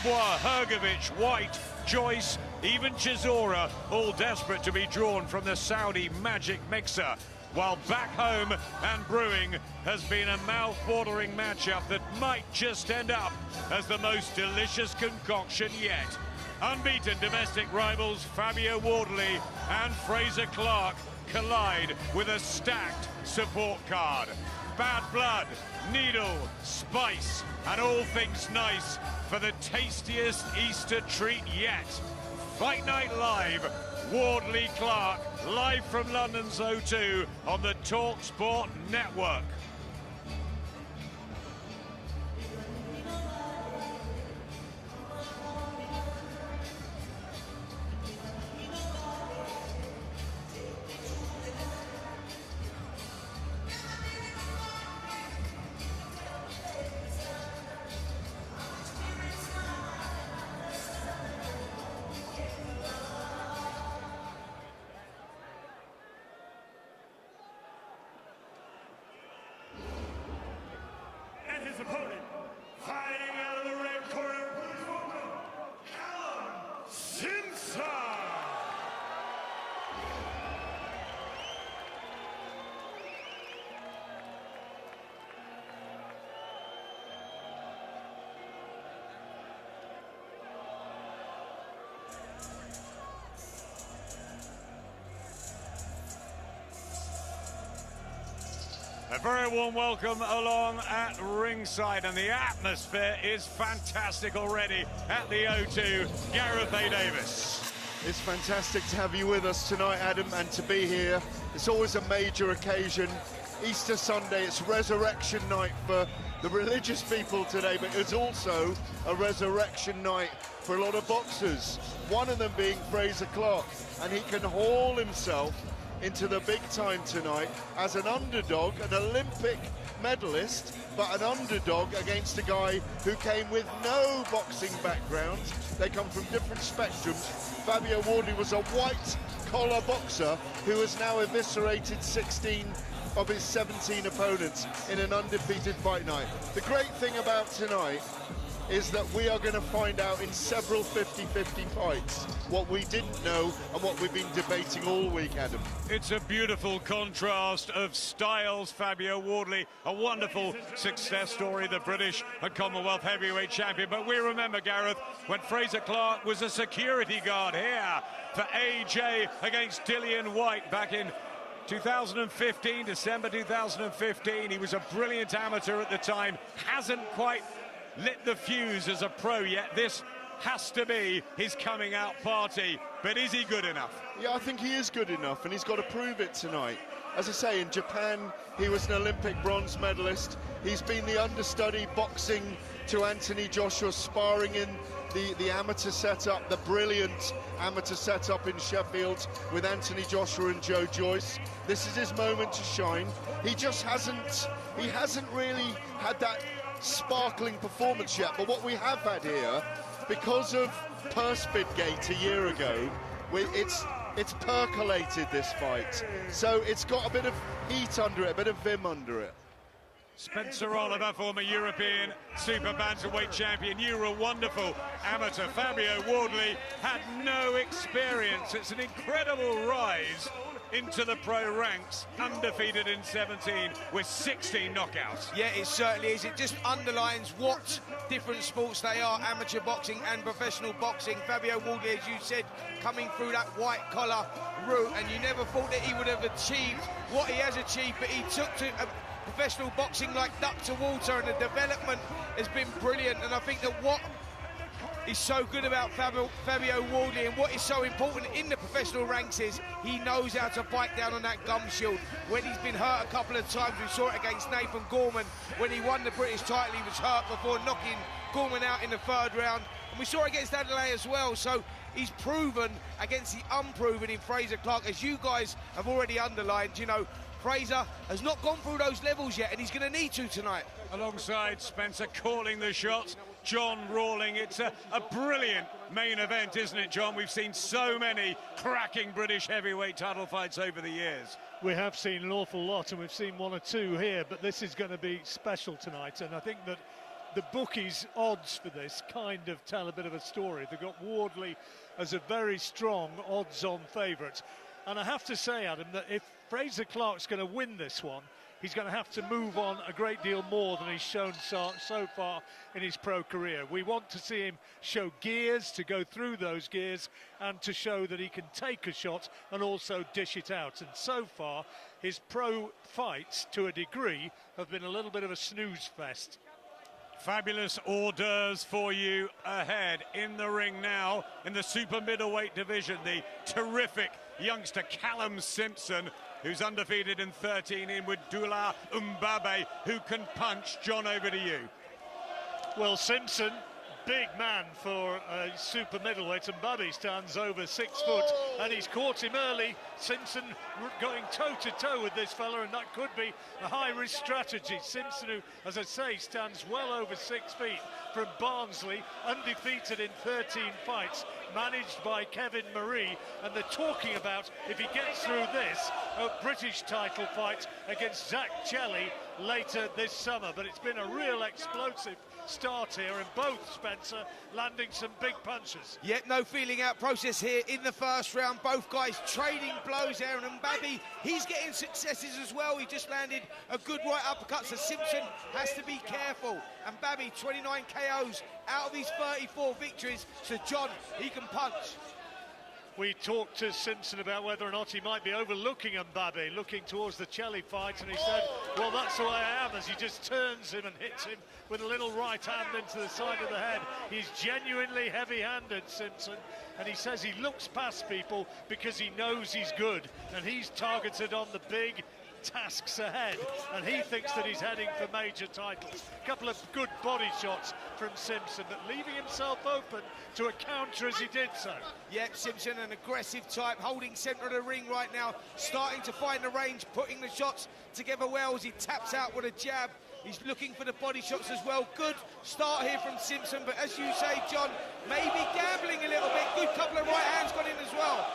Dubois, Hrgovic, White, Joyce, even Chisora, all desperate to be drawn from the Saudi magic mixer. While back home and brewing has been a mouth-watering matchup that might just end up as the most delicious concoction yet. Unbeaten domestic rivals Fabio Wardley and Frazer Clarke collide with a stacked support card. Bad blood, needle, spice, and all things nice for the tastiest Easter treat yet. Fight Night Live, Wardley Clarke, live from London's O2 on the talkSPORT network. His opponent, fighting out of the red corner, Callum Simpson. A very warm welcome along at ringside, and the atmosphere is fantastic already at the O2. Gareth A. Davis. It's fantastic to have you with us tonight, Adam, and to be here. It's always a major occasion. Easter Sunday, it's resurrection night for the religious people today, but it's also a resurrection night for a lot of boxers. One of them being Frazer Clarke, and he can haul himself into the big time tonight as an underdog, an Olympic medalist, but an underdog against a guy who came with no boxing background. They come from different spectrums. Fabio Wardley was a white-collar boxer who has now eviscerated 16 of his 17 opponents in an undefeated fight night. The great thing about tonight is that we are going to find out in several 50-50 fights what we didn't know and what we've been debating all week, Adam. It's a beautiful contrast of styles. Fabio Wardley, a wonderful success story, the British and Commonwealth heavyweight champion. But we remember, Gareth, when Frazer Clarke was a security guard here for AJ against Dillian Whyte back in 2015, December 2015. He was a brilliant amateur at the time, hasn't quite lit the fuse as a pro yet. This has to be his coming out party, but is he good enough? Yeah, I think he is good enough, and he's got to prove it tonight. As I say, in Japan, he was an Olympic bronze medalist. He's been the understudy boxing to Anthony Joshua, sparring in the amateur setup, the brilliant amateur setup in Sheffield with Anthony Joshua and Joe Joyce. This is his moment to shine. He just hasn't really had that sparkling performance yet, but what we have had here, because of purse bid gate a year ago, it's percolated, this fight, so it's got a bit of heat under it, a bit of vim under it. Spencer Oliver, former European super bantamweight champion, you were a wonderful amateur. Fabio Wardley had no experience. It's an incredible rise into the pro ranks, undefeated in 17 with 16 knockouts. Yeah, it certainly is. It just underlines what different sports they are, amateur boxing and professional boxing. Fabio Wardley, as you said, coming through that white-collar route, and you never thought that he would have achieved what he has achieved, but he took to professional boxing like duck to water, and the development has been brilliant. And I think that what is so good about Fabio Wardley and what is so important in the professional ranks is he knows how to bite down on that gum shield. When he's been hurt a couple of times, we saw it against Nathan Gorman. When he won the British title, he was hurt before knocking Gorman out in the third round. And we saw it against Adelaide as well. So he's proven against the unproven in Frazer Clarke. As you guys have already underlined, you know, Frazer has not gone through those levels yet, and he's going to need to tonight. Alongside Spencer calling the shots, John Rawling. It's a brilliant main event, isn't it, John? We've seen so many cracking British heavyweight title fights over the years. We have seen an awful lot, and we've seen one or two here, but this is going to be special tonight, and I think that the bookies' odds for this kind of tell a bit of a story. They've got Wardley as a very strong odds-on favourite. And I have to say, Adam, that if Frazer Clarke's going to win this one, he's going to have to move on a great deal more than he's shown so far in his pro career. We want to see him show gears, to go through those gears, and to show that he can take a shot and also dish it out. And so far, his pro fights, to a degree, have been a little bit of a snooze fest. Fabulous hors d'oeuvres for you ahead. In the ring now, in the super middleweight division, the terrific youngster Callum Simpson, who's undefeated in 13 in with Dula Mbabe, who can punch. John, over to you. Well, Simpson, big man for a super middleweight, and Mbabe stands over 6 foot, and he's caught him early. Simpson going toe-to-toe with this fella, and that could be a high-risk strategy. Simpson, who, as I say, stands well over 6 feet, from Barnsley, undefeated in 13 fights, managed by Kevin Marie, and they're talking about, if he gets through this, a British title fight against Zach Chelli later this summer. But it's been a real explosive start here, and both, Spencer, landing some big punches. Yet no feeling out process here in the first round. Both guys trading blows there, and Mbabe, he's getting successes as well. He just landed a good right uppercut, so Simpson has to be careful. And Mbabe, 29 KOs out of his 34 victories, so John, he can punch. We talked to Simpson about whether or not he might be overlooking Mbabe, looking towards the Chelli fight, and he said, well, that's the way I am, as he just turns him and hits him with a little right hand into the side of the head. He's genuinely heavy-handed, Simpson, and he says he looks past people because he knows he's good, and he's targeted on the big tasks ahead, and he thinks that he's heading for major titles. A couple of good body shots from Simpson, but leaving himself open to a counter as he did so. Yep, Simpson, an aggressive type, holding centre of the ring right now, starting to find the range, putting the shots together well as he taps out with a jab. He's looking for the body shots as well. Good start here from Simpson, but as you say, John, maybe gambling a little bit. Good couple of right hands got in as well.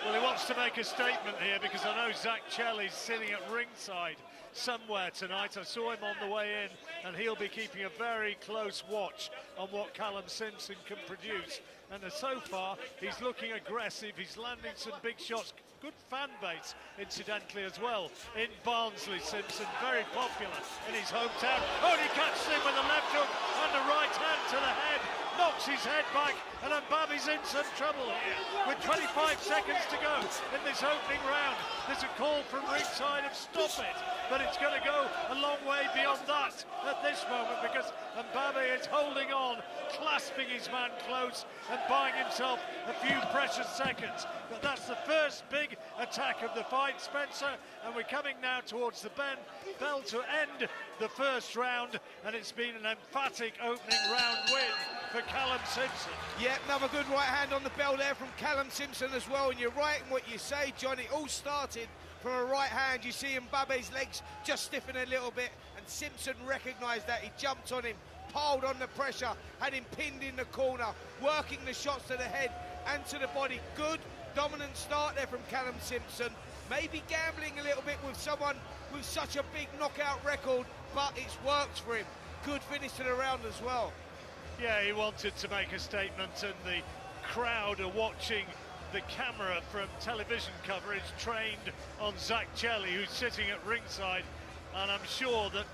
Well, he wants to make a statement here, because I know Zach Chelli's sitting at ringside somewhere tonight. I saw him on the way in, and he'll be keeping a very close watch on what Callum Simpson can produce. And so far, he's looking aggressive. He's landing some big shots. Good fan base, incidentally, as well, in Barnsley. Simpson, very popular in his hometown. Oh, and he catches him with a left hook and the right hand to the head. Knocks his head back, and Mbabe's in some trouble here. With 25 seconds to go in this opening round, there's a call from ringside of stop it, but it's going to go a long way beyond that at this moment, because Mbabe is holding on, clasping his man close and buying himself a few precious seconds. But that's the first big attack of the fight, Spencer, and we're coming now towards the bell to end the first round, and it's been an emphatic opening round win for Callum Simpson. Yeah, another good right hand on the bell there from Callum Simpson as well, and you're right in what you say, John. It all started from a right hand. You see Mbabe's legs just stiffen a little bit, and Simpson recognised that. He jumped on him, piled on the pressure, had him pinned in the corner, working the shots to the head and to the body. Good dominant start there from Callum Simpson. Maybe gambling a little bit with someone with such a big knockout record, but it's worked for him. Good finish to the round as well. Yeah, he wanted to make a statement, and the crowd are watching the camera from television coverage trained on Zach Chelli, who's sitting at ringside, and I'm sure that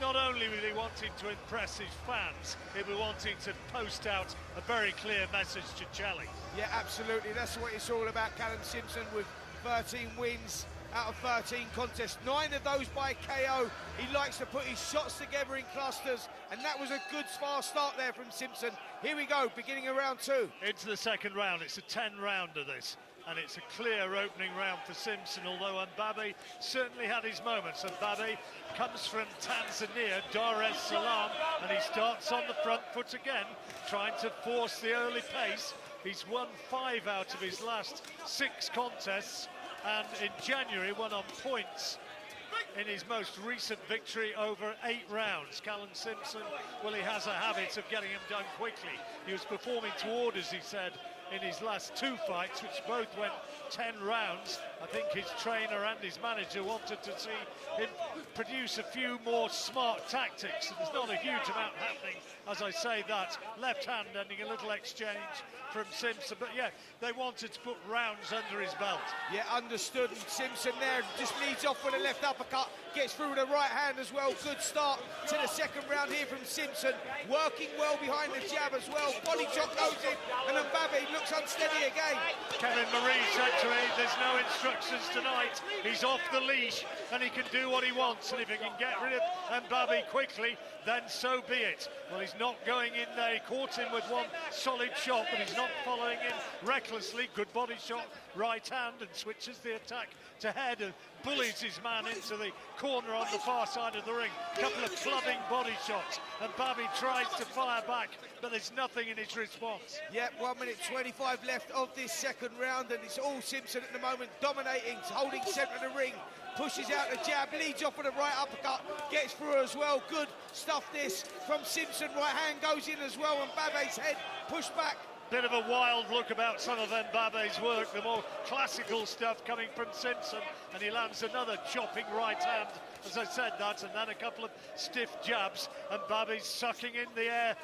not only will he wanting to impress his fans, he'll be wanting to post out a very clear message to Chelli. Yeah, absolutely, that's what it's all about. Callum Simpson with 13 wins out of 13 contests, 9 of those by KO. He likes to put his shots together in clusters, and that was a good fast start there from Simpson. Here we go, beginning of round 2. Into the second round. It's a 10-rounder this, and it's a clear opening round for Simpson, although Mbabe certainly had his moments. Mbabe comes from Tanzania, Dar es Salaam, and he starts on the front foot again, trying to force the early pace. He's won 5 out of his last 6 contests, and in January won on points in his most recent victory over 8 rounds. Callum Simpson, well, he has a habit of getting him done quickly. He was performing to orders, he said, in his last 2 fights, which both went 10 rounds. I think his trainer and his manager wanted to see him produce a few more smart tactics. There's not a huge amount happening, as I say that. Left hand ending a little exchange from Simpson, but yeah, they wanted to put rounds under his belt. Yeah, understood. And Simpson there just leads off with a left uppercut, gets through with a right hand as well. Good start to the second round here from Simpson, working well behind the jab as well. Body shot goes in, and Mbabe looks unsteady again. Kevin Marie said to me, there's no instructions tonight. He's off the leash and he can do what he wants, and if he can get rid of Mbabe quickly, then so be it. Well, he's not going in there. He caught him with one solid shot, but he's not following in recklessly. Good body shot, right hand, and switches the attack to head and bullies his man into the corner on the far side of the ring. A couple of clubbing body shots, and Mbabe tries to fire back, but there's nothing in his response. Yep, 1 minute 25 left of this second round, and it's all Simpson at the moment, dominating, holding centre of the ring. Pushes out the jab, leads off with a right uppercut, gets through as well. Good stuff this from Simpson. Right hand goes in as well, and Mbabe's head pushed back. Bit of a wild look about some of Mbabe's work, the more classical stuff coming from Simpson, and he lands another chopping right hand, as I said that, and then a couple of stiff jabs, and Mbabe's sucking in the air,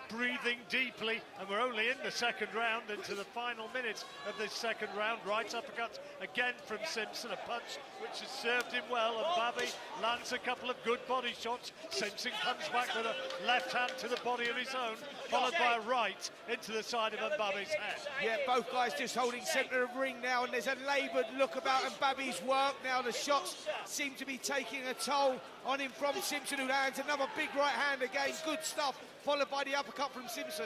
breathing deeply, and we're only in the second round, into the final minutes of this second round. Right uppercut again from Simpson, a punch which has served him well, and Mbabe lands a couple of good body shots. Simpson comes back with a left hand to the body of his own, followed by a right into the side of Mbabe's head. Yeah, both guys just holding centre of ring now, and there's a laboured look about Mbabe's work now. The shots seem to be taking a toll on him from Simpson, who lands another big right hand again. Good stuff, followed by the uppercut from Simpson.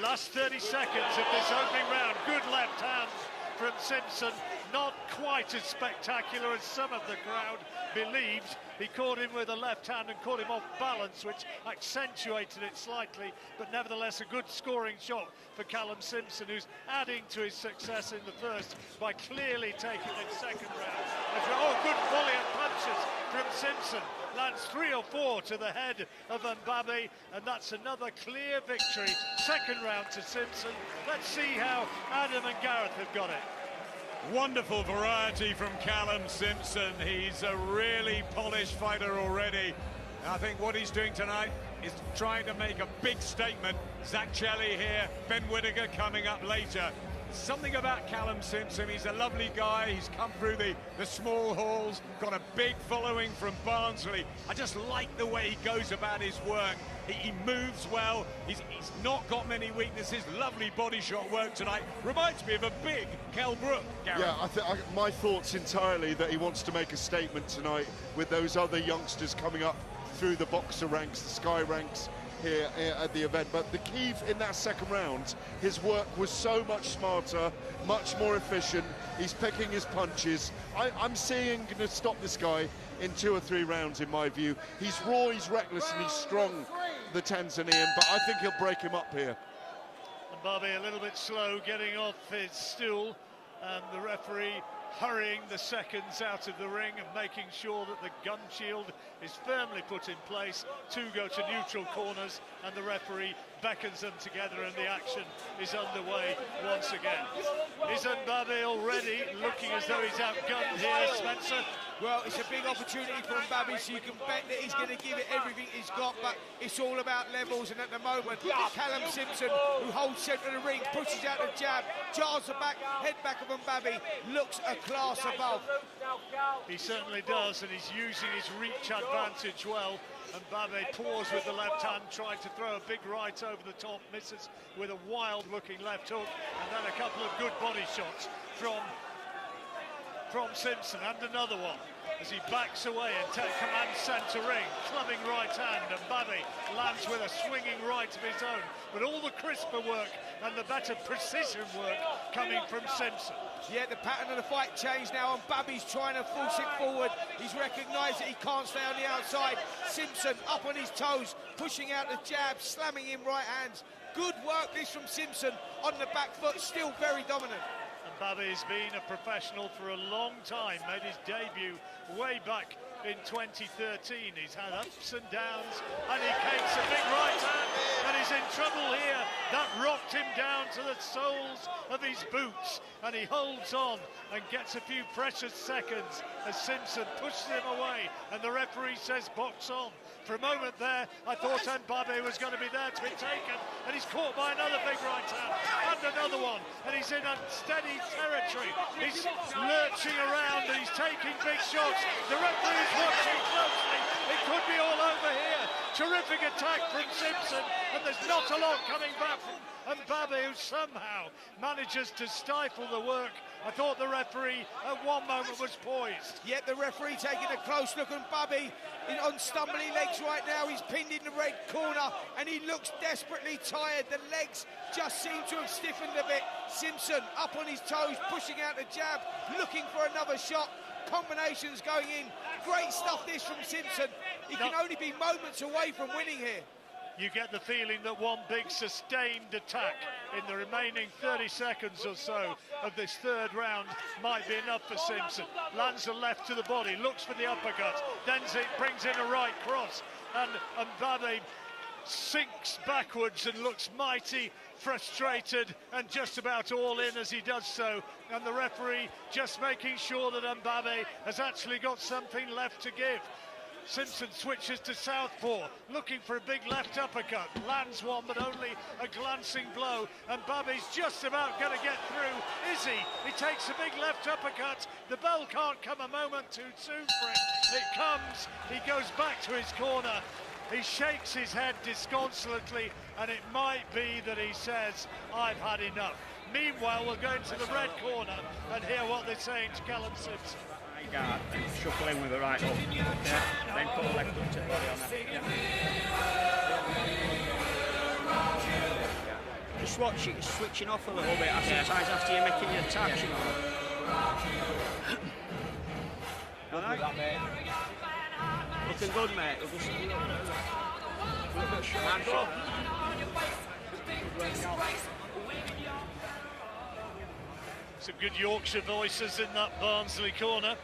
Last 30 seconds of this opening round. Good left hand from Simpson. Not quite as spectacular as some of the crowd believed. He caught him with a left hand and caught him off balance, which accentuated it slightly, but nevertheless a good scoring shot for Callum Simpson, who's adding to his success in the first by clearly taking the second round. Oh, good volley of punches from Simpson. Lands 3 or 4 to the head of Mbabe, and that's another clear victory. Second round to Simpson. Let's see how Adam and Gareth have got it. Wonderful variety from Callum Simpson. He's a really polished fighter already. I think what he's doing tonight is trying to make a big statement. Zach Chelli here, Ben Whittaker coming up later. Something about Callum Simpson, he's a lovely guy. He's come through the small halls, got a big following from Barnsley. I just like the way he goes about his work. He moves well, he's not got many weaknesses. Lovely body shot work tonight. Reminds me of a big Kell Brook, Gareth. Yeah, my thoughts entirely that he wants to make a statement tonight with those other youngsters coming up through the boxer ranks, the Sky ranks here at the event. But the key in that second round, his work was so much smarter, much more efficient. He's picking his punches. I'm seeing him to stop this guy in 2 or 3 rounds, in my view. He's raw, he's reckless, and he's strong, the Tanzanian, but I think he'll break him up here. Mbabe a little bit slow getting off his stool, and the referee hurrying the seconds out of the ring and making sure that the gun shield is firmly put in place. 2 go to neutral corners, and the referee beckons them together, and the action is underway once again. Is Mbabe already looking as though he's outgunned here, Spencer? Well, it's a big opportunity for Mbabe, so you can bet that he's going to give it everything he's got, but it's all about levels, and at the moment, Callum Simpson, who holds centre of the ring, pushes out the jab, jars the head back of Mbabe, looks a class above. He certainly does, and he's using his reach advantage well. Mbabe pours with the left hand, tried to throw a big right over the top, misses with a wild-looking left hook, and then a couple of good body shots from Simpson, and another one as he backs away and commands centre ring, clubbing right hand. Mbabe lands with a swinging right of his own, but all the crisper work and the better precision work coming from Simpson. Yeah, the pattern of the fight changed now, and Mbabe's trying to force it forward. He's recognised that he can't stay on the outside. Simpson up on his toes, pushing out the jab, slamming in right hands. Good work this from Simpson on the back foot, still very dominant. Mbabe has been a professional for a long time, made his debut way back in 2013. He's had ups and downs, and he cakes a big right hand, and he's in trouble here. That rocked him down to the soles of his boots, and he holds on and gets a few precious seconds as Simpson pushes him away, and the referee says box on. For a moment there, I thought Mbabe was going to be there to be taken, and he's caught by another big right hand, and another one, and he's in unsteady territory. He's lurching around, and he's taking big shots. The referee's watching closely. It could be all over here. Terrific attack from Simpson, and there's not a lot coming back from Mbabe, who somehow manages to stifle the work. I thought the referee at one moment was poised. Yet the referee taking a close look, and Mbabe on stumbling legs right now. He's pinned in the red corner, and he looks desperately tired. The legs just seem to have stiffened a bit. Simpson up on his toes, pushing out the jab, looking for another shot. Combinations going in. Great stuff this from Simpson. He can only be moments away from winning here. You get the feeling that one big sustained attack in the remaining 30 seconds or so of this third round might be enough for Simpson. Lands a left to the body, looks for the uppercut, then brings in a right cross, and Mbabe sinks backwards and looks mighty frustrated and just about all in as he does so, and the referee just making sure that Mbabe has actually got something left to give. Simpson switches to southpaw, looking for a big left uppercut, lands one but only a glancing blow, and Mbabe's just about going to get through. Is he? He takes a big left uppercut. The bell can't come a moment too soon for him. It comes, he goes back to his corner. He shakes his head disconsolately, and it might be that he says, I've had enough. Meanwhile, we'll go into the red corner and hear what they're saying to Callum Simpson. Guard, shuffle in with the right hook, then put the left hook to the body on that. Just watch it switching off a little bit sometimes after you're making your attacks, you know. Alright? Looking good, mate. Just a little bit short. Some good Yorkshire voices in that Barnsley corner.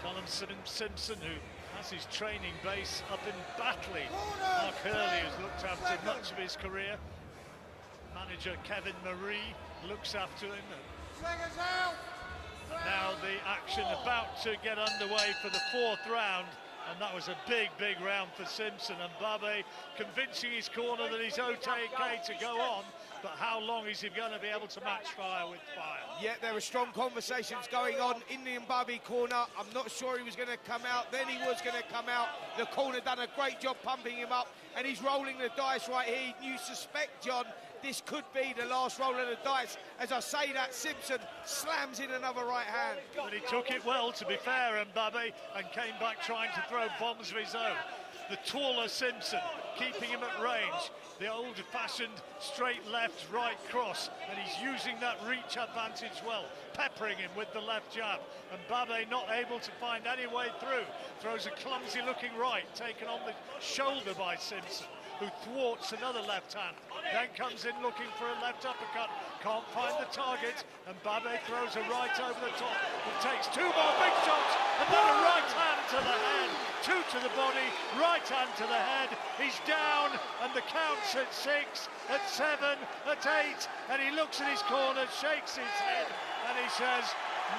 Callum Simpson, who has his training base up in Batley. Mark Hurley has looked after much of his career. Manager Kevin Marie looks after him. And now the action about to get underway for the fourth round. And that was a big, big round for Simpson. And Mbabe convincing his corner that he's okay to go on. But how long is he going to be able to match fire with fire? Yeah, there were strong conversations going on in the Mbabe corner. I'm not sure he was going to come out. Then he was going to come out. The corner done a great job pumping him up. And he's rolling the dice right here. You suspect, John, this could be the last roll of the dice. As I say that, Simpson slams in another right hand. But he took it well, to be fair, Mbabe, and came back trying to throw bombs of his own. The taller Simpson, keeping him at range. The old-fashioned straight left, right cross, and he's using that reach advantage well, peppering him with the left jab. And Mbabe not able to find any way through. Throws a clumsy-looking right, taken on the shoulder by Simpson, who thwarts another left hand. Then comes in looking for a left uppercut, can't find the target, and Mbabe throws a right over the top. It takes two more big shots, and then a right hand to the head, two to the body, right hand to the head. He's down, and the count's at 6, at 7, at 8, and he looks at his corner, shakes his head, and he says,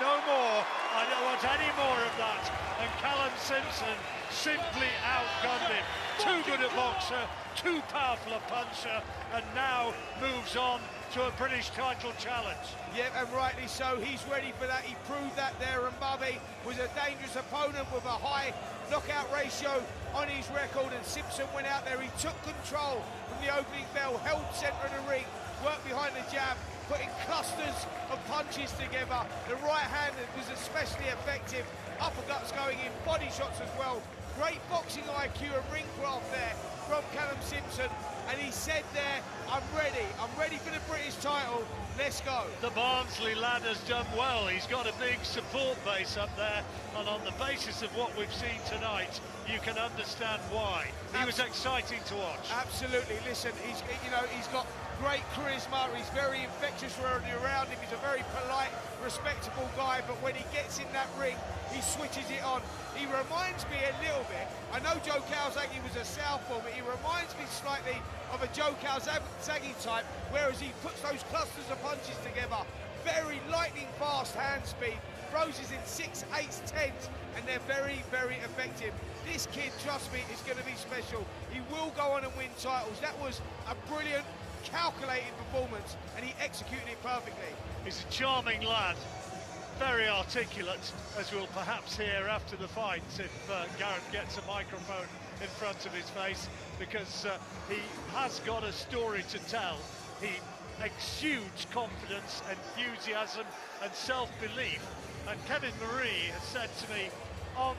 no more, I don't want any more of that. And Callum Simpson simply outgunned him. Too good a boxer, too powerful a puncher, and now moves on to a British title challenge. Yeah, and rightly so. He's ready for that. He proved that there. Mbabe was a dangerous opponent with a high knockout ratio on his record, and Simpson went out there. He took control from the opening bell, held centre of the ring, worked behind the jab, putting clusters of punches together. The right hand was especially effective. Uppercuts going in, body shots as well. Great boxing IQ and ring craft there from Callum Simpson. And he said there, I'm ready for the British title, let's go. The Barnsley lad has done well. He's got a big support base up there, and on the basis of what we've seen tonight, you can understand why. He was exciting to watch. Absolutely. Listen, he's got great charisma. He's very infectious when you're around him. He's a very polite, respectable guy, but when he gets in that ring, he switches it on. He reminds me a little bit, I know Joe Calzaghe was a southpaw, but he reminds me slightly of a Joe Calzaghe type, whereas he puts those clusters of punches together. Very lightning fast hand speed, throws is in 6, 8s, 10s, and they're very, very effective. This kid, trust me, is going to be special. He will go on and win titles. That was a brilliant, calculated performance, and he executed it perfectly. He's a charming lad, very articulate, as we'll perhaps hear after the fight if Gareth gets a microphone in front of his face, because he has got a story to tell. He exudes confidence, enthusiasm and self-belief, and Kevin Marie has said to me on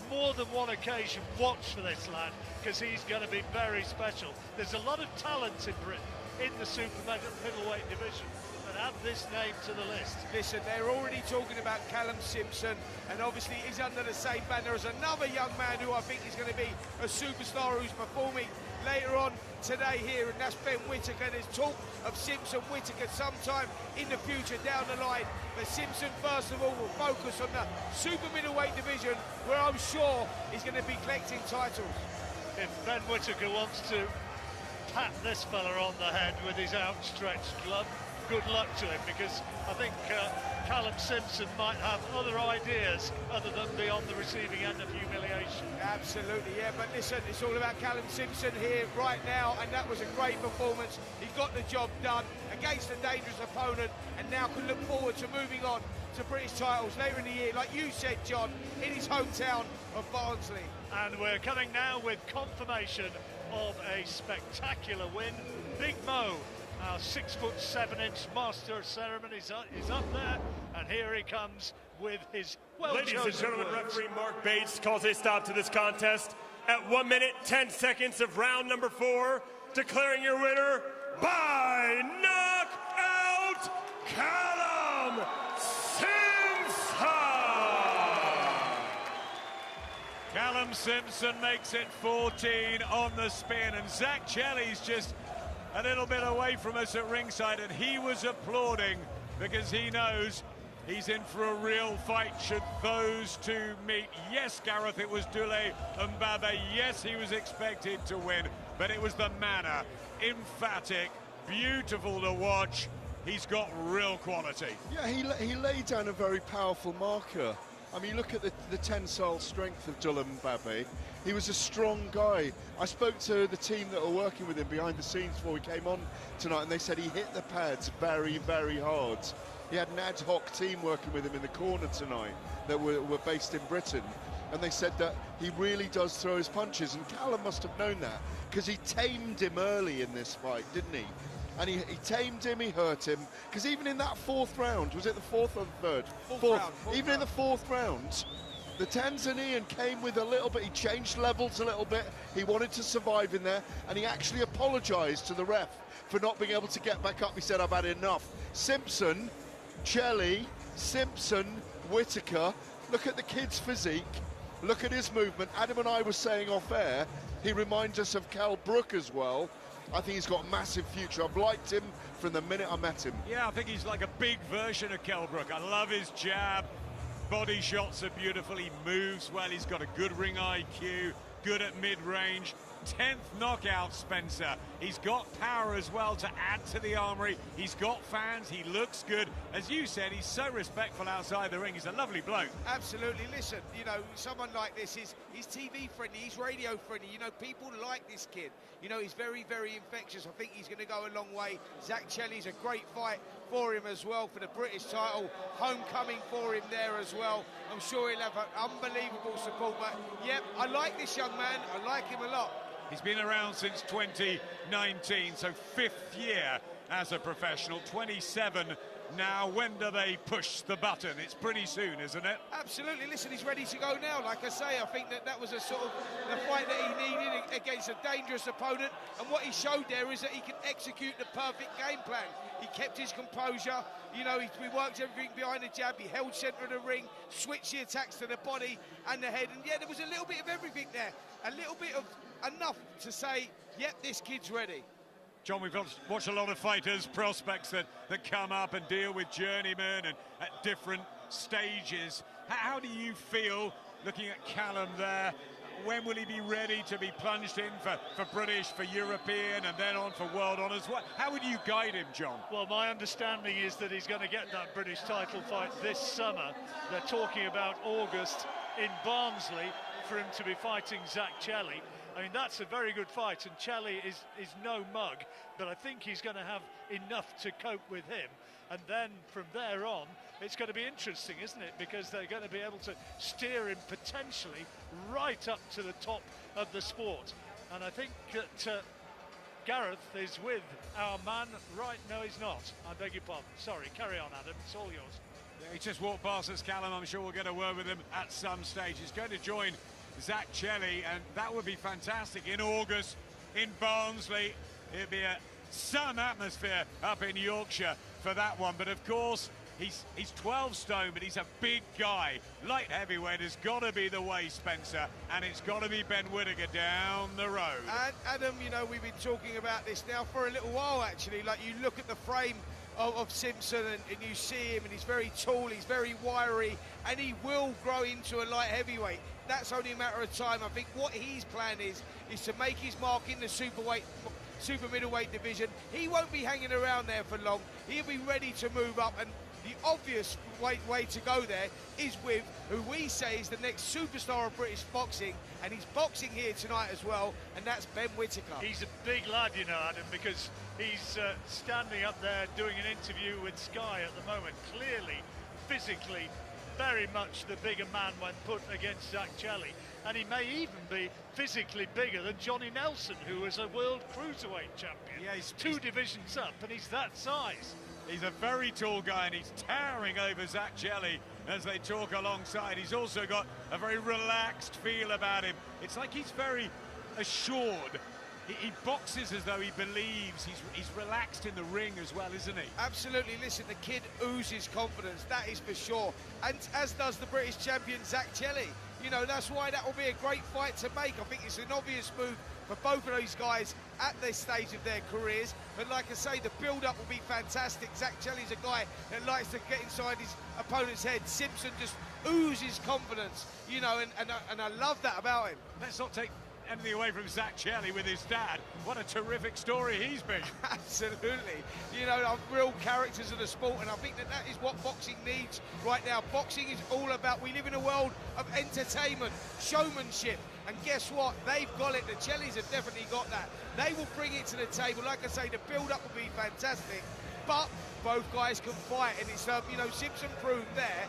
more than one occasion, watch for this lad, because he's going to be very special. There's a lot of talent in Britain in the super middleweight division that add this name to the list. Listen, they're already talking about Callum Simpson, and obviously he's under the same banner as another young man who I think is going to be a superstar who's performing later on today here, and that's Ben Whittaker. There's talk of Simpson Whittaker sometime in the future down the line, but Simpson first of all will focus on the super middleweight division, where I'm sure he's going to be collecting titles. If Ben Whittaker wants to pat this fella on the head with his outstretched glove, good luck to him, because I think Callum Simpson might have other ideas other than be on the receiving end of humiliation. Absolutely, yeah, but listen, it's all about Callum Simpson here right now, and that was a great performance. He got the job done against a dangerous opponent, and now can look forward to moving on to British titles later in the year, like you said, John, in his hometown of Barnsley. And we're coming now with confirmation of a spectacular win. Big Mo, our 6'7" master of ceremonies, is up there, and here he comes with his Ladies and gentlemen, words. referee Mark Bates calls a stop to this contest at 1 minute 10 seconds of round number 4, declaring your winner by knockout, Callum Simpson! Callum Simpson makes it 14 on the spin, and Zach Chelly's just a little bit away from us at ringside, and he was applauding because he knows he's in for a real fight should those two meet. Yes, Gareth, it was Dule and Babe. Yes, he was expected to win, but it was the manner. Emphatic, beautiful to watch. He's got real quality. Yeah, he laid down a very powerful marker. I mean, look at the tensile strength of Dule and Babe. He was a strong guy. I spoke to the team that were working with him behind the scenes before we came on tonight, and they said he hit the pads very, very hard. He had an ad hoc team working with him in the corner tonight that were based in Britain, and they said that he really does throw his punches, and Callum must have known that, because he tamed him early in this fight, didn't he? And he tamed him, he hurt him, because even in that fourth round, was it the fourth or the third? Fourth even in the fourth round, the Tanzanian came with a little bit, he changed levels a little bit, he wanted to survive in there, and he actually apologised to the ref for not being able to get back up. He said, I've had enough. Simpson, Chelly, Simpson, Whittaker, look at the kid's physique, look at his movement. Adam and I were saying off air, he reminds us of Cal Brook as well. I think he's got a massive future. I've liked him from the minute I met him. Yeah, I think he's like a big version of Kell Brook. I love his jab. Body shots are beautiful. He moves well. He's got a good ring IQ, good at mid-range. 10th knockout, Spencer. He's got power as well to add to the armory. He's got fans. He looks good. As you said, he's so respectful outside the ring. He's a lovely bloke. Absolutely. Listen, you know, someone like this he's TV friendly, he's radio friendly. You know, people like this kid. You know, he's very, very infectious. I think he's going to go a long way. Zach Chelly's a great fight for him as well for the British title. Homecoming for him there as well. I'm sure he'll have an unbelievable support. But, yep, I like this young man. I like him a lot. He's been around since 2019, so 5th year as a professional, 27 now. When do they push the button? It's pretty soon, isn't it? Absolutely. Listen, he's ready to go now. Like I say, I think that was a sort of the fight that he needed against a dangerous opponent, and what he showed there is that he can execute the perfect game plan. He kept his composure, you know, he worked everything behind the jab, he held centre of the ring, switched the attacks to the body and the head, and yeah, there was a little bit of everything there, a little bit of enough to say, yep, this kid's ready. John, we've watched a lot of fighters, prospects that come up and deal with journeymen and at different stages. How do you feel looking at Callum there? When will he be ready to be plunged in for British, for European, and then on for world honours? How would you guide him, John? Well, my understanding is that he's going to get that British title fight this summer. They're talking about August in Barnsley for him to be fighting Zach Chelli. I mean, that's a very good fight, and Chelli is no mug, but I think he's going to have enough to cope with him. And then from there on, it's going to be interesting, isn't it? Because they're going to be able to steer him potentially right up to the top of the sport. And I think that Gareth is with our man right. No, he's not. I beg your pardon. Sorry, carry on, Adam. It's all yours. Yeah, he just walked past us, Callum. I'm sure we'll get a word with him at some stage. He's going to join Zach Chelli, and that would be fantastic in August in Barnsley. It'd be some atmosphere up in Yorkshire for that one. But of course, he's 12 stone, but he's a big guy. Light heavyweight has got to be the way, Spencer, and it's got to be Ben Whittaker down the road. And Adam, you know, we've been talking about this now for a little while, actually. Like, you look at the frame of Simpson and you see him, and he's very tall, he's very wiry, and he will grow into a light heavyweight. That's only a matter of time. I think what his plan is to make his mark in the super middleweight division. He won't be hanging around there for long. He'll be ready to move up, and the obvious way to go there is with who we say is the next superstar of British boxing, and he's boxing here tonight as well, and that's Ben Whittaker. He's a big lad, you know, Adam, because he's standing up there doing an interview with Sky at the moment. Clearly, physically, very much the bigger man when put against Zach Chelli, and he may even be physically bigger than Johnny Nelson, who was a world cruiserweight champion. Yeah, he's two divisions up, and he's that size. He's a very tall guy, and he's towering over Zach Chelli as they talk alongside. He's also got a very relaxed feel about him. It's like he's very assured. He boxes as though he believes. He's relaxed in the ring as well, isn't he? Absolutely. Listen, the kid oozes confidence, that is for sure. And as does the British champion, Zach Chelli. You know, that's why that will be a great fight to make. I think it's an obvious move for both of those guys at this stage of their careers. But like I say, the build-up will be fantastic. Zach Chelli's a guy that likes to get inside his opponent's head. Simpson just oozes confidence, you know, and I love that about him. Let's not take anything away from Zach Chelli with his dad. What a terrific story he's been. Absolutely. You know, real characters of the sport, and I think that is what boxing needs right now. Boxing is all about, we live in a world of entertainment, showmanship, and guess what? They've got it. The Chellis have definitely got that. They will bring it to the table. Like I say, the build-up will be fantastic, but both guys can fight, and it's, you know, Simpson proved there.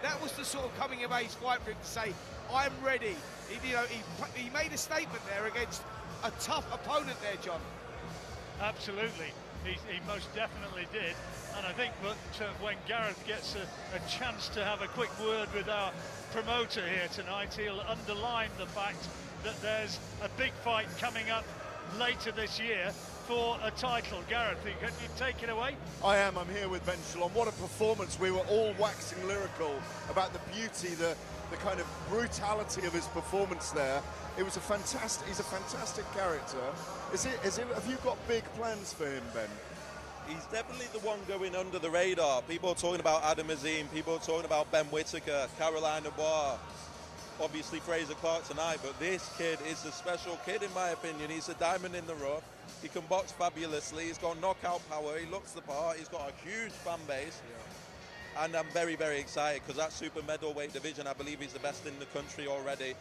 That was the sort of coming-of-age fight for him to say, I'm ready. He made a statement there against a tough opponent there, John. Absolutely, he most definitely did. And I think that when Gareth gets a chance to have a quick word with our promoter here tonight, he'll underline the fact that there's a big fight coming up later this year for a title. Gareth, can you take it away? I am. I'm here with Watchalong. What a performance. We were all waxing lyrical about the beauty, the kind of brutality of his performance there. It was he's a fantastic character. Have you got big plans for him, Ben? He's definitely the one going under the radar. People are talking about Adam Azim, people are talking about Ben Whittaker, Caroline Dubois, obviously Frazer Clarke tonight, but this kid is a special kid in my opinion. He's a diamond in the rough. He can box fabulously, he's got knockout power, he looks the part, he's got a huge fan base. Yeah. And I'm very, very excited because that super middleweight division, I believe he's the best in the country already.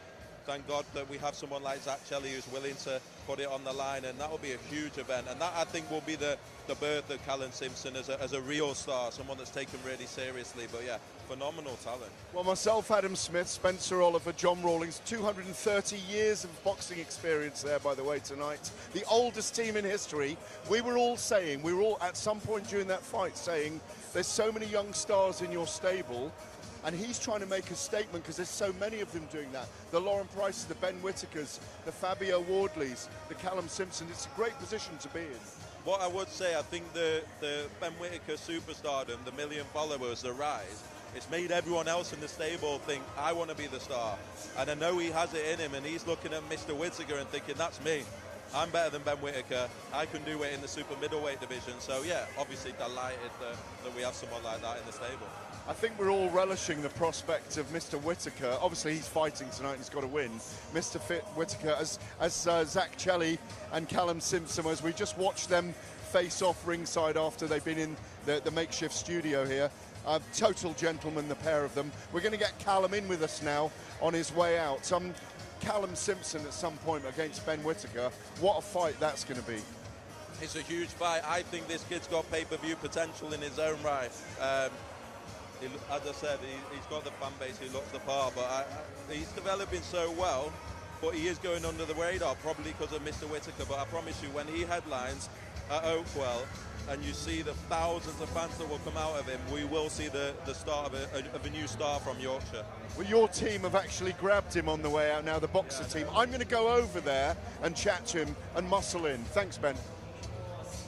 Thank God that we have someone like Zach Chelli who's willing to put it on the line, and that will be a huge event. And that, I think, will be the birth of Callum Simpson as a real star, someone that's taken really seriously. But yeah, phenomenal talent. Well, myself, Adam Smith, Spencer Oliver, John Rawlings, 230 years of boxing experience there, by the way, tonight. The oldest team in history. We were all at some point during that fight saying, there's so many young stars in your stable. And he's trying to make a statement because there's so many of them doing that. The Lauren Prices, the Ben Whittakers, the Fabio Wardleys, the Callum Simpson. It's a great position to be in. What I would say, I think the Ben Whittaker superstardom, the million followers, the rise, it's made everyone else in the stable think, I want to be the star. And I know he has it in him, and he's looking at Mr. Whittaker and thinking, that's me. I'm better than Ben Whittaker. I can do it in the super middleweight division. So yeah, obviously delighted that we have someone like that in the stable. I think we're all relishing the prospect of Mr. Whittaker. Obviously, he's fighting tonight and he's got to win. Mr. Whittaker, as Zach Chelli and Callum Simpson, as we just watched them face off ringside after they've been in the makeshift studio here. Total gentlemen, the pair of them. We're going to get Callum in with us now on his way out. Callum Simpson at some point against Ben Whittaker. What a fight that's going to be. It's a huge fight. I think this kid's got pay-per-view potential in his own right. As I said, he's got the fan base, he looks the part, but he's developing so well, but he is going under the radar, probably because of Mr. Whittaker. But I promise you, when he headlines at Oakwell, and you see the thousands of fans that will come out of him, we will see the start of a new star from Yorkshire. Well, your team have actually grabbed him on the way out now, the boxer team. I'm going to go over there and chat to him and muscle in. Thanks, Ben.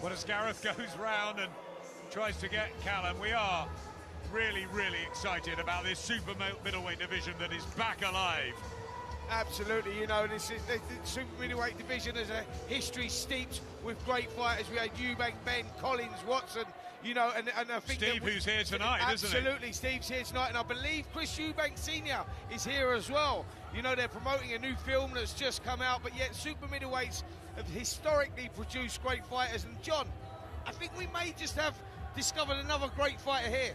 Well, as Gareth goes round and tries to get Callum, we are really, really excited about this super middleweight division that is back alive. Absolutely, you know, this is the super middleweight division is a history steeped with great fighters. We had Eubank, Ben, Collins, Watson, you know, and I think Steve, who's here tonight, isn't he? Absolutely, Steve's here tonight, and I believe Chris Eubank Sr. is here as well. You know, they're promoting a new film that's just come out, but yet super middleweights have historically produced great fighters. And John, I think we may just have discovered another great fighter here.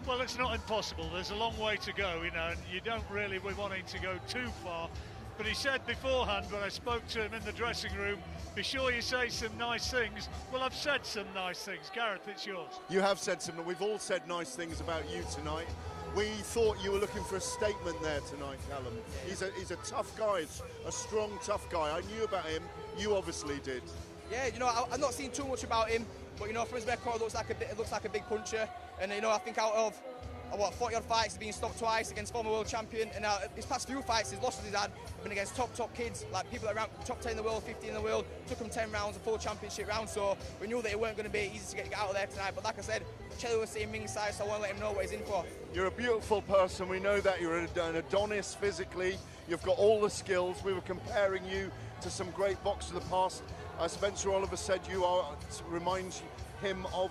Well, it's not impossible. There's a long way to go, you know, and you don't really be wanting to go too far. But he said beforehand, when I spoke to him in the dressing room, be sure you say some nice things. Well, I've said some nice things. Gareth, it's yours. You have said some. We've all said nice things about you tonight. We thought you were looking for a statement there tonight, Callum. He's a tough guy, a strong, tough guy. I knew about him. You obviously did. Yeah, you know, I've not seen too much about him, but you know, for his record, it looks like a big puncher. And you know, I think out of 40 odd fights, he's been stopped twice against former world champion. And his past few fights, his losses he's had have been against top kids, like people around top 10 in the world, 15 in the world. Took him 10 rounds, a full championship round. So we knew that it weren't going to be easy to get out of there tonight. But like I said, Chelli was sitting ringside, so I want to let him know what he's in for. You're a beautiful person. We know that you're an Adonis physically. You've got all the skills. We were comparing you to some great boxers of the past. Spencer Oliver said you reminds him of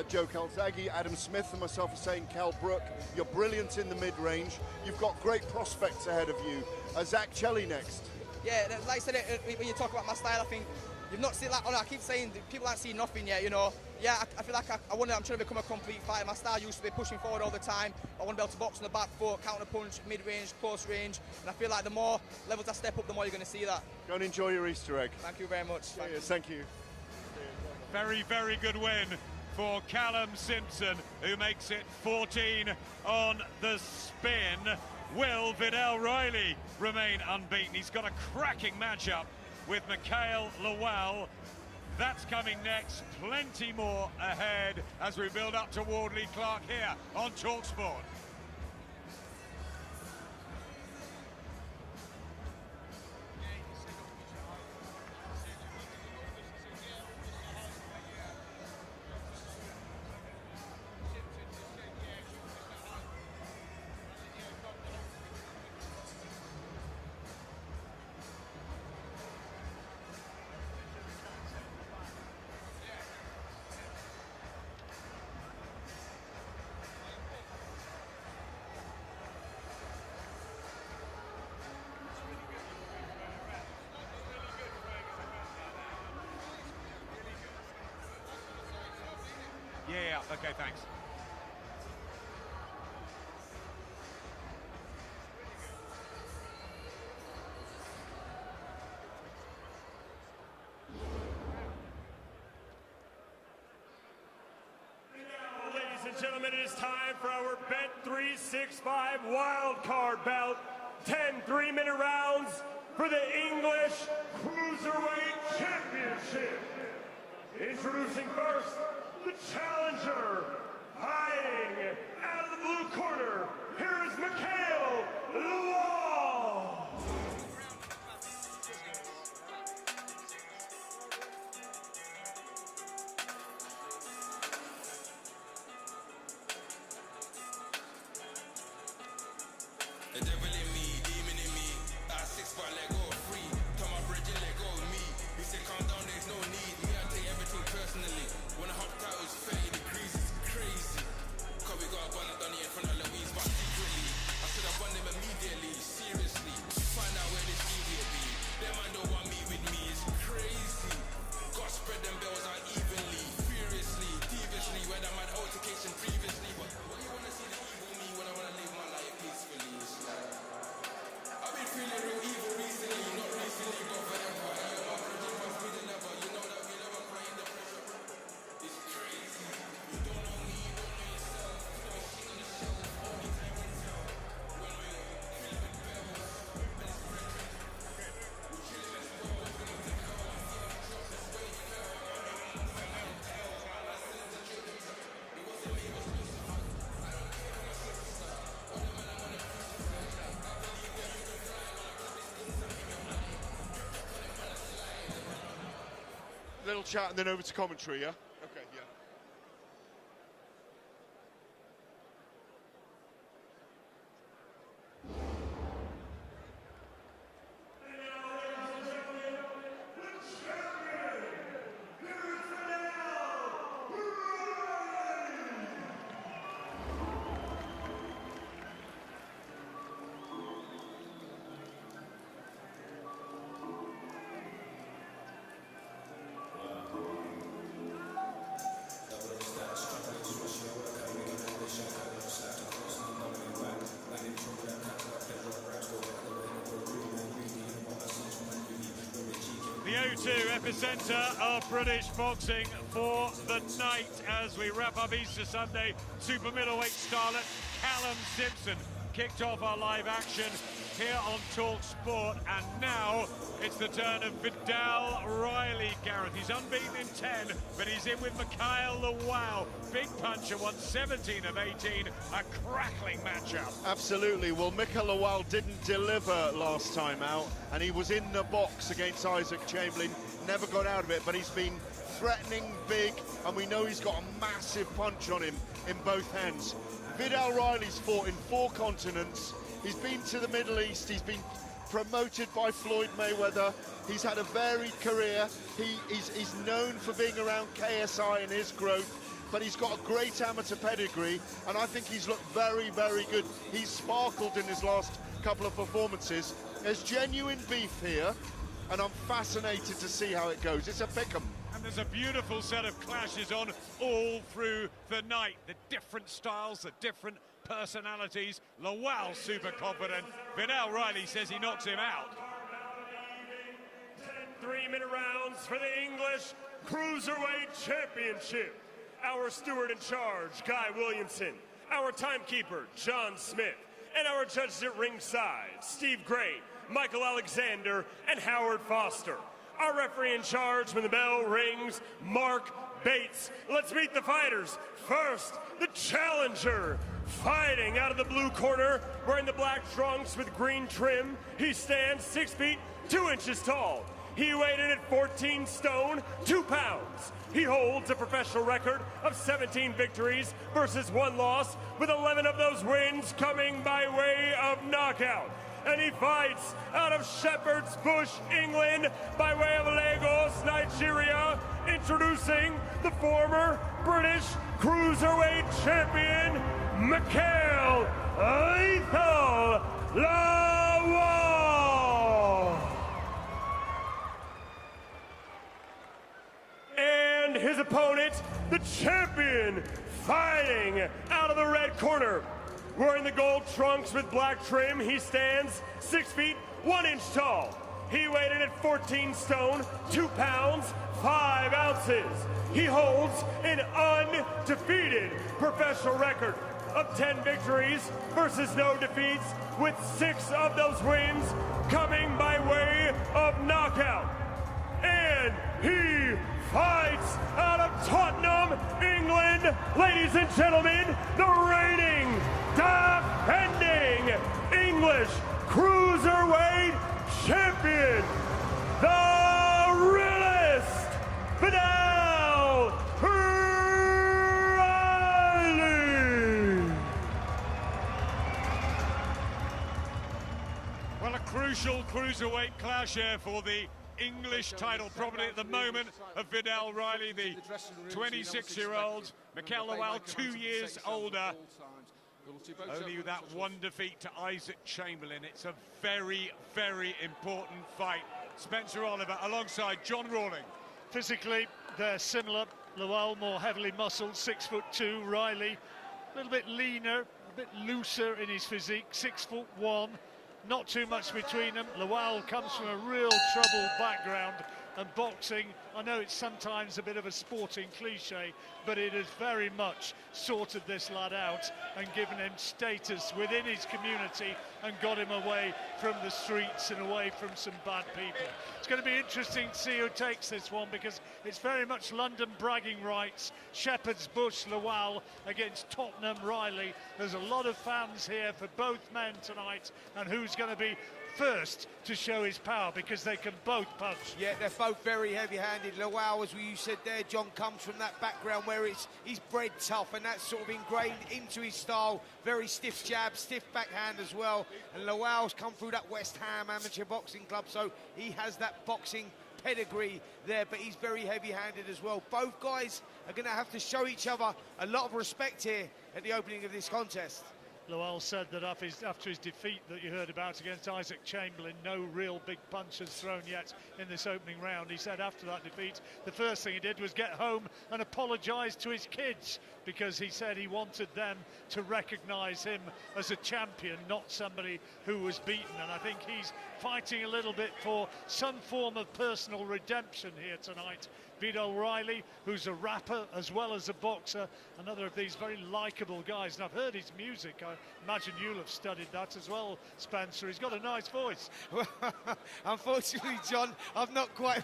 Joe Calzaghe. Adam Smith and myself are saying Cal Brook. You're brilliant in the mid-range. You've got great prospects ahead of you. Zach Chelli next. Yeah, like I said, when you talk about my style, I think you've not seen, like, I keep saying people aren't seeing nothing yet, you know. Yeah, I feel like I'm trying to become a complete fighter. My style used to be pushing forward all the time. I want to be able to box on the back foot, counter punch, mid-range, close range. And I feel like the more levels I step up, the more you're going to see that. Go and enjoy your Easter egg. Thank you very much. Thank you. Very, very good win for Callum Simpson, who makes it 14 on the spin. Will Vidal Riley remain unbeaten? He's got a cracking matchup with Mikael Lawal. That's coming next. Plenty more ahead as we build up to Wardley Clarke here on talkSPORT. Yeah, okay, thanks. Ladies and gentlemen, it is time for our Bet 365 wild card bout. 10 3-minute rounds for the English Cruiserweight Championship. Introducing first, the challenger, hiding out of the blue corner. Here is Mikael Lawal. The devil in me, demon in me. I 6 foot, let go free. Turn my bridge and let go of me. final chat and then over to commentary, yeah? Okay, yeah. The O2 epicenter of British boxing for the night as we wrap up Easter Sunday. Super middleweight starlet Callum Simpson kicked off our live action here on talkSPORT, and now it's the turn of Vidal Riley, Gareth. He's unbeaten in 10, but he's in with Mikael Lawal. Big puncher, won 17 of 18, a crackling matchup. Absolutely. Well, Mikael Lawal didn't deliver last time out, and he was in the box against Isaac Chamberlain, never got out of it, but he's been threatening big, and we know he's got a massive punch on him in both hands. Vidal Riley's fought in 4 continents. He's been to the Middle East. He's been promoted by Floyd Mayweather. He's had a varied career. He's known for being around KSI and his growth, but he's got a great amateur pedigree, and I think he's looked very, very good. He's sparkled in his last couple of performances. There's genuine beef here, and I'm fascinated to see how it goes. It's a pick'em. And there's a beautiful set of clashes on all through the night. The different styles, the different personalities. Lawal super confident. Vidal Riley says he knocks him out. 3-minute rounds for the English Cruiserweight Championship. Our steward in charge, Guy Williamson. Our timekeeper, John Smith. And our judges at ringside, Steve Gray, Michael Alexander, and Howard Foster. Our referee in charge when the bell rings, Mark Bates. Let's meet the fighters. First, the challenger. Fighting out of the blue corner, wearing the black trunks with green trim. He stands 6 feet, 2 inches tall. He weighed in at 14 stone, 2 pounds. He holds a professional record of 17 victories versus 1 loss, with 11 of those wins coming by way of knockout. And he fights out of Shepherd's Bush, England, by way of Lagos, Nigeria, introducing the former British Cruiserweight champion, Mikael Lawal. And his opponent, the champion, fighting out of the red corner. Wearing the gold trunks with black trim, he stands 6 feet, 1 inch tall. He weighed in at 14 stone, 2 pounds, 5 ounces. He holds an undefeated professional record of 10 victories versus no defeats, with 6 of those wins coming by way of knockout. And he fights out of Tottenham, England. Ladies and gentlemen, the reigning, defending English Cruiserweight champion, the realest, Vidal Riley. Well, a crucial cruiserweight clash here for the English title, probably at the moment, of Vidal Riley, the 26-year-old. Mikael Lawal, 2 years older. Only that 1 defeat to Isaac Chamberlain. It's a very, very important fight. Spencer Oliver alongside John Rawling. Physically, they're similar. Lawal more heavily muscled, 6'2". Riley a little bit leaner, a bit looser in his physique, 6'1". Not too much between them. Lawal comes from a real troubled background, and boxing, I know it's sometimes a bit of a sporting cliche, but it has very much sorted this lad out and given him status within his community and got him away from the streets and away from some bad people. It's going to be interesting to see who takes this one, because it's very much London bragging rights. Shepherd's Bush Lawal against Tottenham Riley. There's a lot of fans here for both men tonight, and who's going to be first to show his power, because they can both punch. Yeah, they're both very heavy-handed. Lawal, as you said there, John, comes from that background where he's bred tough, and that's sort of ingrained into his style. Very stiff jab, stiff backhand as well. And Lawal's come through that West Ham amateur boxing club, so he has that boxing pedigree there, but he's very heavy-handed as well. Both guys are going to have to show each other a lot of respect here at the opening of this contest. Lawal said that after his defeat that you heard about against Isaac Chamberlain, no real big punches thrown yet in this opening round. He said after that defeat, the first thing he did was get home and apologise to his kids, because he said he wanted them to recognise him as a champion, not somebody who was beaten. And I think he's fighting a little bit for some form of personal redemption here tonight. Vidal Riley, who's a rapper as well as a boxer, another of these very likeable guys. And I've heard his music. I imagine you'll have studied that as well, Spencer. He's got a nice voice. Unfortunately, John, I've not quite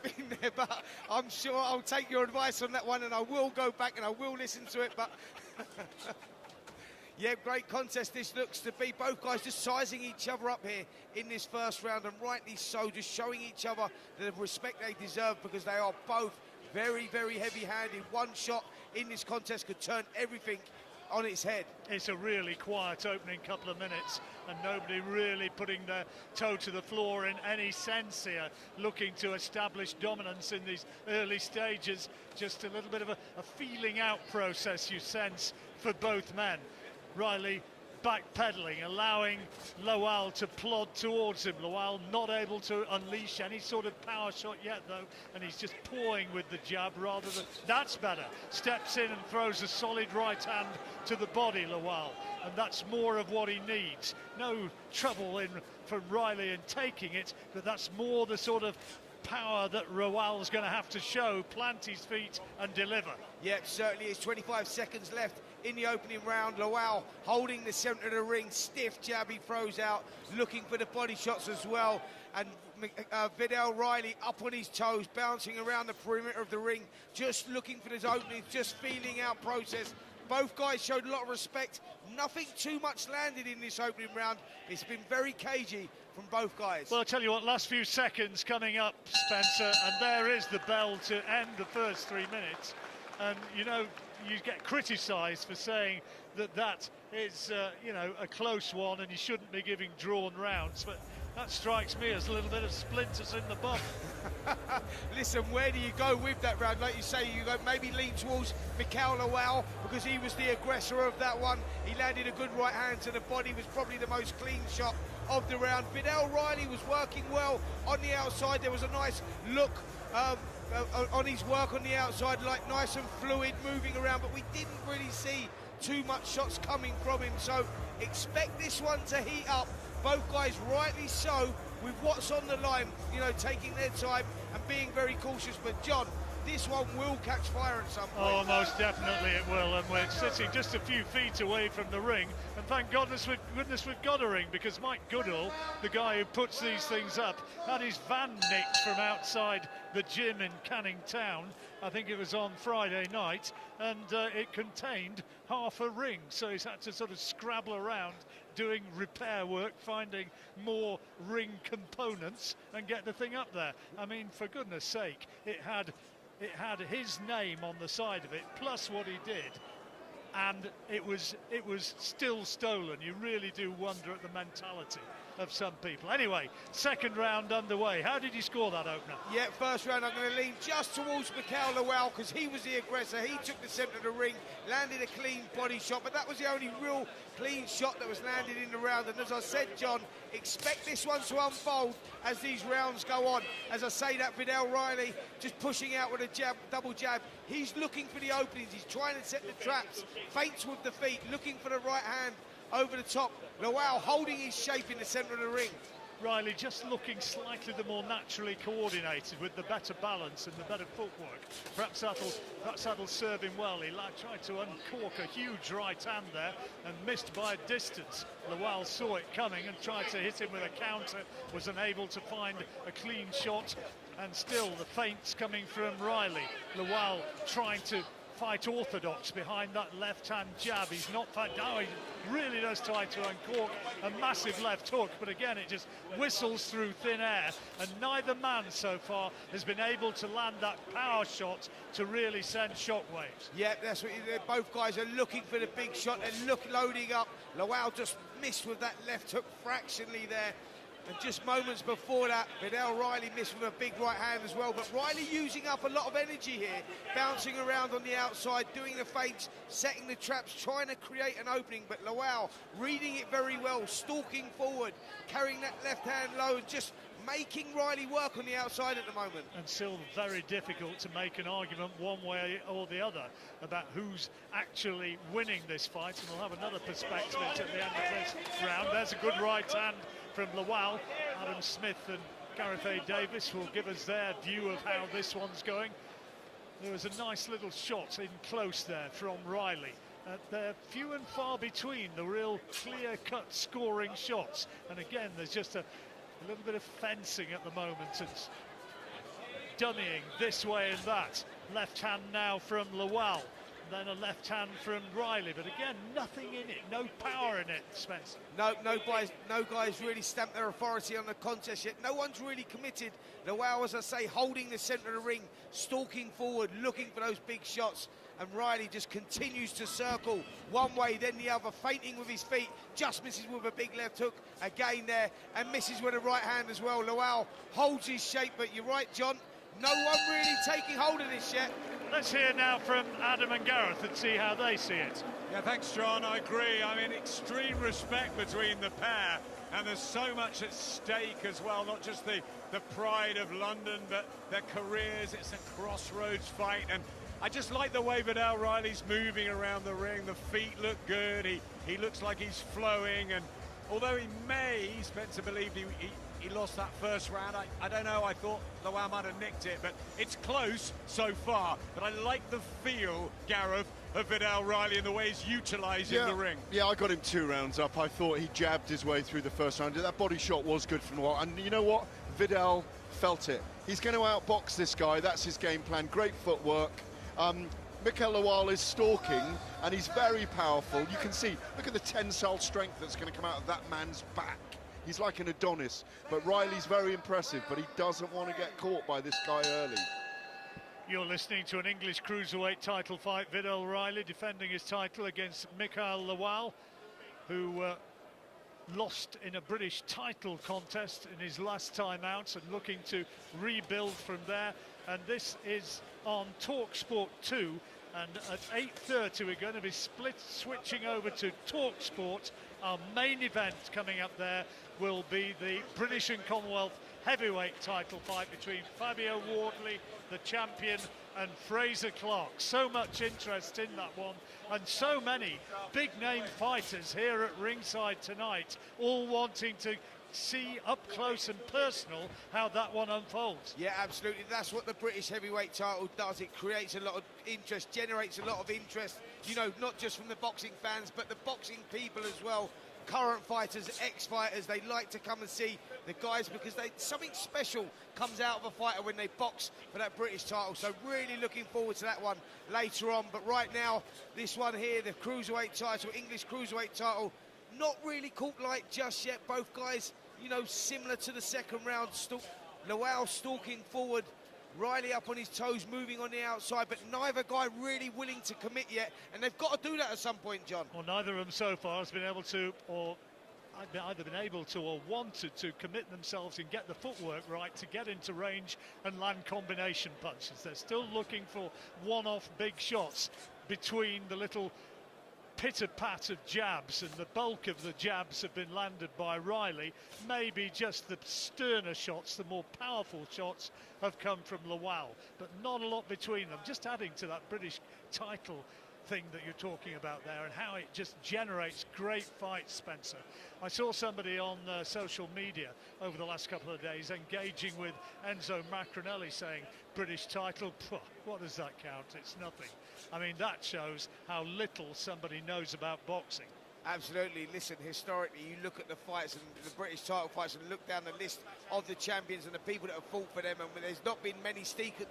been there, but I'm sure I'll take your advice on that one, and I will go back and I will listen to it. But yeah, great contest this looks to be. Both guys just sizing each other up here in this first round, and rightly so, just showing each other the respect they deserve, because they are both very, very heavy-handed. One shot in this contest could turn everything on its head. It's a really quiet opening couple of minutes, and nobody really putting their toe to the floor in any sense here, looking to establish dominance in these early stages. Just a little bit of a feeling out process, you sense, for both men. Riley backpedaling, allowing Lawal to plod towards him. Lawal not able to unleash any sort of power shot yet, though, and he's just pawing with the jab rather than... That's better. Steps in and throws a solid right hand to the body, Lawal, and that's more of what he needs. No trouble from Riley in taking it, but that's more the sort of power that Lawal's going to have to show, plant his feet and deliver. Yep, certainly is. 25 seconds left in the opening round. Lawal holding the centre of the ring, stiff jab he throws out, looking for the body shots as well. And Vidal Riley up on his toes, bouncing around the perimeter of the ring, just looking for those openings, just feeling out process. Both guys showed a lot of respect. Nothing too much landed in this opening round. It's been very cagey from both guys. Well, I'll tell you what, last few seconds coming up, Spencer, and there is the bell to end the first 3 minutes. And, you know, you get criticised for saying that is, you know, a close one and you shouldn't be giving drawn rounds, but that strikes me as a little bit of splinters in the bum. Listen, where do you go with that round? Like you say, you go maybe lean towards Mikael Lawal, because he was the aggressor of that one. He landed a good right hand to the body, was probably the most clean shot of the round. Vidal Riley was working well on the outside. There was a nice look on his work on the outside, like nice and fluid, moving around, but we didn't really see too much shots coming from him, so expect this one to heat up. Both guys rightly so, with what's on the line, you know, taking their time and being very cautious. But John, this one will catch fire at some point. Oh, most definitely it will, and we're sitting just a few feet away from the ring, and thank goodness we've got a ring, because Mike Goodall, the guy who puts these things up, had his van nicked from outside the gym in Canning Town. I think it was on Friday night, and it contained half a ring, so he's had to sort of scrabble around doing repair work, finding more ring components and get the thing up there. I mean, for goodness sake, it had his name on the side of it, plus what he did, and it was still stolen. You really do wonder at the mentality of some people. Anyway, second round underway. How did you score that opener? Yeah, first round I'm going to lean just towards Mikael Lawal, because he was the aggressor. He took the centre of the ring, landed a clean body shot, but that was the only real clean shot that was landed in the round. And as I said, John, expect this one to unfold as these rounds go on. As I say that, Vidal Riley just pushing out with a jab, double jab. He's looking for the openings. He's trying to set the traps, feints with the feet, looking for the right hand over the top. Lawal holding his shape in the centre of the ring. Riley just looking slightly the more naturally coordinated, with the better balance and the better footwork. Perhaps that'll serve him well. He tried to uncork a huge right hand there and missed by a distance. Lawal saw it coming and tried to hit him with a counter, was unable to find a clean shot, and still the feints coming from Riley. Lawal trying to fight orthodox behind that left-hand jab. He's not Vidal. He really does try to uncork a massive left hook, but again, it just whistles through thin air, and neither man so far has been able to land that power shot to really send shockwaves. Yeah, that's what both guys are looking for, the big shot. They're loading up. Lawal just missed with that left hook fractionally there. And just moments before that, Vidal Riley missed with a big right hand as well. But Riley using up a lot of energy here, bouncing around on the outside, doing the feints, setting the traps, trying to create an opening. But Lawal reading it very well, stalking forward, carrying that left hand low, and just making Riley work on the outside at the moment. And still very difficult to make an argument one way or the other about who's actually winning this fight. And we'll have another perspective at the end of this round. There's a good right hand from Lawal. Adam Smith and Gareth A. Davis will give us their view of how this one's going. There was a nice little shot in close there from Riley. They're few and far between the real clear-cut scoring shots. And again, there's just a little bit of fencing at the moment, and dummying this way and that. Left hand now from Lawal, then a left hand from Riley, but again, nothing in it, no power in it, Spencer. No guys really stamped their authority on the contest yet. No one's really committed. Lawal, as I say, holding the centre of the ring, stalking forward, looking for those big shots. And Riley just continues to circle one way, then the other, feinting with his feet, just misses with a big left hook again there, and misses with a right hand as well. Lawal holds his shape, but you're right, John, no one really taking hold of this yet. Let's hear now from Adam and Gareth and see how they see it. Yeah, thanks, John. I agree. I mean, extreme respect between the pair, and there's so much at stake as well, not just the pride of London, but their careers. It's a crossroads fight, and I just like the way Vidal Riley's moving around the ring. The feet look good. He looks like he's flowing, and although Spencer believed he lost that first round, I don't know, I thought Lawal might have nicked it, but it's close so far. But I like the feel, Gareth, of Vidal Riley and the way he's utilising the ring. Yeah, I got him 2 rounds up. I thought he jabbed his way through the first round. That body shot was good from Lawal, and you know what? Vidal felt it. He's going to outbox this guy. That's his game plan. Great footwork. Mikael Lawal is stalking, and he's very powerful. You can see, look at the tensile strength that's going to come out of that man's back. He's like an Adonis, but Riley's very impressive, but he doesn't want to get caught by this guy early. You're listening to an English Cruiserweight title fight. Vidal Riley defending his title against Mikael Lawal, who lost in a British title contest in his last time out and looking to rebuild from there. And this is on talkSPORT 2, and at 8:30 we're going to be switching over to talkSPORT. Our main event coming up there will be the British and Commonwealth heavyweight title fight between Fabio Wardley, the champion, and Frazer Clarke. So much interest in that one, and so many big-name fighters here at ringside tonight, all wanting to see up close and personal how that one unfolds. Yeah, absolutely. That's what the British heavyweight title does. It creates a lot of interest, generates a lot of interest, you know, not just from the boxing fans, but the boxing people as well. Current fighters, ex-fighters, they like to come and see the guys because something special comes out of a fighter when they box for that British title. So really looking forward to that one later on. But right now, this one here, the Cruiserweight title, English Cruiserweight title, not really caught light just yet. Both guys, you know, similar to the second round. Lawal stalking forward, Riley up on his toes, moving on the outside, but neither guy really willing to commit yet, and they've got to do that at some point, John. Well, neither of them so far has been able to, or either been able to or wanted to commit themselves and get the footwork right to get into range and land combination punches. They're still looking for one-off big shots between the little pitter-pat of jabs, and the bulk of the jabs have been landed by Riley. Maybe just the sterner shots, the more powerful shots, have come from Lawal, but not a lot between them. Just adding to that British title thing that you're talking about there and how it just generates great fights, Spencer. I saw somebody on social media over the last couple of days engaging with Enzo Macronelli saying, British title, what does that count? It's nothing. I mean, that shows how little somebody knows about boxing. Absolutely. Listen, historically, you look at the fights and the British title fights and look down the list of the champions and the people that have fought for them, and there's not been many stinkers,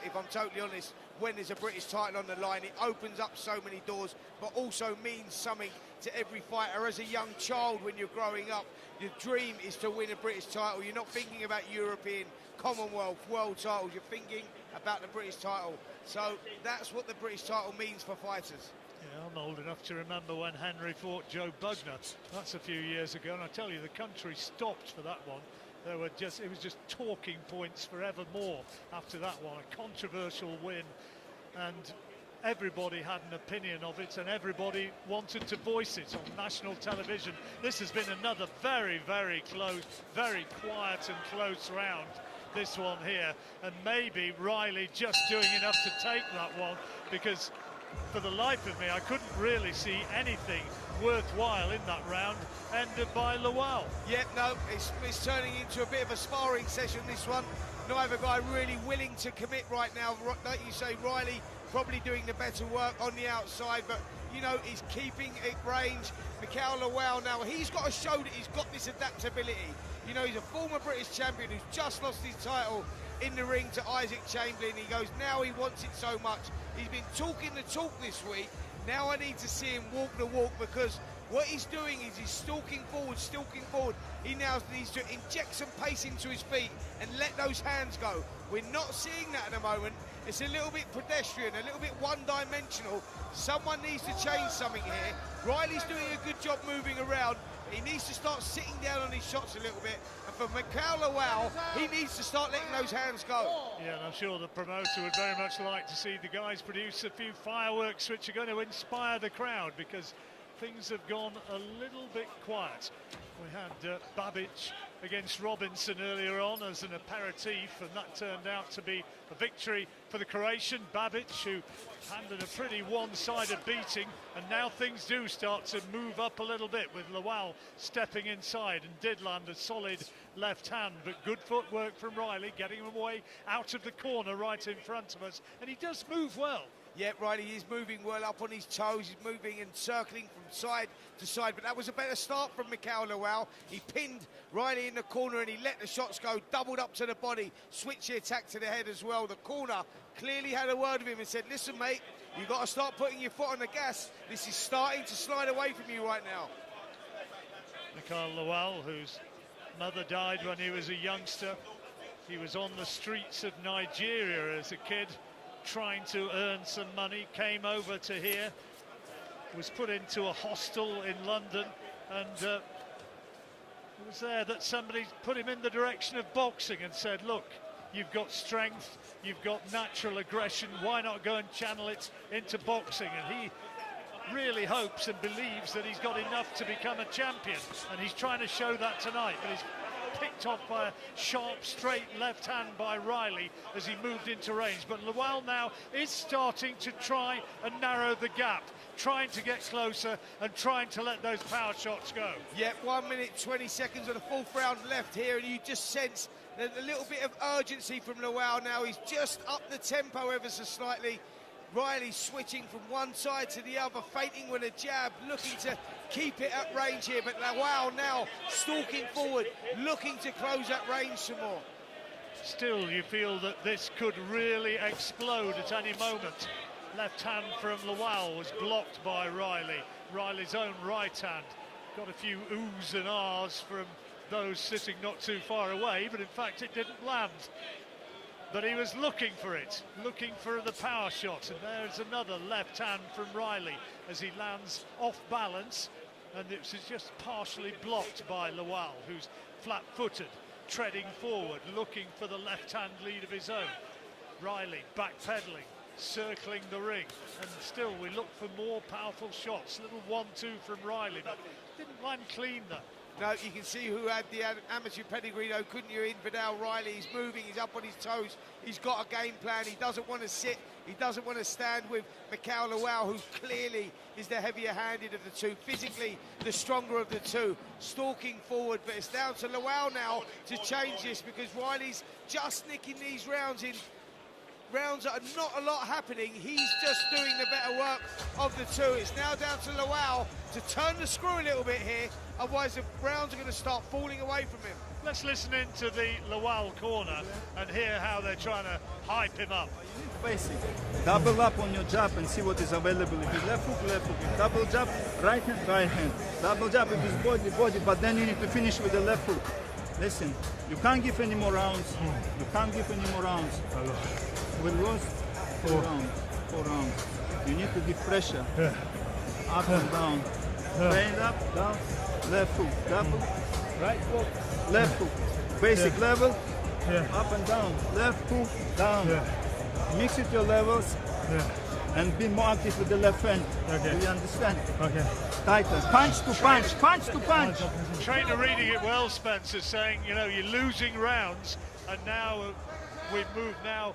if I'm totally honest, when there's a British title on the line. It opens up so many doors, but also means something to every fighter. As a young child, when you're growing up, your dream is to win a British title. You're not thinking about European, Commonwealth, world titles. You're thinking about the British title. So that's what the British title means for fighters. Yeah, I'm old enough to remember when Henry fought Joe Bugner. That's a few years ago, and I tell you, the country stopped for that one. It was just talking points forevermore after that one. A controversial win, and everybody had an opinion of it, and everybody wanted to voice it on national television. This has been another very, very close, very quiet and close round, this one here, and maybe Riley just doing enough to take that one, because for the life of me, I couldn't really see anything worthwhile in that round, ended by Lawal. Yep, no, it's turning into a bit of a sparring session, this one. Neither guy really willing to commit right now. Like you say, Riley probably doing the better work on the outside, but, you know, he's keeping it range. Mikael Lawal now, he's got to show that he's got this adaptability. You know, he's a former British champion who's just lost his title in the ring to Isaac Chamberlain. He goes, now he wants it so much. He's been talking the talk this week. Now I need to see him walk the walk, because what he's doing is he's stalking forward. He now needs to inject some pace into his feet and let those hands go. We're not seeing that at the moment. It's a little bit pedestrian, a little bit one-dimensional. Someone needs to change something here. Riley's doing a good job moving around. He needs to start sitting down on his shots a little bit. And for Mikael Lawal, he needs to start letting those hands go. Yeah, and I'm sure the promoter would very much like to see the guys produce a few fireworks which are going to inspire the crowd, because things have gone a little bit quiet. We had Babic against Robinson earlier on as an aperitif, and that turned out to be a victory for the Croatian. Babic, who handed a pretty one-sided beating, and now things do start to move up a little bit with Lawal stepping inside, and did land a solid left hand, but good footwork from Riley, getting him away out of the corner right in front of us, and he does move well. Yeah, Riley is moving well up on his toes. He's moving and circling from side to side, but that was a better start from Mikael Lawal. He pinned Riley in the corner and he let the shots go, doubled up to the body, switched the attack to the head as well. The corner clearly had a word with him and said, listen, mate, you've got to start putting your foot on the gas. This is starting to slide away from you right now. Mikael Lawal, whose mother died when he was a youngster. He was on the streets of Nigeria as a kid, trying to earn some money, came over to here, was put into a hostel in London, and it was there that somebody put him in the direction of boxing and said, look, you've got strength, you've got natural aggression, why not go and channel it into boxing? And he really hopes and believes that he's got enough to become a champion, and he's trying to show that tonight, but he's picked off by a sharp, straight left hand by Riley as he moved into range. But Lawal now is starting to try and narrow the gap, trying to get closer and trying to let those power shots go. Yeah, 1 minute 20 seconds of the fourth round left here, and you just sense a little bit of urgency from Lawal now. He's just up the tempo ever so slightly. Riley switching from one side to the other, feinting with a jab, looking to keep it at range here, but Lawal now stalking forward, looking to close that range some more. Still, you feel that this could really explode at any moment. Left hand from Lawal was blocked by Riley. Riley's own right hand got a few oohs and ahs from those sitting not too far away, but in fact it didn't land. But he was looking for it, looking for the power shot, and there's another left hand from Riley as he lands off balance, and it was just partially blocked by Lawal, who's flat-footed, treading forward, looking for the left-hand lead of his own. Riley backpedaling, circling the ring, and still we look for more powerful shots. Little 1-2 from Riley, but didn't land clean though. No, you can see who had the amateur pedigree though, couldn't you? In Vidal. Riley, he's moving, he's up on his toes, he's got a game plan, he doesn't want to sit, he doesn't want to stand with Mikael Lawal, who clearly is the heavier-handed of the two, physically the stronger of the two, stalking forward, but it's down to Lawal now to change this, because Riley's just nicking these rounds in rounds that are not a lot happening. He's just doing the better work of the two. It's now down to Lawal to turn the screw a little bit here, otherwise the rounds are going to start falling away from him. Let's listen into the Lawal corner and hear how they're trying to hype him up. Basic. Double up on your jab and see what is available. If it's left hook, left hook. If double jab, right hand, right hand. Double jab if it's body, body, but then you need to finish with the left hook. Listen, you can't give any more rounds. You can't give any more rounds. We lost 4 rounds. You need to give pressure. Up and down. Straight up, down, left hook. Double, right hook, left hook. Basic level, up and down. Left hook, down. Mix it your levels and be more active with the left hand. Do you understand? Okay. Tighter. Punch to punch. Punch to punch. Trainer reading it well, Spencer, saying, you know, you're losing rounds, and now we move now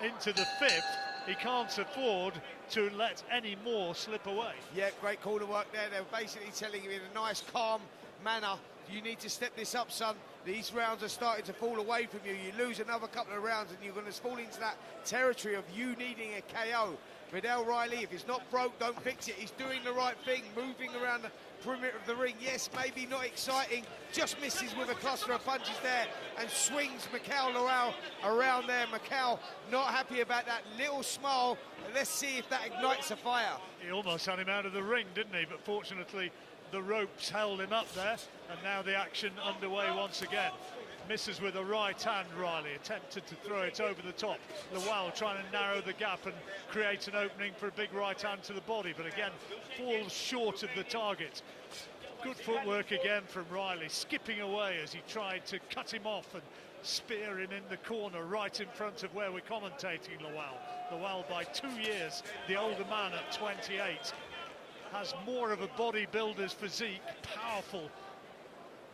into the 5th. He can't afford to let any more slip away. Yeah, great corner work there. They're basically telling him in a nice, calm manner, you need to step this up, son. These rounds are starting to fall away from you. You lose another couple of rounds and you're going to fall into that territory of you needing a KO. Vidal Riley, if it's not broke, don't fix it. He's doing the right thing, moving around the perimeter of the ring. Yes, maybe not exciting, just misses with a cluster of punches there and swings Mikael Lawal around there. Mikael not happy about that little smile. Let's see if that ignites a fire. He almost had him out of the ring, didn't he? But fortunately, the ropes held him up there, and now the action underway once again. Misses with a right hand, Riley, attempted to throw it over the top. Lawal trying to narrow the gap and create an opening for a big right hand to the body, but again, falls short of the target. Good footwork again from Riley, skipping away as he tried to cut him off and spear him in the corner right in front of where we're commentating Lawal. Lawal by 2 years, the older man at 28. Has more of a bodybuilder's physique, powerful,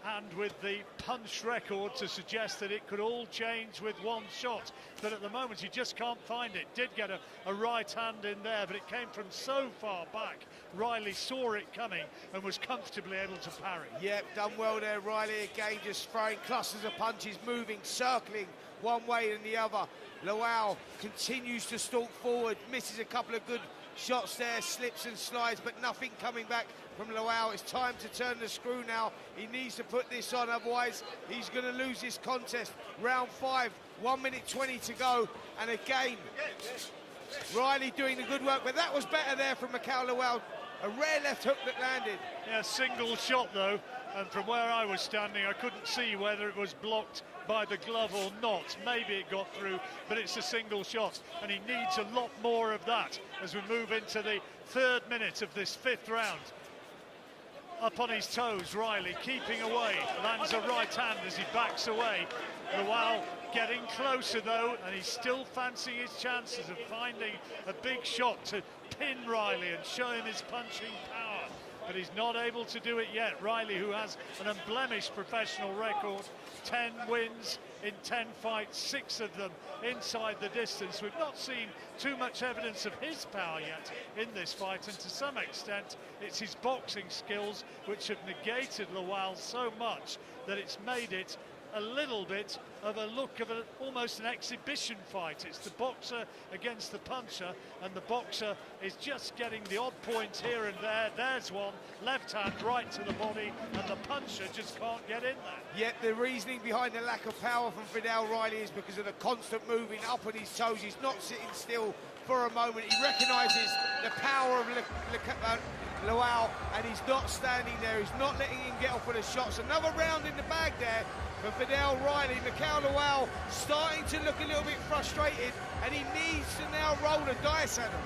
and with the punch record to suggest that it could all change with one shot. But at the moment, you just can't find it. Did get a right hand in there, but it came from so far back. Riley saw it coming and was comfortably able to parry. Yep, done well there, Riley. Again, just throwing clusters of punches, moving, circling one way and the other. Lawal continues to stalk forward, misses a couple of good shots there, slips and slides, but nothing coming back from Lawal. It's time to turn the screw now. He needs to put this on, otherwise he's going to lose this contest. Round 5, 1 minute 20 to go, and again, Riley doing the good work, but that was better there from Mikael Lawal. A rare left hook that landed. Yeah, single shot though, and from where I was standing, I couldn't see whether it was blocked by the glove or not. Maybe it got through, but it's a single shot, and he needs a lot more of that as we move into the 3rd minute of this 5th round. Up on his toes, Riley keeping away, lands a right hand as he backs away. Lawal getting closer though, and he's still fancying his chances of finding a big shot to pin Riley and show him his punching power. But he's not able to do it yet. Riley, who has an unblemished professional record, 10 wins in 10 fights, 6 of them inside the distance. We've not seen too much evidence of his power yet in this fight, and to some extent it's his boxing skills which have negated Lawal so much that it's made it a little bit of a look of almost an exhibition fight. It's the boxer against the puncher, and the boxer is just getting the odd points here and there. There's one, left hand right to the body, and the puncher just can't get in there. Yet the reasoning behind the lack of power from Vidal Riley is because of the constant moving up on his toes. He's not sitting still for a moment. He recognises the power of Lawal, and he's not standing there. He's not letting him get off with the shots. Another round in the bag there for Vidal Riley. Mikael Lawal starting to look a little bit frustrated, and he needs to now roll the dice at him.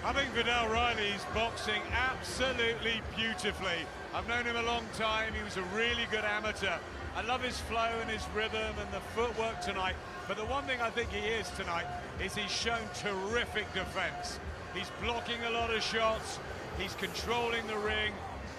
I think Vidal Riley's boxing absolutely beautifully. I've known him a long time. He was a really good amateur. I love his flow and his rhythm and the footwork tonight. But the one thing I think he is tonight is he's shown terrific defense. He's blocking a lot of shots. He's controlling the ring.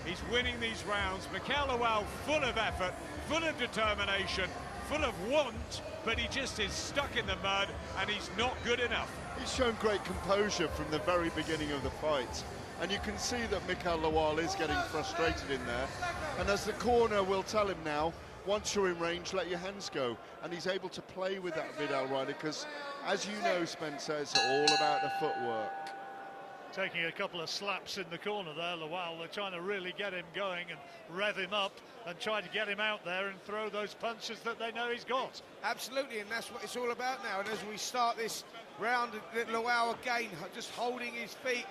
He's winning these rounds. Mikael Lawal full of effort, full of determination, full of want, but he just is stuck in the mud, and he's not good enough. He's shown great composure from the very beginning of the fight, and you can see that Mikael Lawal is getting frustrated in there, and as the corner will tell him now, once you're in range, let your hands go. And he's able to play with that Vidal rider because, as you know, Spencer, it's all about the footwork. Taking a couple of slaps in the corner there, Lawal. They're trying to really get him going and rev him up and try to get him out there and throw those punches that they know he's got. Absolutely, and that's what it's all about now. And as we start this round, Lawal again just holding his feet.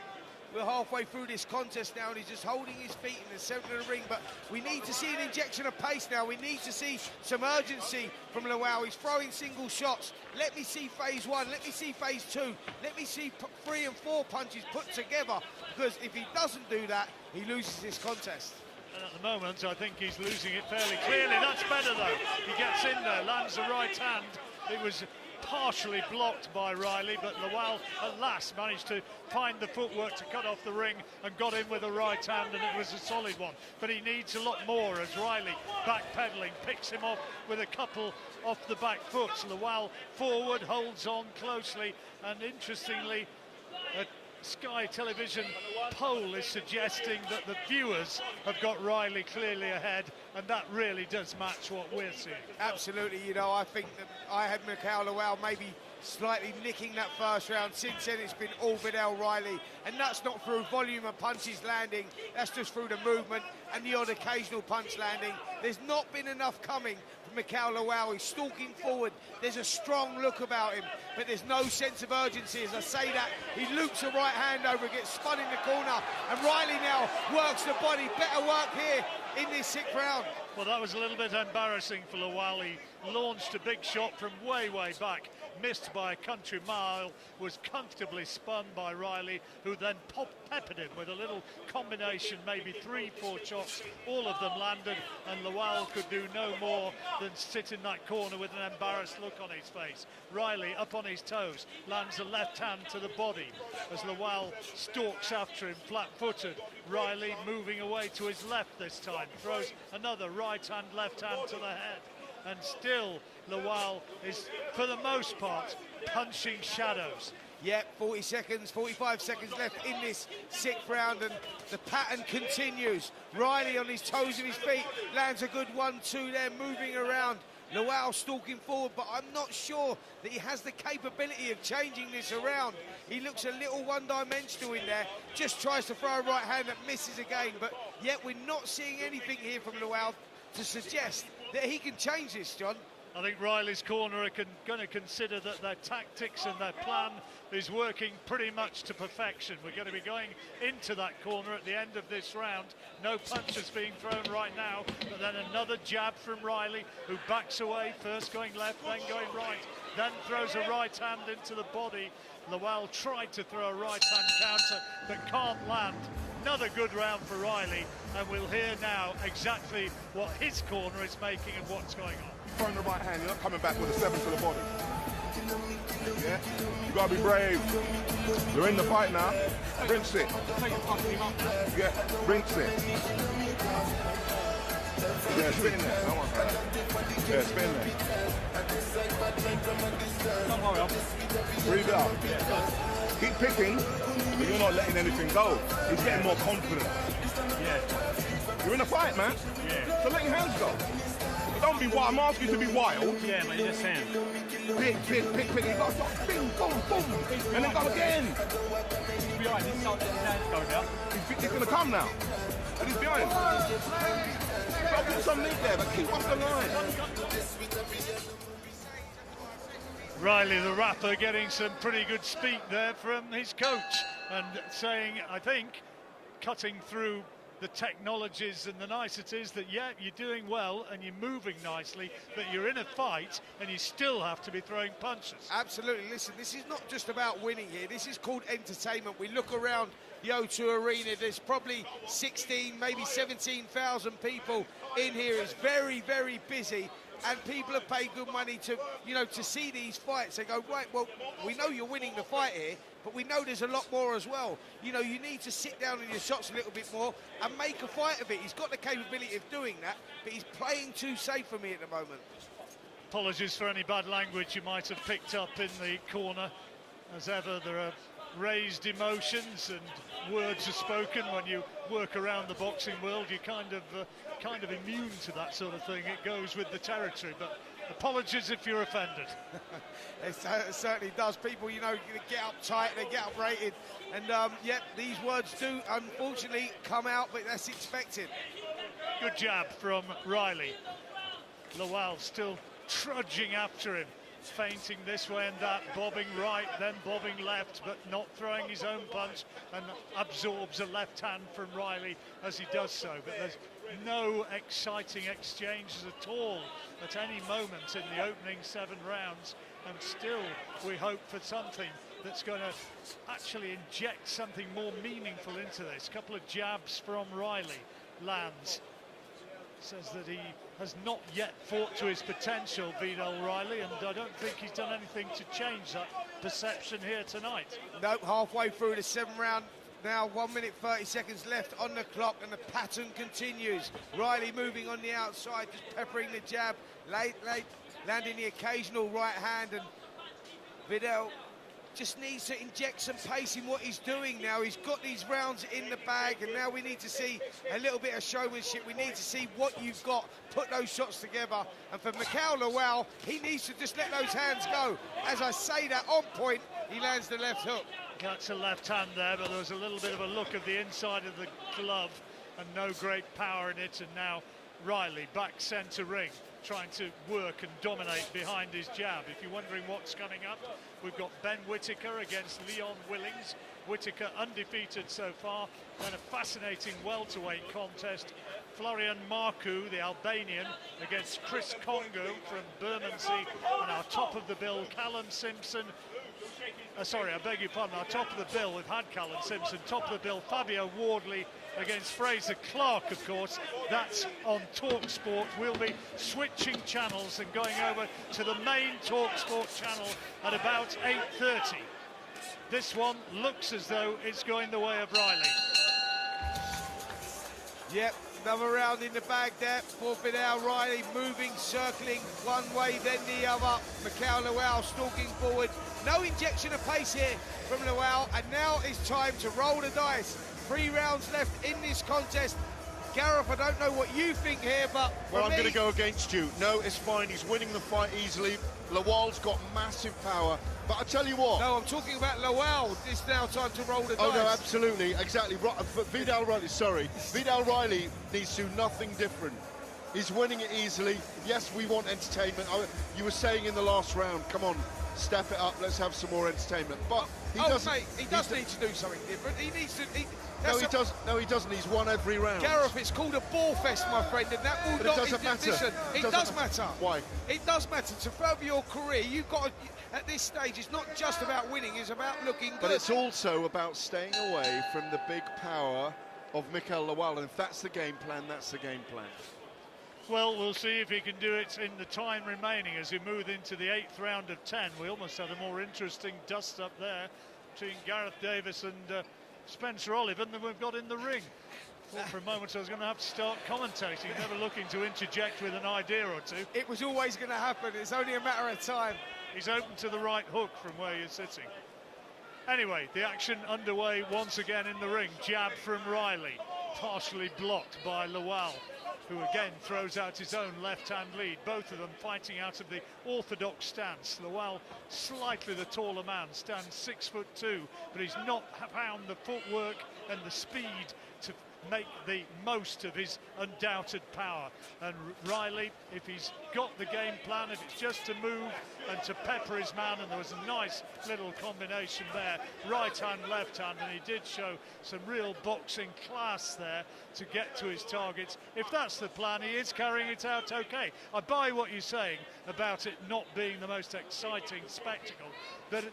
We're halfway through this contest now, and he's just holding his feet in the centre of the ring. But we need to see an injection of pace now. We need to see some urgency from Lawal. He's throwing single shots. Let me see phase 1. Let me see phase 2. Let me see 3 and 4 punches put together. Because if he doesn't do that, he loses this contest. And at the moment, I think he's losing it fairly clearly. That's better, though. He gets in there, lands the right hand. It was partially blocked by Riley, but Lawal at last managed to find the footwork to cut off the ring and got in with a right hand, and it was a solid one. But he needs a lot more as Riley, backpedaling, picks him off with a couple off the back foot. Lawal forward, holds on closely, and interestingly, Sky Television poll is suggesting that the viewers have got Riley clearly ahead, and that really does match what we're seeing. Absolutely, you know, I think that I had Mikael Lawal maybe slightly nicking that first round. Since then, it's been all Vidal Riley, and that's not through volume of punches landing, that's just through the movement and the odd occasional punch landing. There's not been enough coming from Mikael Lawal. He's stalking forward. There's a strong look about him, but there's no sense of urgency. As I say that, he loops a right hand over, gets spun in the corner, and Riley now works the body. Better work here in this 6th round. Well, that was a little bit embarrassing for Lawal. He launched a big shot from way back, missed by a country mile, was comfortably spun by Riley, who then peppered him with a little combination, maybe 3-4 shots. All of them landed, and Lawal could do no more than sit in that corner with an embarrassed look on his face. Riley up on his toes, lands a left hand to the body as Lawal stalks after him flat-footed. Riley moving away to his left this time, throws another right hand, left hand to the head. And still Lawal is, for the most part, punching shadows. Yep, 40 seconds, 45 seconds left in this 6th round, and the pattern continues. Riley on his toes of his feet, lands a good 1-2 there, moving around. Lawal stalking forward, but I'm not sure that he has the capability of changing this around. He looks a little one-dimensional in there, just tries to throw a right hand that misses again, but yet we're not seeing anything here from Lawal to suggest that he can change this, John. I think Riley's corner are going to consider that their tactics and their plan is working pretty much to perfection. We're going to be going into that corner at the end of this round. No punches being thrown right now, but then another jab from Riley, who backs away, first going left, then going right, then throws a right hand into the body. Lawal tried to throw a right hand counter, but can't land. Another good round for Riley, and we'll hear now exactly what his corner is making and what's going on. Throwing the right hand, you're not coming back with a 7 to the body. Yeah, you gotta be brave. You're in the fight now. Rinse it. Yeah, rinse it. Yeah, spit in there. I want that. Yeah, spit in there. Breathe out. Keep picking, but you're not letting anything go. He's getting more confident. Yeah. You're in a fight, man. Yeah. So let your hands go. Don't be wild. I'm asking you to be wild. Yeah, man, just saying. Pick. You got to stop. Bing, boom, boom. And then go again. He's behind. He's going now. He's going to come now. And he's behind. Got to put some meat there, but keep off the line. Riley, the rapper, getting some pretty good speak there from his coach and saying, I think, cutting through the technologies and the niceties that, yeah, you're doing well and you're moving nicely, but you're in a fight and you still have to be throwing punches. Absolutely. Listen, this is not just about winning here. This is called entertainment. We look around the O2 Arena. There's probably 16, maybe 17,000 people in here. It's very, very busy. And people have paid good money to, you know, to see these fights. They go, right, well, we know you're winning the fight here, but we know there's a lot more as well. You know, you need to sit down in your shots a little bit more and make a fight of it. He's got the capability of doing that, but he's playing too safe for me at the moment. Apologies for any bad language you might have picked up in the corner. As ever, there are raised emotions and words are spoken. When you work around the boxing world, you're kind of immune to that sort of thing. It goes with the territory, but apologies if you're offended. It certainly does. People, you know, get uptight, they get uprated, and yep, these words do unfortunately come out, but that's expected. Good jab from Riley. Lawal still trudging after him, feinting this way and that, bobbing right, then bobbing left, but not throwing his own punch, and absorbs a left hand from Riley as he does so. But there's no exciting exchanges at all at any moment in the opening 7 rounds, and still we hope for something that's going to actually inject something more meaningful into this. A couple of jabs from Riley lands. Says that he has not yet fought to his potential, Vidal Riley, and I don't think he's done anything to change that perception here tonight. Nope, halfway through the 7th round now, 1 minute 30 seconds left on the clock, and the pattern continues. Riley moving on the outside, just peppering the jab, late, landing the occasional right hand, and Vidal just needs to inject some pace in what he's doing now. He's got these rounds in the bag, and now we need to see a little bit of showmanship. We need to see what you've got, put those shots together. And for Mikael Lawal, he needs to just let those hands go. As I say that, on point, he lands the left hook. Gets a left hand there, but there was a little bit of a look of the inside of the glove and no great power in it. And now Riley back centre ring, trying to work and dominate behind his jab. If you're wondering what's coming up, we've got Ben Whittaker against Leon Willings. Whittaker undefeated so far. Then a fascinating welterweight contest. Florian Marku, the Albanian, against Chris Kongo from Bermondsey. And our top of the bill, Callum Simpson. Sorry, I beg your pardon. Our top of the bill, we've had Callum Simpson. Top of the bill, Fabio Wardley against Frazer Clarke, of course. That's on talkSPORT. We'll be switching channels and going over to the main talkSPORT channel at about 8:30. This one looks as though it's going the way of Riley. Yep, another round in the bag there for Vidal. Riley moving, circling one way, then the other. Mikael Lawal stalking forward. No injection of pace here from Lawal, and now it's time to roll the dice. 3 rounds left in this contest. Gareth, I don't know what you think here, but well, I'm going to go against you. No, it's fine. He's winning the fight easily. Lawal's got massive power. But I tell you what. No, I'm talking about Lawal. It's now time to roll the dice. Oh, no, absolutely. Exactly. Vidal Riley, sorry. Vidal Riley needs to do nothing different. He's winning it easily. Yes, we want entertainment. You were saying in the last round, come on, step it up. Let's have some more entertainment. But he doesn't. Mate, he does need to do something different. He needs to... No, he doesn't. He's won every round. Gareth, it's called a ball fest, my friend, and that will not... It doesn't matter. Listen, it does matter. Why? It does matter. To further your career, you've got to... At this stage, it's not just about winning, it's about looking good. But it's also about staying away from the big power of Mikael Lawal, and if that's the game plan, that's the game plan. Well, we'll see if he can do it in the time remaining as we move into the 8th round of 10. We almost had a more interesting dust-up there between Gareth Davis and Spencer Oliver than we've got in the ring. Well, for a moment I was going to have to start commentating, never looking to interject with an idea or two. It was always going to happen. It's only a matter of time. He's open to the right hook from where you're sitting. Anyway, the action underway once again in the ring. Jab from Riley, partially blocked by Lawal, who again throws out his own left-hand lead. Both of them fighting out of the orthodox stance. Lawal, slightly the taller man, stands 6'2", but he's not found the footwork and the speed to make the most of his undoubted power. And Riley, if he's got the game plan, if it's just to move and to pepper his man, and there was a nice little combination there, right hand, left hand, and he did show some real boxing class there to get to his targets. If that's the plan, he is carrying it out okay. I buy what you're saying about it not being the most exciting spectacle, but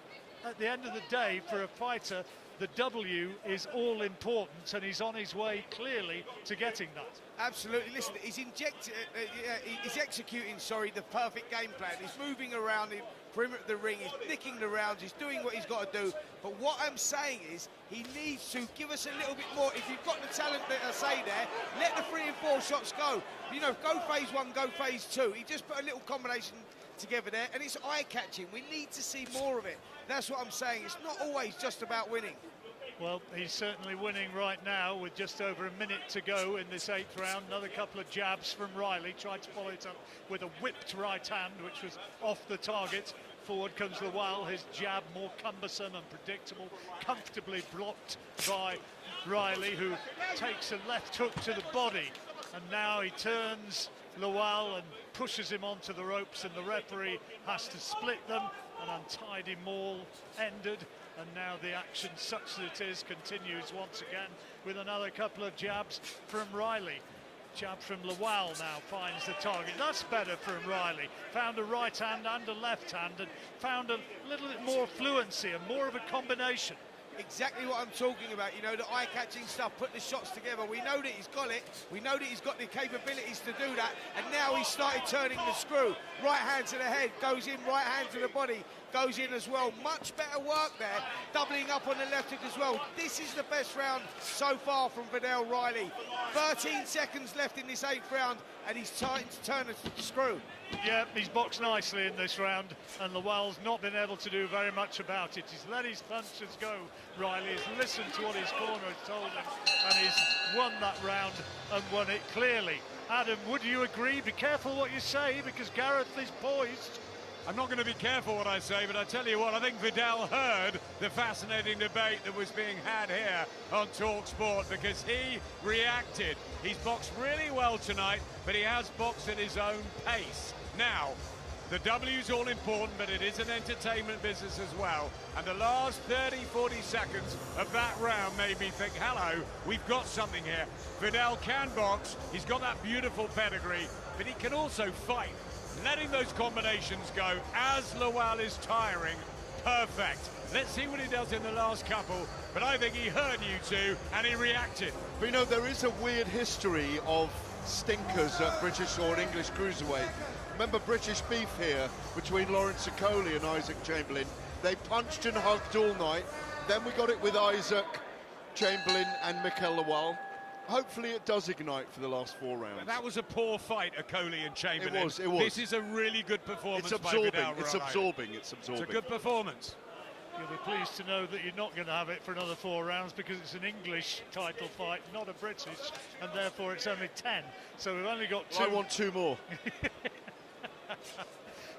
at the end of the day, for a fighter, the W is all important, and he's on his way clearly to getting that. Absolutely. Listen, he's executing, the perfect game plan. He's moving around the perimeter of the ring, he's nicking the rounds, he's doing what he's got to do. But what I'm saying is, he needs to give us a little bit more. If you've got the talent that I say there, let the 3 and 4 shots go. You know, go phase 1, go phase 2. He just put a little combination together there, and it's eye-catching. We need to see more of it. That's what I'm saying. It's not always just about winning. Well, he's certainly winning right now with just over a minute to go in this 8th round. Another couple of jabs from Riley. Tried to follow it up with a whipped right hand, which was off the target. Forward comes Lawal, his jab more cumbersome and predictable, comfortably blocked by Riley, who takes a left hook to the body. And now he turns Lawal and pushes him onto the ropes, and the referee has to split them. An untidy maul ended, and now the action, such that it is, continues once again with another couple of jabs from Riley. Jab from Lawal now finds the target. That's better from Riley. Found a right hand and a left hand, and found a little bit more fluency and more of a combination. Exactly what I'm talking about, you know, the eye-catching stuff, put the shots together. We know that he's got it, we know that he's got the capabilities to do that, and now he's started turning the screw. Right hand to the head, goes in, right hand to the body, goes in as well. Much better work there, doubling up on the left hook as well. This is the best round so far from Vidal Riley. 13 seconds left in this 8th round, and he's starting to turn the screw. Yeah, he's boxed nicely in this round, and Lawal's not been able to do very much about it. He's let his punches go. Riley has listened to what his corner has told him, and he's won that round and won it clearly. Adam, would you agree? Be careful what you say, because Gareth is poised. I'm not going to be careful what I say, but I tell you what, I think Vidal heard the fascinating debate that was being had here on talkSPORT, because he reacted. He's boxed really well tonight, but he has boxed at his own pace. Now, the W's all important, but it is an entertainment business as well. And the last 30, 40 seconds of that round made me think, hello, we've got something here. Vidal can box, he's got that beautiful pedigree, but he can also fight. Letting those combinations go as Lawal is tiring, perfect. Let's see what he does in the last couple, but I think he heard you two and he reacted. But you know, there is a weird history of stinkers at British or English Cruiserweight. Remember British beef here between Lawrence Okoli and Isaac Chamberlain? They punched and hugged all night. Then we got it with Isaac Chamberlain and Mikael Lawal. Hopefully it does ignite for the last 4 rounds. That was a poor fight, Okoli and Chamberlain. It was. This is a really good performance. It's absorbing. By Vidal. It's absorbing. It's absorbing. It's a good performance. You'll be pleased to know that you're not going to have it for another 4 rounds, because it's an English title fight, not a British, and therefore it's only 10. So we've only got 2. I want 2 more.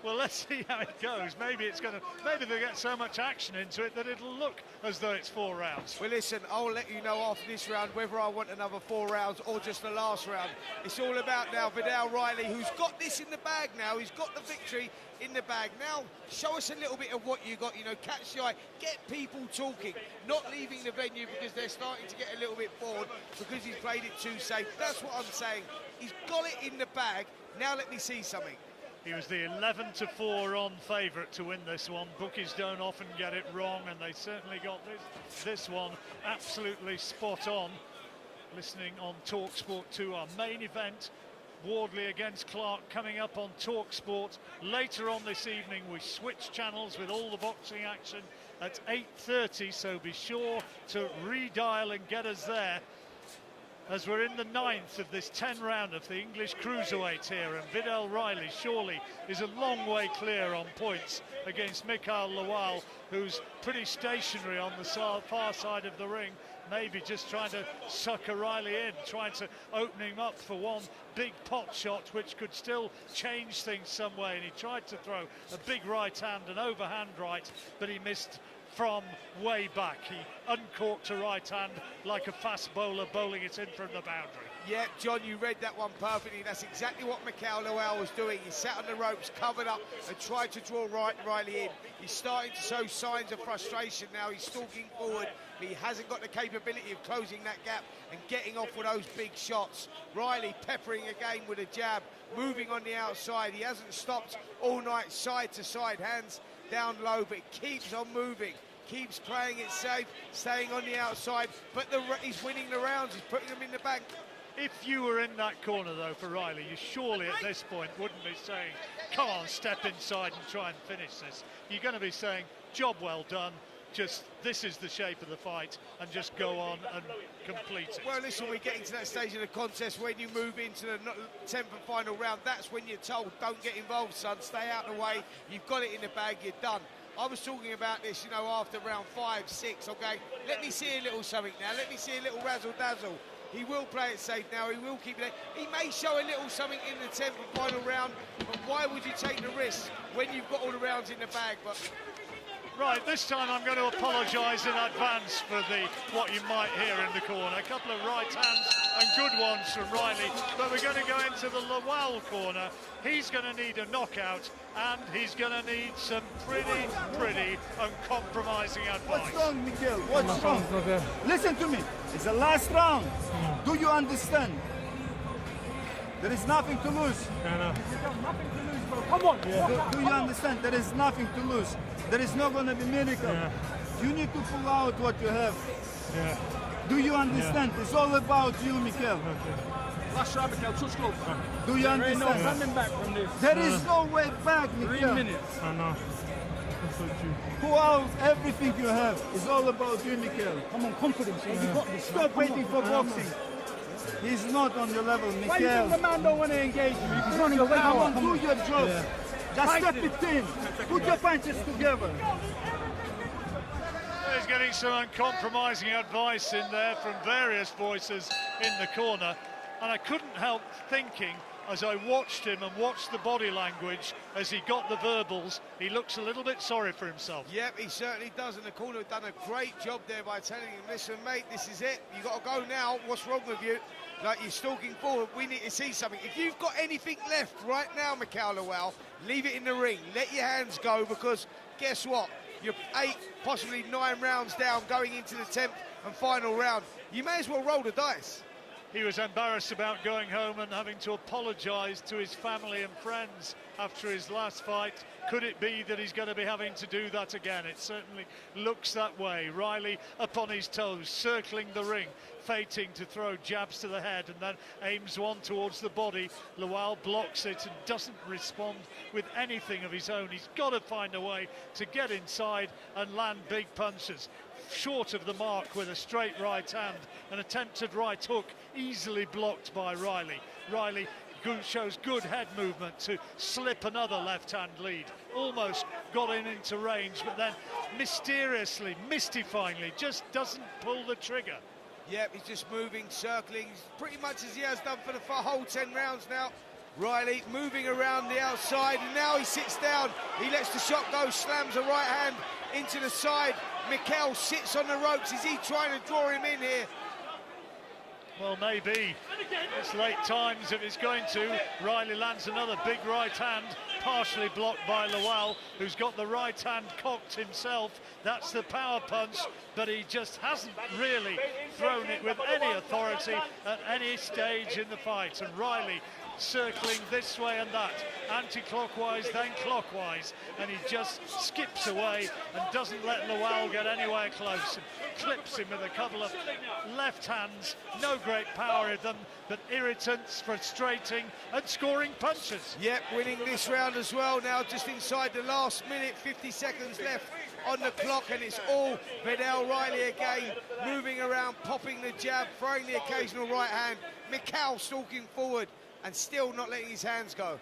Well, let's see how it goes. Maybe they'll get so much action into it that it'll look as though it's 4 rounds. Well, listen, I'll let you know after this round whether I want another 4 rounds or just the last round. It's all about now Vidal Riley, who's got this in the bag now. He's got the victory in the bag. Now, show us a little bit of what you got, you know, catch the eye, get people talking, not leaving the venue because they're starting to get a little bit bored because he's played it too safe. That's what I'm saying. He's got it in the bag. Now let me see something. He was the 11-4 on favourite to win this one. Bookies don't often get it wrong, and they certainly got this one absolutely spot on. Listening on talkSPORT 2, our main event, Wardley against Clarke, coming up on talkSPORT. Later on this evening, we switch channels with all the boxing action at 8:30, so be sure to redial and get us there, as we're in the 9th of this 10-round of the English Cruiserweight here, and Vidal Riley surely is a long way clear on points against Mikael Lawal, who's pretty stationary on the far side of the ring, maybe just trying to sucker Riley in, trying to open him up for one big pot shot, which could still change things some way. And he tried to throw a big right hand, an overhand right, but he missed from way back. He uncorked a right hand like a fast bowler bowling it in from the boundary. Yeah, John, you read that one perfectly. That's exactly what Mikael Lawal was doing. He sat on the ropes, covered up, and tried to draw Riley in. He's starting to show signs of frustration now. He's stalking forward, but he hasn't got the capability of closing that gap and getting off with those big shots. Riley peppering again with a jab, moving on the outside. He hasn't stopped all night, side to side, hands down low, but keeps on moving. Keeps playing it safe, staying on the outside, but he's winning the rounds, he's putting them in the bank. If you were in that corner, though, for Riley, you surely at this point wouldn't be saying, come on, step inside and try and finish this. You're going to be saying, job well done, just, this is the shape of the fight, and just go on and complete it. Well, listen, we're getting to that stage of the contest when you move into the 10th and final round. That's when you're told, don't get involved, son, stay out of the way. You've got it in the bag, you're done. I was talking about this, you know, after round 5, 6, okay? Let me see a little something now. Let me see a little razzle-dazzle. He will play it safe now. He will keep it. He may show a little something in the 10th and final round, but why would you take the risk when you've got all the rounds in the bag? But right, this time I'm going to apologise in advance for what you might hear in the corner. A couple of right hands and good ones from Riley, but we're going to go into the Lawal corner. He's going to need a knockout, and he's going to need some pretty uncompromising advice. What's wrong, Mikael? What's wrong? Listen to me. It's the last round. Do you understand? There is nothing to lose. Nothing to lose, bro. Come on. Yeah. Do you understand? There is nothing to lose. There is not going to be miracle. Yeah. You need to pull out what you have. Yeah. Do you understand? It's all about you, Mikael. Last round, Mikael. Touch glove. Do you understand? There ain't no coming back from this. There is no way back, Mikael. 3 minutes. I know. Pull out everything you have. It's all about you, Mikael. Come on, confidence. You got this. Stop waiting for boxing. He's not on your level, Mikael. Why do you think the man don't want to engage you? He's running away. Come on, do your job. Yeah. Just step it in. Put your punches together. He's getting some uncompromising advice in there from various voices in the corner, and I couldn't help thinking, as I watched him and watched the body language as he got the verbals, he looks a little bit sorry for himself. yep, he certainly does, and the corner have done a great job there by telling him, listen, mate, this is it. You got to go now. What's wrong with you? Like, you're stalking forward. We need to see something. If you've got anything left right now, Mikael Lawal, leave it in the ring. Let your hands go, because guess what? You're 8, possibly 9 rounds down going into the 10th and final round. You may as well roll the dice. He was embarrassed about going home and having to apologise to his family and friends after his last fight. Could it be that he's going to be having to do that again? It certainly looks that way. Riley up on his toes, circling the ring, fating to throw jabs to the head, and then aims one towards the body. Lawal blocks it and doesn't respond with anything of his own. He's got to find a way to get inside and land big punches. Short of the mark with a straight right hand, an attempted right hook easily blocked by Riley. Riley shows good head movement to slip another left-hand lead. Almost got into range, but then mysteriously, mystifyingly, just doesn't pull the trigger. Yep, he's just moving, circling, pretty much as he has done for the whole 10 rounds now. Riley moving around the outside, and now he sits down. He lets the shot go, slams a right hand into the side. Mikael sits on the ropes. Is he trying to draw him in here? Well, maybe. It's late times if it's going to. Riley lands another big right hand, partially blocked by Lawal, who's got the right hand cocked himself. That's the power punch, but he just hasn't really thrown it with any authority at any stage in the fight. And Riley circling this way and that, anti-clockwise then clockwise, and he just skips away and doesn't let Lawal get anywhere close, and clips him with a couple of left hands. No great power in them, but irritants, frustrating and scoring punches. Yep, winning this round as well now, just inside the last minute, 50 seconds left on the clock, and it's all Vidal. Riley again, moving around, popping the jab, throwing the occasional right hand. Mikael stalking forward and still not letting his hands go.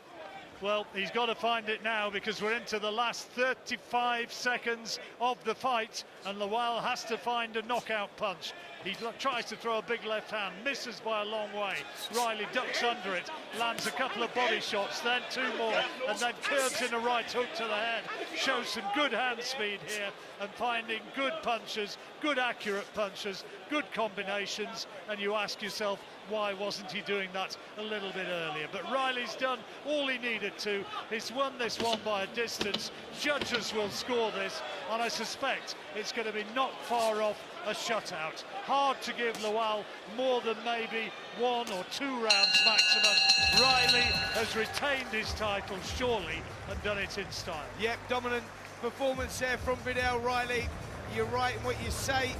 Well, he's got to find it now, because we're into the last 35 seconds of the fight, and Lawal has to find a knockout punch. He tries to throw a big left hand, misses by a long way. Riley ducks under it, lands a couple of body shots, then 2 more, and then curves in a right hook to the head. Shows some good hand speed here, and finding good punches, good accurate punches, good combinations, and you ask yourself, why wasn't he doing that a little bit earlier? But Riley's done all he needed to. He's won this one by a distance. Judges will score this, and I suspect it's going to be not far off a shutout. Hard to give Lawal more than maybe 1 or 2 rounds maximum. Riley has retained his title, surely, and done it in style. Yep, dominant performance there from Vidal. Riley, you're right in what you say.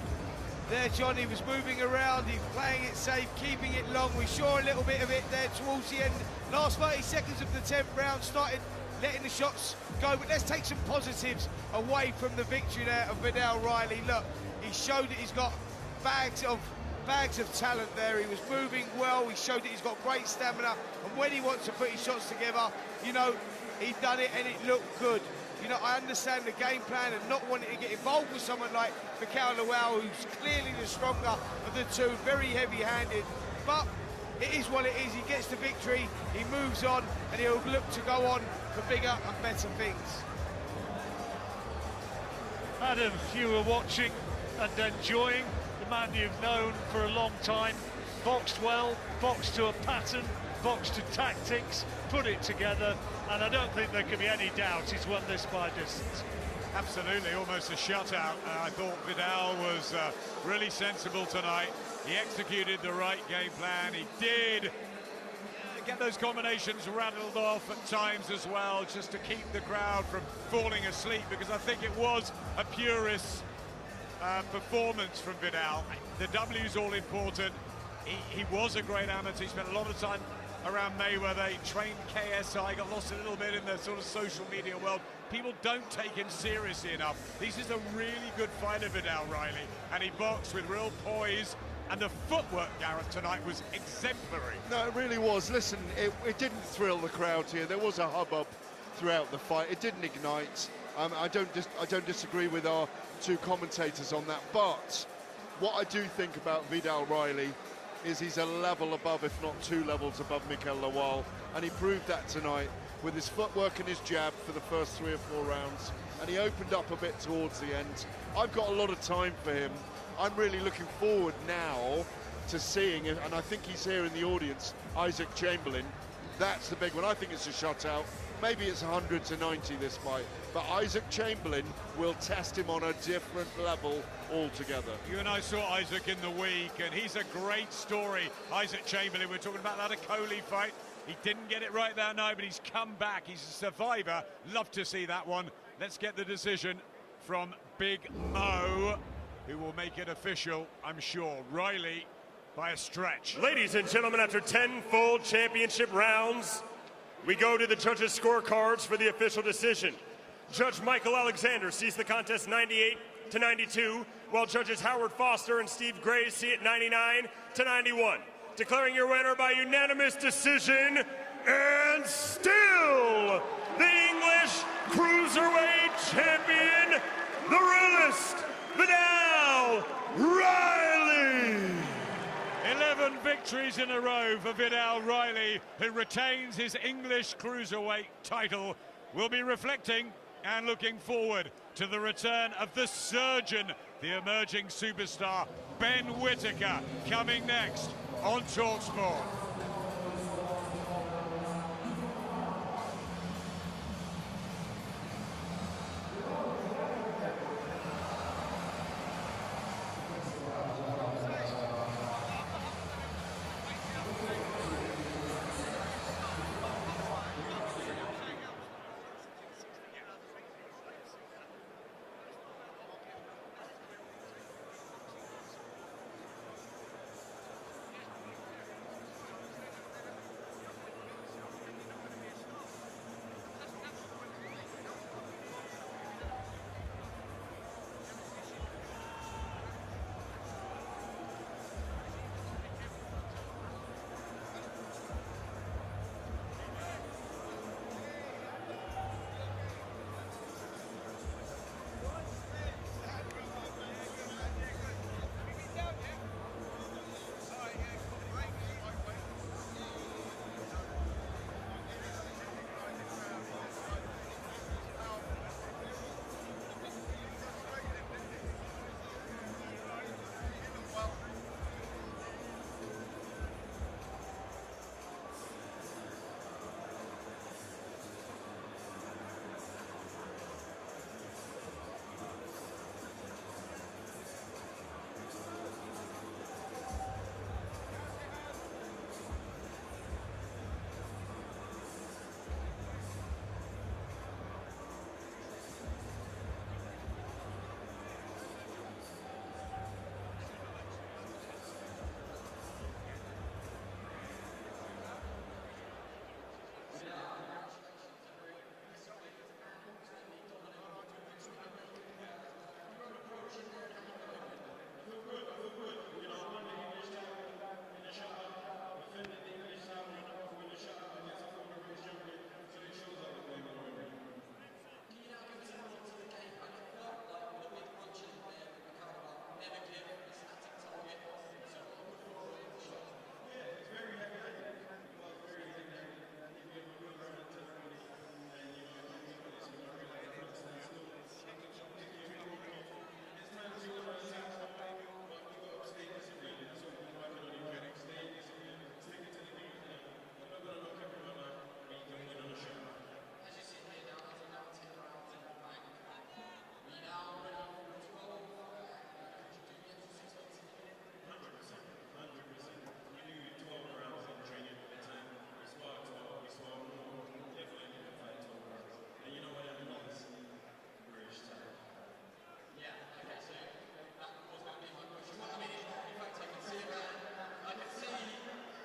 There, John, he was moving around, he's playing it safe, keeping it long. We saw a little bit of it there towards the end. Last 30 seconds of the 10th round started letting the shots go. But let's take some positives away from the victory there of Vidal Riley. Look, he showed that he's got bags of talent there. He was moving well. He showed that he's got great stamina, and when he wants to put his shots together, you know, he done it and it looked good. You know, I understand the game plan and not wanting to get involved with someone like Mikael, who's clearly the stronger of the two, very heavy-handed, but it is what it is. He gets the victory, he moves on, and he'll look to go on for bigger and better things. Adam, you were watching and enjoying the man you've known for a long time, boxed well, boxed to a pattern, boxed to tactics, put it together, and I don't think there can be any doubt he's won this by distance. Absolutely, almost a shutout. I thought Vidal was really sensible tonight. He executed the right game plan. He did get those combinations rattled off at times as well, just to keep the crowd from falling asleep, because I think it was a purist performance from Vidal. The W's all important. He was a great amateur. He spent a lot of time around Mayweather. He trained KSI, got lost a little bit in the sort of social media world. People don't take him seriously enough. This is a really good fighter, Vidal Riley, and he boxed with real poise, and the footwork, Gareth, tonight was exemplary. No, it really was. Listen, it didn't thrill the crowd here. There was a hubbub throughout the fight. It didn't ignite. I don't disagree with our two commentators on that, but what I do think about Vidal Riley is he's a level above, if not 2 levels above, Mikael Lawal, and he proved that tonight with his footwork and his jab for the first 3 or 4 rounds, and he opened up a bit towards the end. I've got a lot of time for him. I'm really looking forward now to seeing, and I think he's here in the audience, Isaac Chamberlain. That's the big one. I think it's a shutout. Maybe it's 100-90 this fight, but Isaac Chamberlain will test him on a different level altogether. You and I saw Isaac in the week, and he's a great story. Isaac Chamberlain, we're talking about that Coley fight. He didn't get it right that night, but he's come back. He's a survivor. Love to see that one. Let's get the decision from Big Mo, who will make it official, I'm sure. Riley by a stretch. Ladies and gentlemen, after 10 full championship rounds, we go to the judges' scorecards for the official decision. Judge Michael Alexander sees the contest 98-92, while judges Howard Foster and Steve Gray see it 99-91. Declaring your winner by unanimous decision, and still the English Cruiserweight champion, the realist, Vidal Riley. 11 victories in a row for Vidal Riley, who retains his English Cruiserweight title. Will be reflecting and looking forward to the return of the surgeon, the emerging superstar, Ben Whittaker, coming next on talkSPORT.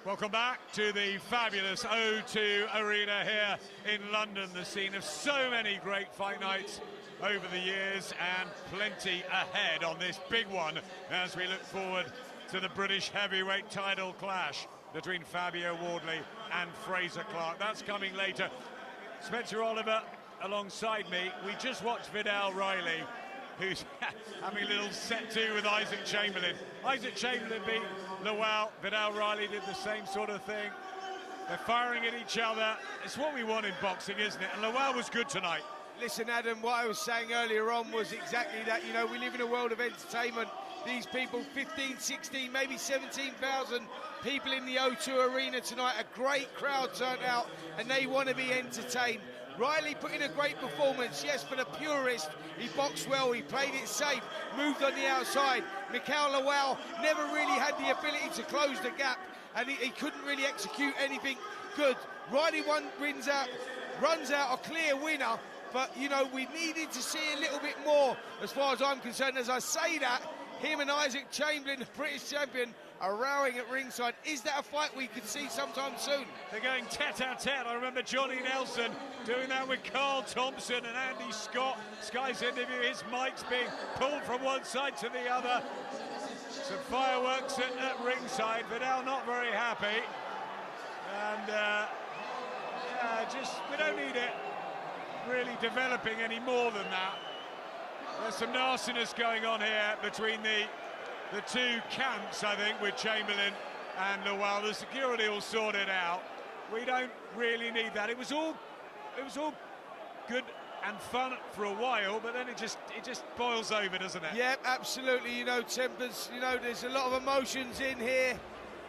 Welcome back to the fabulous O2 Arena here in London, the scene of so many great fight nights over the years, and plenty ahead on this big one as we look forward to the British heavyweight title clash between Fabio Wardley and Frazer Clarke. That's coming later. Spencer Oliver alongside me. We just watched Vidal Riley, who's having a little set two with Isaac Chamberlain. Isaac Chamberlain beat Lawal. Vidal Riley did the same sort of thing. They're firing at each other. It's what we want in boxing, isn't it? And Lawal was good tonight. Listen, Adam, what I was saying earlier on was exactly that. You know, we live in a world of entertainment. These people, 15, 16, maybe 17,000 people in the O2 Arena tonight. A great crowd turned out, and they want to be entertained. Riley put in a great performance, yes, for the purist. He boxed well, he played it safe, moved on the outside. Mikael Lawal never really had the ability to close the gap, and he couldn't really execute anything good. Riley runs out a clear winner, but, you know, we needed to see a little bit more as far as I'm concerned. As I say that, him and Isaac Chamberlain, the British champion, are rowing at ringside. Is that a fight we could see sometime soon? They're going tete-a-tete. I remember Johnny Nelson doing that with Callum Simpson and Andy Scott. Sky's interview, his mic's being pulled from one side to the other. Some fireworks at ringside. Vidal not very happy. And we don't need it really developing any more than that. There's some nastiness going on here between the two camps, I think, with Chamberlain and Lawal. The security will sort it out. We don't really need that. It was all good and fun for a while, but then it just boils over, doesn't it? Yeah, absolutely. You know, tempers, you know, there's a lot of emotions in here.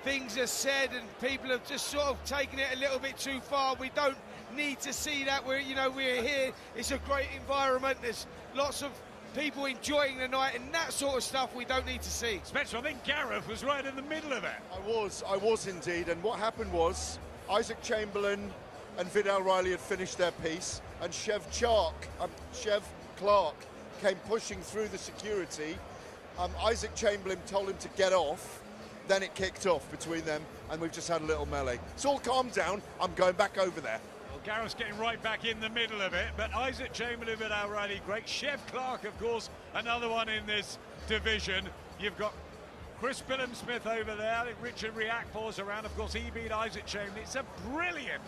Things are said and people have just sort of taken it a little bit too far. We don't need to see that. We're here. It's a great environment. There's lots of people enjoying the night, and that sort of stuff we don't need to see. Spencer, I think Gareth was right in the middle of it. I was indeed, and what happened was Isaac Chamberlain and Vidal Riley had finished their piece, and Chev Clarke came pushing through the security. Isaac Chamberlain told him to get off, then it kicked off between them, and we've just had a little melee. It's all calmed down. I'm going back over there. Gareth's getting right back in the middle of it, but Isaac Chamberlain, Vidal Riley, great. Chev Clarke, of course, another one in this division. You've got Chris Billum-Smith over there. Richard Riakpor's around. Of course, he beat Isaac Chamberlain. It's a brilliant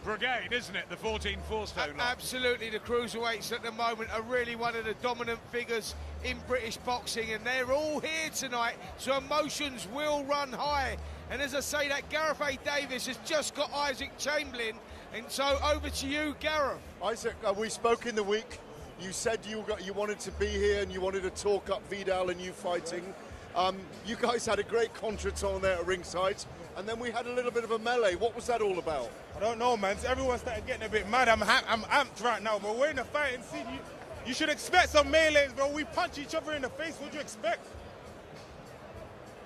brigade, isn't it, the 14-4 stone? Absolutely. The cruiserweights at the moment are really one of the dominant figures in British boxing, and they're all here tonight, so emotions will run high. And as I say that, Gareth A. Davis has just got Isaac Chamberlain, and so over to you, Gareth. Isaac, we spoke in the week. You said you wanted to be here and you wanted to talk up Vidal and you fighting. You guys had a great contretemps there at ringside, and then we had a little bit of a melee. What was that all about? I don't know, man. Everyone started getting a bit mad. I'm amped right now, but we're in a fighting scene. You should expect some melees, bro. We punch each other in the face. What do you expect?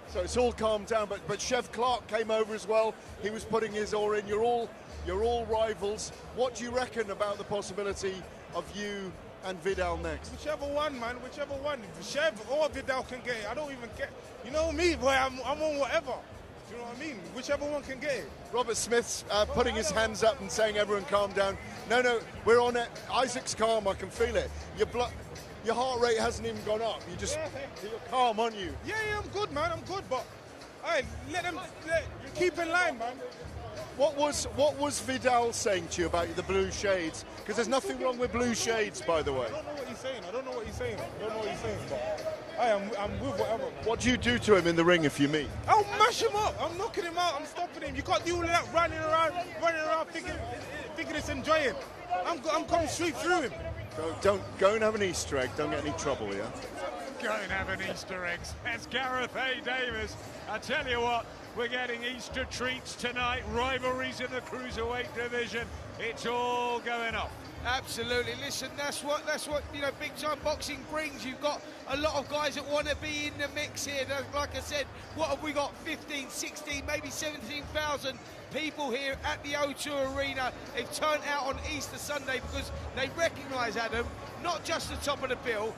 So it's all calmed down, but Chev Clarke came over as well. He was putting his oar in. You're all rivals. What do you reckon about the possibility of you and Vidal next? Whichever one, man. Whichever one. Chev or Vidal can get it. I don't even get. You know me, boy. I'm on whatever. Do you know what I mean? Whichever one can get it. Robert Smith's putting his hands up and saying, "Everyone, calm down." No, we're on it. Isaac's calm. I can feel it. Your heart rate hasn't even gone up. You're calm, aren't you? Yeah, I'm good, man. I'm good, but let them keep in line, man. What was Vidal saying to you about the blue shades? Because there's nothing wrong with blue shades, by the way. I don't know what he's saying. But I'm with whatever. What do you do to him in the ring if you meet? I'll mash him up. I'm knocking him out. I'm stopping him. You can't do all of that running around, thinking it's enjoying. I'm coming straight through him. Don't go and have an Easter egg. Don't get any trouble, yeah? Go and have an Easter egg. That's Gareth A. Davis. I tell you what, we're getting Easter treats tonight. Rivalries in the Cruiserweight division. It's all going off. Absolutely. Listen, that's what big time boxing brings. You've got a lot of guys that want to be in the mix here. Like I said, what have we got? 15, 16, maybe 17,000 people here at the O2 Arena. They've turned out on Easter Sunday because they recognise, Adam, not just the top of the bill,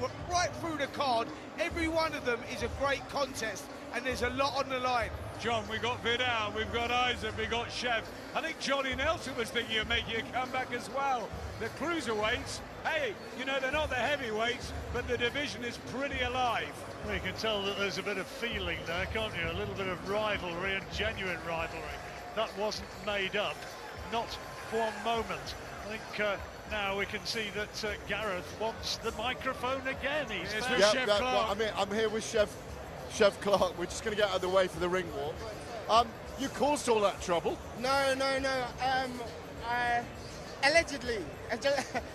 but right through the card. Every one of them is a great contest. and there's a lot on the line. John, we've got Vidal, we've got Isaac, we've got Chev. I think Johnny Nelson was thinking of making a comeback as well. The cruiserweights, hey, you know, they're not the heavyweights, but the division is pretty alive. Well, you can tell that there's a bit of feeling there, can't you? A little bit of rivalry and genuine rivalry. That wasn't made up, not for one moment. I think now we can see that Gareth wants the microphone again. He's with Chef Clarke. Well, I mean, I'm here with Chef Clarke. We're just going to get out of the way for the ring walk. You caused all that trouble? No. Allegedly,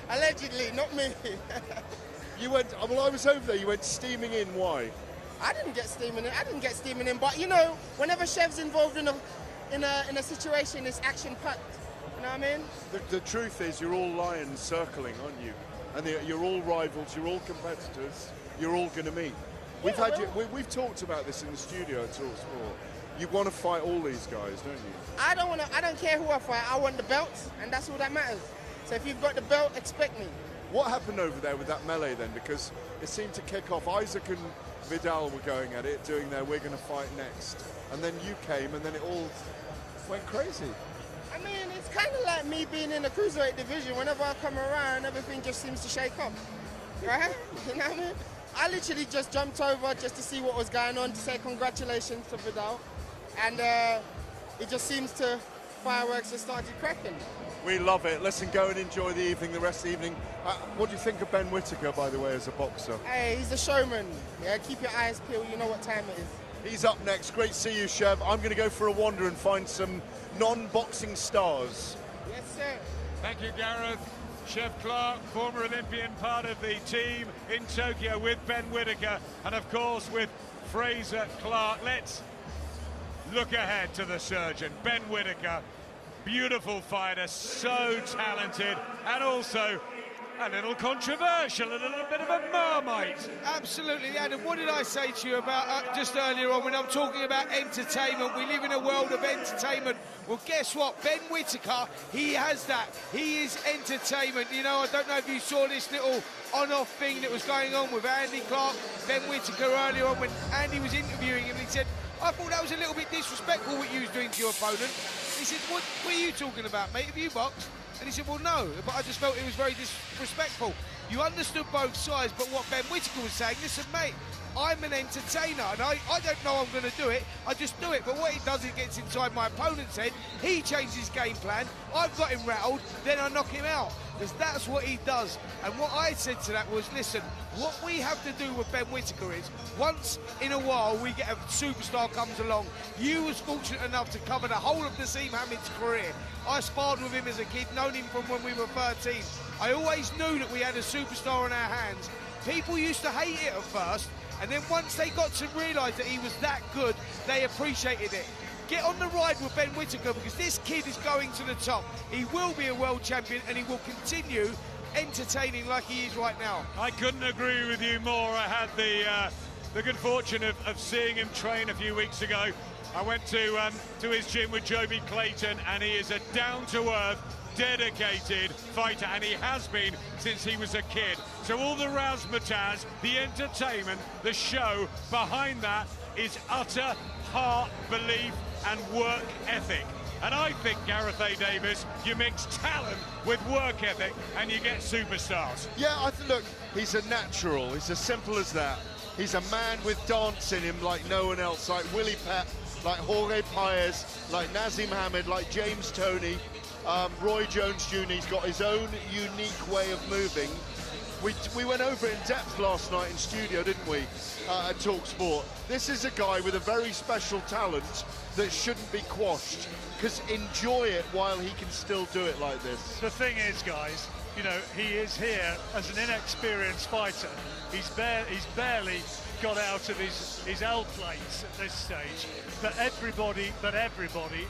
allegedly, not me. You went. Well, I was over there. You went steaming in. Why? I didn't get steaming in. But you know, whenever Chef's involved in a situation, it's action packed. You know what I mean? The truth is, you're all lions circling, aren't you? And you're all rivals. You're all competitors. You're all going to meet. We've talked about this in the studio at talkSPORT. You want to fight all these guys, don't you? I don't care who I fight. I want the belts, and that's all that matters. So if you've got the belt, expect me. What happened over there with that melee then? Because it seemed to kick off. Isaac and Vidal were going at it, doing their "we're going to fight next," and then you came, and then it all went crazy. I mean, it's kind of like me being in the cruiserweight division. Whenever I come around, everything just seems to shake up, right? You know what I mean? I literally just jumped over just to see what was going on, to say congratulations to Vidal. And it just seems to, fireworks have started cracking. We love it. Listen, go and enjoy the evening, the rest of the evening. What do you think of Ben Whittaker, by the way, as a boxer? Hey, he's a showman. Yeah, keep your eyes peeled. You know what time it is. He's up next. Great to see you, Chev. I'm going to go for a wander and find some non-boxing stars. Yes, sir. Thank you, Gareth. Chef Clarke, former Olympian, part of the team in Tokyo with Ben Whittaker, and of course with Frazer Clarke. Let's look ahead to the surgeon, Ben Whittaker. Beautiful fighter, so talented, and also a little controversial, a little bit of a Marmite. Absolutely, Adam. What did I say to you about just earlier on when I'm talking about entertainment? We live in a world of entertainment. Well, guess what? Ben Whittaker, he has that. He is entertainment. You know, I don't know if you saw this little on-off thing that was going on with Andy Clark, Ben Whittaker earlier on when Andy was interviewing him. He said, I thought that was a little bit disrespectful what you was doing to your opponent. He said, what are you talking about, mate? Have you boxed? And he said, well, no, but I just felt it was very disrespectful. You understood both sides, but what Ben Whittaker was saying, listen, mate, I'm an entertainer, and I don't know I'm going to do it, I just do it. But what he does, he gets inside my opponent's head, he changes his game plan, I've got him rattled, then I knock him out. Because that's what he does. And what I said to that was, listen, what we have to do with Ben Whittaker is, once in a while we get a superstar comes along. You was fortunate enough to cover the whole of Naseem Hamid's career. I sparred with him as a kid, known him from when we were 13. I always knew that we had a superstar on our hands. People used to hate it at first, and then once they got to realise that he was that good, they appreciated it. Get on the ride with Ben Whittaker, because this kid is going to the top. He will be a world champion, and he will continue entertaining like he is right now. I couldn't agree with you more. I had the good fortune of seeing him train a few weeks ago. I went to his gym with Joby Clayton, and he is a down-to-earth, dedicated fighter, and he has been since he was a kid. So all the razzmatazz, the entertainment, the show behind that is utter heart, belief, and work ethic. And I think, Gareth A. Davis, you mix talent with work ethic and you get superstars. Yeah, look, he's a natural. It's as simple as that. He's a man with dance in him like no one else, like Willie Pep, like Jorge Paez, like Naseem Hamed, like James Toney, Roy Jones Jr. He's got his own unique way of moving. We went over it in depth last night in studio, didn't we, at talkSPORT. This is a guy with a very special talent that shouldn't be quashed, because enjoy it while he can still do it like this. The thing is, guys, you know, he is here as an inexperienced fighter. He's barely got out of his L plates at this stage, but everybody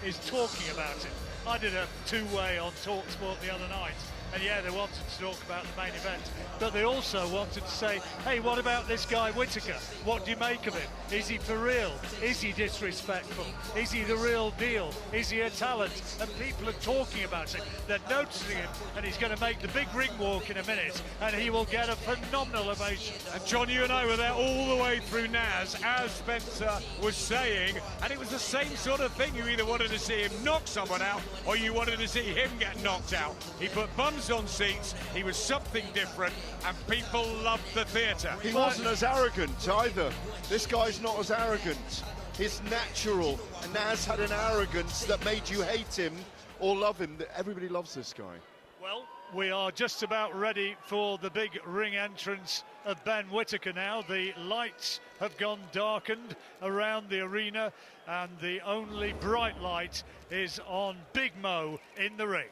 is talking about it. I did a two-way on talkSPORT the other night, And yeah, they wanted to talk about the main event, but they also wanted to say, hey, what about this guy Whittaker? What do you make of him? Is he for real? Is he disrespectful? Is he the real deal? Is he a talent? And people are talking about it. They're noticing him, and he's going to make the big ring walk in a minute, and he will get a phenomenal ovation. And John, you and I were there all the way through Naz, as Spencer was saying, and it was the same sort of thing. You either wanted to see him knock someone out, or you wanted to see him get knocked out. He put bums on seats, he was something different, and people loved the theatre. He wasn't as arrogant either. This guy's not as arrogant. He's natural, and Naz had an arrogance that made you hate him or love him. Everybody loves this guy. Well, we are just about ready for the big ring entrance of Ben Whittaker now. The lights have gone darkened around the arena, and the only bright light is on Big Mo in the ring.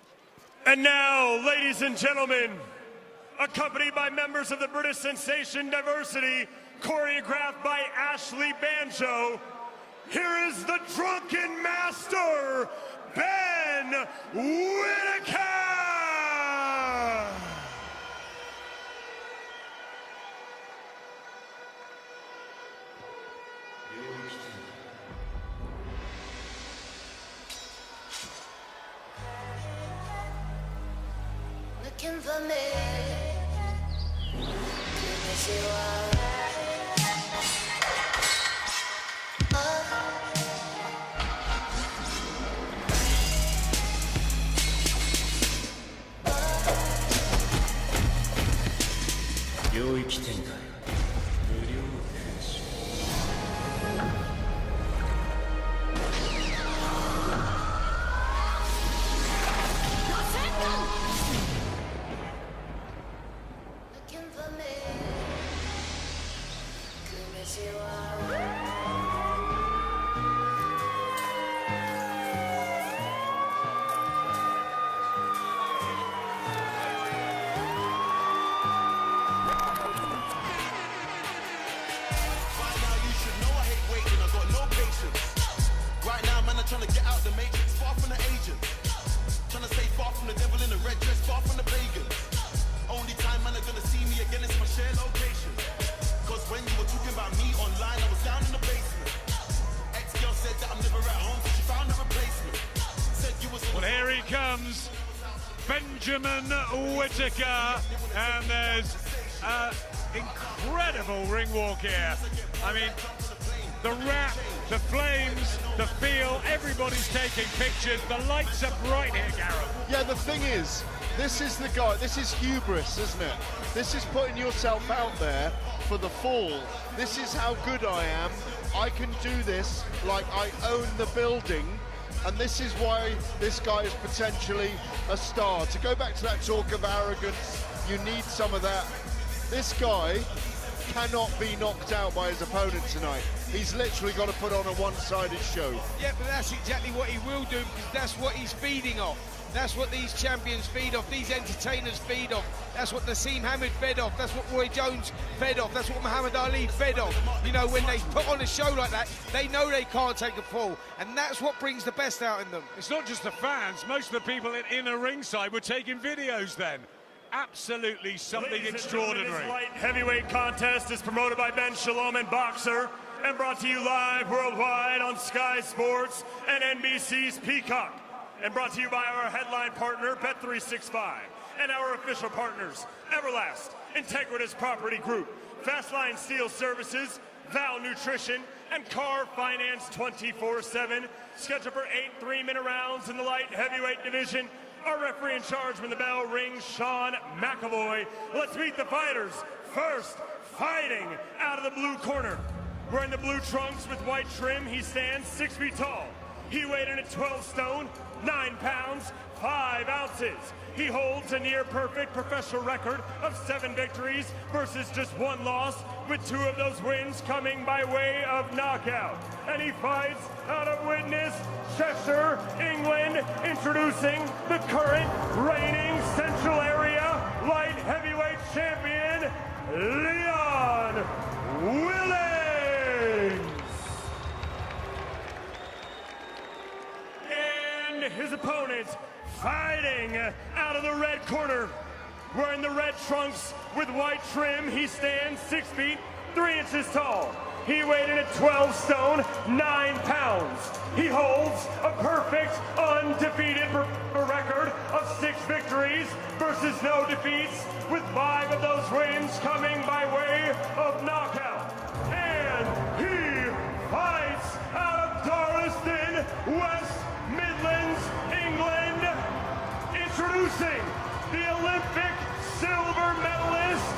And now, ladies and gentlemen, accompanied by members of the British sensation Diversity, choreographed by Ashley Banjo, here is the Drunken Master, Ben Whittaker! Looking for me. Because you are trying to get out the matrix, far from the agent. Trying to stay far from the devil in the red dress, far from the pagan. Only time man are gonna see me again is my shared location. Cause when you were talking about me online, I was down in the basement. Ex-girl said that I'm never at home, so she found a replacement. Said you was well, here he comes, Benjamin Whittaker, and there's an incredible ring walk here. I mean, the rap, the flames, the feel, everybody's taking pictures. The lights are bright here, Gareth. Yeah, the thing is, this is the guy, this is hubris, isn't it? This is putting yourself out there for the fall. This is how good I am. I can do this like I own the building. And this is why this guy is potentially a star. To go back to that talk of arrogance, you need some of that. This guy cannot be knocked out by his opponent tonight. He's literally got to put on a one-sided show. Yeah, but that's exactly what he will do, because that's what he's feeding off. That's what these champions feed off, these entertainers feed off. That's what Nassim Hamid fed off. That's what Roy Jones fed off. That's what Muhammad Ali fed off. You know, when they put on a show like that, they know they can't take a fall, and that's what brings the best out in them. It's not just the fans. Most of the people in a ringside were taking videos then. Absolutely something Ladies extraordinary. This light heavyweight contest is promoted by Ben Shalom and Boxer and brought to you live worldwide on Sky Sports and NBC's Peacock, and brought to you by our headline partner Bet365 and our official partners Everlast, Integritas Property Group, Fastline Steel Services, Val Nutrition, and Car Finance 24/7. Scheduled for 8 3-minute rounds in the light heavyweight division. Our referee in charge when the bell rings, Sean McAvoy. Let's meet the fighters. First, fighting out of the blue corner. Wearing the blue trunks with white trim, he stands 6 feet tall. He weighed in at 12 stone, 9 pounds, 5 ounces. He holds a near-perfect professional record of 7 victories versus just 1 loss, with 2 of those wins coming by way of knockout. And he fights out of Widnes, Cheshire, England, introducing the current reigning Central Area light heavyweight champion, Leon Willings. And his opponent, fighting out of the red corner, wearing the red trunks with white trim, he stands 6 feet 3 inches tall. He weighed in at 12 stone, 9 pounds. He holds a perfect, undefeated record of 6 victories versus no defeats, with 5 of those wins coming by way of knockout. And he fights out of Darlaston, West Midlands, England, introducing the Olympic silver medalist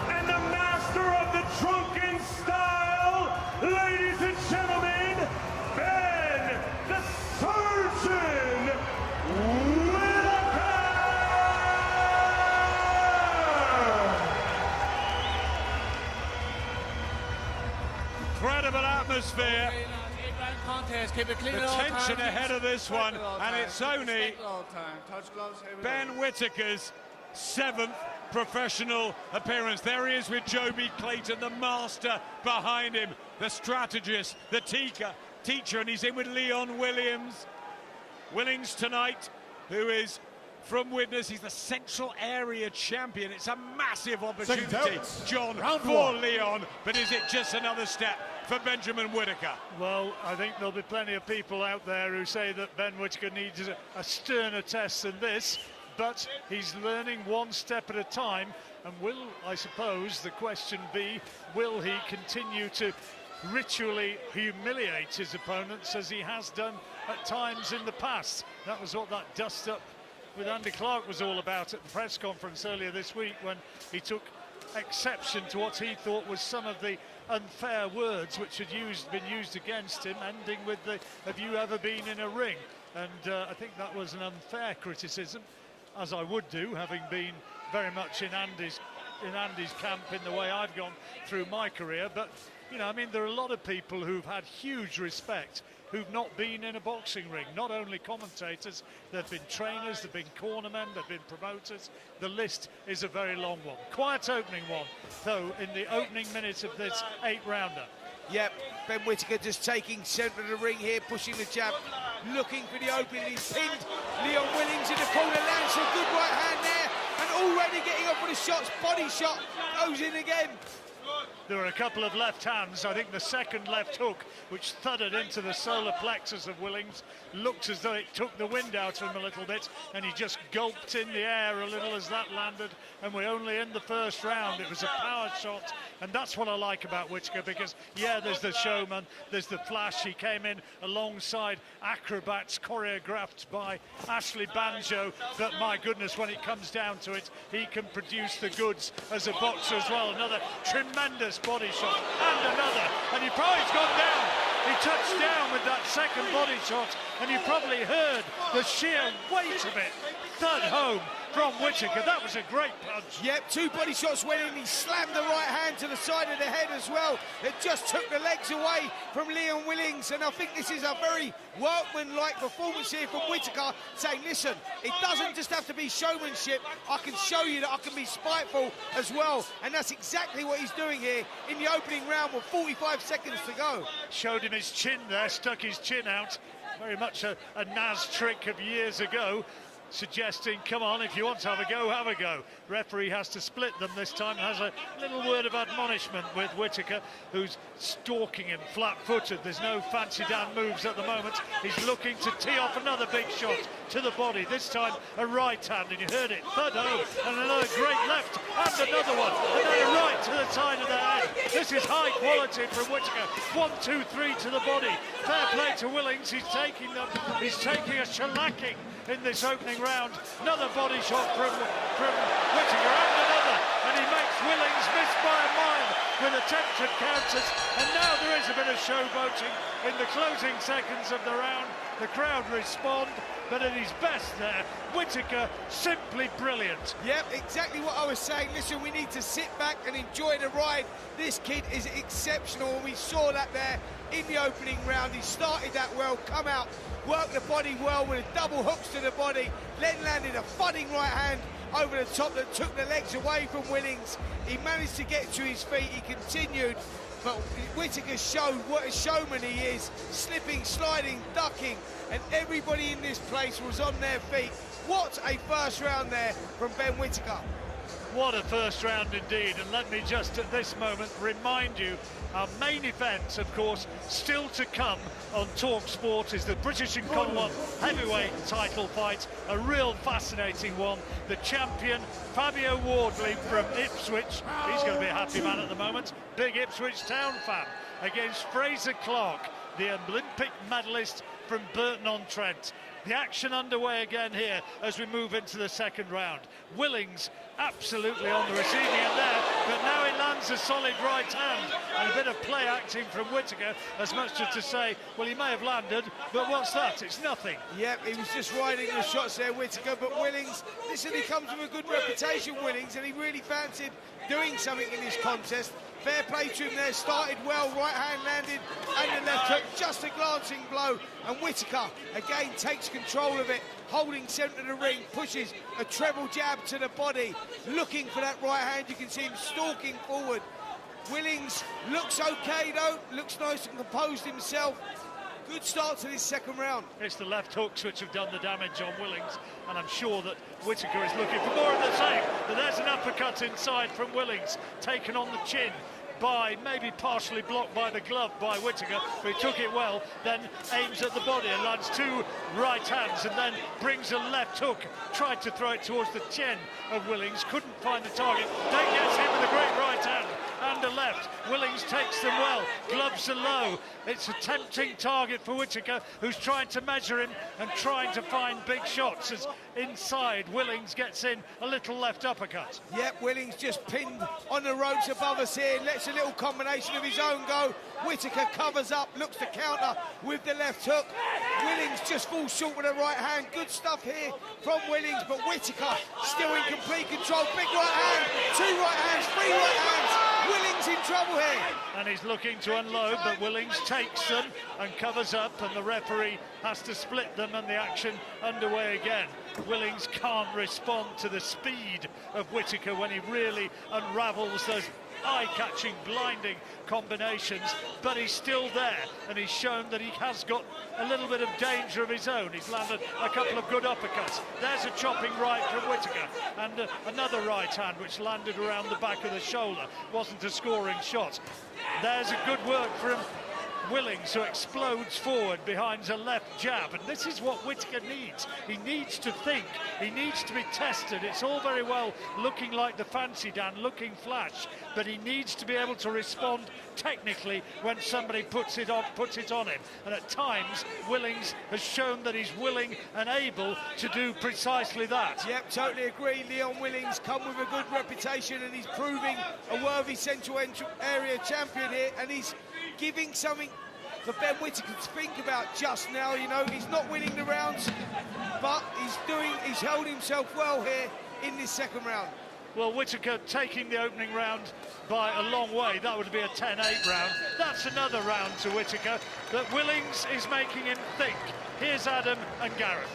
and the master of the drunken style, ladies and gentlemen, Ben the Surgeon Whittaker! Incredible atmosphere. Contest. Keep it clean The at all tension times. ahead of this one, and it's only Respect at all times. Touch gloves, everything. Ben Whittaker's 7th professional appearance. There he is with Joby Clayton, the master behind him, the strategist, the teacher, and he's in with Leon Willings tonight, who is from Widnes. He's the Central Area champion. It's a massive opportunity, John, for Leon, but is it just another step for Benjamin Whittaker? Well, I think there'll be plenty of people out there who say that Ben Whittaker needs a sterner test than this, but he's learning one step at a time, and will, I suppose, the question be, will he continue to ritually humiliate his opponents as he has done at times in the past? That was what that dust-up with Andy Clark was all about at the press conference earlier this week, when he took exception to what he thought was some of the unfair words which had been used against him, ending with the "have you ever been in a ring?" And I think that was an unfair criticism, as I would do, having been very much in Andy's camp in the way I've gone through my career. But you know, I mean, there are a lot of people who've had huge respect who've not been in a boxing ring. Not only commentators, there have been trainers, there have been cornermen, there have been promoters. The list is a very long one. Quiet opening one, though, in the opening minutes of this 8-rounder. Yep, Ben Whittaker just taking centre of the ring here, pushing the jab, looking for the opening. He's pinned Leon Willings in the corner, lands a good right hand there, and already getting up for the shots. Body shot goes in again. There were a couple of left hands. I think the second left hook, which thudded into the solar plexus of Willings, looked as though it took the wind out of him a little bit, and he just gulped in the air a little as that landed, and we're only in the first round. It was a power shot, and that's what I like about Whittaker, because, yeah, there's the showman, there's the flash. He came in alongside acrobats choreographed by Ashley Banjo, but my goodness, when it comes down to it, he can produce the goods as a boxer as well. Another tremendous body shot, and another, and he probably gone down. He touched down with that second body shot, and you probably heard the sheer weight of it thud home from Whittaker. That was a great punch. Yep, 2 body shots went in. He slammed the right hand to the side of the head as well. It just took the legs away from Leon Willings, and I think this is a very workman-like performance here from Whittaker, saying, listen, it doesn't just have to be showmanship. I can show you that I can be spiteful as well, and that's exactly what he's doing here in the opening round with 45 seconds to go. Showed him his chin there, stuck his chin out. Very much a Naz trick of years ago, suggesting, come on, if you want to have a go, have a go. Referee has to split them this time, has a little word of admonishment with Whittaker, who's stalking him flat-footed. There's no fancy down moves at the moment. He's looking to tee off another big shot to the body, this time a right hand, and you heard it, thud home, and another great left, and another one, and then a right to the side of the head. This is high quality from Whittaker. 1, 2, 3 to the body. Fair play to Willings. He's taking a shellacking in this opening round. Another body shot from Whittaker, and another, and he makes Willings miss by a mile with attempted counters, and now there is a bit of showboating in the closing seconds of the round. The crowd respond, but at his best there, Whittaker simply brilliant. Yep, exactly what I was saying. Listen, we need to sit back and enjoy the ride. This kid is exceptional, and we saw that there in the opening round. He started that well, come out, worked the body well with double hooks to the body, then landed a thudding right hand over the top that took the legs away from Willings. He managed to get to his feet. He continued but Whittaker showed what a showman he is, slipping, sliding, ducking, and everybody in this place was on their feet. What a first round there from Ben Whittaker. What a first round indeed, and let me just at this moment remind you, our main event, of course, still to come on talkSPORT is the British and Commonwealth heavyweight title fight, a real fascinating one. The champion, Fabio Wardley from Ipswich, he's going to be a happy man at the moment, big Ipswich Town fan, against Frazer Clarke, the Olympic medalist from Burton-on-Trent. The action underway again here as we move into the second round. Willings absolutely on the receiving end there, but now he lands a solid right hand, and a bit of play acting from Whittaker, as much as to say, well, he may have landed, but what's that? It's nothing. Yep, he was just riding the shots there, Whittaker, but Willings, listen, he comes with a good reputation, Willings, and he really fancied doing something in this contest. Fair play to him there, started well, right hand landed, and the left hook, just a glancing blow, and Whittaker again takes control of it, holding centre of the ring, pushes a treble jab to the body, looking for that right hand. You can see him stalking forward. Willings looks okay though, looks nice and composed himself. Good start to this second round. It's the left hooks which have done the damage on Willings, and I'm sure that Whittaker is looking for more of the same. But there's an uppercut inside from Willings, taken on the chin by, maybe partially blocked by the glove by Whittaker, but he took it well, then aims at the body and lands two right hands, and then brings a left hook, tried to throw it towards the chin of Willings, couldn't find the target, then gets hit with a great right hand and a left. Willings takes them well, gloves are low. It's a tempting target for Whittaker, who's trying to measure him and trying to find big shots, as inside Willings gets in a little left uppercut. Yep, Willings just pinned on the ropes above us here, lets a little combination of his own go. Whittaker covers up, looks to counter with the left hook. Willings just falls short with the right hand. Good stuff here from Willings, but Whittaker still in complete control. Big right hand, two right hands, three right hands. Willings in trouble here. And he's looking to unload, but Willings takes them and covers up, and the referee has to split them, and the action underway again. Willings can't respond to the speed of Whittaker when he really unravels those eye-catching, blinding combinations, but he's still there, and he's shown that he has got a little bit of danger of his own. He's landed a couple of good uppercuts. There's a chopping right from Whittaker, and another right hand which landed around the back of the shoulder. Wasn't a scoring shot. There's a good work from Willings, who explodes forward behind a left jab, and this is what Whittaker needs. He needs to think, he needs to be tested. It's all very well looking like the fancy Dan, looking flash, but he needs to be able to respond technically when somebody puts it on him, and at times Willings has shown that he's willing and able to do precisely that. Yep, totally agree. Leon Willings come with a good reputation, and he's proving a worthy central area champion here, and he's giving something for Ben Whittaker to think about just now. You know, he's not winning the rounds, but he's held himself well here in this second round. Well, Whittaker taking the opening round by a long way. That would be a 10-8 round. That's another round to Whittaker that Willings is making him think. Here's Adam and Gareth.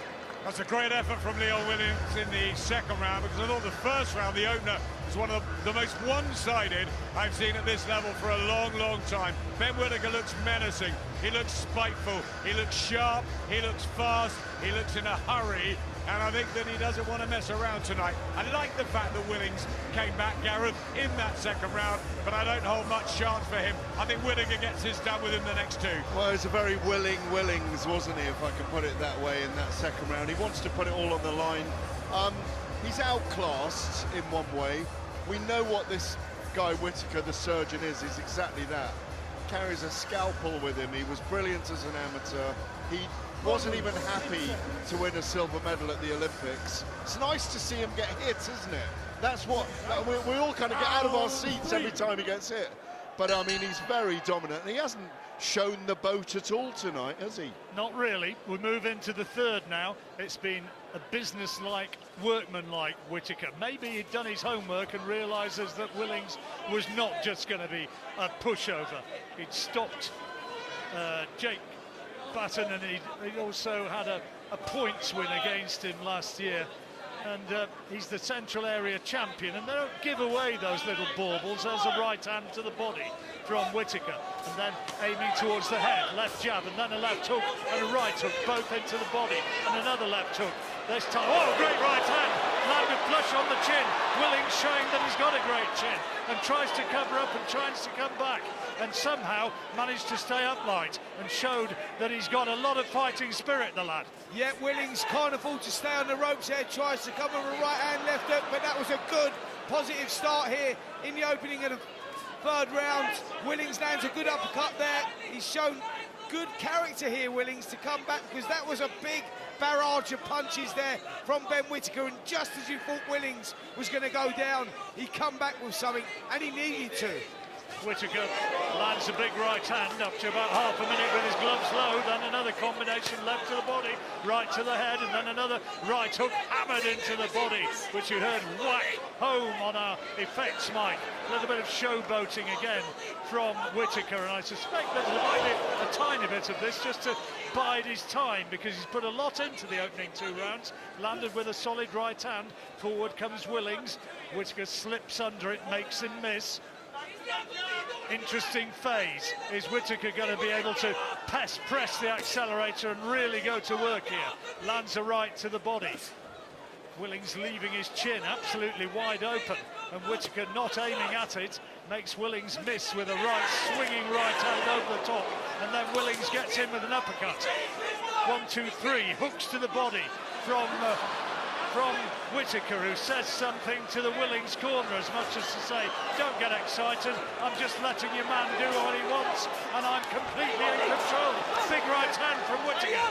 That's a great effort from Leon Willings in the second round, because I thought the first round, the opener, was one of the most one-sided I've seen at this level for a long, long time. Ben Whittaker looks menacing, he looks spiteful, he looks sharp, he looks fast, he looks in a hurry, and I think that he doesn't want to mess around tonight. I like the fact that Willings came back, Gareth, in that second round, but I don't hold much chance for him. I think Whittaker gets his done within the next two. Well, it's a very willing Willings, wasn't he, if I can put it that way, in that second round. He wants to put it all on the line. He's outclassed in one way. We know what this guy Whittaker, the surgeon, is exactly that. Carries a scalpel with him. He was brilliant as an amateur. He wasn't even happy to win a silver medal at the Olympics. It's nice to see him get hit, isn't it? That's what we all kind of get out of our seats every time he gets hit. But I mean, he's very dominant, and he hasn't shown the boat at all tonight, has he? Not really. We move into the third now. It's been a business-like, workman-like Whittaker. Maybe he'd done his homework and realises that Willings was not just going to be a pushover. He'd stopped Jake Batten, and he also had a points win against him last year. And he's the central area champion, and they don't give away those little baubles. There's a right hand to the body. from Whittaker, and then aiming towards the head, left jab, and then a left hook and a right hook, both into the body, and another left hook. This time, oh, great right hand, landed flush on the chin. Willings showing that he's got a great chin, and tries to cover up and tries to come back, and somehow managed to stay upright and showed that he's got a lot of fighting spirit, the lad. Yeah, Willings can't afford to stay on the ropes here, tries to cover with a right hand, left hook, but that was a good, positive start here in the opening of the third round. Willings lands a good uppercut there. He's shown good character here, Willings, to come back, because that was a big barrage of punches there from Ben Whittaker, and just as you thought Willings was going to go down, he come back with something, and he needed to. Whittaker lands a big right hand up to about half a minute with his gloves low, then another combination left to the body, right to the head, and then another right hook hammered into the body, which you heard whack home on our effects mic. A little bit of showboating again from Whittaker, and I suspect there's a tiny bit of this just to bide his time, because he's put a lot into the opening 2 rounds. Landed with a solid right hand. Forward comes Willings. Whittaker slips under it, makes him miss. Interesting phase. Is Whittaker going to be able to press the accelerator and really go to work here? Lands a right to the body. Willings leaving his chin absolutely wide open, and Whittaker not aiming at it, makes Willings miss with a right, swinging right hand over the top, and then Willings gets in with an uppercut. 1, 2, 3, hooks to the body from Whittaker, who says something to the Willings corner, as much as to say, don't get excited, I'm just letting your man do what he wants, and I'm completely in control. Big right hand from Whittaker.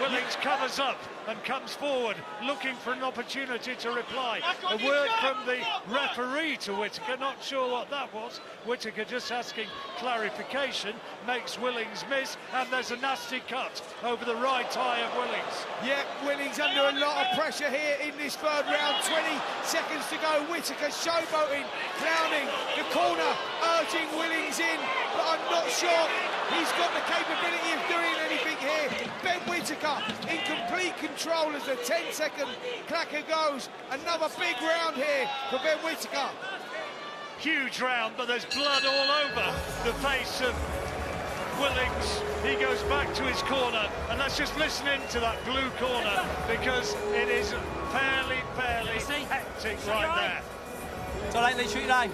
Willings covers up and comes forward, looking for an opportunity to reply. A word from the referee to Whittaker, not sure what that was. Whittaker just asking clarification, makes Willings miss, and there's a nasty cut over the right eye of Willings. Yeah, Willings under a lot of pressure here in this third round. 20 seconds to go. Whittaker showboating, clowning the corner, urging Willings in, but I'm not sure he's got the capability of doing anything here. Ben Whittaker in complete control as the 10-second clacker goes. Another big round here for Ben Whittaker. Huge round, but there's blood all over the face of Willings. He goes back to his corner, and let's just listen into that blue corner, because it is fairly hectic right there. It's all right, Lee, shoot your eye.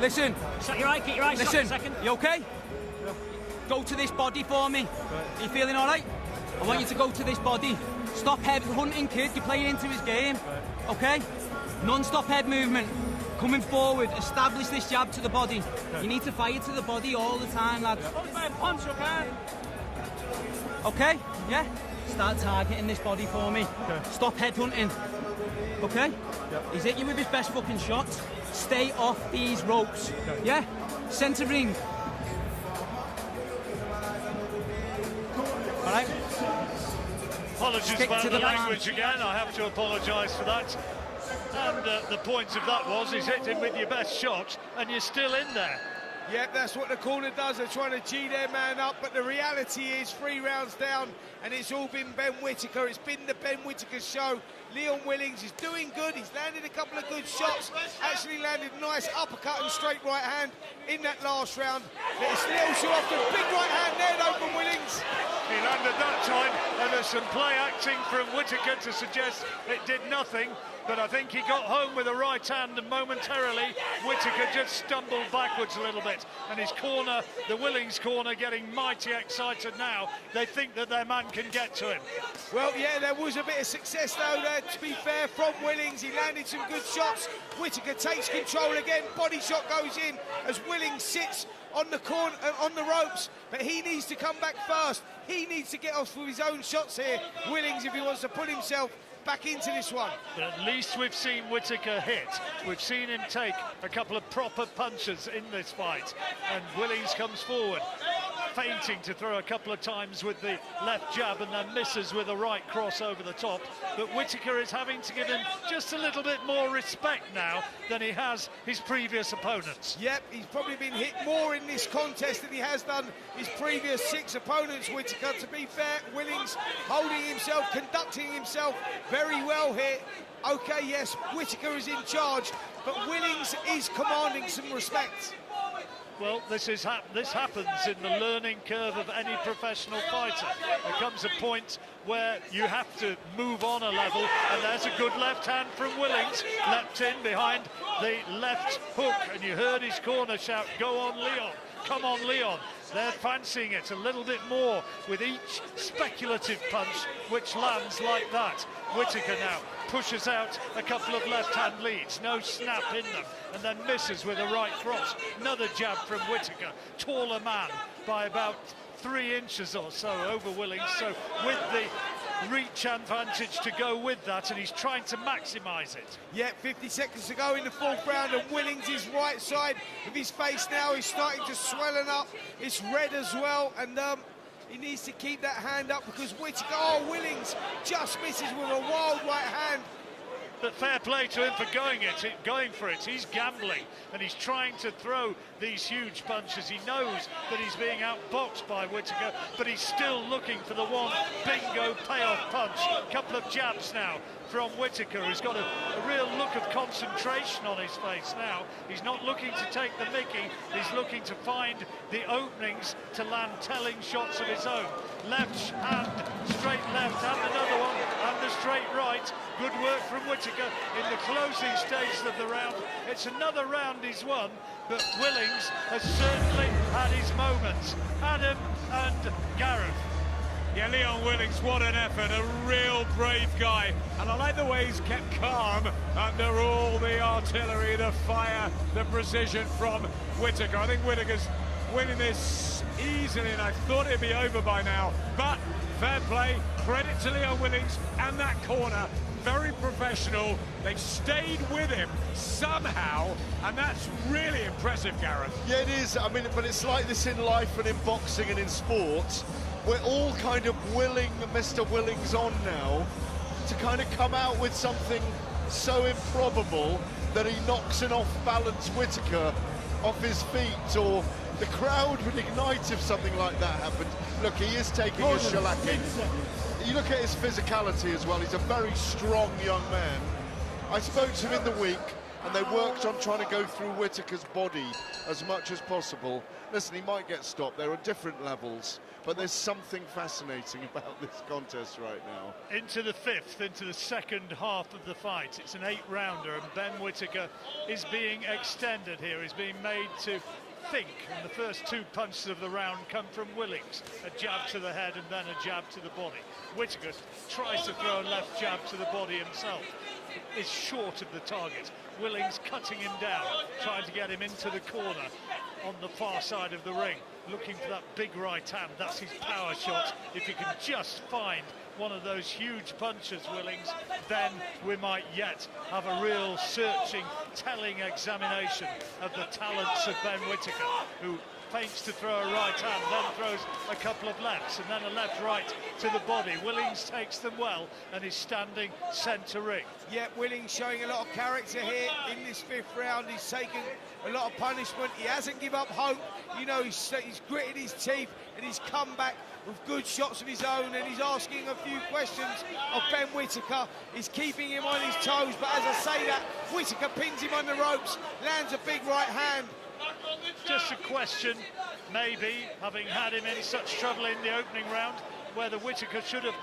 Listen. Shut your eye, keep your eye shut Listen, a second. You okay? Go to this body for me. Are you feeling all right? I want you to go to this body. Stop head hunting, kid. You're playing into his game. Okay? Non-stop head movement. Coming forward. Establish this jab to the body. You need to fire to the body all the time, lads. Punch, okay? Okay? Yeah? Start targeting this body for me. Stop head hunting. Okay? He's hit you with his best fucking shots. Stay off these ropes. Yeah? Centre ring. All right. Apologies about the language again. I have to apologise for that. And the point of that was, he's hit him with your best shot, and you're still in there. Yep, that's what the corner does. They're trying to G their man up, but the reality is 3 rounds down, and it's all been Ben Whittaker. It's been the Ben Whittaker show. Leon Willings is doing good. He's landed a couple of good shots. Actually landed a nice uppercut and straight right hand in that last round. But it's still too often. Big right hand there though from Willings. He landed that time, and there's some play acting from Whittaker to suggest it did nothing. But I think he got home with a right hand, and momentarily Whittaker just stumbled backwards a little bit, and his corner, the Willings corner, getting mighty excited now. They think that their man can get to him. Well, yeah, there was a bit of success though there, to be fair, from Willings. He landed some good shots. Whittaker takes control again. Body shot goes in as Willings sits on the corner, on the ropes, but he needs to come back first. He needs to get off with his own shots here, Willings, if he wants to put himself back into this one. But at least we've seen Whittaker hit. We've seen him take a couple of proper punches in this fight, and Willings comes forward, feinting to throw a couple of times with the left jab, and then misses with a right cross over the top. But Whittaker is having to give him just a little bit more respect now than he has his previous opponents. Yep, he's probably been hit more in this contest than he has done his previous 6 opponents, Whittaker. To be fair, Willings holding himself, conducting himself very well here. Okay, yes, Whittaker is in charge, but Willings is commanding some respect. Well, this happens in the learning curve of any professional fighter. There comes a point where you have to move on a level, and there's a good left hand from Willings, leapt in behind the left hook, and you heard his corner shout, "Go on, Leon, come on, Leon." They're fancying it a little bit more with each speculative punch which lands like that. Whittaker now pushes out a couple of left-hand leads, no snap in them, and then misses with a right cross. Another jab from Whittaker, taller man by about 3 inches or so over Willings, so with the reach advantage to go with that, and he's trying to maximise it. Yeah, 50 seconds to go in the 4th round, and Willings' right side of his face now is starting to swelling up. It's red as well, and he needs to keep that hand up because Whittaker, Willings just misses with a wild right hand. But fair play to him for going for it. He's gambling, and he's trying to throw these huge punches. He knows that he's being outboxed by Whittaker, but he's still looking for the one bingo payoff punch. A couple of jabs now from Whittaker, who's got a real look of concentration on his face now. He's not looking to take the mickey, he's looking to find the openings to land telling shots of his own. Left hand, straight left, and another one, and the straight right. Good work from Whittaker in the closing stages of the round. It's another round he's won, but Willings has certainly had his moments. Adam and Gareth. Yeah, Leon Willings, what an effort, a real brave guy. And I like the way he's kept calm under all the artillery, the fire, the precision from Whittaker. I think Whittaker's winning this easily, and I thought it'd be over by now. But fair play, credit to Leon Willings and that corner. Very professional. They've stayed with him somehow, and that's really impressive, Gareth. Yeah, it is. I mean, but it's like this in life and in boxing and in sports. We're all kind of willing Mr. Willings on now to kind of come out with something so improbable that he knocks an off-balance Whittaker off his feet, or the crowd would ignite if something like that happened. Look, he is taking a shellacking. You look at his physicality as well. He's a very strong young man. I spoke to him in the week, and they worked on trying to go through Whittaker's body as much as possible. Listen, he might get stopped. There are different levels, but there's something fascinating about this contest right now. Into the 5th, into the second half of the fight. It's an 8-rounder, and Ben Whittaker is being extended here. He's being made to think, and the first 2 punches of the round come from Willings. A jab to the head and then a jab to the body. Whittaker tries to throw a left jab to the body himself. Is short of the target. Willings cutting him down, trying to get him into the corner on the far side of the ring, looking for that big right hand. That's his power shot. If he can just find one of those huge punches, Willings, then we might yet have a real searching, telling examination of the talents of Ben Whittaker, who feints to throw a right hand, then throws a couple of lefts, and then a left-right to the body. Willings takes them well, and is standing centre ring. Yeah, Willings showing a lot of character here in this 5th round. He's taken a lot of punishment. He hasn't given up hope. You know, he's gritted his teeth, and he's come back with good shots of his own, and he's asking a few questions of Ben Whittaker. He's keeping him on his toes, but as I say that, Whittaker pins him on the ropes, lands a big right hand. Just a question, maybe, having had him in such trouble in the opening round, whether Whittaker should have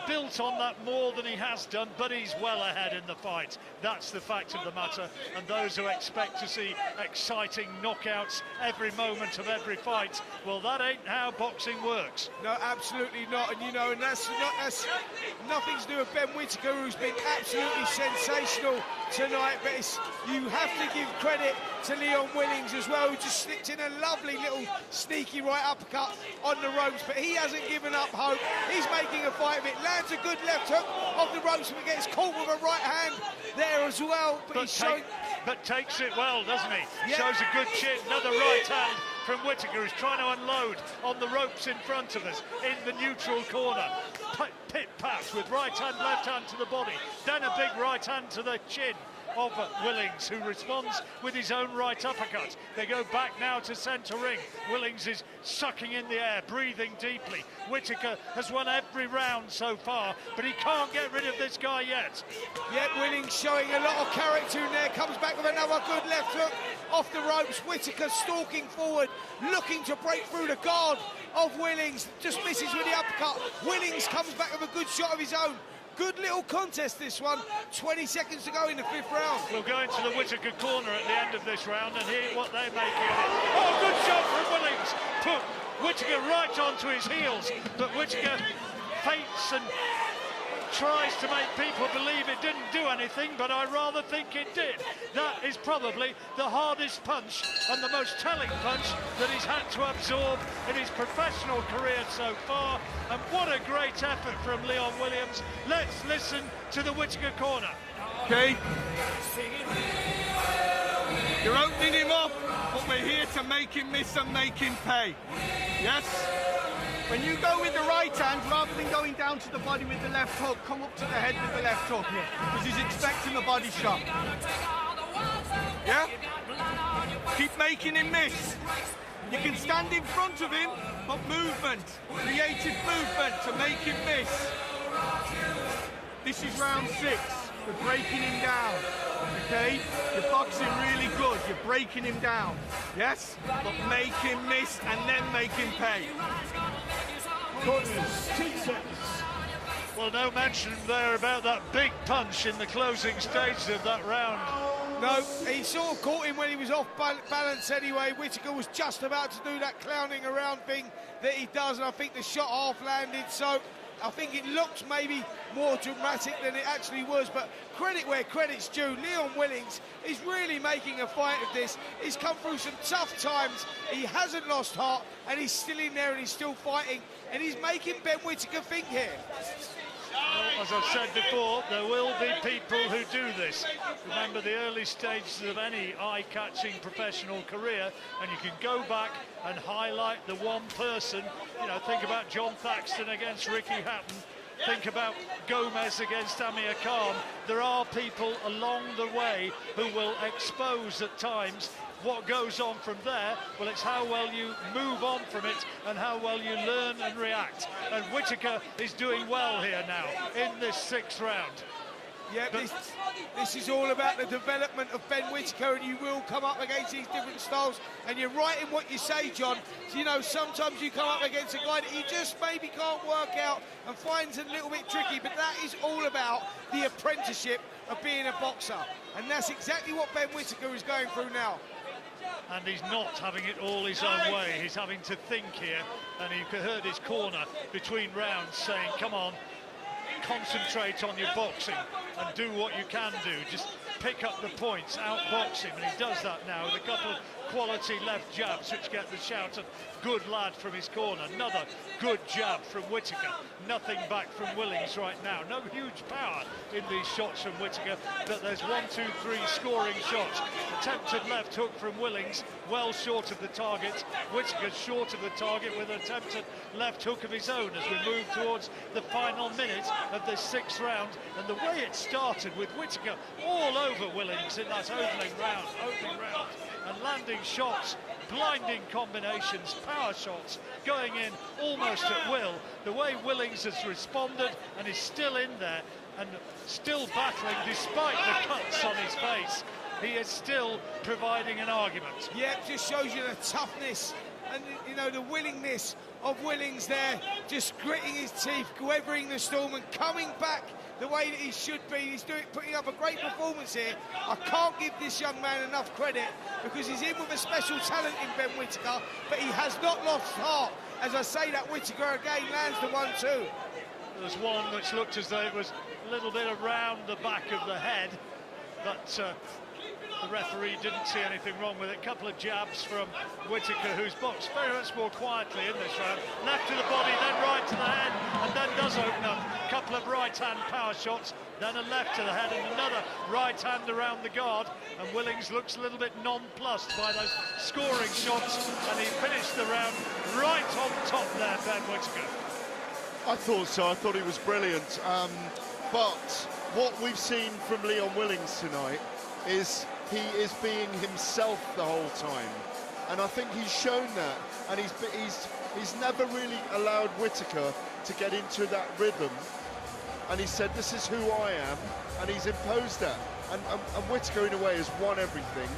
built on that more than he has done, but he's well ahead in the fight. That's the fact of the matter, and those who expect to see exciting knockouts every moment of every fight, well, that ain't how boxing works. No, absolutely not, and you know, and that's nothing to do with Ben Whittaker, who's been absolutely sensational tonight, but you have to give credit to Leon Willings as well, who just slipped in a lovely little sneaky right uppercut on the ropes, but he hasn't given up hope. He's making a fight of it, lands a good left hook off the ropes, but gets caught with a right hand there as well. But takes it well, doesn't he? Yeah. Shows a good chin, another right hand from Whittaker, who's trying to unload on the ropes in front of us in the neutral corner. Pit pat with right hand, left hand to the body, then a big right hand to the chin. of Willings, who responds with his own right uppercut. They go back now to centre ring. Willings is sucking in the air, breathing deeply. Whittaker has won every round so far, but he can't get rid of this guy yet. Yet Willings showing a lot of character in there, comes back with another good left hook off the ropes. Whittaker stalking forward, looking to break through the guard of Willings, just misses with the uppercut. Willings comes back with a good shot of his own. Good little contest, this one. 20 seconds to go in the 5th round. We'll go into the Whittaker corner at the end of this round and hear what they make of it. Oh, good shot from Willings. Put Whittaker right onto his heels, but Whittaker feints and tries to make people believe it didn't do anything, but I rather think it did. That is probably the hardest punch and the most telling punch that he's had to absorb in his professional career so far. And what a great effort from Leon Williams. Let's listen to the Whittaker corner. Okay. You're opening him up, but we're here to make him miss and make him pay. Yes? When you go with the right hand, rather than going down to the body with the left hook, come up to the head with the left hook, because he's expecting a body shot. Yeah? Keep making him miss. You can stand in front of him, but movement, creative movement to make him miss. This is round 6. We're breaking him down. Okay? You're boxing really good. You're breaking him down. Yes? But make him miss and then make him pay. Well, no mention there about that big punch in the closing stages of that round. No, he sort of caught him when he was off balance anyway. Whittaker was just about to do that clowning around thing that he does, and I think the shot half landed, so I think it looked maybe more dramatic than it actually was, but credit where credit's due. Leon Willings is really making a fight of this. He's come through some tough times. He hasn't lost heart, and he's still in there and he's still fighting, and he's making Ben Whittaker think here. Well, as I've said before, there will be people who do this. Remember the early stages of any eye-catching professional career, and you can go back and highlight the one person. You know, think about John Thaxton against Ricky Hatton. Think about Gomez against Amir Khan. There are people along the way who will expose at times what goes on from there. Well, it's how well you move on from it and how well you learn and react. And Whittaker is doing well here now in this 6th round. Yeah, this is all about the development of Ben Whittaker, and you will come up against these different styles. And you're right in what you say, John. You know, sometimes you come up against a guy that you just maybe can't work out and finds it a little bit tricky, but that is all about the apprenticeship of being a boxer. And that's exactly what Ben Whittaker is going through now. And he's not having it all his own way. He's having to think here, and you heard his corner between rounds saying, come on, concentrate on your boxing and do what you can do. Just pick up the points, outbox him, and he does that now with a couple of quality left jabs which get the shout of good lad from his corner. Another good jab from Whittaker. Nothing back from Willings right now. No huge power in these shots from Whittaker, but there's 1, 2, 3 scoring shots. Attempted left hook from Willings, well short of the target. Whittaker short of the target with an attempted left hook of his own as we move towards the final minute of this 6th round. And the way it started with Whittaker all over Willings in that opening round, and landing shots, blinding combinations, power shots, going in almost at will. The way Willings has responded and is still in there and still battling despite the cuts on his face, he is still providing an argument. Yeah, it just shows you the toughness and, you know, the willingness of Willings there, just gritting his teeth, weathering the storm and coming back the way that he should be. He's putting up a great performance here. I can't give this young man enough credit because he's in with a special talent in Ben Whittaker, but he has not lost heart. As I say, that Whittaker again lands the 1-2. There's one which looked as though it was a little bit around the back of the head, but the referee didn't see anything wrong with it. A couple of jabs from Whittaker, who's boxed very much more quietly in this round. Left to the body, then right to the head, and then does open up. A couple of right-hand power shots, then a left to the head, and another right hand around the guard. And Willings looks a little bit nonplussed by those scoring shots, and he finished the round right on top there, Ben Whittaker. I thought so. I thought he was brilliant. But what we've seen from Leon Willings tonight is he is being himself the whole time, and I think he's shown that, and he's never really allowed Whittaker to get into that rhythm, and he said, this is who I am, and he's imposed that, and Whittaker in a way has won everything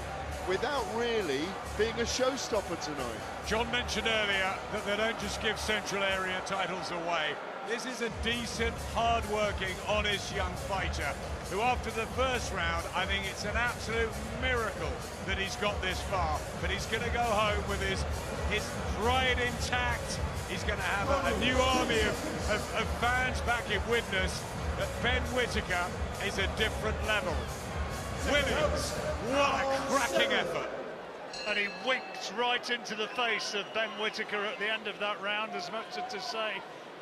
without really being a showstopper tonight. John mentioned earlier that they don't just give Central Area titles away. This is a decent, hard-working, honest young fighter who, after the first round, I think it's an absolute miracle that he's got this far. But he's going to go home with his pride intact. He's going to have a new army of fans back in witness that Ben Whittaker is a different level. Williams, what a cracking effort. And he winked right into the face of Ben Whittaker at the end of that round, as much as to say,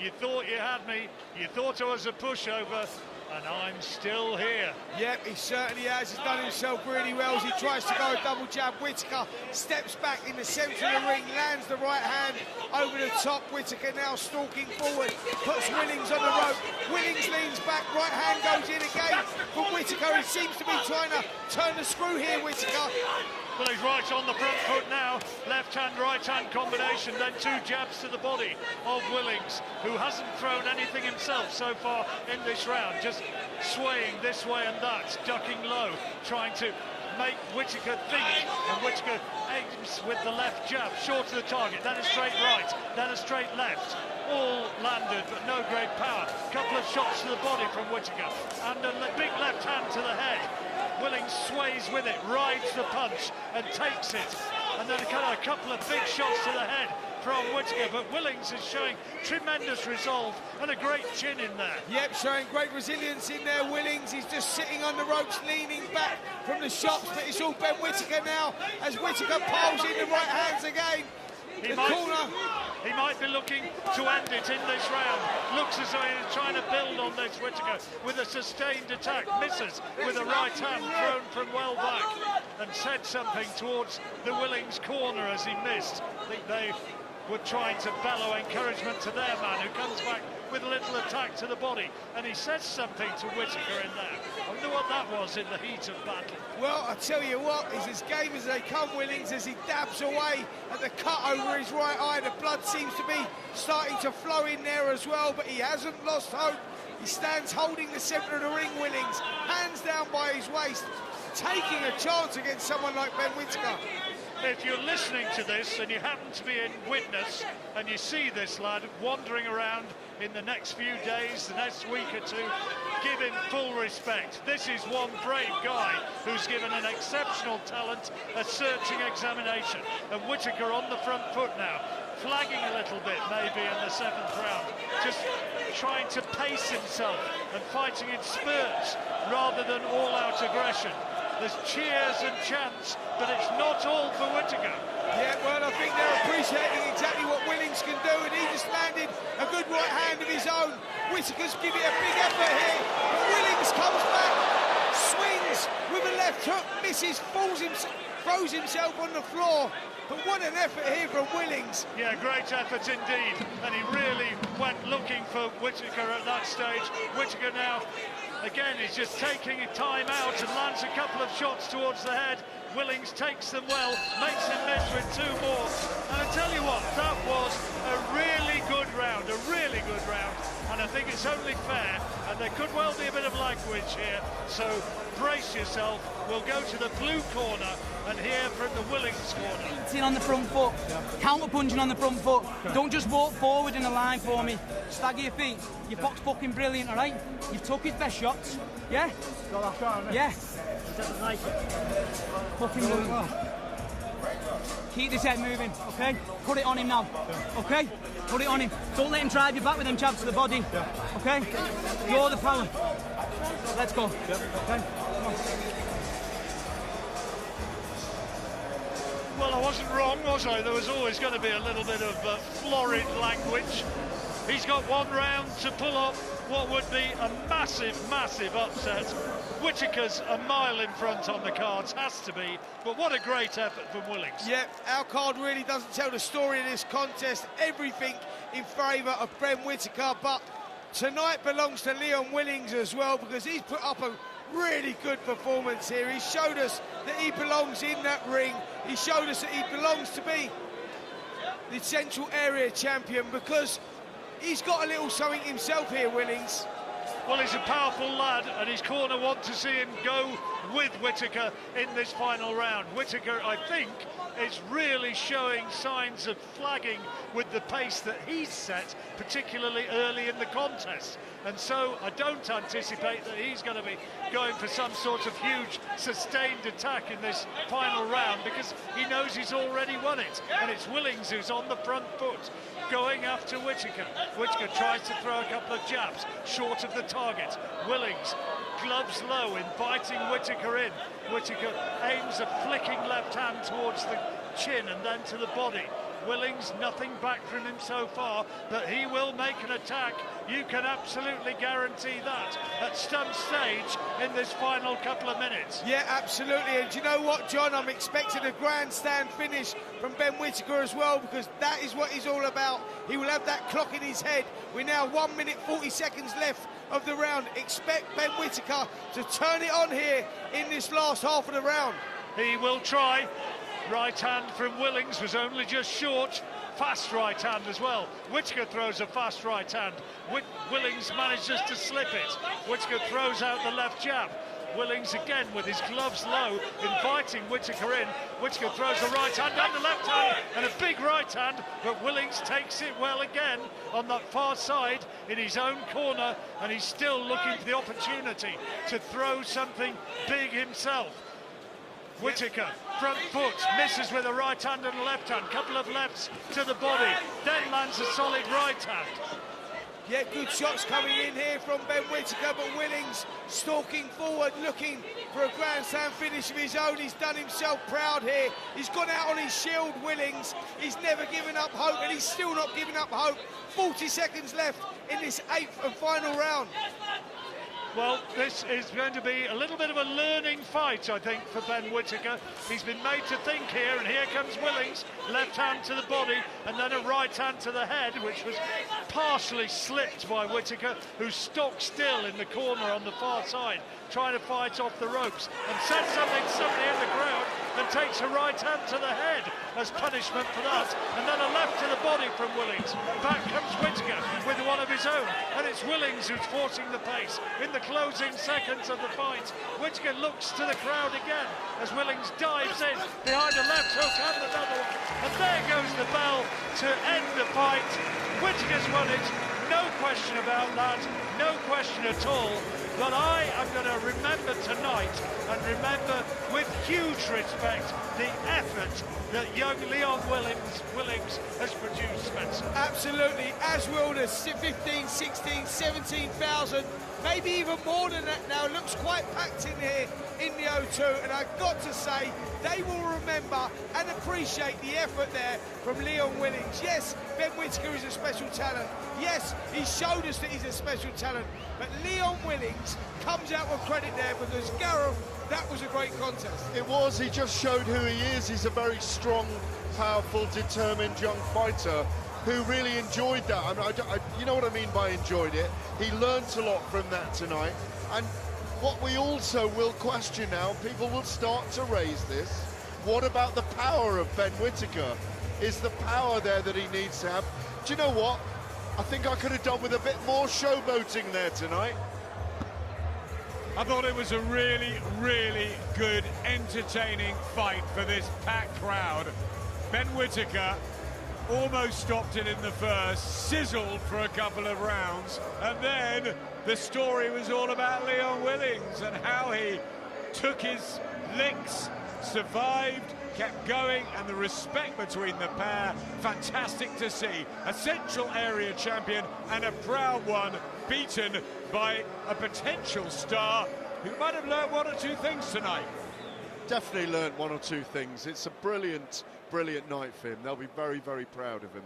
you thought you had me, you thought I was a pushover, and I'm still here. Yep, he certainly has. He's done himself really well as he tries to go a double jab. Whittaker steps back in the centre of the ring, lands the right hand over the top. Whittaker now stalking forward, puts Willings on the rope. Willings leans back, right hand goes in again for Whittaker. He seems to be trying to turn the screw here, Whittaker. Well, he's right on the front foot now. Left hand, right hand combination, then two jabs to the body of Willings, who hasn't thrown anything himself so far in this round, just swaying this way and that, ducking low, trying to make Whittaker think, and Whittaker aims with the left jab, short of the target, then a straight right, then a straight left. All landed, but no great power. Couple of shots to the body from Whittaker, and a big left hand to the head. Willings sways with it, rides the punch and takes it, and then a couple of big shots to the head from Whittaker, but Willings is showing tremendous resolve and a great chin in there. Yep, showing great resilience in there, Willings. He's just sitting on the ropes, leaning back from the shots, but it's all Ben Whittaker now, as Whittaker piles in the right hands again. He might be looking to end it in this round. Looks as though he's trying to build on this. Whittaker with a sustained attack, misses with a right hand thrown from well back, and said something towards the Willings corner as he missed. I think they were trying to bellow encouragement to their man, who comes back with a little attack to the body, and he says something to Whittaker in there. I wonder what that was in the heat of battle. Well, I tell you what, he's as game as they come, Willings, as he dabs away at the cut over his right eye. The blood seems to be starting to flow in there as well, but he hasn't lost hope. He stands holding the centre of the ring, Willings, hands down by his waist, taking a chance against someone like Ben Whittaker. If you're listening to this and you happen to be in witness and you see this lad wandering around in the next few days, the next week or two, give him full respect. This is one brave guy who's given an exceptional talent a searching examination. And Whittaker on the front foot now, flagging a little bit maybe in the 7th round, just trying to pace himself and fighting in spurts rather than all-out aggression. There's cheers and chants, but it's not all for Whittaker. Yeah, well, I think they're appreciating exactly what Willings can do, and he just landed a good right hand of his own. Whittaker's giving a big effort here, but Willings comes back, swings with a left hook, misses, throws himself on the floor. But what an effort here from Willings. Yeah, great effort indeed, and he really went looking for Whittaker at that stage. Whittaker now, again, he's just taking time out and lands a couple of shots towards the head. Willings takes them well, makes him miss with 2 more. And I tell you what, that was a really good round, and I think it's only fair, and there could well be a bit of language here, so brace yourself. We'll go to the blue corner and hear from the Willings corner. Beating on the front foot, counter punching on the front foot. Don't just walk forward in a line for me. Stagger your feet. Your box fucking brilliant, all right? You've took his best shots, yeah? Yeah. Fucking brilliant. Keep this head moving, okay? Put it on him now, okay? Put it on him. Don't let him drive you back with them jabs to the body, okay? You're the power. Let's go. Okay? Come on. Well, I wasn't wrong, was I? There was always going to be a little bit of florid language. He's got 1 round to pull off what would be a massive, massive upset. Whittaker's a mile in front on the cards, has to be, but what a great effort from Willings. Yep, our card really doesn't tell the story of this contest. Everything in favour of Ben Whittaker, but tonight belongs to Leon Willings as well, because he's put up a Really good performance here. He showed us that he belongs in that ring. He showed us that he belongs to be the Central Area champion, because he's got a little something himself here, Willings. Well, he's a powerful lad, and his corner want to see him go with Whittaker in this final round. Whittaker, I think, is really showing signs of flagging with the pace that he's set, particularly early in the contest. And so I don't anticipate that he's going to be going for some sort of huge sustained attack in this final round, because he knows he's already won it. And it's Willings who's on the front foot, going after Whittaker. Whittaker tries to throw a couple of jabs short of the target. Willings, gloves low, inviting Whittaker in. Whittaker aims a flicking left hand towards the chin and then to the body. Willings, nothing back from him so far, but he will make an attack. You can absolutely guarantee that at some stage in this final couple of minutes. Yeah, absolutely. And do you know what, John? I'm expecting a grandstand finish from Ben Whittaker as well, because that is what he's all about. He will have that clock in his head. We're now 1 minute 40 seconds left of the round. Expect Ben Whittaker to turn it on here in this last half of the round. He will try. Right hand from Willings was only just short. Fast right hand as well. Whittaker throws a fast right hand. Willings manages to slip it. Whittaker throws out the left jab. Willings again with his gloves low, inviting Whittaker in. Whittaker throws a right hand and the left hand, and a big right hand, but Willings takes it well again on that far side in his own corner, and he's still looking for the opportunity to throw something big himself. Whittaker, front foot, misses with a right hand and a left hand, couple of lefts to the body, then lands a solid right hand. Yeah, good shots coming in here from Ben Whittaker, but Willings stalking forward, looking for a grandstand finish of his own. He's done himself proud here. He's gone out on his shield, Willings. He's never given up hope, and he's still not giving up hope. 40 seconds left in this 8th and final round. Well, this is going to be a little bit of a learning fight, I think, for Ben Whittaker. He's been made to think here, and here comes Willings. Left hand to the body, and then a right hand to the head, which was partially slipped by Whittaker, who's stock still in the corner on the far side, trying to fight off the ropes, and says something to somebody in the crowd, and takes a right hand to the head as punishment for that, and then a left to the body from Willings. Back comes Whittaker with one of his own, and it's Willings who's forcing the pace in the closing seconds of the fight. Whittaker looks to the crowd again as Willings dives in behind a left hook and another one, and there goes the bell to end the fight. Whittaker's won it, no question about that, no question at all. But I am going to remember tonight, and remember with huge respect, the effort that young Leon Willings has produced, Spencer. Absolutely, as will the 15, 16, 17,000, maybe even more than that now. Looks quite packed in here in the O2, and I've got to say, they will remember and appreciate the effort there from Leon Willings. Yes, Ben Whittaker is a special talent. Yes, he showed us that he's a special talent, but Leon Willings comes out with credit there, because Gareth, that was a great contest. It was. He just showed who he is. He's a very strong, powerful, determined young fighter who really enjoyed that. I mean, you know what I mean by enjoyed it? He learnt a lot from that tonight. And what we also will question now, people will start to raise this, what about the power of Ben Whittaker? Is the power there that he needs to have? Do you know what? I think I could have done with a bit more showboating there tonight. I thought it was a really, really good, entertaining fight for this packed crowd. Ben Whittaker almost stopped it in the first, sizzled for a couple of rounds, and then the story was all about Leon Willings and how he took his licks, survived, kept going, and the respect between the pair, fantastic to see. A Central Area champion and a proud one, beaten by a potential star who might have learned one or two things tonight. Definitely learned one or two things. It's a brilliant, brilliant night for him. They'll be very, very proud of him.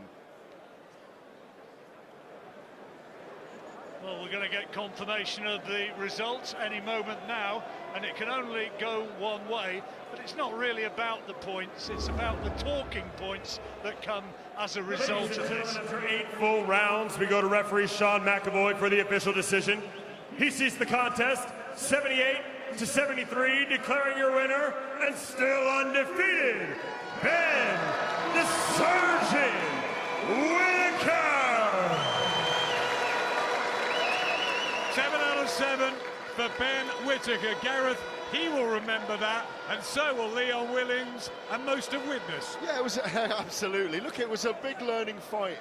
Well, we're going to get confirmation of the results any moment now, and it can only go one way, but it's not really about the points, it's about the talking points that come as a result of this. After 8 full rounds, we go to referee Sean McAvoy for the official decision. He sees the contest 78 to 73, declaring your winner and still undefeated, Ben the Surgeon Whittaker. 7 out of 7 for Ben Whittaker. Gareth, he will remember that, and so will Leon Willings and most of Widnes. Yeah, it was absolutely. Look, it was a big learning fight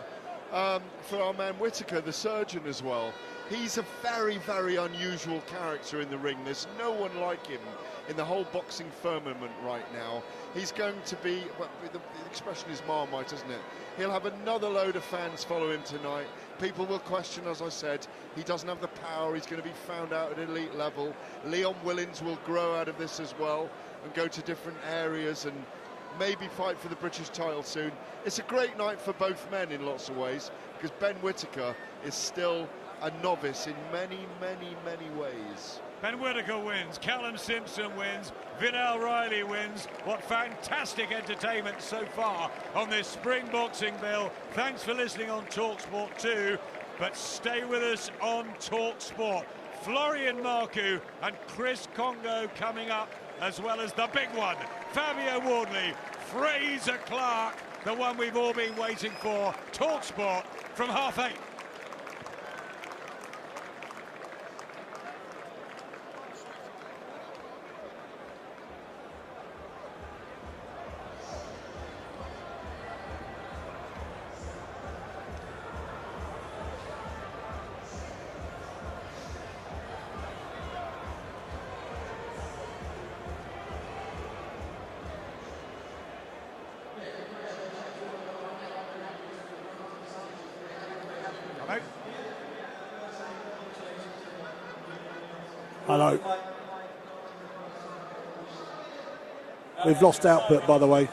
for our man Whittaker, the surgeon, as well. He's a very, very unusual character in the ring. There's no one like him in the whole boxing firmament right now. He's going to be, well, the expression is Marmite, isn't it? He'll have another load of fans follow him tonight. People will question, as I said, he doesn't have the power. He's going to be found out at elite level. Leon Willings will grow out of this as well and go to different areas and maybe fight for the British title soon. It's a great night for both men in lots of ways, because Ben Whittaker is still a novice in many, many, many ways. Ben Whittaker wins, Callum Simpson wins, Vidal Riley wins. What fantastic entertainment so far on this spring boxing bill. Thanks for listening on talkSPORT 2, but stay with us on talkSPORT. Florian Marku and Chris Kongo coming up, as well as the big one, Fabio Wardley, Frazer Clarke, the one we've all been waiting for. talkSPORT from 8:30. Hello. We've lost output, by the way.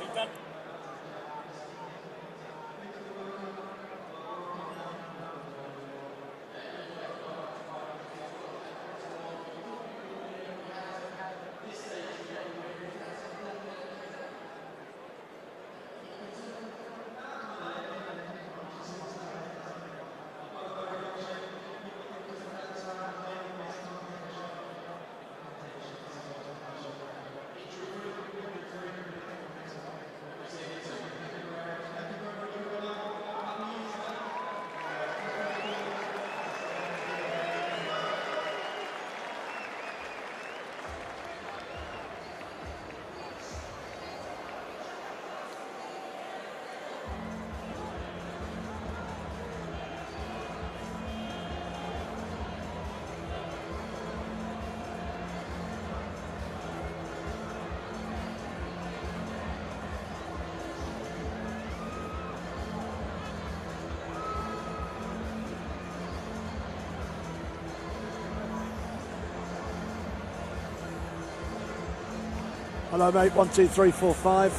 Hello, mate. 1, 2, 3, 4, 5.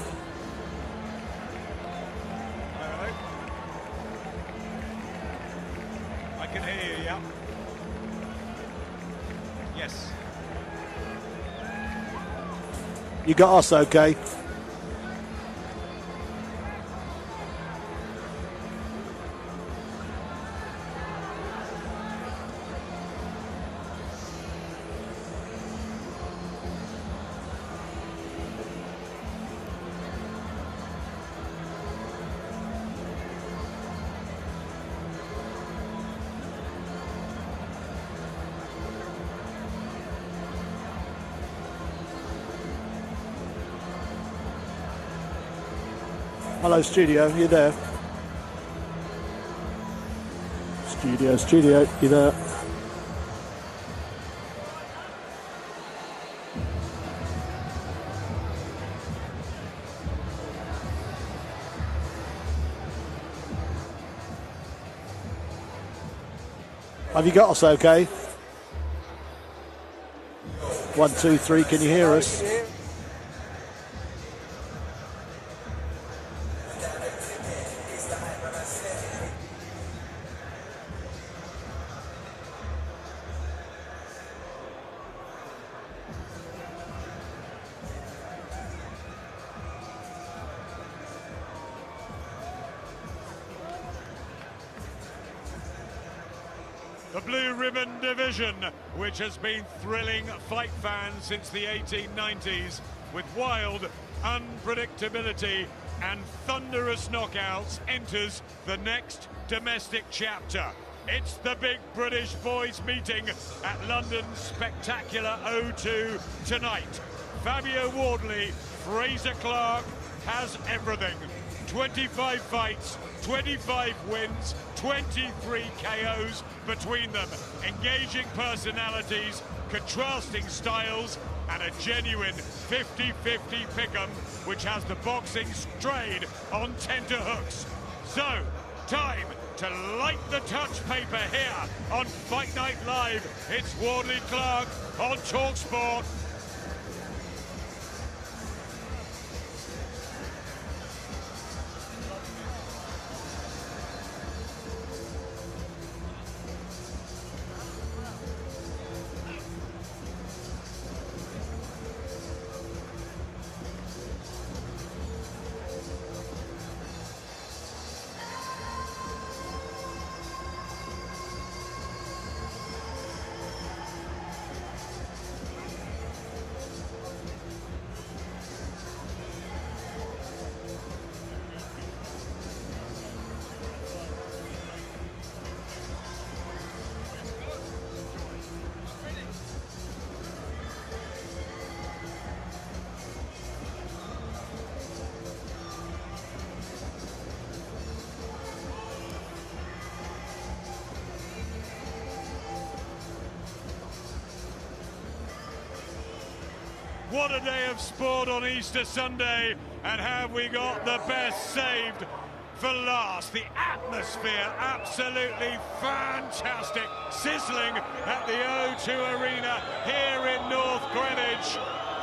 Hello. I can hear you, yeah. Yes. You got us okay? Hello, studio, you there? Studio, you there? Have you got us okay? 1, 2, 3, can you hear us? the blue ribbon division, which has been thrilling fight fans since the 1890s, with wild unpredictability and thunderous knockouts, enters the next domestic chapter. It's the big British boys meeting at London's spectacular O2 tonight. Fabio Wardley, Frazer Clarke has everything. 25 fights, 25 wins, 23 KOs between them. Engaging personalities, contrasting styles, and a genuine 50-50 pick'em, which has the boxing strayed on tenterhooks. So, time to light the touch paper here on Fight Night Live. It's Wardley Clarke on talkSPORT. What a day of sport on Easter Sunday, and have we got the best saved for last. The atmosphere absolutely fantastic, sizzling at the O2 Arena here in North Greenwich,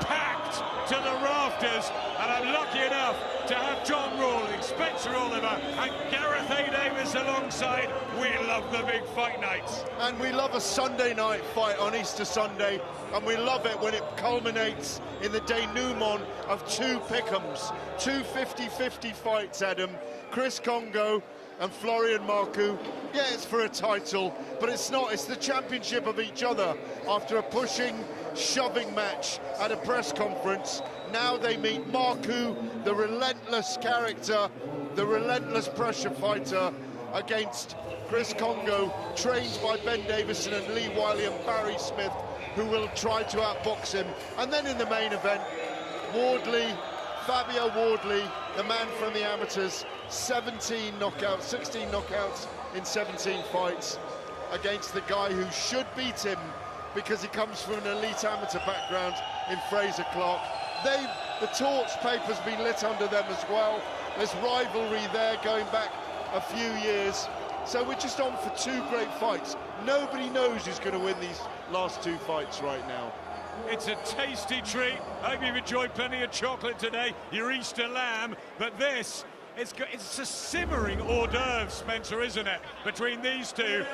packed to the rafters, and I'm lucky enough to have John Rawling, Spencer Oliver and Gareth A. Davis alongside. We love the big fight nights. And we love a Sunday night fight on Easter Sunday, and we love it when it culminates in the denouement of two pick'ems, two 50-50 fights, Adam. Chris Kongo and Florian Marku. Yeah, it's for a title, but it's not. It's the championship of each other after a pushing, shoving match at a press conference. Now they meet Marku, the relentless character, the relentless pressure fighter, against Chris Kongo, trained by Ben Davison and Lee Wiley and Barry Smith, who will try to outbox him. And then in the main event, Wardley, Fabio Wardley, the man from the amateurs, 17 knockouts, 16 knockouts in 17 fights, against the guy who should beat him because he comes from an elite amateur background in Frazer Clarke. The torch paper's been lit under them as well. There's rivalry there going back a few years. So we're just on for two great fights. Nobody knows who's going to win these last two fights right now. It's a tasty treat. I hope you've enjoyed plenty of chocolate today, your Easter lamb. But this, it's a simmering hors d'oeuvre, Spencer, isn't it, between these two?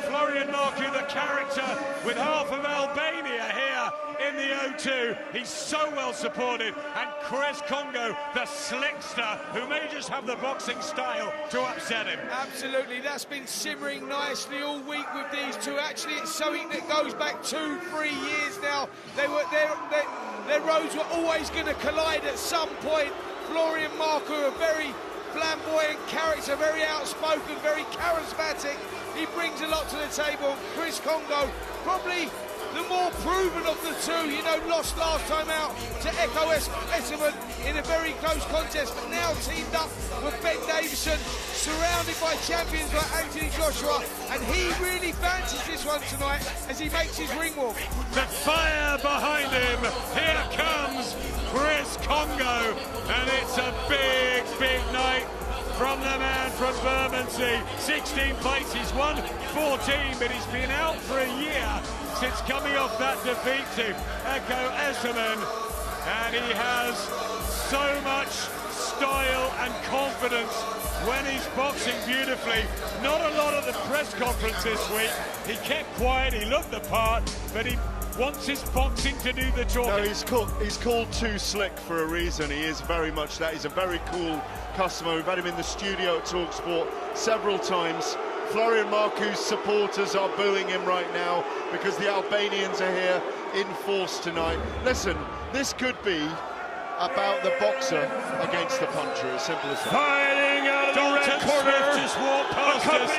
Florian Marku, the character, with half of Albania here in the O2. He's so well supported. And Chris Kongo, the slickster, who may just have the boxing style to upset him. Absolutely, that's been simmering nicely all week with these two. Actually, it's something that goes back 2-3 years now. Their roads were always going to collide at some point. Florian Marku, a very flamboyant character, very outspoken, very charismatic. He brings a lot to the table. Chris Kongo, probably the more proven of the two, you know, lost last time out to Echo Esserman in a very close contest, but now teamed up with Ben Davison, surrounded by champions like Anthony Joshua, and he really fancies this one tonight as he makes his ring walk. The fire behind him, here comes Chris Kongo, and it's a big, big night from the man from Bermondsey. 16 fights, he's won 14, but he's been out for a year since coming off that defeat to Echo Esserman, and he has so much style and confidence when he's boxing beautifully. Not a lot at the press conference this week. He kept quiet, he looked the part, but he wants his boxing to do the talking. No, he's called Too Slick for a reason. He is very much that. He's a very cool customer. We've had him in the studio at talkSPORT several times. Florian Marku's supporters are booing him right now because the Albanians are here in force tonight. Listen, this could be about the boxer against the puncher, as simple as that. Fighting out of the red corner, just walked past us.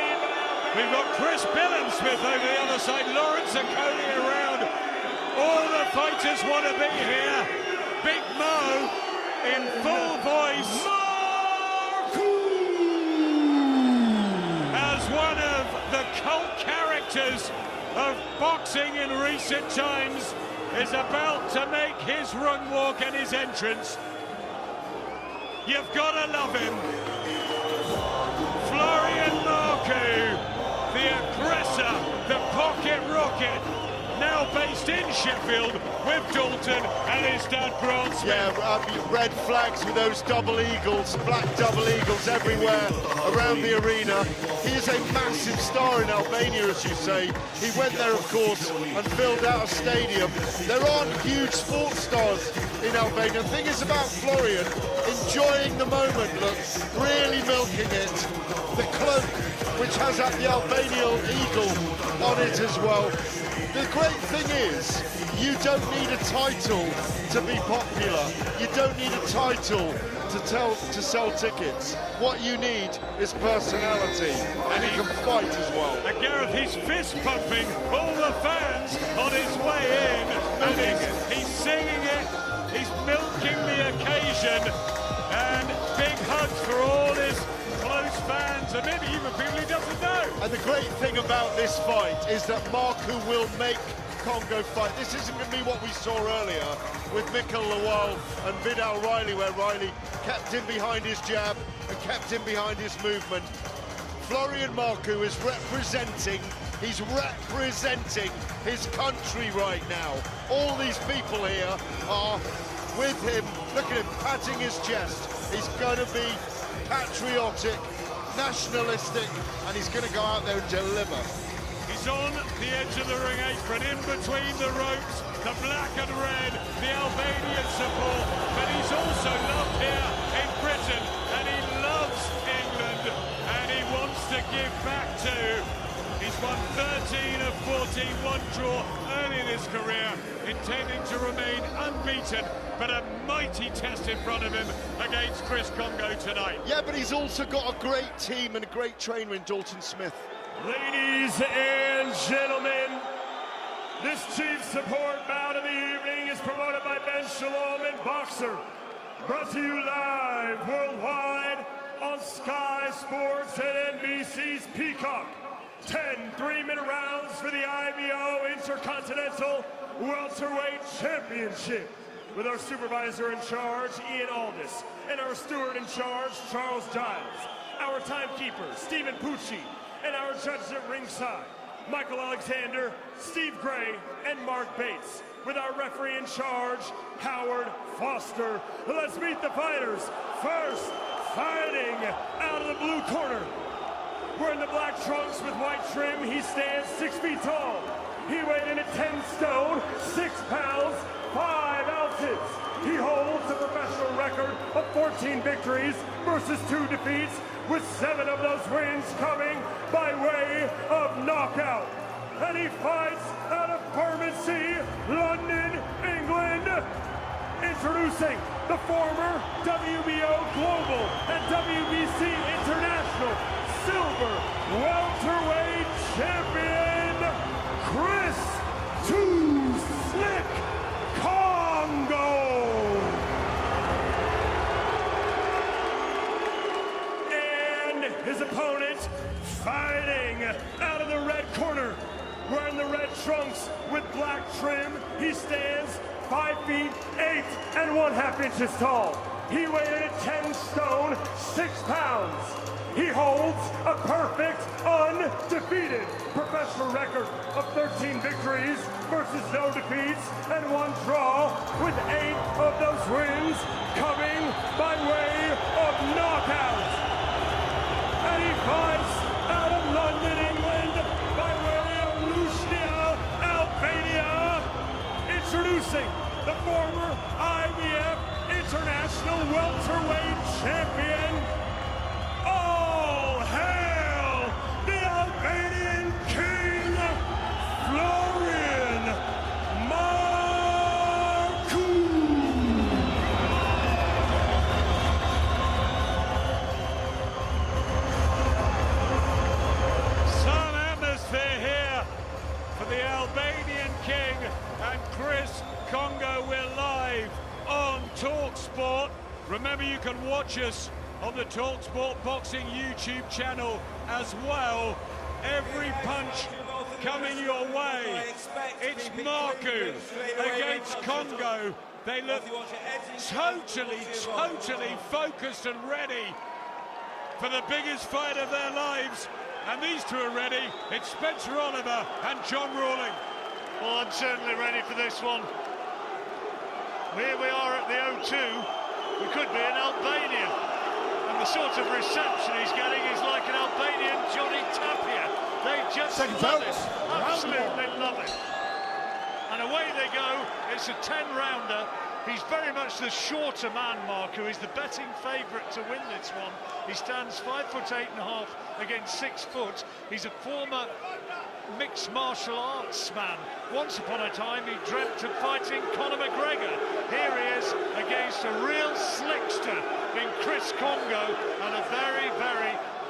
We've got Chris Billam-Smith over the other side, Lawrence Akoni around. All the fighters want to be here. Big Mo in full voice. As one of the cult characters of boxing in recent times is about to make his run walk and his entrance. You've got to love him. Florian Marku, the aggressor, the pocket rocket, now based in Sheffield with Dalton and his dad Grant Smith. Yeah, red flags with those double eagles, black double eagles everywhere around the arena. He is a massive star in Albania, as you say. He went there, of course, and filled out a stadium. There aren't huge sports stars in Albania. The thing is about Florian, enjoying the moment, look, really milking it. The cloak, which has the Albanian eagle on it as well. The great thing is, you don't need a title to be popular. You don't need a title to sell tickets. What you need is personality, and he can fight as well. And Gareth, he's fist pumping all the fans on his way in, and he's singing it, he's milking the occasion, and big hugs for all his close fans, and maybe even people he doesn't know. And the great thing about this fight is that Marku will make Kongo fight. This isn't going to be what we saw earlier with Mikael, Lawal and Vidal Riley, where Riley kept him behind his jab and kept him behind his movement. Florian Marku is representing his country right now. All these people here are with him. Look at him patting his chest. He's going to be patriotic, nationalistic, and he's going to go out there and deliver. He's on the edge of the ring apron, in between the ropes, the black and red, the Albanian support, but he's also loved here in Britain, and he loves England, and he wants to give back too. He's won 13 of 14, one draw early in his career, intending to remain unbeaten, but a mighty test in front of him against Chris Kongo tonight. Yeah, but he's also got a great team and a great trainer in Dalton Smith. Ladies and gentlemen, this chief support bout of the evening is promoted by Ben Shalom and Boxer. Brought to you live worldwide on Sky Sports and NBC's Peacock. 10 3-minute rounds for the IBO Intercontinental Welterweight Championship, with our supervisor in charge, Ian Aldis, and our steward in charge, Charles Giles, our timekeeper, Stephen Pucci, and our judges at ringside, Michael Alexander, Steve Gray, and Mark Bates, with our referee in charge, Howard Foster. Let's meet the fighters. First, fighting out of the blue corner, wearing the black trunks with white trim, he stands 6 feet tall. He weighed in at 10 stone, 6 pounds, 5 ounces. He holds a professional record of 14 victories versus 2 defeats, with 7 of those wins coming by way of knockout. And he fights out of Bermondsey, London, England. Introducing the former WBO Global and WBC International Silver Welterweight Champion, Chris Too Slick Kongo. And his opponent, fighting out of the red corner, wearing the red trunks with black trim, he stands 5 feet 8 1/2 inches tall. He weighed in at 10 stone, 6 pounds. He holds a perfect, undefeated professional record of 13 victories versus no defeats and 1 draw, with 8 of those wins coming by way of knockout. And he fights out of London, England, by way of Lushnja, Albania. Introducing the former IBF International Welterweight Champion, all hail the talkSPORT. Remember, you can watch us on the talkSPORT Boxing YouTube channel as well. Every punch coming your way. It's Marku against Kongo. They look totally focused and ready for the biggest fight of their lives. And these two are ready. It's Spencer Oliver and John Rawling. Well, I'm certainly ready for this one. Here we are at the O2. We could be in Albania. And the sort of reception he's getting is like an Albanian Johnny Tapia. They just love it. Absolutely love it. And away they go. It's a 10-rounder. He's very much the shorter man, Marku. He's the betting favourite to win this one. He stands 5'8.5" against 6 foot. He's a former mixed martial arts man. Once upon a time, he dreamt of fighting Conor McGregor. Here he is against a real slickster in Chris Kongo, and a very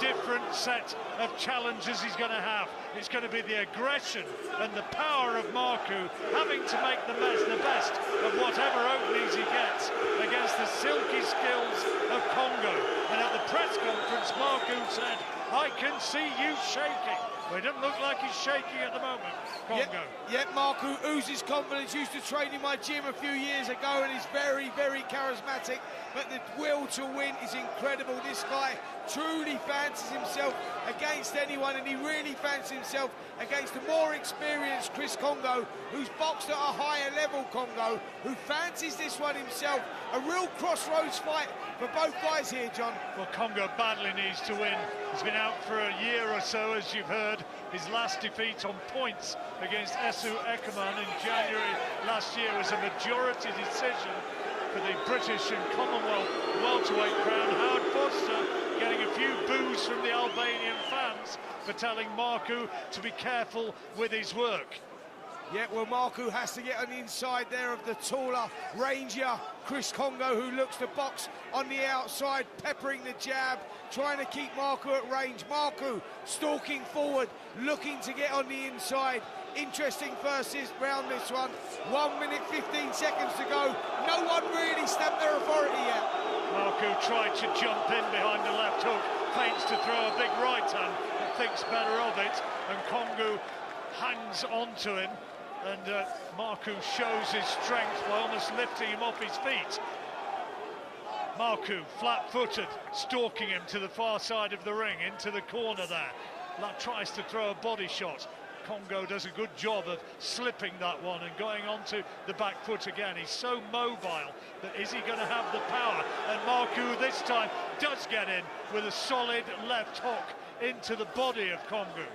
different set of challenges he's going to have. It's going to be the aggression and the power of Marku, having to make the best of whatever openings he gets against the silky skills of Kongo. And at the press conference, Marku said, "I can see you shaking." Well, it doesn't look like he's shaking at the moment, Kongo. Yep, Marku oozes confidence. Used to train in my gym a few years ago, and he's very charismatic. But the will to win is incredible. This guy truly fancies himself against anyone, and he really fancies himself against a more experienced Chris Kongo, who's boxed at a higher level. Kongo, who fancies this one himself. A real crossroads fight for both guys here, John. Well, Kongo badly needs to win. He's been out for a year or so, as you've heard. His last defeat on points against Esu Ekaman in January last year was a majority decision for the British and Commonwealth welterweight crown. Howard Foster getting a few boos from the Albanian fans for telling Marku to be careful with his work. Yeah, well, Marku has to get on the inside there of the taller, rangier Chris Kongo, who looks to box on the outside, peppering the jab, trying to keep Marku at range. Marku stalking forward, looking to get on the inside. Interesting first round, this one. 1 minute 15 seconds to go. No one really stamped their authority yet. Marku tried to jump in behind the left hook, feints to throw a big right hand, but thinks better of it, and Kongo hangs onto him, and Marku shows his strength by almost lifting him off his feet. Marku, flat-footed, stalking him to the far side of the ring, into the corner there. Tries to throw a body shot. Kongo does a good job of slipping that one and going onto the back foot again. He's so mobile that is he going to have the power? And Marku this time does get in with a solid left hook into the body of Kongo.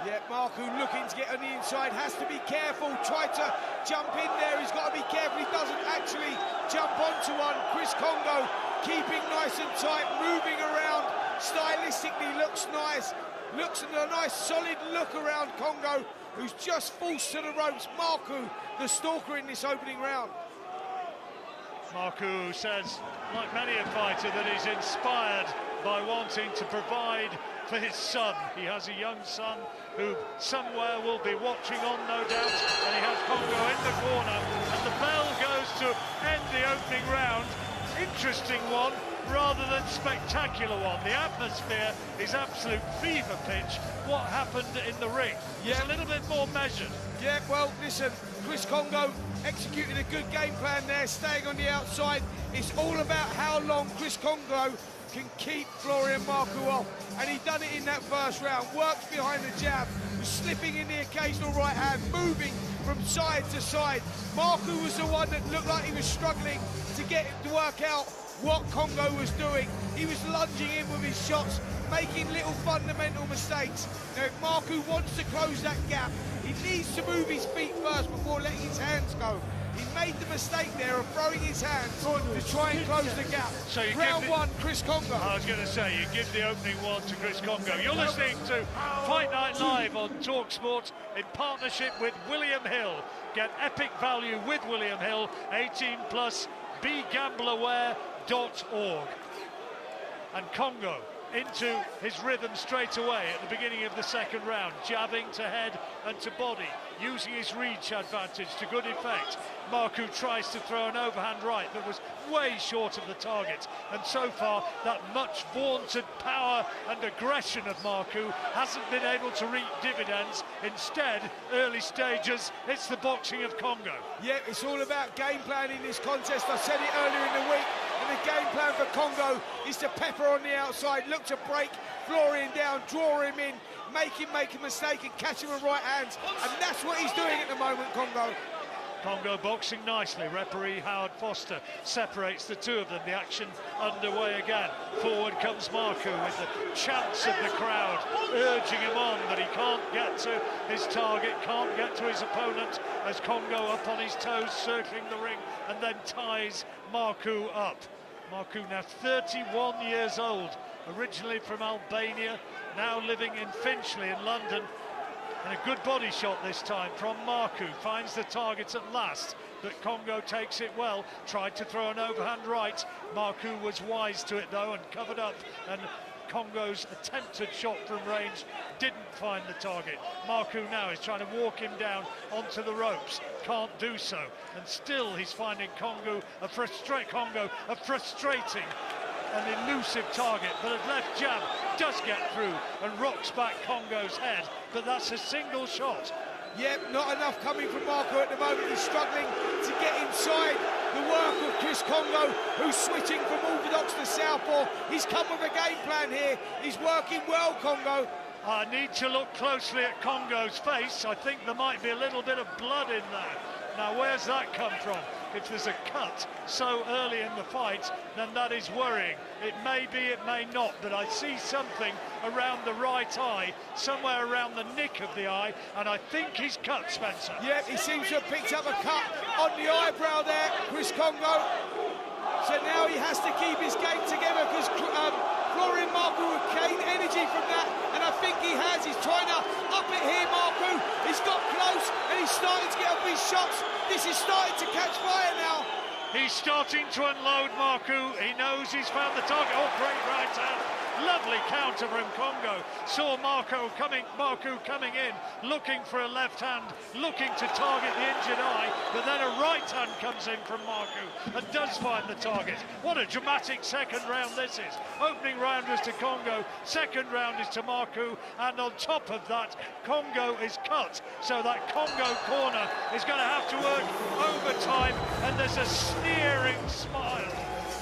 Yeah, Marku looking to get on the inside, has to be careful, tried to jump in there, he's got to be careful, he doesn't actually jump onto one. Chris Kongo keeping nice and tight, moving around, stylistically looks nice. Looks at a nice solid look around Kongo, who's just forced to the ropes. Marku, the stalker in this opening round. Marku says, like many a fighter, that he's inspired by wanting to provide for his son. He has a young son who somewhere will be watching on, no doubt, and he has Kongo in the corner, and the bell goes to end the opening round. Interesting one, rather than spectacular one. The atmosphere is absolute fever pitch. What happened in the ring? Yeah, it's a little bit more measured. Yeah, well, listen, Chris Kongo executed a good game plan there, staying on the outside. It's all about how long Chris Kongo can keep Florian Marku off, and he done it in that first round. Worked behind the jab, was slipping in the occasional right hand, moving from side to side. Marku was the one that looked like he was struggling to get him to work out what Kongo was doing. He was lunging in with his shots, making little fundamental mistakes. Now, if Marku wants to close that gap, he needs to move his feet first before letting his hands go. He made the mistake there of throwing his hands to try and close the gap. So you round one, Chris Kongo. I was going to say, you give the opening one to Chris Kongo. You're listening to Fight Night Live on talkSPORT in partnership with William Hill. Get epic value with William Hill, 18+, begambleaware.org. And Kongo into his rhythm straight away at the beginning of the second round, jabbing to head and to body, using his reach advantage to good effect. Marku tries to throw an overhand right that was way short of the target, and so far that much vaunted power and aggression of Marku hasn't been able to reap dividends. Instead, early stages, it's the boxing of Kongo. Yeah, it's all about game plan in this contest. I said it earlier in the week, and the game plan for Kongo is to pepper on the outside, look to break Florian down, draw him in, make him make a mistake and catch him with right hands, and that's what he's doing at the moment, Kongo. Kongo boxing nicely. Referee Howard Foster separates the two of them. The action underway again. Forward comes Marku with the chants of the crowd urging him on, but he can't get to his target, can't get to his opponent, as Kongo up on his toes, circling the ring, and then ties Marku up. Marku now 31 years old, originally from Albania, now living in Finchley in London. And a good body shot this time from Marku, finds the target at last, but Kongo takes it well, tried to throw an overhand right. Marku was wise to it though and covered up, and Kongo's attempted shot from range didn't find the target. Marku now is trying to walk him down onto the ropes, can't do so, and still he's finding Kongo a frustrating and elusive target, but a left jab does get through and rocks back Kongo's head, but that's a single shot. Yep, not enough coming from Marku at the moment. He's struggling to get inside the work of Chris Kongo, who's switching from orthodox to southpaw. He's come with a game plan here. He's working well, Kongo. I need to look closely at Kongo's face. I think there might be a little bit of blood in there. Now, where's that come from? If there's a cut so early in the fight, then that is worrying. It may be, it may not, but I see something around the right eye, somewhere around the nick of the eye, and I think he's cut, Spencer. Yeah, he seems to have picked up a cut on the eyebrow there, Chris Kongo. So now he has to keep his game together, because Florian Marku will gain energy from that, and I think he has. He's trying to up it here, Marku. He's got close, and he's starting to get up his shots. This is starting to catch fire now. He's starting to unload Marku. He knows he's found the target. Oh, great right hand. Lovely counter from Kongo. Saw Marku coming in, looking for a left hand, looking to target the injured eye, but then a right hand comes in from Marku and does find the target. What a dramatic second round this is. Opening round was to Kongo, second round is to Marku, and on top of that, Kongo is cut. So that Kongo corner is going to have to work overtime, and there's a sneering smile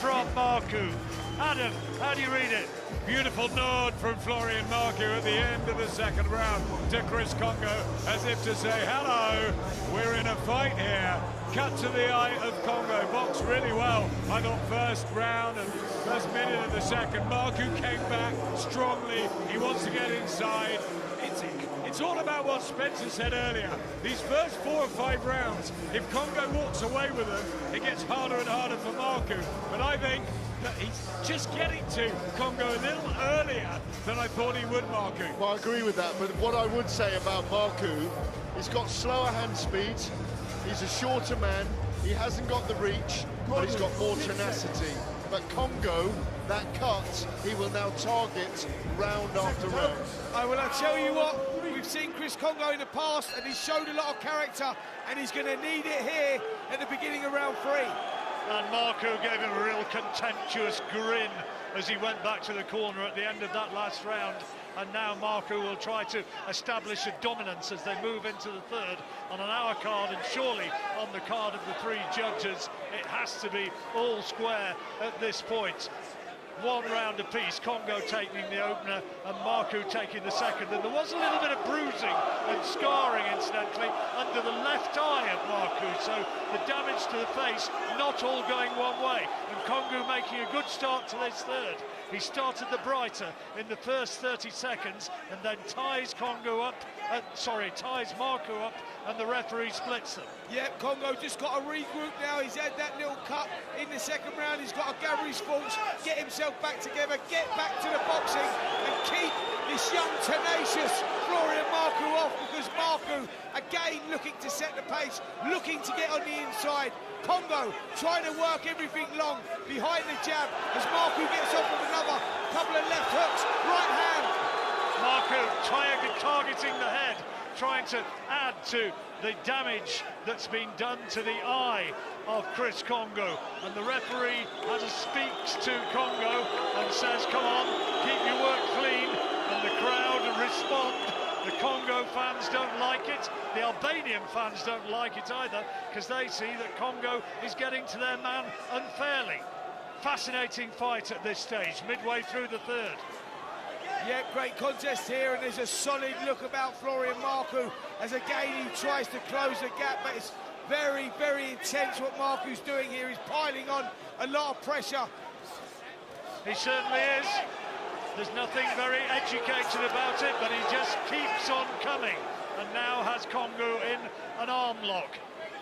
from Marku. Adam, how do you read it? Beautiful nod from Florian Marku at the end of the second round to Chris Kongo, as if to say, hello, we're in a fight here. Cut to the eye of Kongo, boxed really well. I thought first round and first minute of the second, Marku came back strongly. He wants to get inside. It's all about what Spencer said earlier. These first 4 or 5 rounds, if Kongo walks away with them, it gets harder and harder for Marku. But I think that he's just getting to Kongo a little earlier than I thought he would, Marku. Well, I agree with that, but what I would say about Marku, he's got slower hand speed, he's a shorter man, he hasn't got the reach, but he's got more tenacity. But Kongo, that cut, he will now target round after round. I tell you what, we've seen Chris Kongo in the past, and he's showed a lot of character, and he's going to need it here at the beginning of round 3. And Marku gave him a real contemptuous grin as he went back to the corner at the end of that last round. And now Marku will try to establish a dominance as they move into the third on an hour card, and surely on the card of the 3 judges. It has to be all square at this point. 1 round apiece, Kongo taking the opener and Marku taking the second, and there was a little bit of bruising and scarring, incidentally, under the left eye of Marku, so the damage to the face not all going one way, and Kongo making a good start to this third. He started the brighter in the first 30 seconds and then ties Marku up, and the referee splits them. Yeah, Kongo just got to regroup now. He's had that little cut in the second round. He's got to gather his thoughts, get himself back together, get back to the boxing, and keep this young, tenacious Florian Marku off, because Marku again looking to set the pace, looking to get on the inside. Kongo trying to work everything long behind the jab as Marku gets off with another couple of left hooks, right hand. Marku targeting the head, trying to add to the damage that's been done to the eye of Chris Kongo, and the referee speaks to Kongo and says, come on, keep your work clean, and the crowd respond. The Kongo fans don't like it, the Albanian fans don't like it either, because they see that Kongo is getting to their man unfairly. Fascinating fight at this stage, midway through the third. Yeah, great contest here, and there's a solid look about Florian Marku as again he tries to close the gap, but it's very, very intense what Marku's doing here. He's piling on a lot of pressure. He certainly is. There's nothing very educated about it, but he just keeps on coming, and now has Kongo in an arm lock,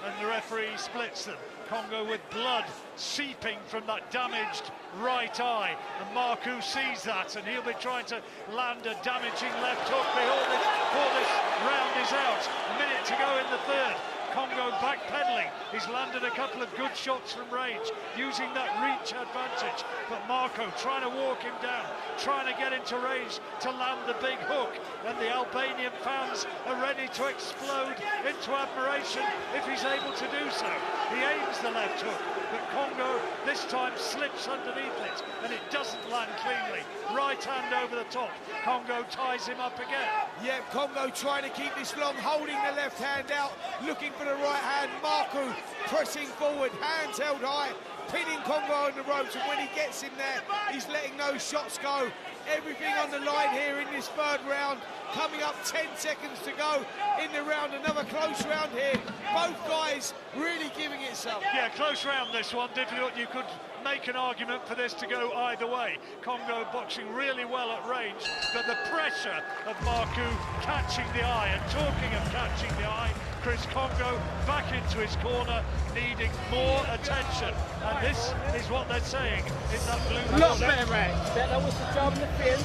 and the referee splits them. Kongo with blood seeping from that damaged right eye, and Marku sees that, and he'll be trying to land a damaging left hook before this round is out. A minute to go in the third. Kongo backpedaling. He's landed a couple of good shots from range, using that reach advantage. But Marku trying to walk him down, trying to get into range to land the big hook. And the Albanian fans are ready to explode into admiration if he's able to do so. He aims the left hook, but Kongo this time slips underneath it, and it doesn't land cleanly. Right hand over the top. Kongo ties him up again. Yeah, Kongo trying to keep this long, holding the left hand out, looking for the right hand. Marku pressing forward, hands held high, pinning Kongo on the ropes, and when he gets him there, he's letting those shots go. Everything on the line here in this third round. Coming up 10 seconds to go in the round. Another close round here. Both guys really giving it some. Yeah, close round this one. Difficult. You could make an argument for this to go either way. Kongo boxing really well at range, but the pressure of Marku catching the eye, and talking of catching the eye, Chris Kongo back into his corner, needing more attention, and this is what they're saying in that blue corner. Lot better, right? That was the job in the field.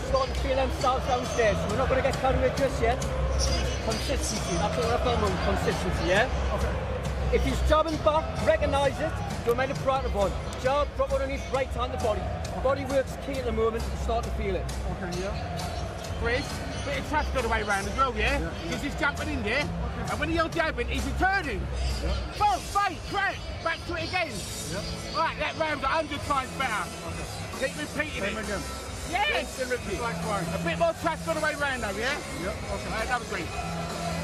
Starting to feel themselves downstairs. We're not going to get carried away just yet. Consistency, that's what we're talking about, consistency, yeah? Okay. If he's jobbing back, recognise it, don't make a priority one. Job, drop underneath, right hand the body. Body work's key at the moment, you start to feel it. Okay, yeah. Chris, but it's tough the other way around as well, yeah? Because he's jumping in there, and when you're jabbing, he's returning. Yeah. Boom, fight, crack, back to it again. Yeah. Right, that round's 100 times better. Okay. Keep repeating it. Again. Yes! A bit more trust all the way round though, yeah? Yep, okay. That was great.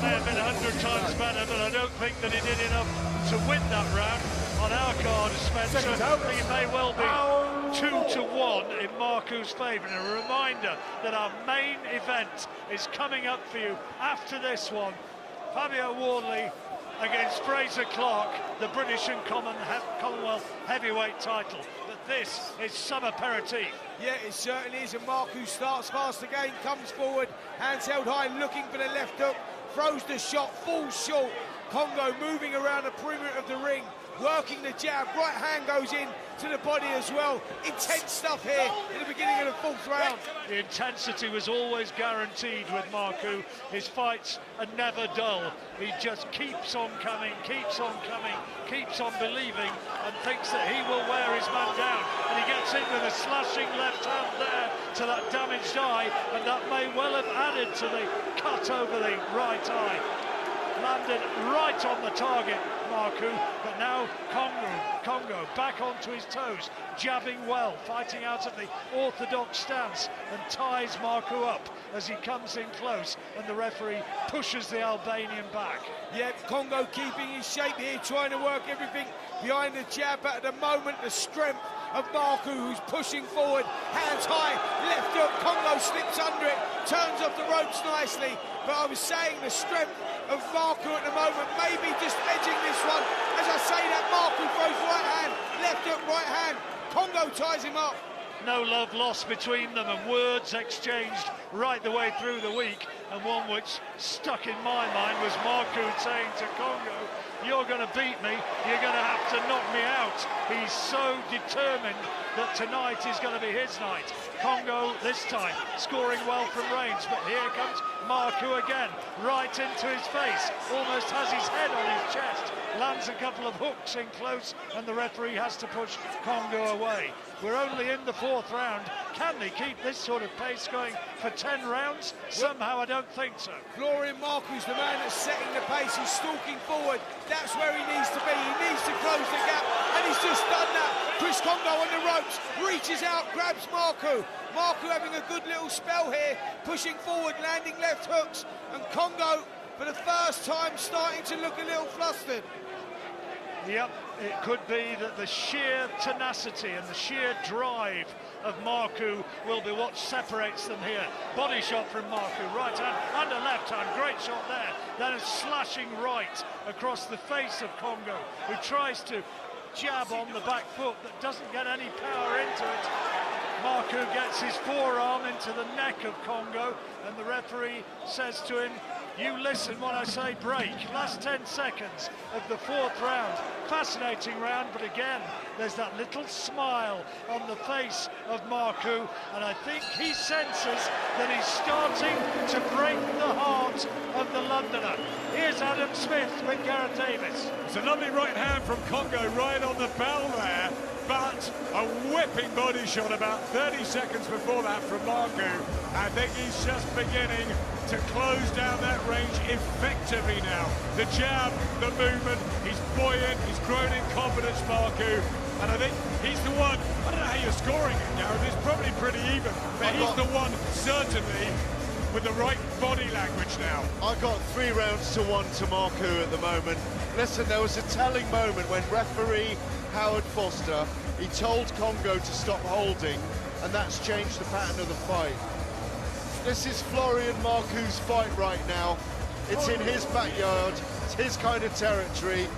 May have been 100 times better, but I don't think that he did enough to win that round. On our card, Spencer, I think it may well be 2-1 in Marku's favour. And a reminder that our main event is coming up for you after this one. Fabio Wardley against Frazer Clarke, the British and Commonwealth heavyweight title. But this is some aperitif. Yeah, it certainly is, and Marku starts fast again, comes forward, hands held high, looking for the left hook, throws the shot, falls short. Kongo moving around the perimeter of the ring, working the jab, right hand goes in to the body as well. Intense stuff here in the beginning of the fourth round. The intensity was always guaranteed with Marku. His fights are never dull. He just keeps on coming, keeps on believing, and thinks that he will wear his man down. And he gets in with a slashing left hand there to that damaged eye, and that may well have added to the cut over the right eye. Landed right on the target, Marku, but now Kongo back onto his toes, jabbing well, fighting out of the orthodox stance, and ties Marku up as he comes in close, and the referee pushes the Albanian back. Yeah, Kongo keeping his shape here, trying to work everything behind the jab, but at the moment the strength of Marku, who's pushing forward, hands high, left hook, Kongo slips under it, turns off the ropes nicely, but I was saying the strength of Marku at the moment, maybe just edging this one. As I say that, Marku throws right hand, left hook, right hand, Kongo ties him up. No love lost between them, and words exchanged right the way through the week, and one which stuck in my mind was Marku saying to Kongo, you're going to beat me, you're going to have to knock me out. He's so determined that tonight is going to be his night. Kongo this time scoring well from range, but here comes Marku again, right into his face, almost has his head on his chest, lands a couple of hooks in close, and the referee has to push Kongo away. We're only in the 4th round. Can they keep this sort of pace going for 10 rounds? Somehow I don't think so. Florian Marku's the man that's setting the pace. He's stalking forward. That's where he needs to be. He needs to close the gap, and he's just done that. Chris Kongo on the ropes, reaches out, grabs Marku. Marku having a good little spell here, pushing forward, landing left hooks, and Kongo, for the first time, starting to look a little flustered. Yep, it could be that the sheer tenacity and the sheer drive of Marku will be what separates them here. Body shot from Marku, right hand and a left hand, great shot there. Then a slashing right across the face of Kongo, who tries to jab on the back foot but doesn't get any power into it. Marku gets his forearm into the neck of Kongo, and the referee says to him, "You listen when I say break." Last 10 seconds of the 4th round. Fascinating round, but again, there's that little smile on the face of Marku, and I think he senses that he's starting to break the heart of the Londoner. Here's Adam Smith with Gareth Davis. It's a lovely right hand from Kongo right on the bell there, but a whipping body shot about 30 seconds before that from Marku. I think he's just beginning to close down that range effectively now. The jab, the movement, he's buoyant, he's grown in confidence, Marku, and I think he's the one. I don't know how you're scoring it, Gareth, it's probably pretty even, but he's the one, certainly, with the right body language now. I got 3 rounds to 1 to Marku at the moment. Listen, there was a telling moment when referee Howard Foster, he told Kongo to stop holding, and that's changed the pattern of the fight. This is Florian Marku's fight right now. It's in his backyard, it's his kind of territory.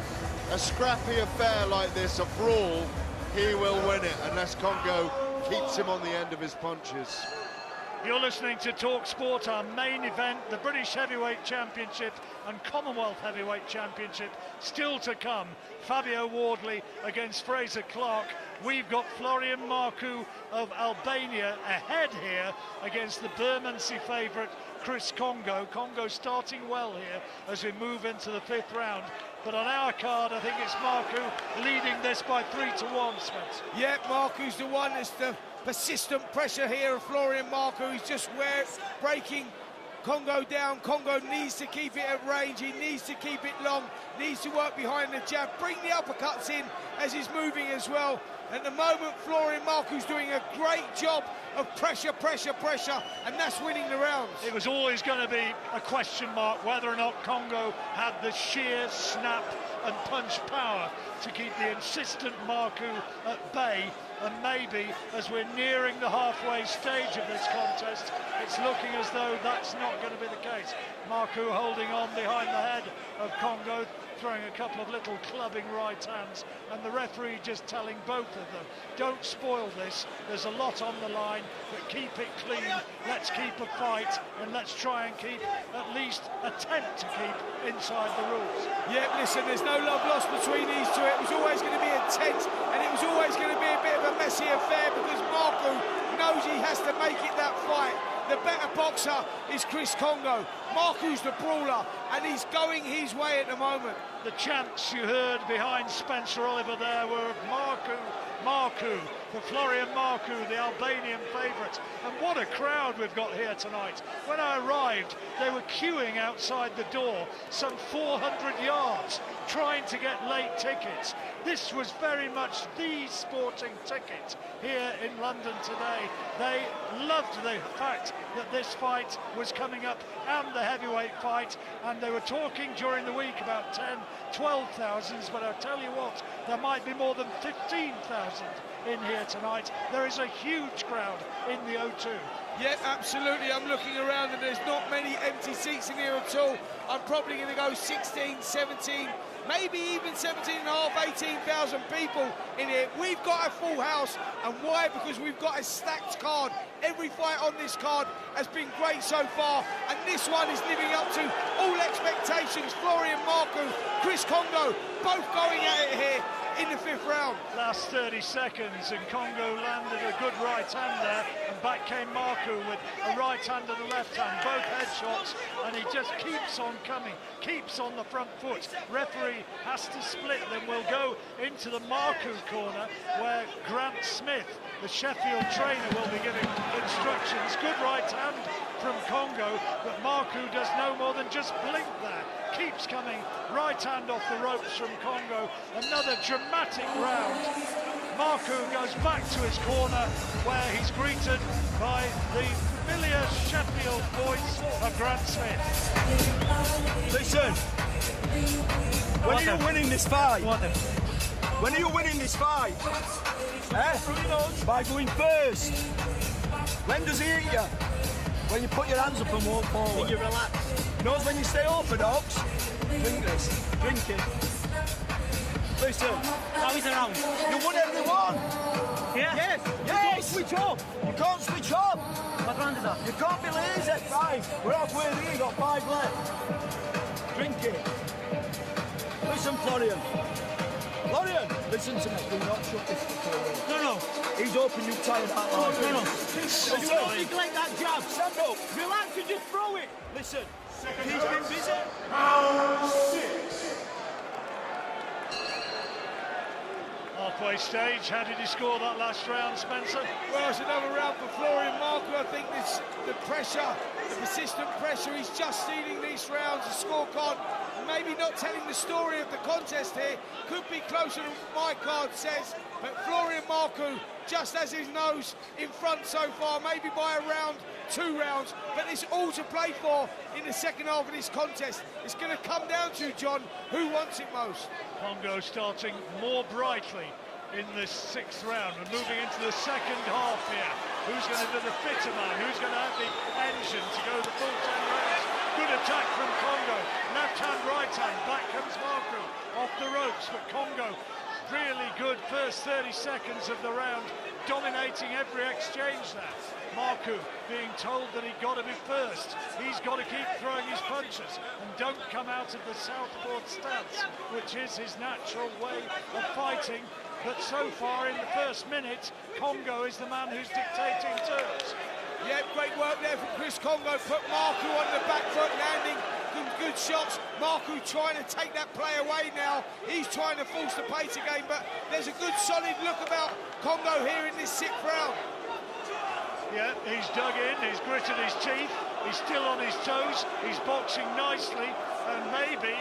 A scrappy affair like this, a brawl, he will win it unless Kongo keeps him on the end of his punches. You're listening to talkSPORT, our main event, the British Heavyweight Championship and Commonwealth Heavyweight Championship still to come. Fabio Wardley against Frazer Clarke. We've got Florian Marku of Albania ahead here against the Bermondsey favourite Chris Kongo. Kongo starting well here as we move into the 5th round. But on our card, I think it's Marku leading this by 3-1, Spence. Yeah, Marku's the one. It's the persistent pressure here of Florian Marku. He's just breaking Kongo down. Kongo needs to keep it at range. He needs to keep it long. Needs to work behind the jab. Bring the uppercuts in as he's moving as well. At the moment, Florian Marku's doing a great job of pressure, and that's winning the rounds. It was always going to be a question mark whether or not Kongo had the sheer snap and punch power to keep the insistent Marku at bay. And maybe, as we're nearing the halfway stage of this contest, it's looking as though that's not going to be the case. Marku holding on behind the head of Kongo, throwing a couple of little clubbing right hands, and the referee just telling both of them, don't spoil this, there's a lot on the line, but keep it clean, let's keep a fight, and let's try and keep, at least attempt to keep inside the rules. Yeah, listen, there's no love lost between these two. It was always going to be intense, and it was always going to be a bit of a messy affair, because Marku knows he has to make it that fight. The better boxer is Chris Kongo. Marku's the brawler, and he's going his way at the moment. The chants you heard behind Spencer Oliver there were Marku, for Florian Marku, the Albanian favourite. And what a crowd we've got here tonight. When I arrived, they were queuing outside the door, some 400 yards, trying to get late tickets. This was very much the sporting ticket here in London today. They loved the fact that this fight was coming up and the heavyweight fight, and they were talking during the week about 10, 12,000, but I'll tell you what, there might be more than 15,000 in here tonight. There is a huge crowd in the O2. Yeah, absolutely. I'm looking around and there's not many empty seats in here at all. I'm probably going to go 16, 17, maybe even 17.5, 18,000 people in here. We've got a full house, and why? Because we've got a stacked card. Every fight on this card has been great so far, and this one is living up to all expectations. Florian Marku, Chris Kongo, both going at it here. in the 5th round. Last 30 seconds, and Kongo landed a good right hand there, and back came Marku with a right hand and a left hand, both headshots, and he just keeps on coming, keeps on the front foot. Referee has to split them. We'll go into the Marku corner, where Grant Smith, the Sheffield trainer, will be giving instructions. Good right hand from Kongo, but Marku does no more than just blink there. Keeps coming, right hand off the ropes from Kongo. Another dramatic round. Marku goes back to his corner, where he's greeted by the familiar Sheffield voice of Grant Smith. Listen, when are you winning this fight? When are you winning this fight? By going first. When does he hit you? When you put your hands up and walk forward. When you relax. Knows when you stay orthodox. Drink this. Drink it. Listen. How is it round? You won every one. Yeah? Yes. You can't switch up. You can't switch up. What round is that? You can't be lazy. 5. We're halfway there. You got 5 left. Drink it. Listen, Florian. Florian, listen to me. Do not shut this before. No. He's hoping you tired out loud. No. Listen. You don't neglect that jab. Stand up. Relax and just throw it. Listen. He's been busy. Round 6. Halfway stage, how did he score that last round, Spencer? Well, it's another round for Florian Marku. I think the pressure, the persistent pressure, he's just stealing these rounds. The scorecard, maybe not telling the story of the contest here, could be closer than my card says, but Florian Marku just has his nose in front so far, maybe by a round, 2 rounds, but it's all to play for in the second half of this contest. It's going to come down to, John, who wants it most. Kongo starting more brightly in this 6th round. We're moving into the second half here. Who's going to do the fitter man? Who's going to have the engine to go the full 10 rounds? Good attack from Kongo. Left hand, right hand. Back comes Marku off the ropes, but Kongo really good first 30 seconds of the round, dominating every exchange there. Marku being told that he's got to be first. He's got to keep throwing his punches and don't come out of the southpaw stance, which is his natural way of fighting. But so far in the first minute, Kongo is the man who's dictating terms. Yeah, great work there from Chris Kongo. Put Marku on the back foot, landing some good shots. Marku trying to take that play away now. He's trying to force the pace again, but there's a good solid look about Kongo here in this 6th round. Yeah, he's dug in, he's gritted his teeth, he's still on his toes, he's boxing nicely, and maybe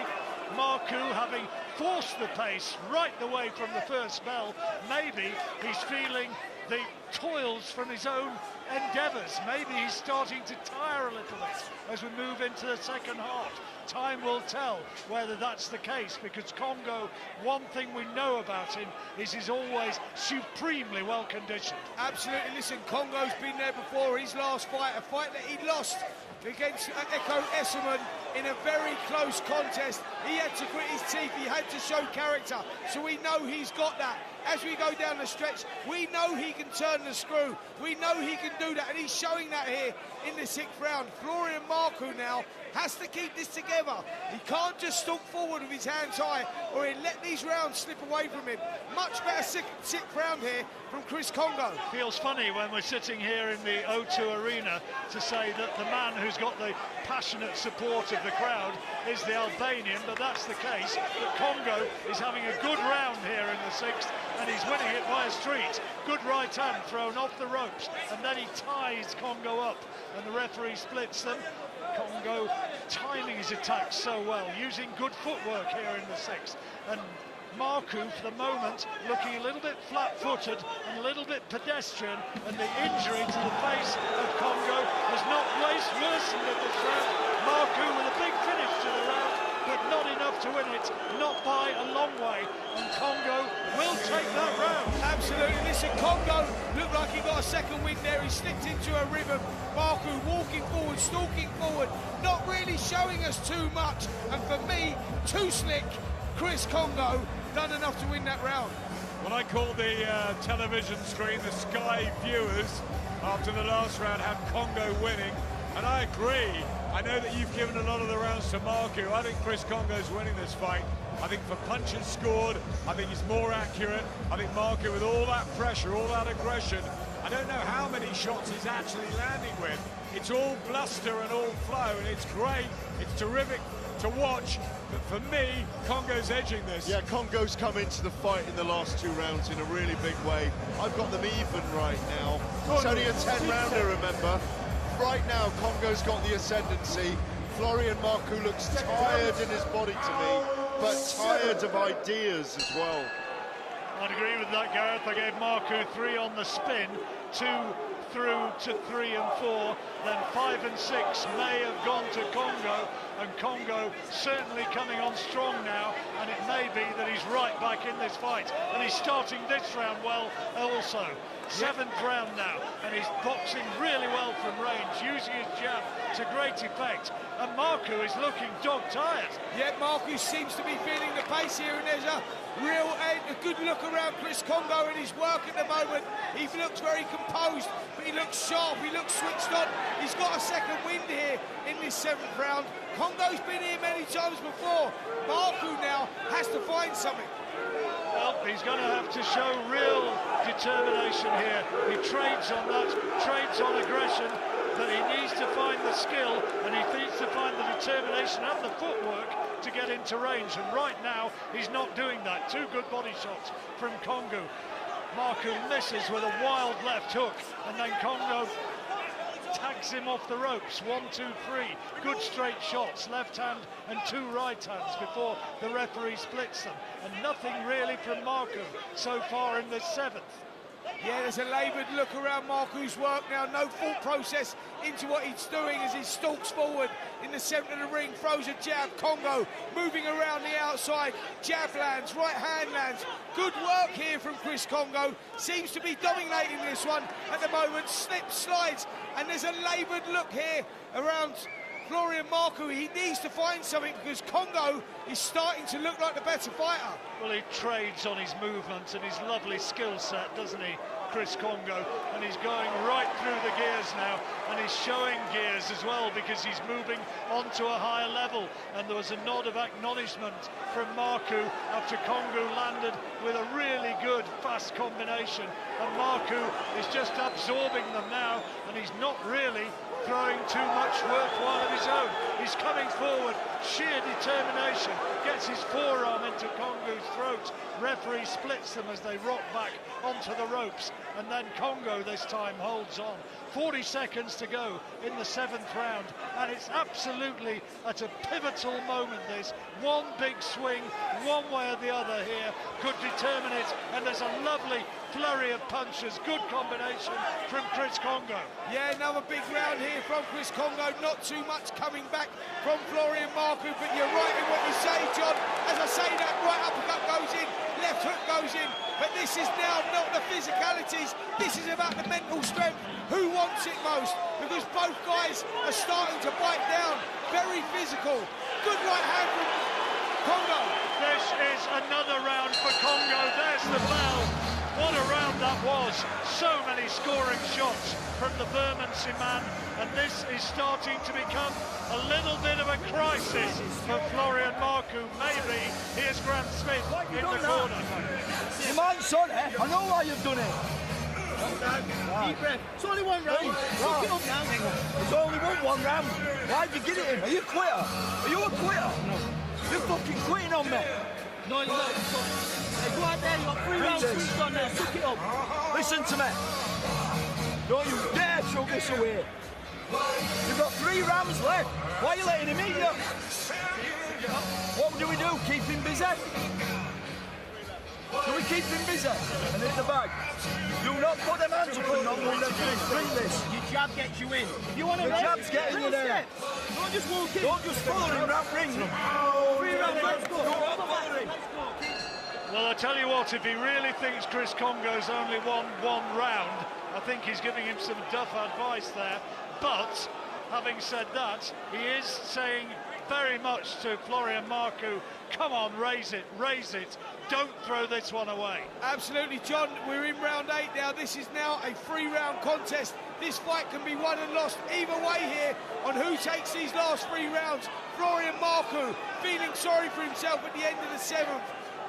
Marku, having forced the pace right the way from the first bell, maybe he's feeling the toils from his own endeavours. Maybe he's starting to tire a little bit as we move into the second half. Time will tell whether that's the case, because Kongo, one thing we know about him is he's always supremely well conditioned. Absolutely. Listen, Kongo's been there before. His last fight, a fight that he lost against Eko Esserman in a very close contest. He had to grit his teeth, he had to show character, so we know he's got that. As we go down the stretch, we know he can turn the screw, we know he can do that, and he's showing that here in the 6th round. Florian Marku now has to keep this together. He can't just stalk forward with his hands high, or he'll let these rounds slip away from him. Much better 6th round here from Chris Kongo. Feels funny when we're sitting here in the O2 arena to say that the man who's got the passionate support of the crowd is the Albanian, but that's the case. But Kongo is having a good round here in the 6th, and he's winning it by a street. Good right hand thrown off the ropes, and then he ties Kongo up, and the referee splits them. Kongo timing his attacks so well, using good footwork here in the 6th, and Marku, for the moment, looking a little bit flat-footed and a little bit pedestrian, and the injury to the face of Kongo has not worsened at this round. Marku with a big finish to the round, but not enough to win it, not by a long way, and Kongo will take that round. Absolutely. Listen, Kongo looked like he got a second win there. He slipped into a rhythm. Marku walking forward, stalking forward, not really showing us too much, and for me, too slick. Chris Kongo done enough to win that round. Well, I call the television screen, the Sky viewers, after the last round had Kongo winning, and I agree. I know that you've given a lot of the rounds to Marku. I think Chris Kongo's winning this fight. I think for punches scored, I think he's more accurate. I think Marku, with all that pressure, all that aggression, I don't know how many shots he's actually landing with. It's all bluster and all flow, and it's great. It's terrific to watch. But for me, Kongo's edging this. Yeah, Kongo's come into the fight in the last 2 rounds in a really big way. I've got them even right now. It's only a 10-rounder, remember. Right now, Kongo's got the ascendancy. Florian Marku looks tired in his body to me, but tired of ideas as well. I'd agree with that, Gareth. I gave Marku 3 on the spin, 2 through to 3 and 4, then 5 and 6 may have gone to Kongo, and Kongo certainly coming on strong now, and it may be that he's right back in this fight, and he's starting this round well also. 7th round now, and he's boxing really well from range, using his jab to great effect, and Marku is looking dog-tired. Yeah, Marku seems to be feeling the pace here, and there's a good look around Chris Kongo and his work at the moment. He looks very composed, but he looks sharp, he looks switched on. He's got a second wind here in this 7th round. Kongo's been here many times before. Marku now has to find something. Well, he's going to have to show real determination here. He trades on that, trades on aggression, but he needs to find the skill, and he needs to find the determination and the footwork to get into range, and right now he's not doing that. 2 good body shots from Kongo. Marku misses with a wild left hook, and then Kongo tags him off the ropes. 1, 2, 3 good straight shots, left hand and 2 right hands before the referee splits them, and nothing really from Marku so far in this 7th. Yeah, there's a laboured look around Marku's work now. No thought process into what he's doing as he stalks forward in the centre of the ring. Throws a jab. Kongo moving around the outside. Jab lands, right hand lands. Good work here from Chris Kongo. Seems to be dominating this one at the moment. Slips, slides, and there's a laboured look here around Florian Marku. He needs to find something because Kongo is starting to look like the better fighter. Well, he trades on his movement and his lovely skill set, doesn't he, Chris Kongo? And he's going right through the gears now, and he's showing gears as well because he's moving onto a higher level. And there was a nod of acknowledgement from Marku after Kongo landed with a really good fast combination, and Marku is just absorbing them now, and he's not really throwing too much worthwhile of his own. He's coming forward, sheer determination, gets his forearm into Kongo's throat. Referee splits them as they rock back onto the ropes, and then Kongo this time holds on. 40 seconds to go in the 7th round, and it's absolutely at a pivotal moment this. One big swing, one way or the other here could determine it, and there's a lovely flurry of punches. Good combination from Chris Kongo. Yeah, another big round here from Chris Kongo. Not too much coming back from Florian Marku, but you're right in what you say, John. As I say, that right uppercut goes in, left hook goes in, but this is now not the physicalities. This is about the mental strength. Who wants it most? Because both guys are starting to bite down. Very physical. Good right hand from Kongo. This is another round for Kongo. There's the bell. What a round that was. So many scoring shots from the Bermondsey man, and this is starting to become a little bit of a crisis for Florian Marku. Maybe here's Grant Smith in the corner. You mind, son, eh? I know why you've done it. Deep breath. It's only 1 round. Suck it up now. It's only one round. Why'd you get it in? Are you a quitter? Are you a quitter? No. You're fucking quitting on me. No, you're not. Hey, go out there, you've got 3 rounds each done now. Suck it up. Listen to me. Don't you dare throw this away. You've got 3 rounds left. Why are you letting him eat you? What do we do? Keep him busy? Do we keep him busy and hit the bag? Do not put them hands up and not move them feet. Bring this. Your jab gets you in. If you want to the jab's getting you there. Don't just walk in. Don't just follow him around ring. 3 rounds, let's go. Well, I tell you what, if he really thinks Chris Kongo's only won 1 round, I think he's giving him some duff advice there. But, having said that, he is saying very much to Florian Marku, come on, raise it, don't throw this one away. Absolutely, John, we're in round 8 now. This is now a 3-round contest. This fight can be won and lost either way here on who takes these last 3 rounds. Florian Marku feeling sorry for himself at the end of the 7th.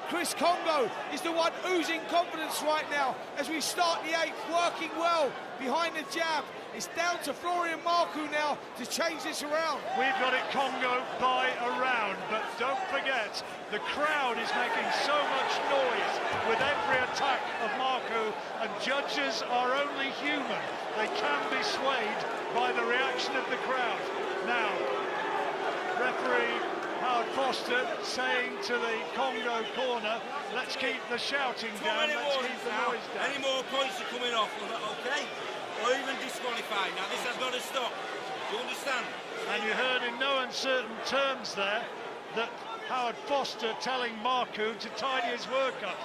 Chris Kongo is the one oozing confidence right now as we start the 8th, working well behind the jab. It's down to Florian Marku now to change this around. We've got it Kongo by a round, but don't forget, the crowd is making so much noise with every attack of Marku, and judges are only human. They can be swayed by the reaction of the crowd. Now, referee Howard Foster saying to the Kongo corner, let's keep the shouting down, let's keep the noise down. Any more points are coming off, okay? Or even disqualified. Now this has got to stop. Do you understand? And you heard in no uncertain terms there that Howard Foster telling Marku to tidy his work up.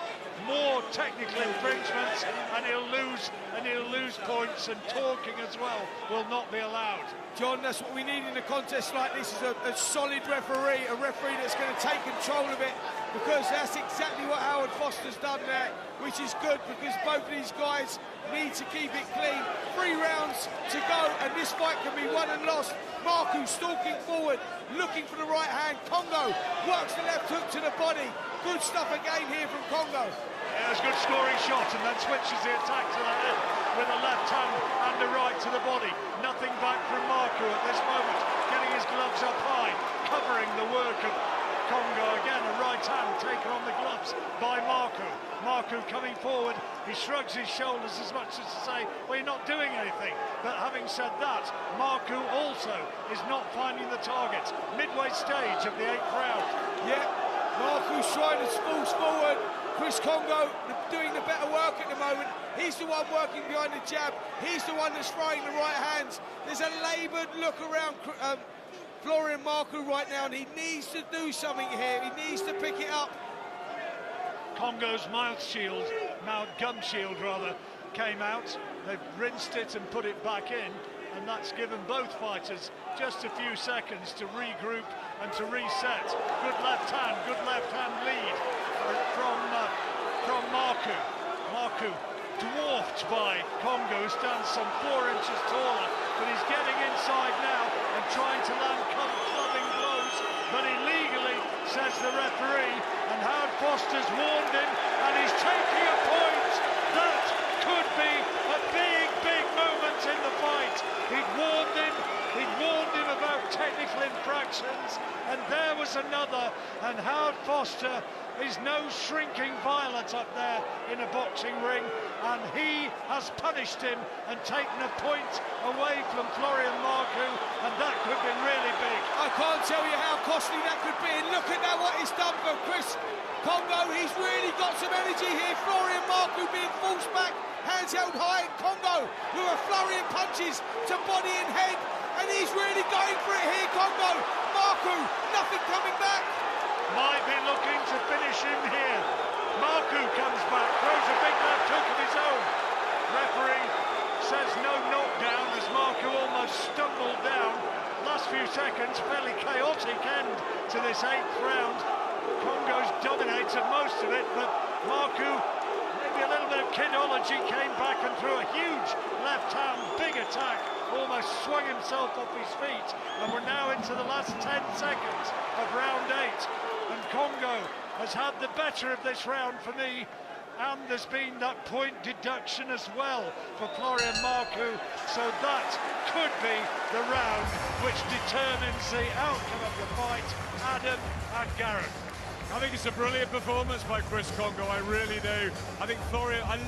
More technical infringements and he'll lose points, and talking as well will not be allowed. John, that's what we need in a contest like this, is a solid referee, a referee that's going to take control of it, because that's exactly what Howard Foster's done there, which is good because both of these guys need to keep it clean. 3 rounds to go and this fight can be won and lost. Marku stalking forward, looking for the right hand. Kongo works the left hook to the body. Good stuff again here from Kongo. Yeah, it's a good scoring shot, and then switches the attack to the head with a left hand and a right to the body. Nothing back from Marku at this moment, getting his gloves up high, covering the work of Kongo. Again, a right hand taken on the gloves by Marku. Marku coming forward, he shrugs his shoulders as much as to say, well, you're not doing anything. But having said that, Marku also is not finding the target. Midway stage of the 8th round. Yeah, Marku's trying to force forward. Chris Kongo doing the better work at the moment. He's the one working behind the jab. He's the one that's throwing the right hands. There's a laboured look around Florian Marku right now, and he needs to do something here. He needs to pick it up. Kongo's gum shield rather, came out. They've rinsed it and put it back in, and that's given both fighters just a few seconds to regroup and to reset. Good left hand lead from Marku. Marku dwarfed by Kongo, who stands some 4 inches taller, but he's getting inside now and trying to land clubbing blows, but illegally, says the referee, and Howard Foster's warned him, and he's taking a point. That could be a big moment in the fight. He'd warned him about technical infractions, and there was another, and Howard Foster is no shrinking violet up there in a boxing ring, and he has punished him and taken a point away from Florian Marku, and that could be really big. I can't tell you how costly that could be, and look at that, what he's done for Chris Kongo. He's really got some energy here. Florian Marku being forced back, hands held high, and Kongo with a flurry of punches to body and head, and he's really going for it here, Kongo. Marku, nothing coming back. Might be looking to finish him here. Marku comes back, throws a big left hook of his own. Referee says no knockdown as Marku almost stumbled down. Last few seconds, fairly chaotic end to this 8th round. Kongo's dominated most of it, but Marku, maybe a little bit of kidology, came back and threw a huge left hand, big attack, almost swung himself off his feet, and we're now into the last 10 seconds of round 8. And Kongo has had the better of this round for me, and there's been that point deduction as well for Florian Marku, so that could be the round which determines the outcome of the fight. Adam and Gareth. I think it's a brilliant performance by Chris Kongo, I really do. I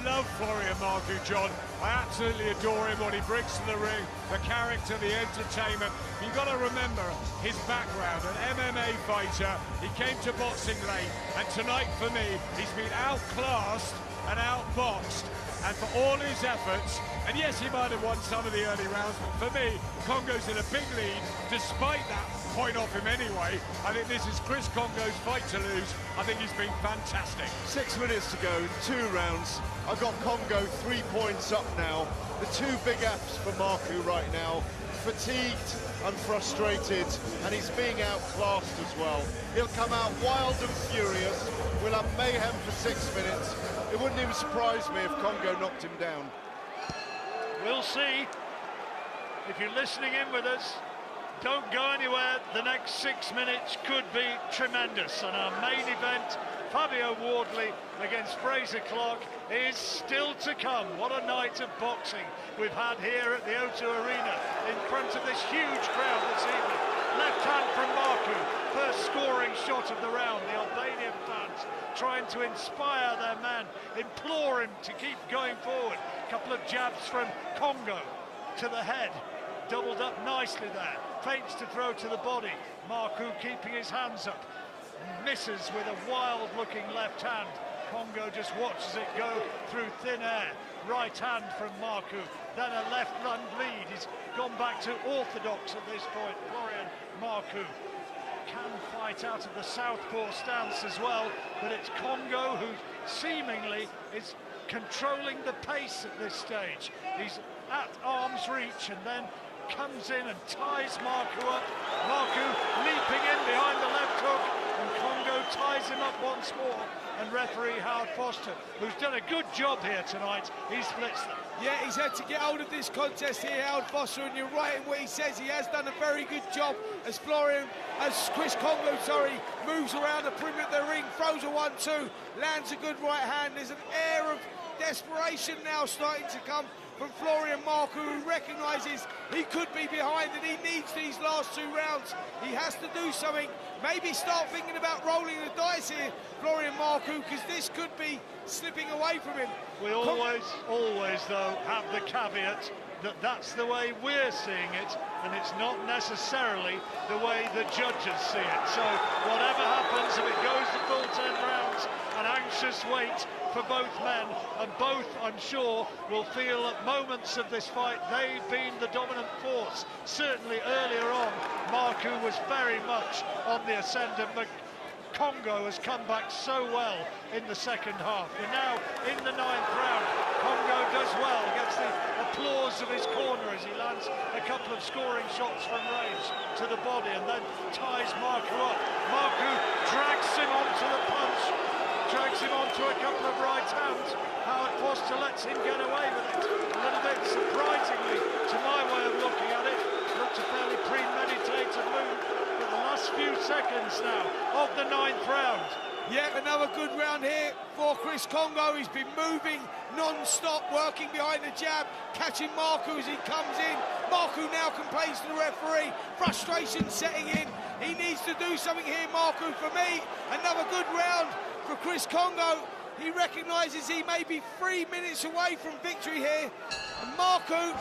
love Florian Marku, John. I absolutely adore him, what he brings to the ring, the character, the entertainment. You've got to remember his background, an MMA fighter. He came to boxing late, and tonight for me, he's been outclassed and outboxed. And for all his efforts, and yes, he might have won some of the early rounds, but for me, Kongo's in a big lead, despite that point off him anyway. I think this is Chris Kongo's fight to lose. I think he's been fantastic. 6 minutes to go, 2 rounds. I've got Kongo 3 points up now. The 2 big Fs for Marku right now. Fatigued and frustrated, and he's being outclassed as well. He'll come out wild and furious. We'll have mayhem for 6 minutes. It wouldn't even surprise me if Kongo knocked him down. We'll see. if you're listening in with us, don't go anywhere. The next 6 minutes could be tremendous. And our main event, Fabio Wardley against Frazer Clarke, is still to come. What a night of boxing we've had here at the O2 Arena in front of this huge crowd this evening. Left hand from Marku, first scoring shot of the round. The Albanian fans trying to inspire their man, implore him to keep going forward. A couple of jabs from Kongo to the head, doubled up nicely there. Feints to throw to the body. Marku keeping his hands up. Misses with a wild-looking left hand. Kongo just watches it go through thin air. Right hand from Marku, then a left hand lead. He's gone back to orthodox at this point. Florian Marku can fight out of the southpaw stance as well, but it's Kongo who seemingly is controlling the pace at this stage. He's at arm's reach and then comes in and ties Marku up. Marku leaping in behind the left hook, and Kongo ties him up once more. And referee Howard Foster, who's done a good job here tonight, he splits them. Yeah, he's had to get hold of this contest here, Howard Foster, and you're right in what he says. He has done a very good job as Chris Kongo, moves around the perimeter of the ring, throws a 1-2, lands a good right hand. There's an air of desperation now starting to come from Florian Marku, who recognises he could be behind and he needs these last 2 rounds. He has to do something. Maybe start thinking about rolling the dice here, Florian Marku, because this could be slipping away from him. We always, though, have the caveat that that's the way we're seeing it, and it's not necessarily the way the judges see it. So whatever happens, if it goes the full 10 rounds, an anxious wait for both men, and both, I'm sure, will feel at moments of this fight they've been the dominant force. Certainly earlier on, Marku was very much on the ascendant, but Kongo has come back so well in the second half. We're now in the 9th round. Kongo does well, gets the applause of his corner as he lands a couple of scoring shots from range to the body and then ties Marku up. Marku drags him onto the punch, drags him onto a couple of right hands. Howard Foster lets him get away with it. A little bit surprisingly, to my way of looking at it, looked a fairly premeditated move. But the last few seconds now of the 9th round. Yeah, another good round here for Chris Kongo. He's been moving non-stop, working behind the jab, catching Marku as he comes in. Marku now complains to the referee. Frustration setting in. He needs to do something here, Marku. For me, another good round for Chris Kongo. He recognises he may be 3 minutes away from victory here. And Marku,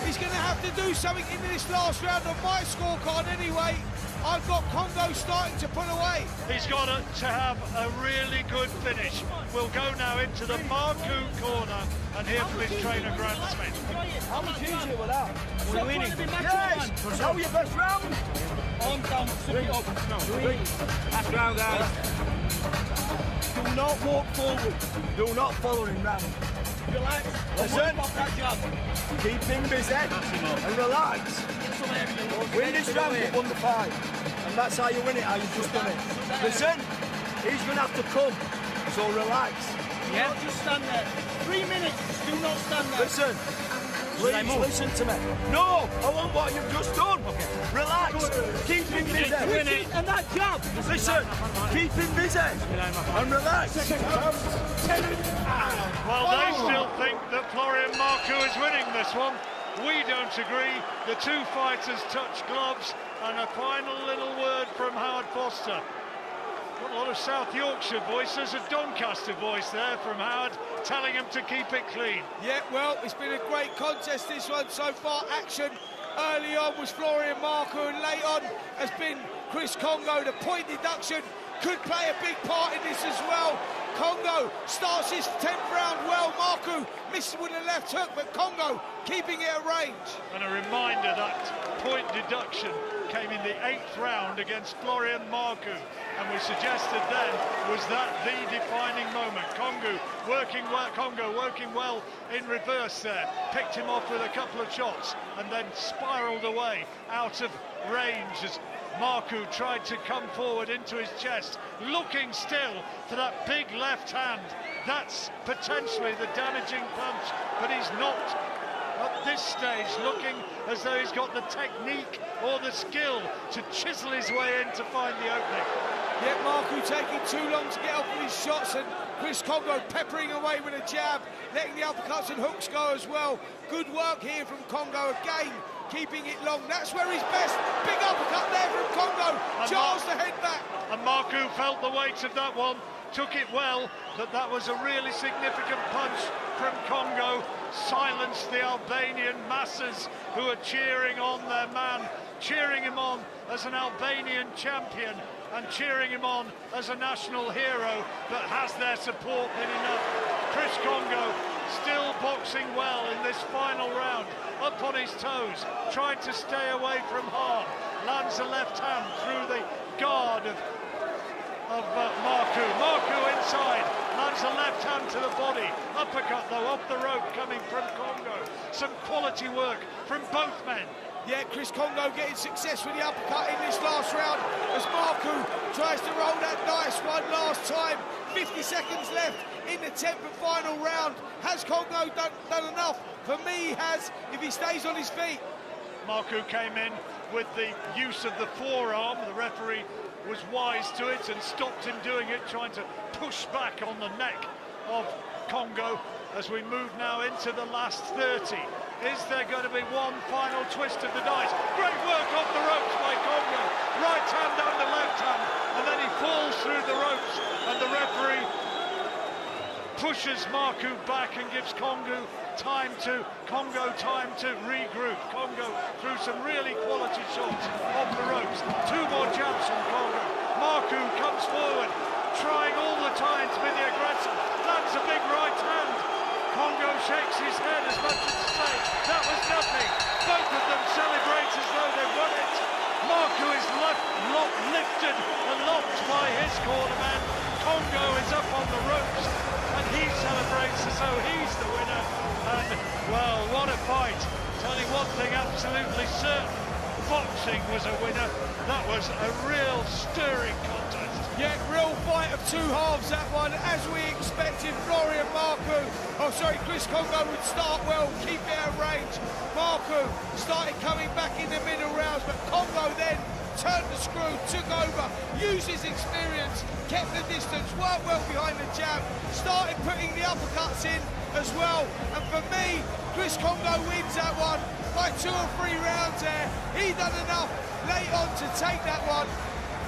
he's going to have to do something in this last round on my scorecard anyway. I've got Kongo starting to pull away. He's got to have a really good finish. We'll go now into the Marku corner and hear from his trainer, Grant Smith. How much easier with that? We're winning. Yes! Is that your best round? Arm down, suck it up. Last round, guys. Do not walk forward. Do not follow him round. Relax. Listen. Keep him busy and relax. Win this round, you won the fight. And that's how you win it, how you've just done it. Listen, he's going to have to come. So relax. Yeah, just stand there. 3 minutes, do not stand there. Listen, please listen to me. No, I want what you've just done. Okay. Relax. Keep him busy. And that jab. Listen, keep him busy and relax. Well, they still think that Florian Marku is winning this one. We don't agree. The 2 fighters touch gloves, and a final little word from Howard Foster. Got a lot of South Yorkshire voices, a Doncaster voice there from Howard, telling him to keep it clean. Yeah, well, it's been a great contest, this one so far. Action early on was Florian Marku, and late on has been Chris Kongo. The point deduction could play a big part in this as well. Kongo starts his 10th round well. Marku misses with a left hook, but Kongo keeping it at range. And a reminder that point deduction came in the 8th round against Florian Marku, and we suggested then, was that the defining moment? Kongo working well in reverse there, picked him off with a couple of shots and then spiralled away out of range as Marku tried to come forward into his chest, looking still for that big left hand. That's potentially the damaging punch, but he's not at this stage, looking as though he's got the technique or the skill to chisel his way in to find the opening. Yeah, Marku taking too long to get up with his shots, and Chris Kongo peppering away with a jab, letting the uppercuts and hooks go as well. Good work here from Kongo again, keeping it long. That's where he's best. Big uppercut there from Kongo. Jars the head back. And Marku felt the weight of that one, took it well, but that was a really significant punch from Kongo. Silenced the Albanian masses who are cheering on their man, cheering him on as an Albanian champion, and cheering him on as a national hero that has their support been enough. Chris Kongo still boxing well in this final round, up on his toes, trying to stay away from harm. Lands a left hand through the guard of Marku. Marku inside, lands a left hand to the body. Uppercut though, off the rope coming from Kongo. Some quality work from both men. Yeah, Chris Kongo getting success with the uppercut in this last round as Marku tries to roll that dice one last time. 50 seconds left in the 10th and final round. Has Kongo done enough? For me, he has, if he stays on his feet. Marku came in with the use of the forearm. The referee was wise to it and stopped him doing it, trying to push back on the neck of Kongo as we move now into the last 30. Is there going to be one final twist of the dice? Great work off the ropes by Kongo. Right hand down the left hand, and then he falls through the ropes, and the referee pushes Marku back and gives Kongo time to regroup. Kongo threw some really quality shots off the ropes. Two more jabs from Kongo. Marku comes forward, trying all the time to be the aggressor. Lands a big right hand. Kongo shakes his head as much as to say that was nothing. Both of them celebrate as though they won it. Marku is lifted and locked by his cornerman. Kongo is up on the ropes and he celebrates as though he's the winner. And, well, what a fight. It's only one thing absolutely certain. Boxing was a winner. That was a real stirring contest. Yeah, real fight of two halves, that one. As we expected, Florian Chris Kongo would start well, keep it at range. Marku started coming back in the middle rounds, but Kongo then turned the screw, took over, used his experience, kept the distance, worked well behind the jab, started putting the uppercuts in as well. And for me, Chris Kongo wins that one by 2 or 3 rounds there. He done enough late on to take that one.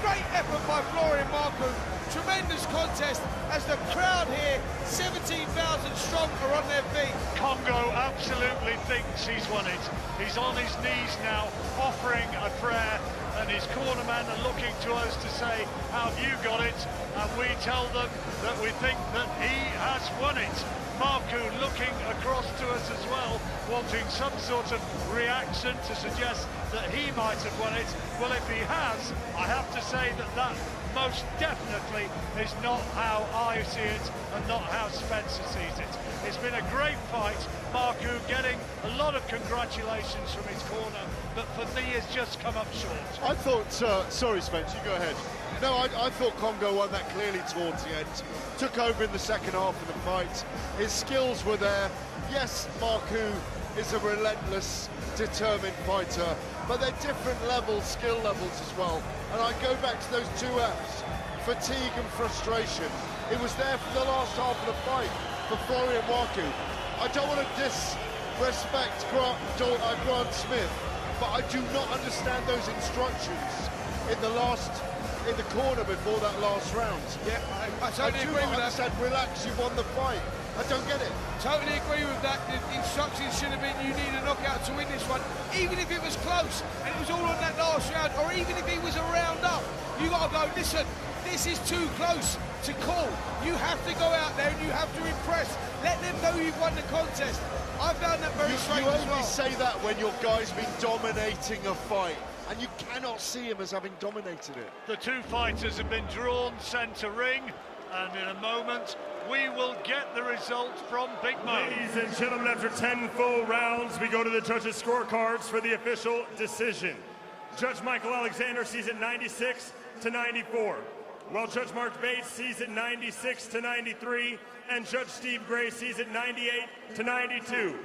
Great effort by Florian Marku. Tremendous contest as the crowd here, 17,000 strong, are on their feet. Kongo absolutely thinks he's won it. He's on his knees now, offering a prayer, and his cornermen are looking to us to say, how have you got it? And we tell them that we think that he has won it. Marku looking across to us as well, wanting some sort of reaction to suggest that he might have won it. Well, if he has, I have to say that that most definitely is not how I see it and not how Spencer sees it. It's been a great fight. Marku getting a lot of congratulations from his corner, but for me has just come up short. I thought, sorry Spence, you go ahead. No, I thought Kongo won that clearly towards the end. Took over in the second half of the fight. His skills were there. Yes, Marku is a relentless, determined fighter, but they're different levels, skill levels as well. And I go back to those 2 Fs, fatigue and frustration. It was there for the last half of the fight for Florian Marku. I don't want to disrespect Grant Smith, but I do not understand those instructions in the corner before that last round. Yeah, I totally agree with that. I said, relax, you won the fight. I don't get it. Totally agree with that. The instructions should have been you need a knockout to win this one. Even if it was close and it was all on that last round, or even if he was a round up, you got to go, listen, this is too close to call. You have to go out there and you have to impress. Let them know you've won the contest. I found that very strange as well. You only say that when your guy's been dominating a fight, and you cannot see him as having dominated it. The 2 fighters have been drawn centre ring, and in a moment we will get the result from Big Mo. Ladies and gentlemen, after 10 full rounds, we go to the judges' scorecards for the official decision. Judge Michael Alexander sees it 96-94, while Judge Mark Bates sees it 96-93, and Judge Steve Gray sees it 98-92.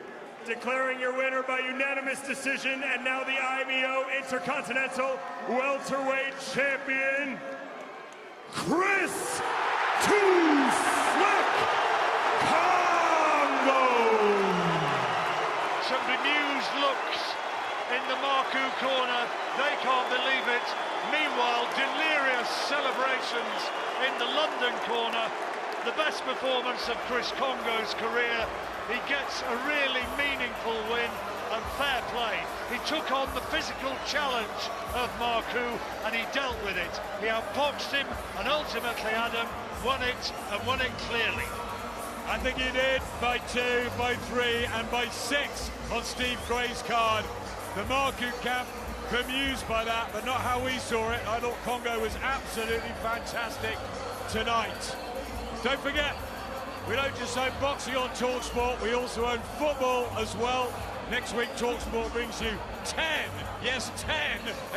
declaring your winner by unanimous decision, and now the IBO Intercontinental Welterweight Champion, Chris Too Slick Kongo. Some bemused looks in the Marku corner. They can't believe it. Meanwhile, delirious celebrations in the London corner. The best performance of Chris Kongo's career. He gets a really meaningful win, and fair play. He took on the physical challenge of Marku and he dealt with it. He outboxed him and ultimately, Adam, won it, and won it clearly. I think he did by 2, by 3 and by 6 on Steve Gray's card. The Marku camp bemused by that, but not how we saw it. I thought Kongo was absolutely fantastic tonight. Don't forget, we don't just own boxing on talkSPORT, we also own football as well. Next week, talkSPORT brings you 10, yes 10,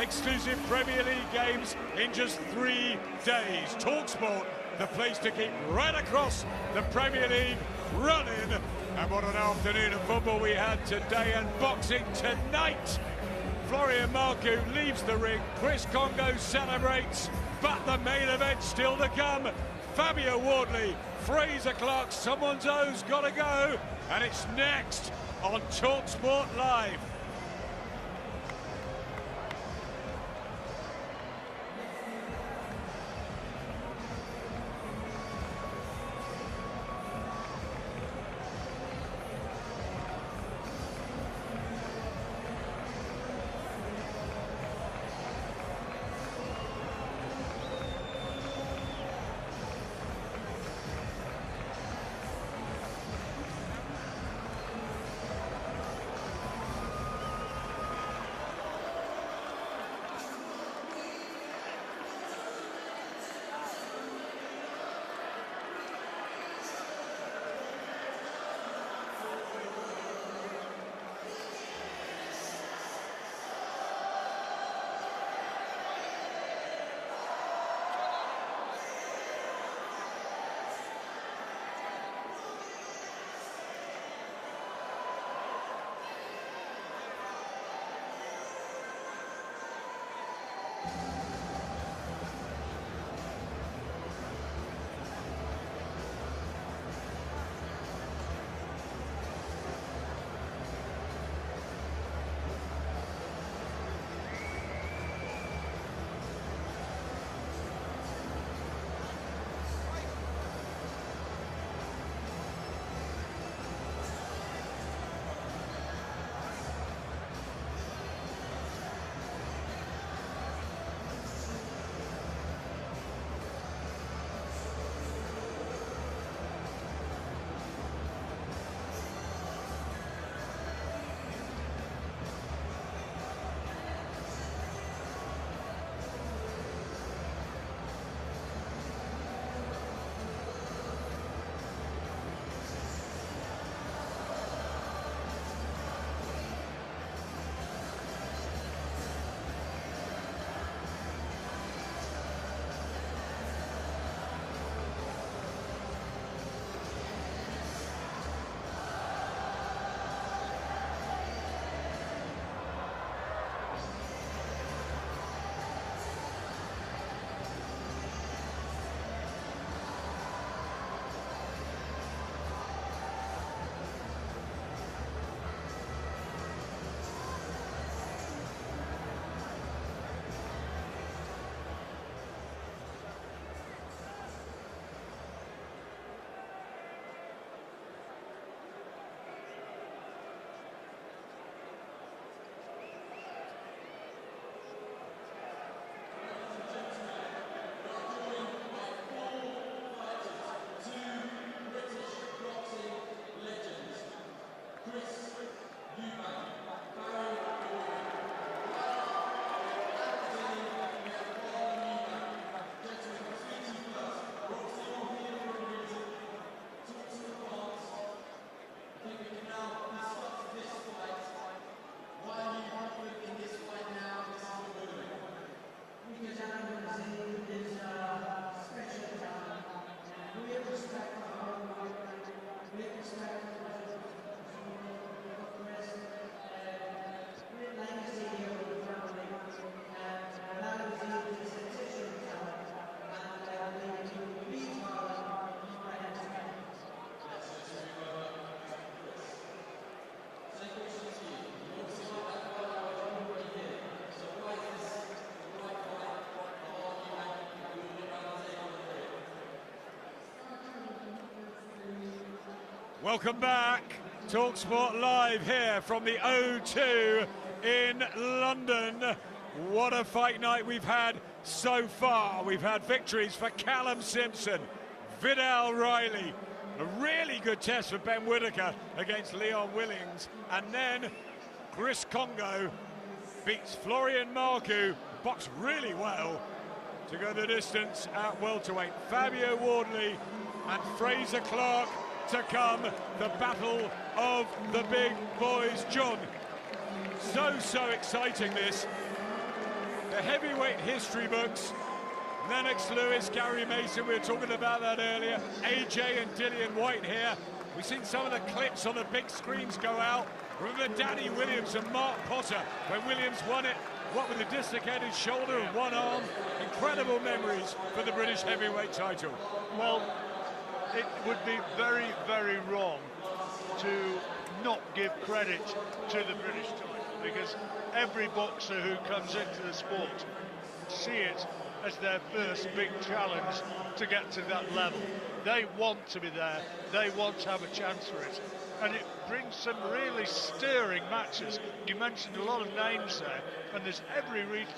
exclusive Premier League games in just 3 days. talkSPORT, the place to keep right across the Premier League running. And what an afternoon of football we had today, and boxing tonight. Florian Marku leaves the ring, Chris Kongo celebrates, but the main event still to come. Fabio Wardley, Frazer Clarke, someone's O's got to go, and it's next on talkSPORT Live. Welcome back. talkSPORT live here from the O2 in London. What a fight night we've had so far. We've had victories for Callum Simpson, Vidal Riley, a really good test for Ben Whittaker against Leon Williams, and then Chris Kongo beats Florian Marku, boxed really well to go the distance at welterweight. Fabio Wardley and Frazer Clarke to come, the battle of the big boys. John, so exciting this. The heavyweight history books, Lennox Lewis, Gary Mason, we were talking about that earlier, AJ and Dillian White here. We've seen some of the clips on the big screens go out. Remember Danny Williams and Mark Potter when Williams won it, what with a dislocated shoulder and one arm. Incredible memories for the British heavyweight title. Well, it would be very, very wrong to not give credit to the British title, because every boxer who comes into the sport see it as their first big challenge to get to that level. They want to be there, they want to have a chance for it, and it brings some really stirring matches. You mentioned a lot of names there, and there's every reason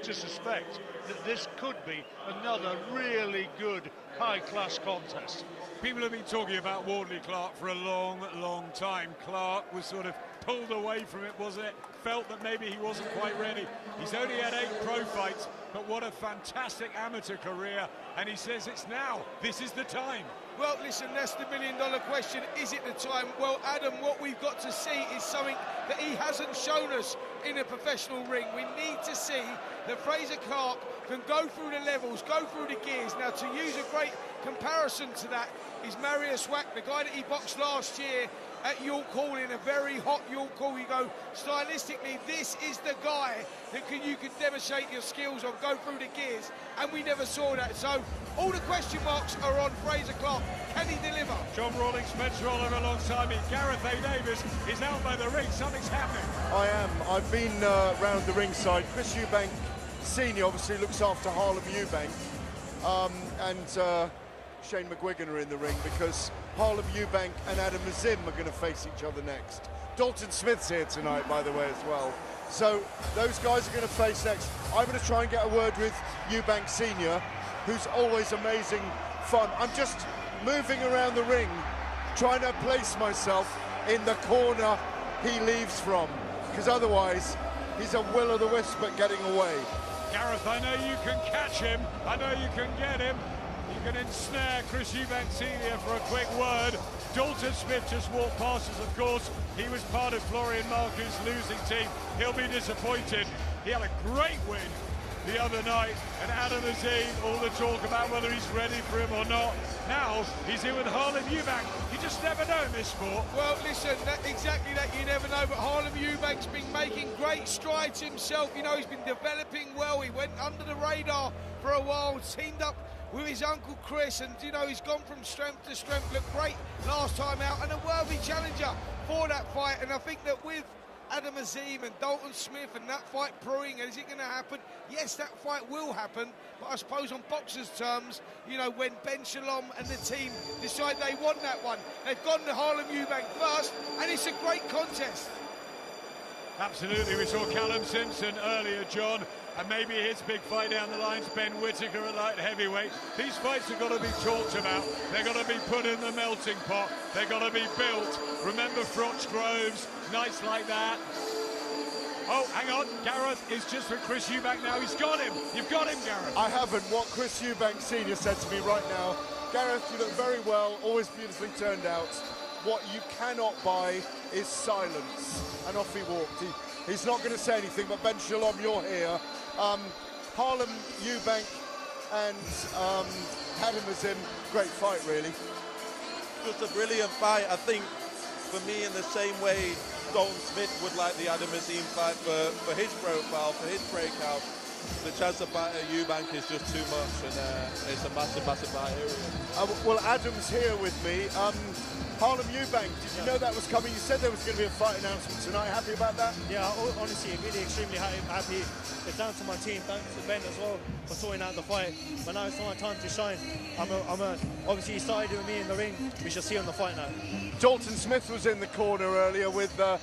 to suspect that this could be another really good high-class contest. People have been talking about Wardley Clarke for a long time. Clarke was sort of pulled away from it, wasn't it? Felt that maybe he wasn't quite ready. He's only had 8 pro fights, but what a fantastic amateur career, and he says it's now. This is the time. Well, listen, that's the million-dollar question. Is it the time? Well, Adam, what we've got to see is something that he hasn't shown us in a professional ring. We need to see that Frazer Clarke can go through the levels, go through the gears. Now, to use a great comparison to that is Marius Wack, the guy that he boxed last year at York Hall, in a very hot York Hall. You go, stylistically, this is the guy that you can demonstrate your skills on, go through the gears, and we never saw that. So all the question marks are on Frazer Clarke. Can he deliver? John Rawlings, Spencer Oliver alongside me. Gareth A. Davis is out by the ring. Something's happening. I am. I've been round the ringside. Chris Eubank Senior obviously looks after Harlem Eubank, and Shane McGuigan are in the ring because Harlem Eubank and Adam Azim are going to face each other next. Dalton Smith's here tonight, by the way, as well. So those guys are going to face next. I'm going to try and get a word with Eubank Senior, who's always amazing fun. I'm just moving around the ring, trying to place myself in the corner he leaves from, because otherwise he's a will-o'-the-wisp at getting away. Gareth, I know you can catch him. I know you can get him. You can ensnare Chris Eubank Senior for a quick word. Dalton Smith just walked past us, of course. He was part of Florian Marku's losing team. He'll be disappointed. He had a great win the other night, and Adam Azim, all the talk about whether he's ready for him or not. Now he's in with Harlem Eubank. You just never know in this sport. Well, listen, exactly that, you never know, but Harlem Eubank's been making great strides himself. You know, he's been developing well. He went under the radar for a while, teamed up with his uncle Chris, and, you know, he's gone from strength to strength. Looked great last time out, and a worthy challenger for that fight. And I think that with Adam Azim and Dalton Smith and that fight brewing, is it going to happen? Yes, that fight will happen, but I suppose on boxers' terms, you know, when Ben Shalom and the team decide they want that one, they've gone to Harlem Eubank first, and it's a great contest. Absolutely, we saw Callum Simpson earlier, John, and maybe his big fight down the line's Ben Whittaker at light heavyweight. These fights have got to be talked about. They've got to be put in the melting pot. They've got to be built. Remember Froch Groves, nights like that. Oh, hang on, Gareth is just for Chris Eubank now. He's got him. You've got him, Gareth. I haven't. What Chris Eubank Senior said to me right now, Gareth, you look very well, always beautifully turned out. What you cannot buy is silence. And off he walked. He's not going to say anything, but Ben Shalom, you're here. Harlem Eubank and Adam Azim, great fight, really. It was a brilliant fight. I think, for me, in the same way Dalton Smith would like the Adam Azim fight for his profile, for his breakout, the chance to batter Eubank is just too much, and it's a massive, massive batter area. Well, Adam's here with me. Harlem Eubank, did you know that was coming? You said there was going to be a fight announcement tonight. Happy about that? Yeah, honestly, really extremely happy. It's down to my team, thanks to Ben as well for sorting out the fight. But now it's my time to shine. Obviously, he started with me in the ring. We shall see on the fight now. Dalton Smith was in the corner earlier with the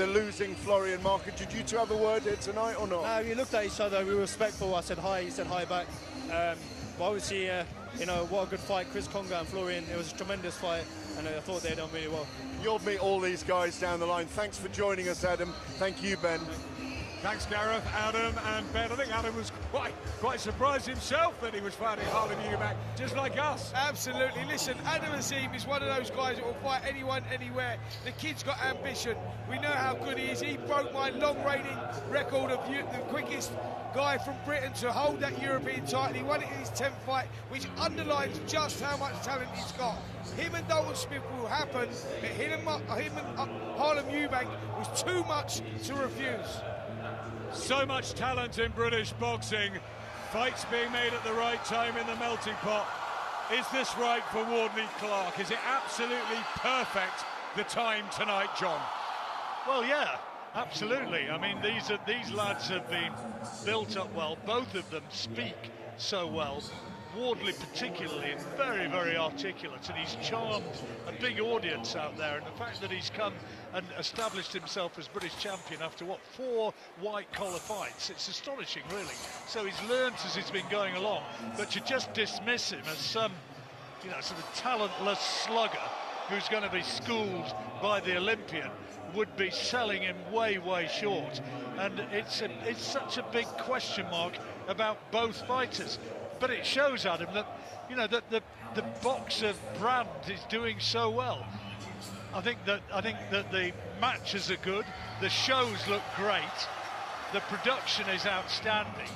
losing Florian Marku. Did you two have a word here tonight or not? No, we looked at each other. We were respectful. I said hi. He said hi back. But obviously, you know, what a good fight. Chris Kongo and Florian. It was a tremendous fight, and I thought they done really well. You'll meet all these guys down the line. Thanks for joining us, Adam. Thank you, Ben. Thanks, Gareth, Adam and Ben. I think Adam was quite surprised himself that he was fighting Harlem Eubank, just like us. Absolutely. Listen, Adam Azim is one of those guys that will fight anyone, anywhere. The kid's got ambition. We know how good he is. He broke my long-reigning record of the quickest guy from Britain to hold that European title. He won it in his 10th fight, which underlines just how much talent he's got. Him and Dalton Smith will happen, but him and Harlem Eubank was too much to refuse. So much talent in British boxing. Fights being made at the right time in the melting pot. Is this right for Wardley Clarke? Is it absolutely perfect, the time tonight, John? Well, yeah, absolutely. I mean, these lads have been built up well. Both of them speak so well. Wardley particularly is very, very articulate, and he's charmed a big audience out there. And the fact that he's come and established himself as British champion after, what, 4 white-collar fights, it's astonishing, really. So he's learned as he's been going along, but to just dismiss him as some, you know, sort of talentless slugger who's going to be schooled by the Olympian would be selling him way, way short. And it's such a big question mark about both fighters. But it shows, Adam, that, you know, that the boxer brand is doing so well. I think that the matches are good, the shows look great, the production is outstanding,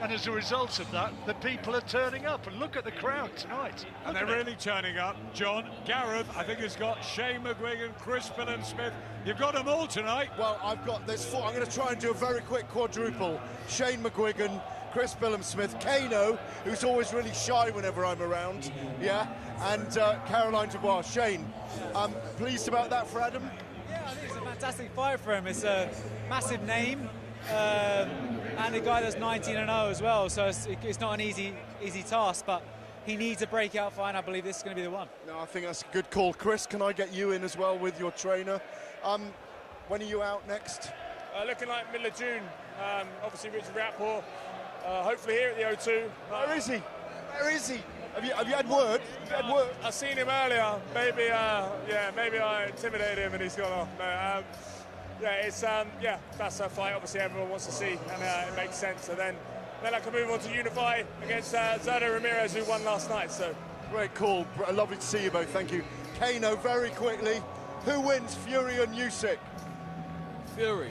and as a result of that, the people are turning up. And look at the crowd tonight. And they're really turning up. John, Gareth, I think, has got Shane McGuigan, Chris Smith. You've got them all tonight. Well, there's 4. I'm going to try and do a very quick quadruple. Shane McGuigan, Chris Smith, Kano, who's always really shy whenever I'm around, yeah, and Caroline Dubois. Shane, pleased about that for Adam? Yeah, I think it's a fantastic fight for him. It's a massive name, and a guy that's 19-0 as well, so it's not an easy task, but he needs a breakout fight, and I believe this is going to be the one. No, I think that's a good call. Chris, can I get you in as well with your trainer? When are you out next? Looking like middle of June. Obviously, Richard Rapport. Hopefully here at the O2. Where is he? Where is he? Have you had word? I've seen him earlier. Maybe, maybe I intimidated him and he's gone off. No, that's a fight. Obviously, everyone wants to see, and it makes sense. So then I can move on to Unify against Zerdo Ramirez, who won last night. So great call. Lovely to see you both. Thank you. Kano, very quickly. Who wins, Fury and Usyk? Fury.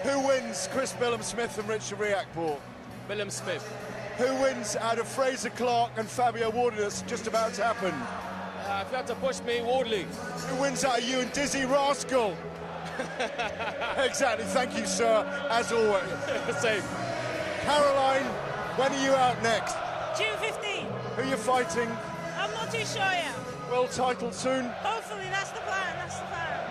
Who wins, Chris Smith and Richard Riakporte? Willem Smith. Who wins out of Frazer Clarke and Fabio Wardley? That's just about to happen. If you have to push me, Wardley. Who wins out of you and Dizzy Rascal? Exactly, thank you, sir, as always. Same. Caroline, when are you out next? June 15. Who are you fighting? I'm not too sure yet. World title soon? Hopefully, that's the plan,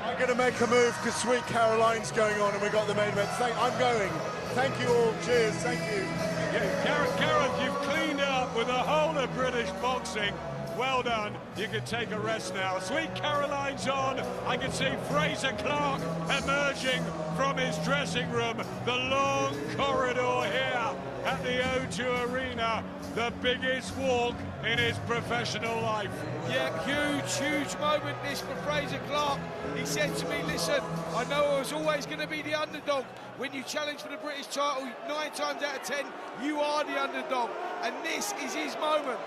I'm going to make a move because Sweet Caroline's going on and we got the main event. I'm going. Thank you all. Cheers. Thank you. Gareth, you've cleaned up with the whole of British boxing. Well done. You can take a rest now. Sweet Caroline's on. I can see Frazer Clarke emerging from his dressing room. The long corridor here at the O2 Arena. The biggest walk in his professional life. Yeah, huge moment this for Frazer Clarke. He said to me, listen, I know I was always going to be the underdog. When you challenge for the British title 9 times out of 10, you are the underdog. And this is his moment.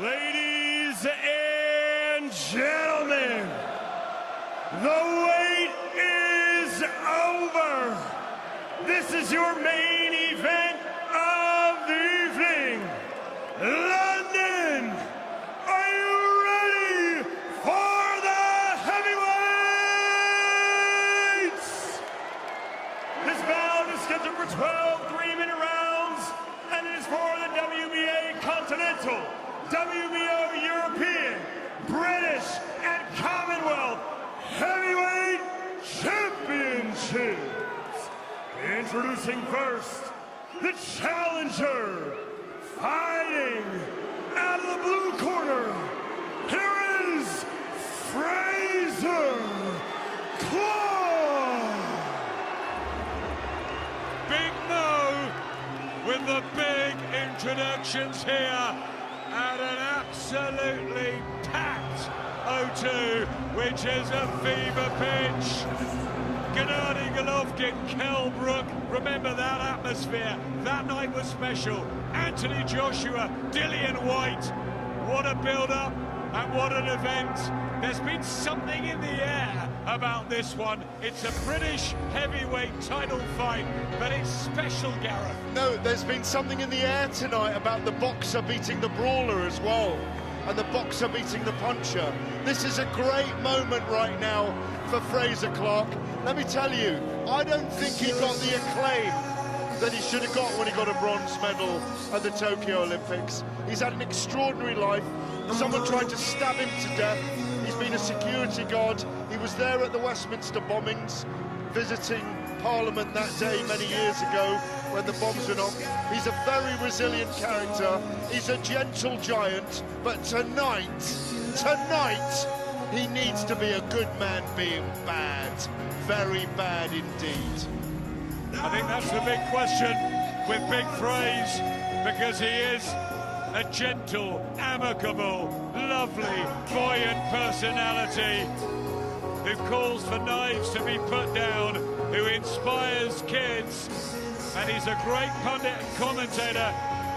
Ladies and gentlemen, the wait is over. This is your main event of the evening. London, are you ready for the heavyweight This bout is scheduled for 12 3-minute rounds, and it is for the WBA Continental, WBO European, British, and Commonwealth Heavyweight Championships. Introducing first, the challenger, fighting out of the blue corner. Here is Frazer Clarke. Big Mo with the big introductions here at an absolutely packed O2, which is a fever pitch. Gennady Golovkin, Kell Brook, remember that atmosphere. That night was special. Anthony Joshua, Dillian White. What a build-up and what an event. There's been something in the air about this one. It's a British heavyweight title fight, but it's special, Gareth. No, there's been something in the air tonight about the boxer beating the brawler as well, and the boxer beating the puncher. This is a great moment right now for Frazer Clarke. Let me tell you, I don't think he got the acclaim that he should have got when he got a bronze medal at the Tokyo Olympics. He's had an extraordinary life. Someone tried to stab him to death. He's been a security guard. He was there at the Westminster bombings, visiting Parliament that day many years ago when the bombs went off. He's a very resilient character. He's a gentle giant, but tonight, he needs to be a good man being bad. Very bad indeed. I think that's the big question with Big Fraze, because he is a gentle, amicable, lovely, buoyant personality who calls for knives to be put down, who inspires kids, and he's a great pundit and commentator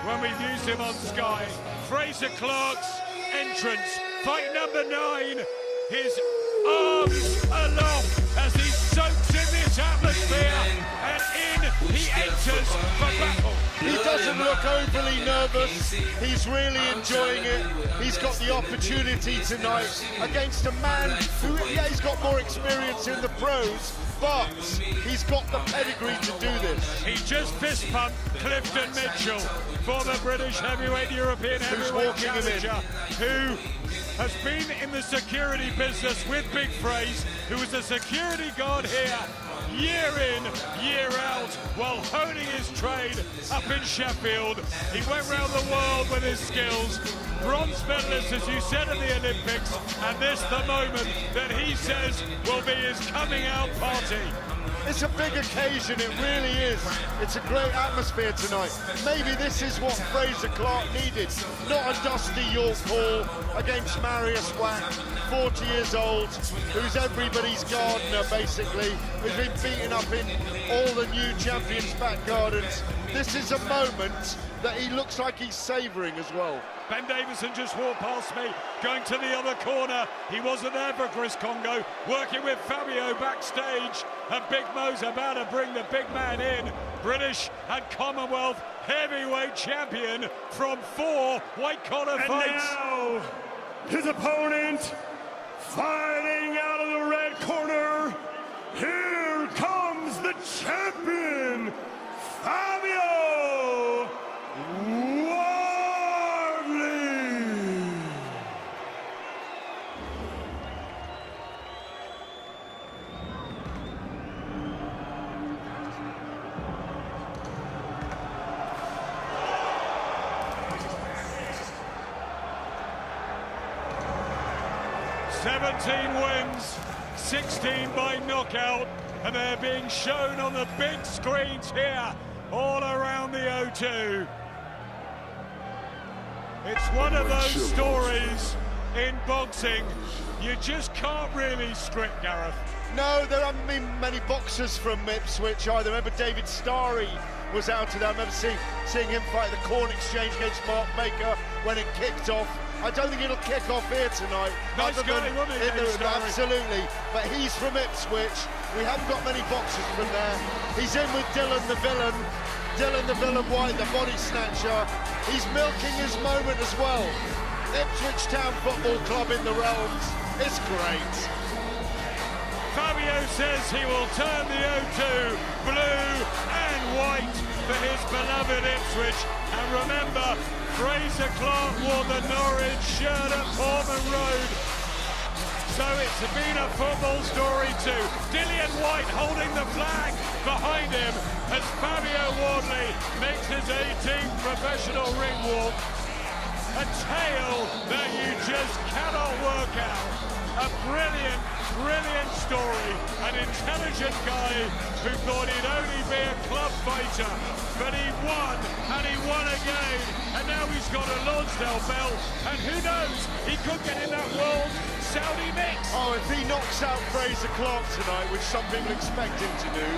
when we've used him on Sky. Frazer Clarke's entrance, fight number 9, his arms aloft as he soaks in this atmosphere, and in he enters for battle. He doesn't look overly nervous. He's really enjoying it. He's got the opportunity tonight against a man who, yeah, he's got more experience in the pros, but he's got the pedigree to do this. He just fist pumped Clifton Mitchell, former British heavyweight, European heavyweight challenger, who has been in the security business with Big Fraze, who was a security guard here year in, year out, while honing his trade up in Sheffield. He went round the world with his skills. Bronze medalist, as you said, at the Olympics, and this the moment that he says will be his coming out party. It's a big occasion, it really is. It's a great atmosphere tonight. Maybe this is what Frazer Clarke needed. Not a dusty York Hall against Marius Wack, 40 years old, who's everybody's gardener, basically, who's been beaten up in all the new champions' back gardens. This is a moment that he looks like he's savouring as well. Ben Davison just walked past me, going to the other corner. He wasn't there for Chris Kongo, working with Fabio backstage, and Big Mo's about to bring the big man in. British and Commonwealth heavyweight champion from 4 white-collar fights. And now, his opponent, fighting out of the red corner, here comes the champion, Fabio Wardley. "17 wins, 16 by knockout, and they're being shown on the big screens here all around the O2. It's one of those stories in boxing you just can't really script, Gareth. No, there haven't been many boxers from Ipswich either. Remember David Starry was out of there. I remember seeing him fight the Corn Exchange against Mark Baker when it kicked off. I don't think it'll kick off here tonight. Nice guy, wasn't he, absolutely, but he's from Ipswich. We haven't got many boxers from there. He's in with Dylan the Villain. Dylan the Villain White, the body snatcher. He's milking his moment as well. Ipswich Town Football Club in the realms. It's great. Fabio says he will turn the O2 blue at Ipswich. And remember, Frazer Clarke wore the Norwich shirt at Portman Road. So it's been a football story too. Dillian White holding the flag behind him as Fabio Wardley makes his 18th professional ring walk. A tale that you just cannot work out. A brilliant, brilliant story. An intelligent guy who thought he'd only be a club fighter, but he won, and he won again. And now he's got a Lonsdale belt, and who knows, he could get in that world Saudi mix. Oh, if he knocks out Frazer Clarke tonight, which some people expect him to do,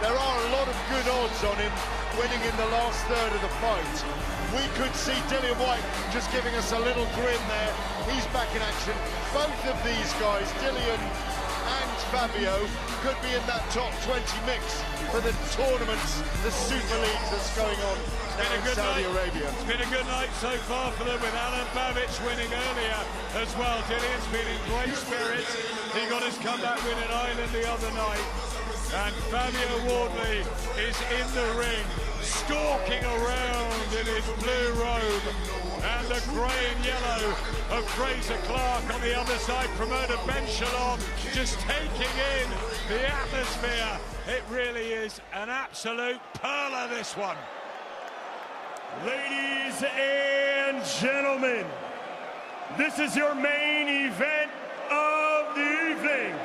there are a lot of good odds on him winning in the last third of the fight. We could see Dillian White just giving us a little grin there. He's back in action. Both of these guys, Dillian and Fabio, could be in that top 20 mix for the tournaments, the Super League that's going on now in Saudi Arabia. It's been a good night so far for them, with Alan Babic winning earlier as well. Dillian's been in great spirits. He got his comeback win in Ireland the other night. And Fabio Wardley is in the ring, stalking around in his blue robe. And the grey and yellow of Frazer Clarke on the other side. Promoter Watchalong just taking in the atmosphere. It really is an absolute perler, this one. Ladies and gentlemen, this is your main event of the evening.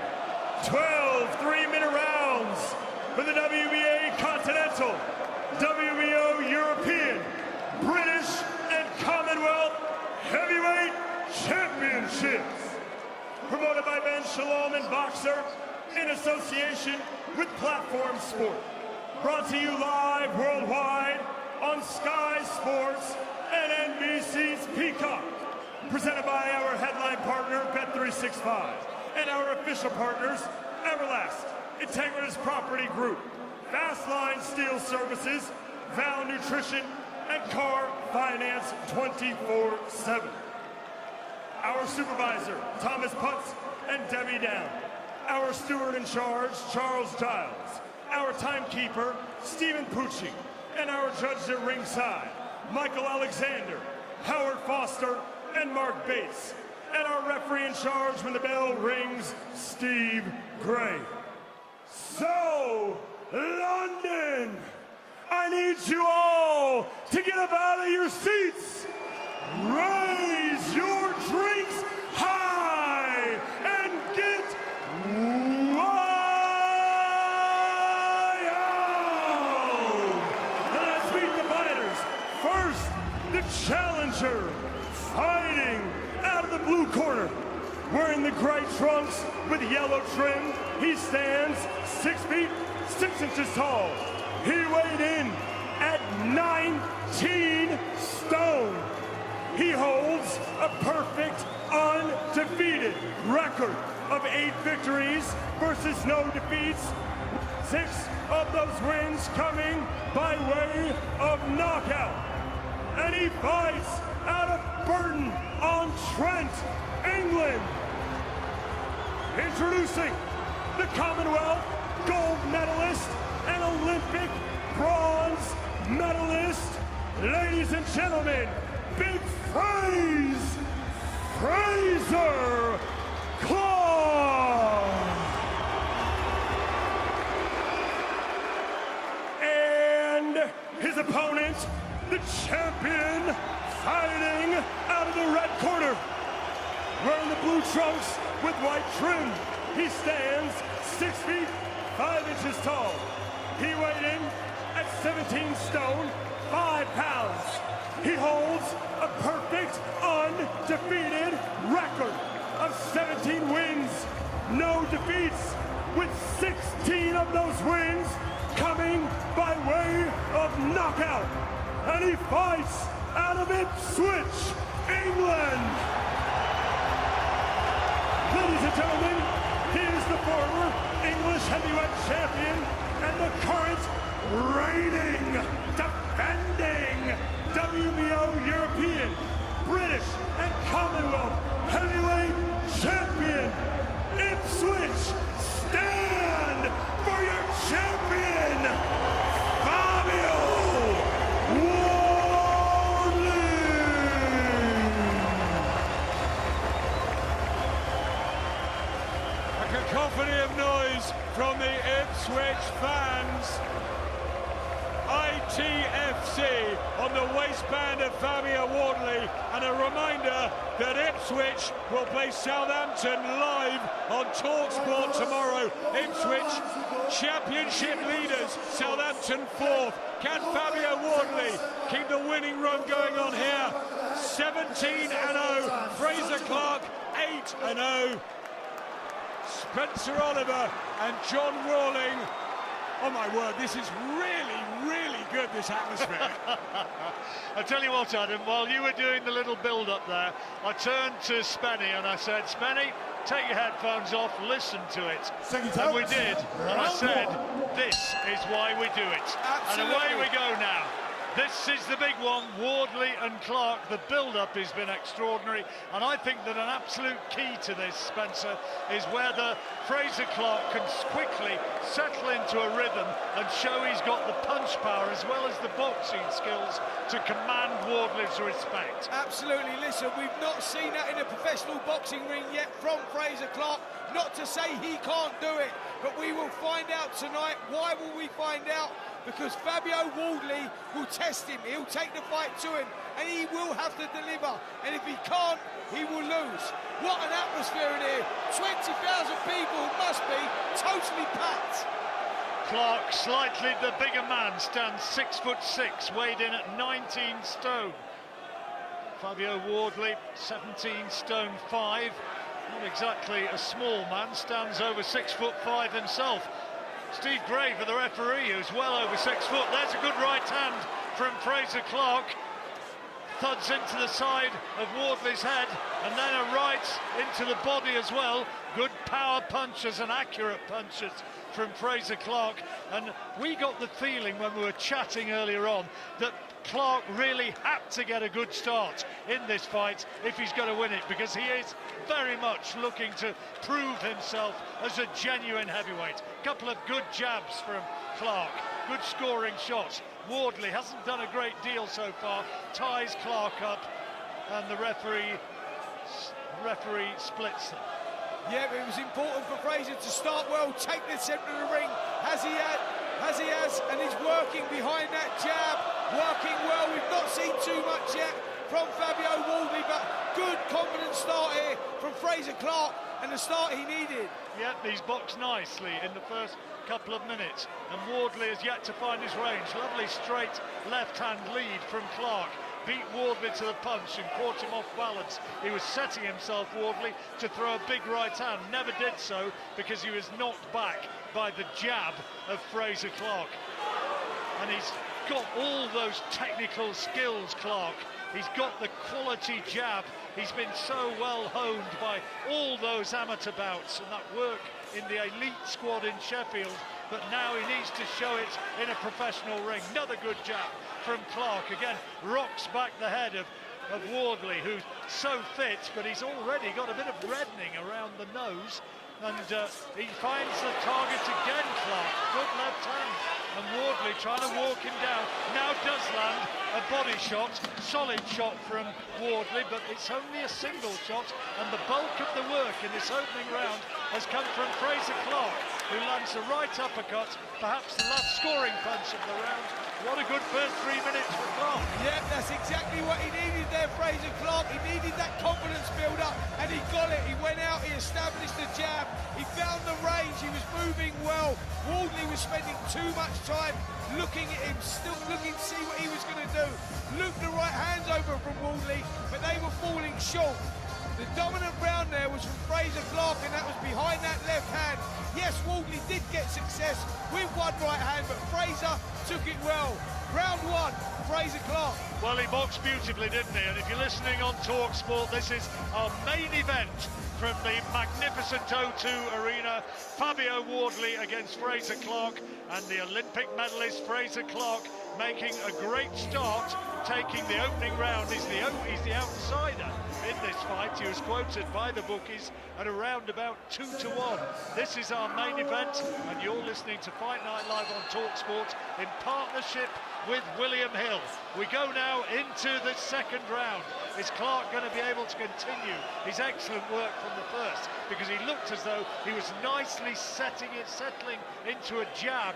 12 3-minute rounds for the WBA Continental, WBO European, British, and Commonwealth Heavyweight Championships. Promoted by Watchalong and Boxer in association with Platform Sport. Brought to you live worldwide on Sky Sports and NBC's Peacock. Presented by our headline partner, Bet365. And our official partners, Everlast, Integritas Property Group, Fastline Steel Services, Val Nutrition, and Car Finance 24/7. Our supervisor, Thomas Putz and Debbie Down. Our steward in charge, Charles Giles. Our timekeeper, Stephen Pucci. And our judges at ringside, Michael Alexander, Howard Foster, and Mark Bates. And our referee in charge when the bell rings, Steve Gray. So, London, I need you all to get up out of your seats, raise your drinks high, and get wild. Let's meet the fighters. First, the challenger, fighting out of the blue corner, wearing the gray trunks with yellow trim. He stands 6 feet 6 inches tall. He weighed in at 19 stone. He holds a perfect, undefeated record of 8 victories versus no defeats. 6 of those wins coming by way of knockout. And he fights out of Burton-on-Trent, England. Introducing the Commonwealth gold medalist and Olympic bronze medalist, ladies and gentlemen, Big Frazer Clarke. And his opponent, the champion, fighting out of the red corner, wearing the blue trunks with white trim. He stands 6 feet 5 inches tall. He weighed in at 17 stone, 5 pounds. He holds a perfect, undefeated record of 17 wins, no defeats, with 16 of those wins coming by way of knockout. And he fights out of Ipswich, England. Ladies and gentlemen, he is the former English heavyweight champion and the current reigning, defending WBO European, British, and Commonwealth heavyweight champion. Ipswich, stand for your champion, Fabio from the waistband of Fabio Wardley, and a reminder that Ipswich will play Southampton live on talkSPORT tomorrow. Ipswich championship leaders, Southampton 4th. Can Fabio Wardley keep the winning run going on here? 17-0, Frazer Clarke 8-0. Spencer Oliver and John Rawling. Oh my word, this is really good, this atmosphere. I tell you what, Adam, while you were doing the little build-up there, I turned to Spenny and I said, Spenny, take your headphones off, listen to it. And we did, and I said, this is why we do it. Absolutely. And away we go now. This is the big one, Wardley and Clarke. The build-up has been extraordinary, and I think that an absolute key to this, Spencer, is whether Frazer Clarke can quickly settle into a rhythm and show he's got the punch power as well as the boxing skills to command Wardley's respect. Absolutely. Listen, we've not seen that in a professional boxing ring yet from Frazer Clarke. Not to say he can't do it, but we will find out tonight. Why will we find out? Because Fabio Wardley will test him. He'll take the fight to him, and he will have to deliver. And if he can't, he will lose. What an atmosphere in here. 20,000 people must be totally packed. Clarke, slightly the bigger man, stands 6'6", weighed in at 19 stone. Fabio Wardley, 17 stone 5. Not exactly a small man, stands over 6'5" himself. Steve Gray for the referee, who's well over 6 foot. There's a good right hand from Frazer Clarke. Thuds into the side of Wardley's head, and then a right into the body as well. Good power punches and accurate punches from Frazer Clarke. And we got the feeling when we were chatting earlier on that Clarke really had to get a good start in this fight if he's going to win it, because he is very much looking to prove himself as a genuine heavyweight. Couple of good jabs from Clarke, good scoring shots. Wardley hasn't done a great deal so far, ties Clarke up, and the referee splits them. Yeah, but it was important for Frazer to start well, take the centre of the ring, as he has, and he's working behind that jab, working well. We've not seen too much yet from Fabio Wardley, but good, confident start here from Frazer Clarke, and the start he needed. Yep, he's boxed nicely in the first couple of minutes, and Wardley has yet to find his range. Lovely straight left-hand lead from Clarke. Beat Wardley to the punch and caught him off balance. He was setting himself, Wardley, to throw a big right hand. Never did so because he was knocked back by the jab of Frazer Clarke. And he's got all those technical skills, Clarke. He's got the quality jab. He's been so well honed by all those amateur bouts and that work in the elite squad in Sheffield, but now he needs to show it in a professional ring. Another good jab from Clarke. Again, rocks back the head of Wardley, who's so fit, but he's already got a bit of reddening around the nose. And he finds the target again, Clarke. Good left hand. And Wardley trying to walk him down. Now does land a body shot. Solid shot from Wardley, but it's only a single shot. And the bulk of the work in this opening round has come from Frazer Clarke, who lands a right uppercut, perhaps the last scoring punch of the round. What a good first 3 minutes for Clarke. Yeah, that's exactly what he needed there, Frazer Clarke. He needed that confidence build-up, and he got it. He went out, he established the jab, he found the range, he was moving well. Wardley was spending too much time looking at him, still looking to see what he was going to do. Looped the right hands over from Wardley, but they were falling short. The dominant round there was from Frazer Clarke, and that was behind that left hand. Yes, Wardley did get success with one right hand, but Frazer took it well. Round one, Frazer Clarke. Well, he boxed beautifully, didn't he? And if you're listening on talkSPORT, this is our main event from the magnificent O2 Arena. Fabio Wardley against Frazer Clarke, and the Olympic medalist Frazer Clarke making a great start, taking the opening round. He's the outsider in this fight. He was quoted by the bookies at around about 2-1. This is our main event, and you're listening to Fight Night Live on talkSPORT in partnership with William Hill. We go now into the second round. Is Clarke going to be able to continue his excellent work from the first? Because he looked as though he was nicely settling into a jab.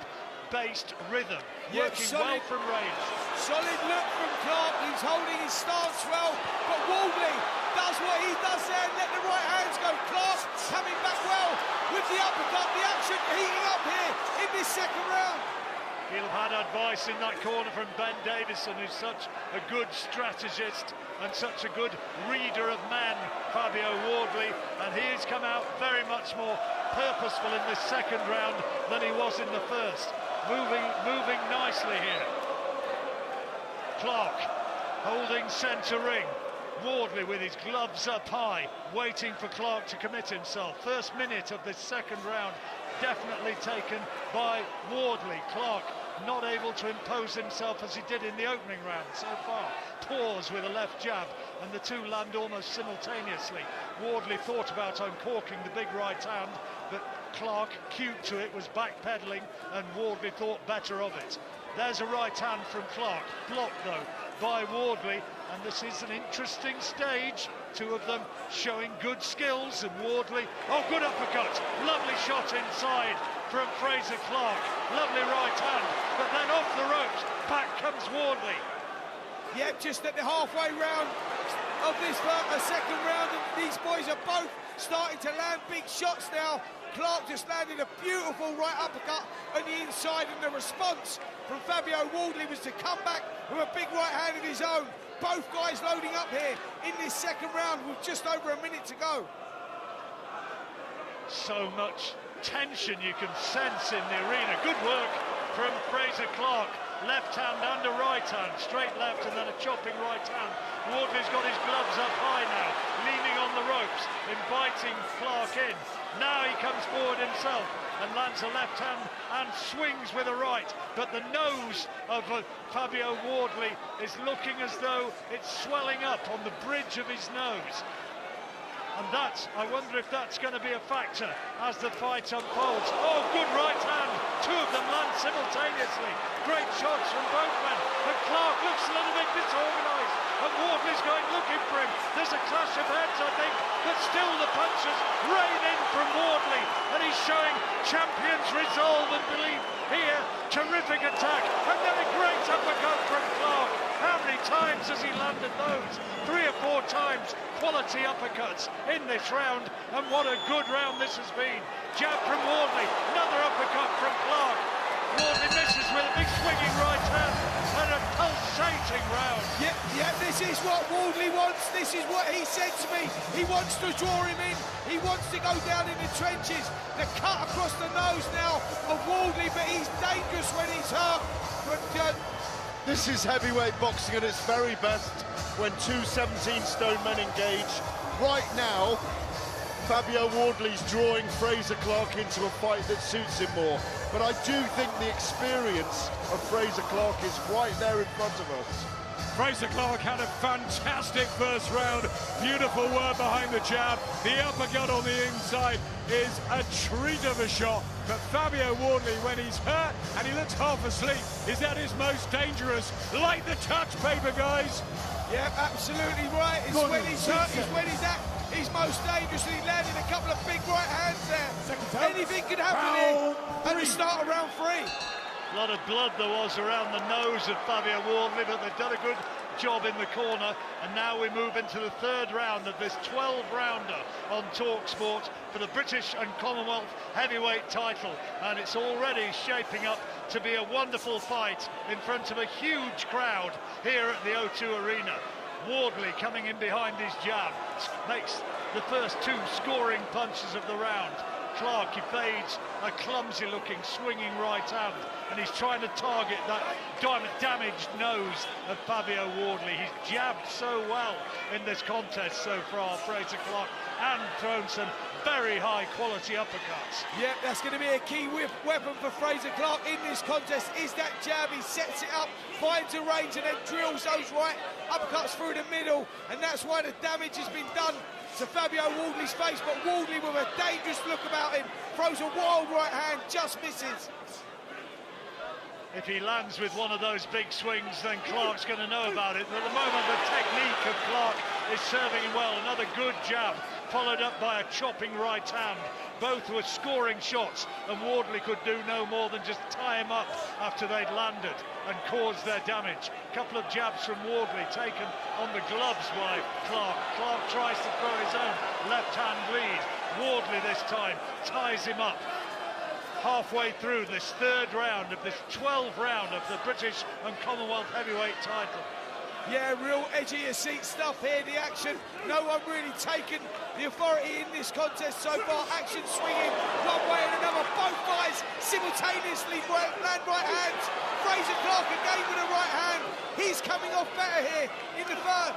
based rhythm, Yep, working well from range. Solid look from Clarke, he's holding his stance well, but Wardley does what he does there and let the right hands go. Clarke coming back well with the uppercut, the action heating up here in this second round. He'll have had advice in that corner from Ben Davison, who's such a good strategist and such a good reader of men, Fabio Wardley, and he has come out very much more purposeful in this second round than he was in the first. Moving nicely here. Clarke holding centre ring. Wardley with his gloves up high, waiting for Clarke to commit himself. First minute of this second round definitely taken by Wardley. Clarke not able to impose himself as he did in the opening round so far. Pause with a left jab, and the two land almost simultaneously. Wardley thought about uncorking the big right hand, but Clarke, cute to it, was backpedaling, and Wardley thought better of it. There's a right hand from Clarke, blocked though by Wardley, and this is an interesting stage. Two of them showing good skills, and Wardley, oh, good uppercut, lovely shot inside from Frazer Clarke, lovely right hand, but then off the ropes, back comes Wardley. Yep, just at the halfway round of this second round, and these boys are both starting to land big shots now. Clarke just landed a beautiful right uppercut on the inside, and the response from Fabio Wardley was to come back with a big right hand of his own. Both guys loading up here in this second round with just over a minute to go. So much tension you can sense in the arena. Good work from Frazer Clarke. Left hand under right hand, straight left and then a chopping right hand. Wardley's got his gloves up high now, leaning on the ropes, inviting Clarke in. Now he comes forward himself and lands a left hand and swings with a right, but the nose of Fabio Wardley is looking as though it's swelling up on the bridge of his nose. And I wonder if that's going to be a factor as the fight unfolds. Oh, good right hand. Two of them land simultaneously. Great shots from both men. But Clarke looks a little bit disorganised. And Wardley's going looking for him. There's a clash of heads, I think. But still the punches rain in from Wardley. And he's showing champion's resolve and belief here. Terrific attack. And then a great uppercut from Clarke. How many times has he landed those? 3 or 4 times. Quality uppercuts in this round, and what a good round this has been. Jab from Wardley, another uppercut from Clarke. Wardley misses with a big swinging right hand, and a pulsating round. Yeah, this is what Wardley wants. This is what he said to me. He wants to draw him in. He wants to go down in the trenches. The cut across the nose now of Wardley, but he's dangerous when he's hurt. But, this is heavyweight boxing at its very best when two 17-stone men engage. Right now, Fabio Wardley's drawing Frazer Clarke into a fight that suits him more. But I do think the experience of Frazer Clarke is right there in front of us. Frazer Clarke had a fantastic first round. Beautiful work behind the jab. The uppercut on the inside is a treat of a shot. But Fabio Wardley, when he's hurt and he looks half asleep, is at his most dangerous. Like the touch paper, guys. Yeah, absolutely right. It's when he's hurt, it's when he's at his most dangerous, and he landed a couple of big right hands there. Anything could happen here at the start of round 3. A lot of blood there was around the nose of Fabio Wardley, but they've done a good job in the corner. And now we move into the third round of this 12-rounder on talkSPORT for the British and Commonwealth heavyweight title. And it's already shaping up to be a wonderful fight in front of a huge crowd here at the O2 Arena. Wardley coming in behind his jab, makes the first 2 scoring punches of the round. Clarke evades a clumsy-looking swinging right hand, and he's trying to target that damaged nose of Fabio Wardley. He's jabbed so well in this contest so far, Frazer Clarke, and thrown some very high-quality uppercuts. Yeah, that's going to be a key weapon for Frazer Clarke in this contest, is that jab. He sets it up, finds a range, and then drills those right uppercuts through the middle, and that's why the damage has been done to Fabio Wardley's face. But Wardley, with a dangerous look about him, throws a wild right hand, just misses. If he lands with one of those big swings, then Clarke's going to know about it. But at the moment, the technique of Clarke is serving him well. Another good jab, followed up by a chopping right hand. Both were scoring shots, and Wardley could do no more than just tie him up after they'd landed and caused their damage. A couple of jabs from Wardley taken on the gloves by Clarke. Clarke tries to throw his own left-hand lead. Wardley this time ties him up. Halfway through this third round of this 12th round of the British and Commonwealth heavyweight title. Yeah, real edge-of-your-seat stuff here, the action. No one really taken the authority in this contest so far. Action swinging one way and another. Both guys simultaneously land right hands. Frazer Clarke again with a right hand. He's coming off better here in the third.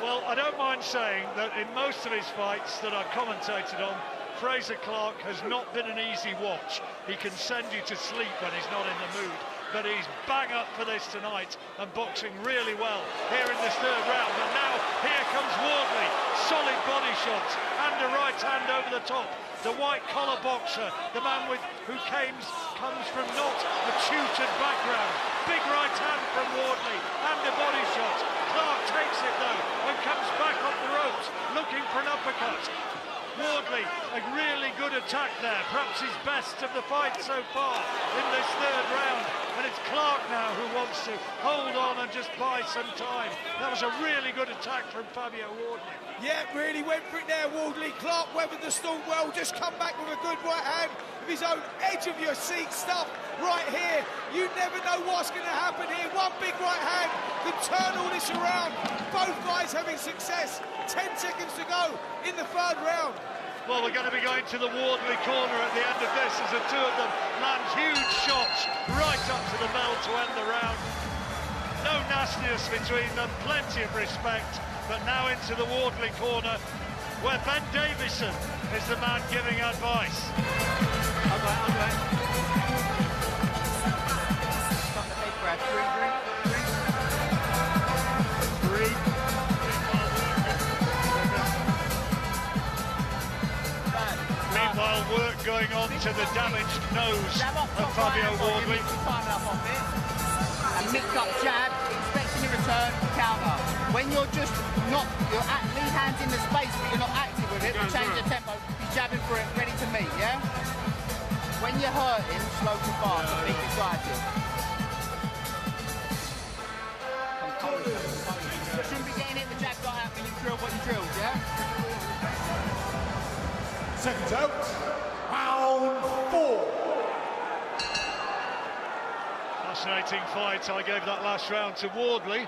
Well, I don't mind saying that in most of his fights that I've commentated on, Frazer Clarke has not been an easy watch. He can send you to sleep when he's not in the mood. But he's bang up for this tonight and boxing really well here in this third round. And now here comes Wardley, solid body shots and a right hand over the top. The white collar boxer, the man who comes from not a tutored background. Big right hand from Wardley and a body shot. Clarke takes it though and comes back off the ropes looking for an uppercut. Wardley, a really good attack there, perhaps his best of the fight so far in this third round. And it's Clarke now who wants to hold on and just buy some time. That was a really good attack from Fabio Wardley. Yeah, really went for it there, Wardley. Clarke weathered the storm well, just come back with a good right hand of his own, edge-of-your-seat stuff right here. You never know what's going to happen here. One big right hand could turn all this around. Both guys having success. 10 seconds to go in the third round. Well, we're going to be going to the Wardley corner at the end of this as the two of them land huge shots right up to the bell to end the round. No nastiness between them, plenty of respect, but now into the Wardley corner where Ben Davison is the man giving advice. Meanwhile, work going on to the damaged nose of Fabio Wardley. And mix up jab, expecting a return, counter. When you're just not, you're at lead hands in the space, but you're not active with it, change the tempo, be jabbing for it, ready to meet, yeah? When you're hurting, slow to fast, be decisive. You shouldn't be getting hit the jab like that when you drill what you drilled, yeah? Seconds out, round 4. Fascinating fight. I gave that last round to Wardley.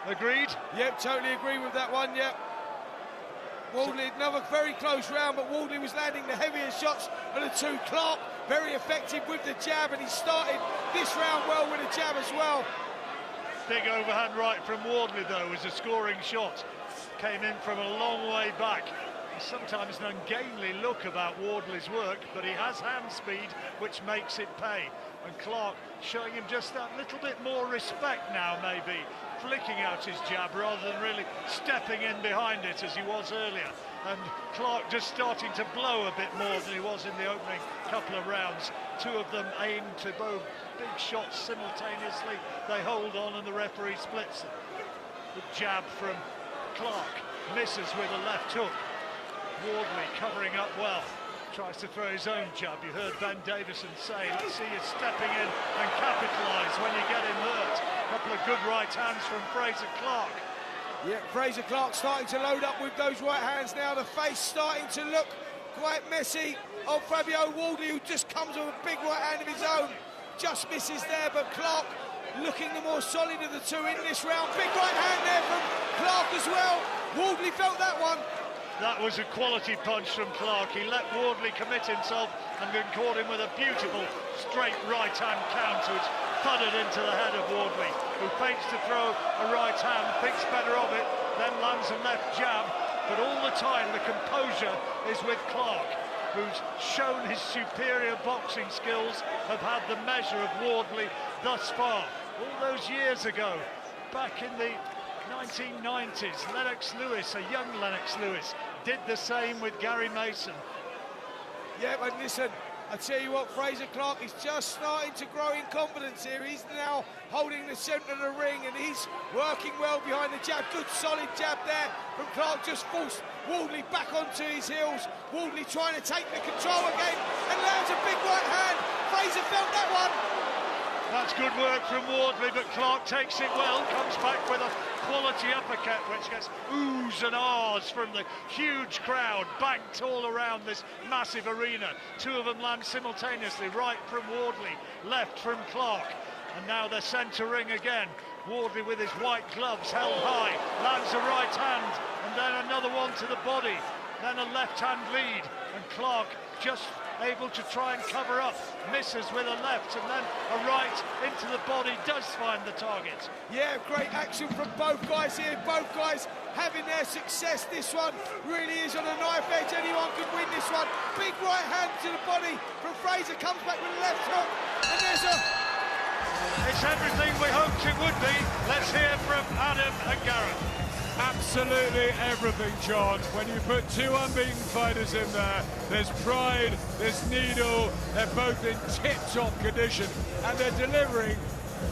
Agreed? Yep, totally agree with that one, yep. Wardley, another very close round, but Wardley was landing the heaviest shots of the two. Clarke, very effective with the jab, and he started this round well with a jab as well. Big overhand right from Wardley, though, was a scoring shot. Came in from a long way back. Sometimes an ungainly look about Wardley's work, but he has hand speed, which makes it pay. And Clarke showing him just that little bit more respect now, maybe, flicking out his jab rather than really stepping in behind it as he was earlier. And Clarke just starting to blow a bit more than he was in the opening couple of rounds. Two of them aim to both big shots simultaneously. They hold on and the referee splits them. The jab from Clarke misses with a left hook. Wardley covering up well, tries to throw his own jab. You heard Ben Davison say, let's see you stepping in and capitalise when you get him hurt. A couple of good right hands from Frazer Clarke. Yeah, Frazer Clarke starting to load up with those right hands now. The face starting to look quite messy of Fabio Wardley, who just comes with a big right hand of his own. Just misses there, but Clarke looking the more solid of the two in this round. Big right hand there from Clarke as well. Wardley felt that one. That was a quality punch from Clarke. He let Wardley commit himself and then caught him with a beautiful straight right-hand counter, which thudded into the head of Wardley, who feints to throw a right hand, thinks better of it, then lands a left jab. But all the time, the composure is with Clarke, who's shown his superior boxing skills, have had the measure of Wardley thus far. All those years ago, back in the 1990s, Lennox Lewis, a young Lennox Lewis, did the same with Gary Mason. Yeah, but listen, I tell you what, Frazer Clarke is just starting to grow in confidence here. He's now holding the centre of the ring and he's working well behind the jab. Good solid jab there from Clarke, just forced Wardley back onto his heels. Wardley trying to take the control again and lands a big right hand. Frazer felt that one. That's good work from Wardley, but Clarke takes it well, comes back with a quality uppercut, which gets oohs and ahs from the huge crowd, banked all around this massive arena. Two of them land simultaneously, right from Wardley, left from Clarke. And now they're sent to ring again. Wardley with his white gloves held high, lands a right hand, and then another one to the body, then a left hand lead, and Clarke just able to try and cover up, misses with a left, and then a right into the body, does find the target. Yeah, great action from both guys here, both guys having their success. This one really is on a knife edge, anyone can win this one. Big right hand to the body from Frazer, comes back with a left hook, and there's a... It's everything we hoped it would be. Let's hear from Adam and Gareth. Absolutely everything, John. When you put two unbeaten fighters in there, there's pride, there's needle, they're both in tip-top condition, and they're delivering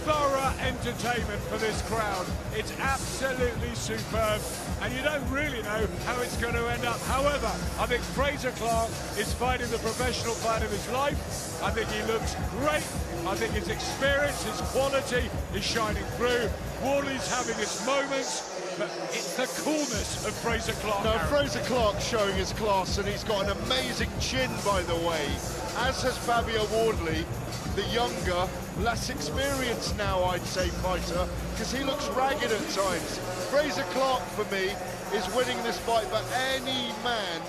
thorough entertainment for this crowd. It's absolutely superb, and you don't really know how it's going to end up. However, I think Frazer Clarke is fighting the professional fight of his life. I think he looks great. I think his experience, his quality is shining through. Wardley's having his moments, but it's the coolness of Frazer Clarke. No, Frazer Clarke's showing his class, and he's got an amazing chin, by the way, as has Fabio Wardley, the younger, less experienced now, I'd say, fighter, because he looks ragged at times. Frazer Clarke, for me, is winning this fight, but any man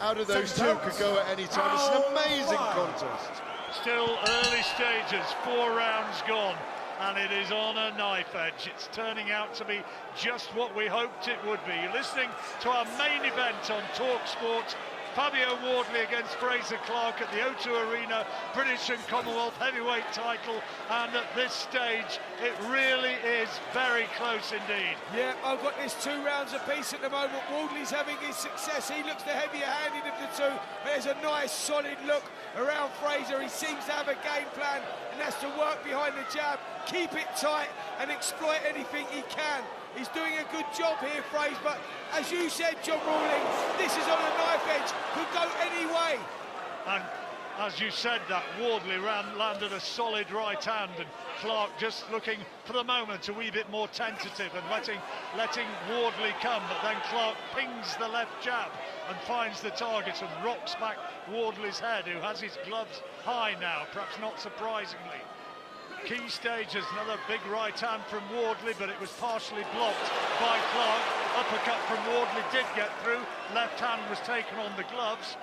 out of those two could go at any time. It's an amazing contest. Still early stages, 4 rounds gone, and it is on a knife edge. It's turning out to be just what we hoped it would be. You're listening to our main event on talkSPORT. Fabio Wardley against Frazer Clarke at the O2 Arena, British and Commonwealth heavyweight title, and at this stage it really is very close indeed. Yeah, I've got this 2 rounds apiece at the moment. Wardley's having his success. He looks the heavier handed of the two. There's a nice solid look around Frazer. He seems to have a game plan, and that's to work behind the jab, keep it tight and exploit anything he can. He's doing a good job here, Frazer, but as you said, John Rawling, this is on a knife edge, could go any way. And as you said, that Wardley landed a solid right hand, and Clarke just looking for the moment a wee bit more tentative and letting Wardley come, but then Clarke pings the left jab and finds the target and rocks back Wardley's head, who has his gloves high now, perhaps not surprisingly. Key stages, another big right hand from Wardley, but it was partially blocked by Clarke. Uppercut from Wardley did get through, left hand was taken on the gloves,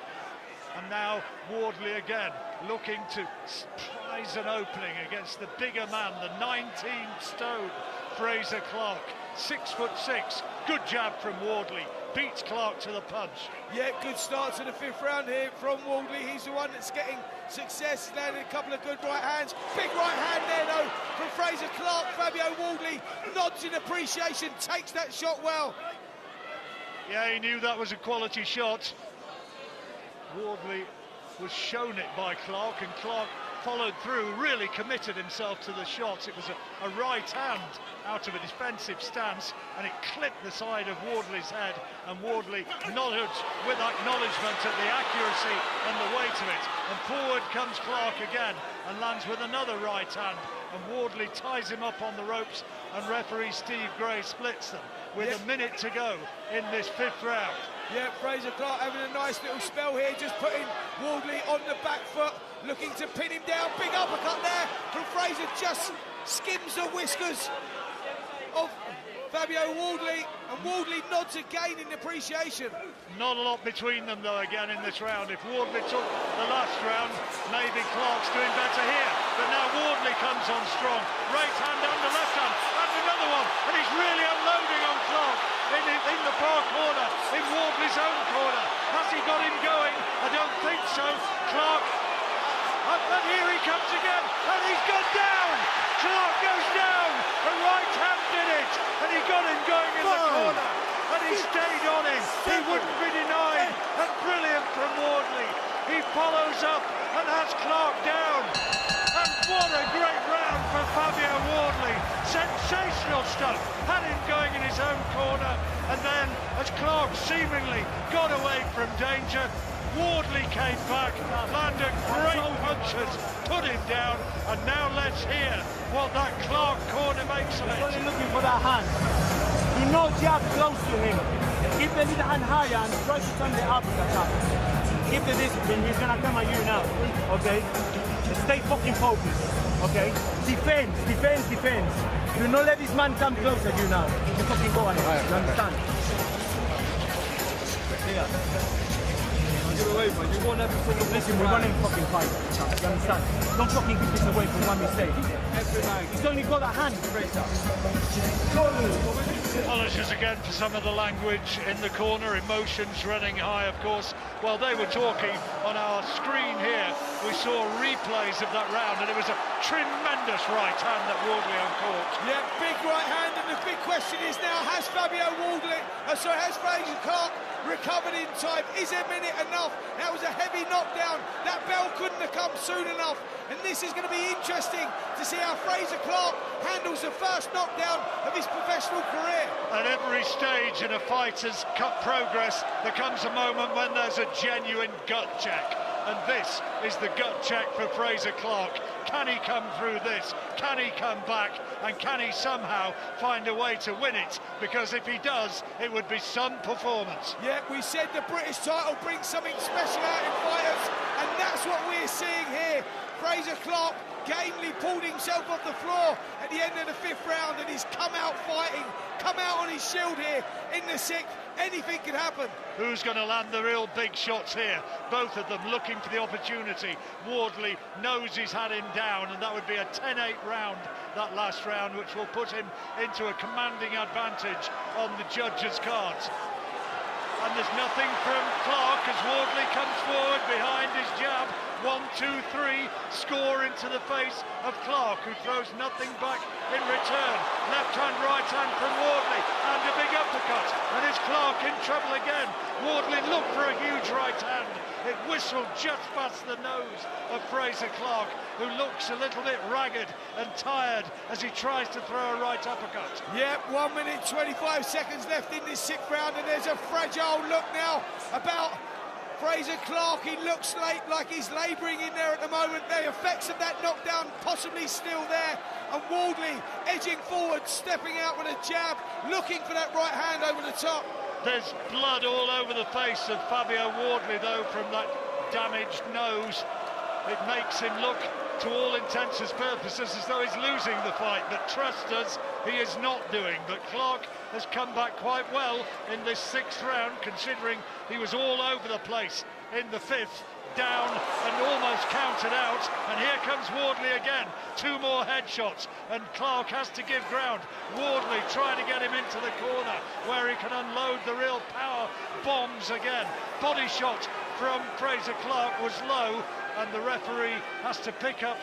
and now Wardley again looking to prize an opening against the bigger man, the 19-stone Frazer Clarke. 6'6", good jab from Wardley, beats Clarke to the punch. Yeah, good start to the 5th round here from Wardley. He's the one that's getting success. He's landed a couple of good right hands. Big right hand there, though, from Frazer Clarke. Fabio Wardley nods in appreciation, takes that shot well. Yeah, he knew that was a quality shot. Wardley was shown it by Clarke, and Clarke followed through, really committed himself to the shots. It was a right hand out of a defensive stance, and it clipped the side of Wardley's head, and Wardley nodded with acknowledgement at the accuracy and the weight of it. And forward comes Clarke again and lands with another right hand, and Wardley ties him up on the ropes, and referee Steve Gray splits them with a minute to go in this 5th round. Yeah, Frazer Clarke having a nice little spell here, just putting Wardley on the back foot, looking to pin him down. Big uppercut there from Frazer, just skims the whiskers of Fabio Wardley, and Wardley nods again in appreciation. Not a lot between them, though, again in this round. If Wardley took the last round, maybe Clarke's doing better here. But now Wardley comes on strong. Right hand and the left hand, and another one, and he's really unloading on Clarke in the far corner, in Wardley's own corner. Has he got him going? I don't think so. Clarke, and here he comes again, and he's gone down. Clarke goes down. A right hand did it, and he got him going in the corner, and he stayed on him. He wouldn't be denied, and brilliant from Wardley. He follows up and has Clarke down. And what a great round for Fabio Wardley. Sensational stuff. Had him going in his own corner, and then as Clarke seemingly got away from danger, Wardley came back, landed great punches, put him down, and now let's hear what that Clarke corner makes of it. He's only looking for that hand. Do not jab close to him. Keep the little hand higher and try to turn the uppercut up. Keep the discipline, he's gonna come at you now, okay? Stay fucking focused, okay? Defense, defense, defense. Do not let this man come close at you now. You fucking go on it, you understand? Here. Get away, man. You won't have to fucking listen, we want him fucking fight. You understand? Don't fucking give this away from one mistake. He's only got a hand, Frazer. Apologies again for some of the language in the corner, emotions running high, of course. While they were talking on our screen here, we saw replays of that round, and it was a tremendous right hand that Wardley uncaught. Yeah, big right hand, and the big question is now, has Fabio Wardley, has Frazer Clarke recovered in time? Is a minute enough? That was a heavy knockdown. That bell couldn't have come soon enough, and this is going to be interesting to see how Frazer Clarke handles the first knockdown of his professional career. At every stage in a fighter's progress, there comes a moment when there's a genuine gut check, and this is the gut check for Frazer Clarke. Can he come through this? Can he come back? And can he somehow find a way to win it? Because if he does, it would be some performance. Yeah, we said the British title brings something special out in fighters, and that's what we're seeing here. Frazer Clarke gamely pulled himself off the floor at the end of the 5th round, and he's come out fighting, come out on his shield here in the 6th. Anything can happen. Who's going to land the real big shots here? Both of them looking for the opportunity. Wardley knows he's had him down, and that would be a 10-8 round, that last round, which will put him into a commanding advantage on the judges' cards. And there's nothing from Clarke as Wardley comes forward behind his jab. 1, 2, 3, score into the face of Clarke, who throws nothing back in return. Left hand, right hand from Wardley, and a big uppercut. And is Clarke in trouble again? Wardley looked for a huge right hand. It whistled just past the nose of Frazer Clarke, who looks a little bit ragged and tired as he tries to throw a right uppercut. Yeah, 1 minute 25 seconds left in this 6th round, and there's a fragile look now about Frazer Clarke. He looks like he's labouring in there at the moment. The effects of that knockdown possibly still there. And Wardley edging forward, stepping out with a jab, looking for that right hand over the top. There's blood all over the face of Fabio Wardley, though, from that damaged nose. It makes him look, to all intents and purposes, as though he's losing the fight, but trust us, he is not doing. But Clarke has come back quite well in this 6th round, considering he was all over the place in the 5th, down and almost counted out. And here comes Wardley again, 2 more headshots, and Clarke has to give ground. Wardley trying to get him into the corner where he can unload the real power bombs again. Body shot from Frazer Clarke was low, and the referee has to pick up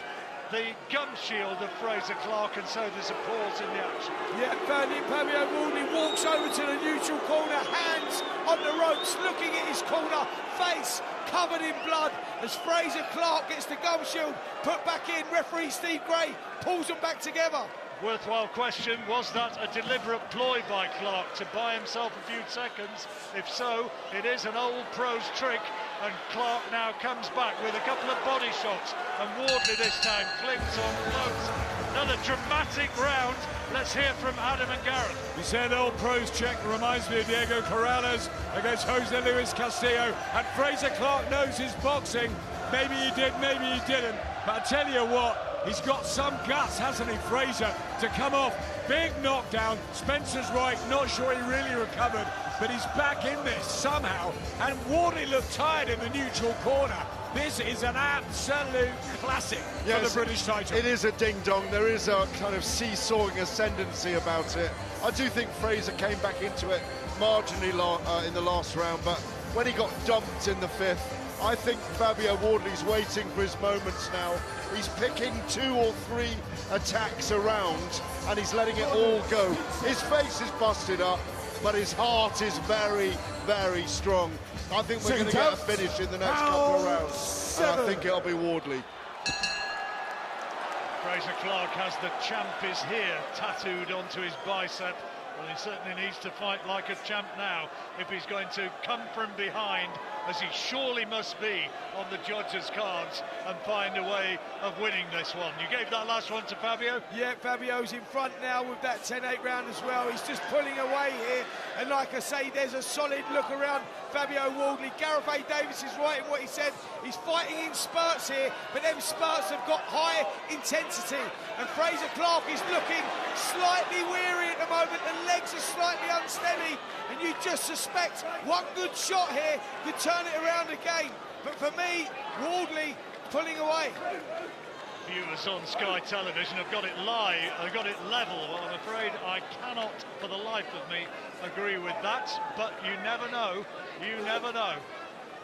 the gum shield of Frazer Clarke, and so there's a pause in the action. Yeah, Fabio Wardley walks over to the neutral corner, hands on the ropes, looking at his corner, face covered in blood as Frazer Clarke gets the gum shield put back in. Referee Steve Gray pulls them back together. Worthwhile question, was that a deliberate ploy by Clarke to buy himself a few seconds? If so, it is an old pro's trick, and Clarke now comes back with a couple of body shots, and Wardley this time clings on close. Another dramatic round. Let's hear from Adam and Gareth. We said old pro's trick reminds me of Diego Corrales against Jose Luis Castillo, and Frazer Clarke knows his boxing. Maybe he did, maybe he didn't, but I tell you what, he's got some guts, hasn't he, Frazer, to come off. Big knockdown. Spencer's right, not sure he really recovered, but he's back in this somehow. And Wardley looked tired in the neutral corner. This is an absolute classic for the British title. It is a ding-dong. There is a kind of seesawing ascendancy about it. I do think Frazer came back into it marginally in the last round, but when he got dumped in the 5th, I think Fabio Wardley's waiting for his moments now. He's picking 2 or 3 attacks around, and he's letting it all go. His face is busted up, but his heart is very, very strong. I think we're going to get a finish in the next couple of rounds. And I think it'll be Wardley. Frazer Clarke has the champ is here tattooed onto his bicep. Well, he certainly needs to fight like a champ now if he's going to come from behind, as he surely must be on the judges' cards, and find a way of winning this one. You gave that last one to Fabio? Yeah, Fabio's in front now with that 10-8 round as well. He's just pulling away here, and like I say, there's a solid look around Fabio Wardley. Gareth A. Davis is right in what he said. He's fighting in spurts here, but them spurts have got high intensity, and Frazer Clarke is looking slightly weary at the moment. The legs are slightly unsteady, and you just suspect one good shot here could turn it around again. But for me, Wardley pulling away. Viewers on Sky Television have got it live, have got it level. Well, I'm afraid I cannot, for the life of me, agree with that. But you never know. You never know.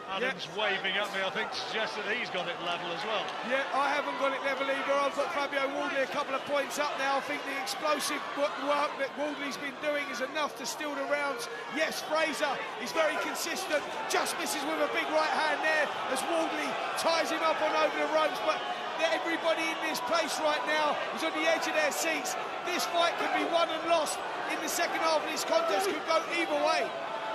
Adam's waving at me, I think, to suggest that he's got it level as well. Yeah, I haven't got it level either. I've got Fabio Wardley a couple of points up now. I think the explosive work that Wardley's been doing is enough to steal the rounds. Yes, Frazer is very consistent, just misses with a big right hand there as Wardley ties him up on over the ropes. But everybody in this place right now is on the edge of their seats. This fight could be won and lost in the second half of this contest, could go either way.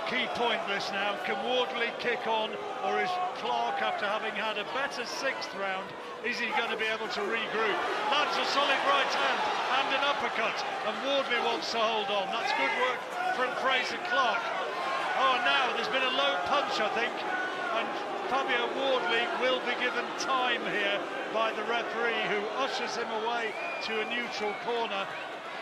Key point this now, can Wardley kick on, or is Clarke, after having had a better sixth round, is he going to be able to regroup? That's a solid right hand and an uppercut, and Wardley wants to hold on. That's good work from Frazer Clarke. Oh, now there's been a low punch, I think, and Fabio Wardley will be given time here by the referee, who ushers him away to a neutral corner.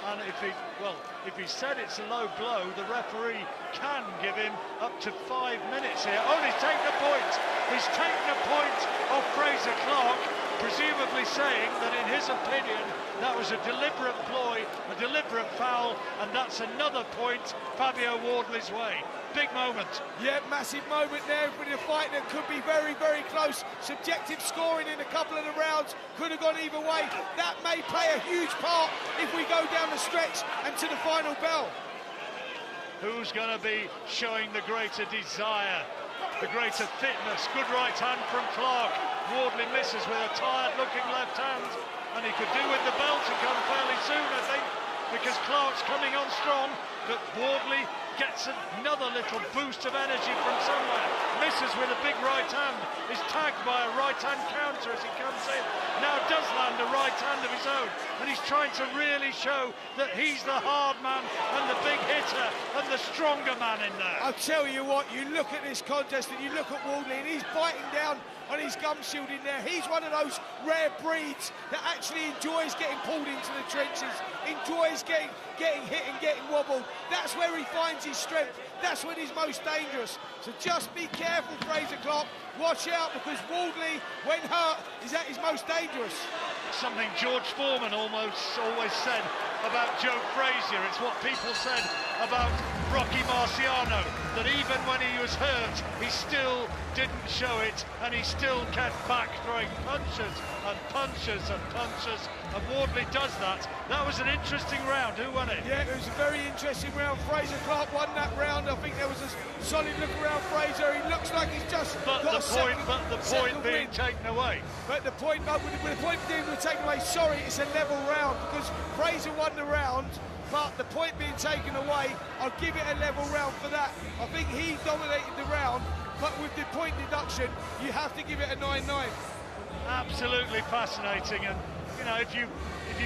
And if he said it's a low blow, the referee can give him up to 5 minutes here. Oh, he's taken a point. He's taken a point off Frazer Clarke, presumably saying that in his opinion that was a deliberate ploy, a deliberate foul, and that's another point Fabio Wardley's way. Big moment. Yeah, massive moment there with a fight that could be very, very close. Subjective scoring in a couple of the rounds could have gone either way. That may play a huge part if we go down the stretch and to the final bell. Who's going to be showing the greater desire, the greater fitness? Good right hand from Clarke. Wardley misses with a tired-looking left hand, and he could do with the bell to come fairly soon, I think, because Clarke's coming on strong, but Wardley gets another little boost of energy from somewhere. Misses with a big right hand, is tagged by a right hand counter as he comes in. Now does land a right hand of his own, and he's trying to really show that he's the hard man and the big hitter and the stronger man in there. I'll tell you what, you look at this contest and you look at Wardley, and he's biting down on his gum shield in there. He's one of those rare breeds that actually enjoys getting pulled into the trenches, enjoys getting hit and getting wobbled. That's where he finds his strength. That's when he's most dangerous. So just be careful, Frazer Clarke. Watch out, because Wardley, when hurt, is at his most dangerous. Something George Foreman always said about Joe Frazier. It's what people said about Rocky Marciano, that even when he was hurt, he still didn't show it, and he still kept back, throwing punches and punches and punches, and Wardley does that. That was an interesting round. Who won it? Yeah, it was a very interesting round. Frazer Clarke won that round. I think there was a solid look around Frazer. He looks like he's just got the point being taken away. But the point being taken away, sorry, it's a level round, because Frazer won the round, but the point being taken away, I'll give it a level round for that. I think he dominated the round, but with the point deduction, you have to give it a 9-9. Absolutely fascinating, and you know, if you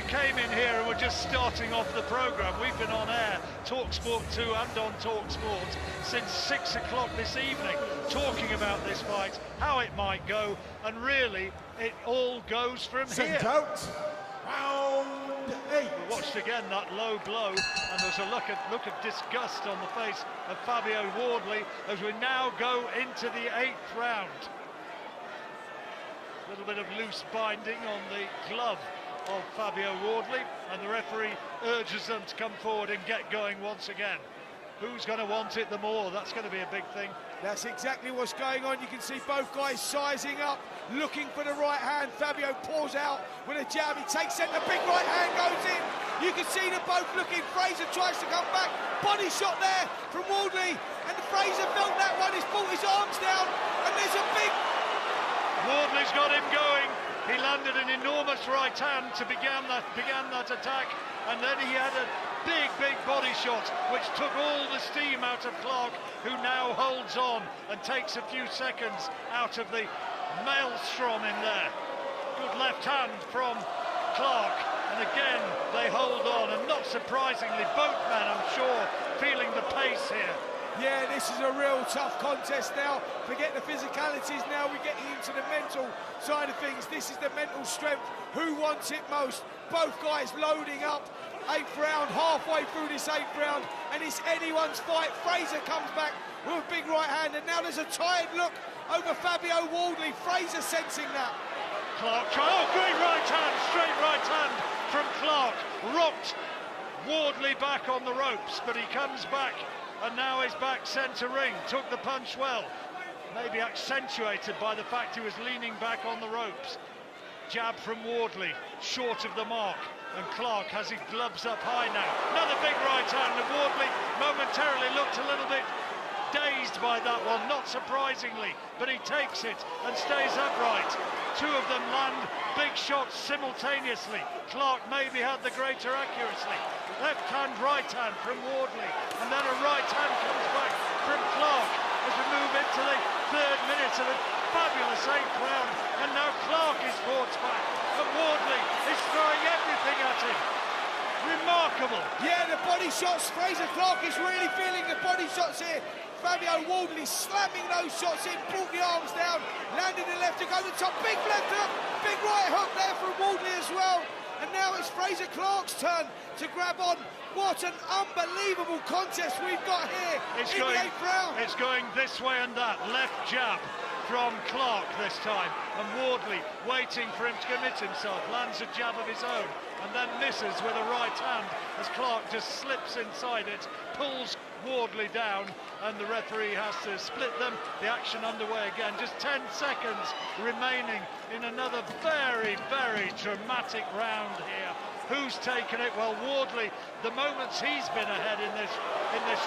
came in here and were just starting off the programme, we've been on air, talkSPORT 2 and on talkSPORT, since 6 o'clock this evening, talking about this fight, how it might go, and really, it all goes from here. Sent out, round 8. We watched again that low blow, and there's a look of disgust on the face of Fabio Wardley as we now go into the 8th round. A little bit of loose binding on the glove of Fabio Wardley, and the referee urges them to come forward and get going once again. Who's going to want it the more? That's going to be a big thing. That's exactly what's going on. You can see both guys sizing up, looking for the right hand. Fabio pours out with a jab. He takes it. The big right hand goes in. You can see them both looking. Frazer tries to come back. Body shot there from Wardley. And Frazer felt that one. He's brought his arms down. And there's a big... Wardley's got him going. He landed an enormous right hand to began that attack. And then he had a big body shot, which took all the steam out of Clarke, who now holds on and takes a few seconds out of the maelstrom in there. Good left hand from Clarke, and again they hold on, and not surprisingly, both men, I'm sure, feeling the pace here. Yeah, this is a real tough contest now. Forget the physicalities now, we're getting into the mental side of things. This is the mental strength. Who wants it most? Both guys loading up. 8th round, halfway through this 8th round, and it's anyone's fight. Frazer comes back with a big right hand, and now there's a tired look over Fabio Wardley. Frazer sensing that. Clarke, oh, great right hand, straight right hand from Clarke. Rocked Wardley back on the ropes, but he comes back, and now he's back centre ring. Took the punch well, maybe accentuated by the fact he was leaning back on the ropes. Jab from Wardley, short of the mark. And Clarke has his gloves up high now. Another big right hand, and Wardley momentarily looked a little bit dazed by that one, not surprisingly, but he takes it and stays upright. Two of them land big shots simultaneously. Clarke maybe had the greater accuracy. Left hand, right hand from Wardley, and then a right hand comes back from Clarke as we move into the 3rd minute of the fabulous 8th round, and now Clarke is fought back, and Wardley is throwing everything at him. Remarkable. Yeah, the body shots. Frazer Clarke is really feeling the body shots here. Fabio Wardley slamming those shots in, brought the arms down, landed the left hook over the top, big left hook, big right hook there from Wardley as well. And now it's Frazer Clarke's turn to grab on. What an unbelievable contest we've got here in the 8th round. It's going this way and that. Left jab from Clarke this time, and Wardley waiting for him to commit himself, lands a jab of his own, and then misses with a right hand as Clarke just slips inside it, pulls Wardley down, and the referee has to split them. The action underway again, just 10 seconds remaining in another very dramatic round here. Who's taken it? Well, Wardley, the moments he's been ahead in this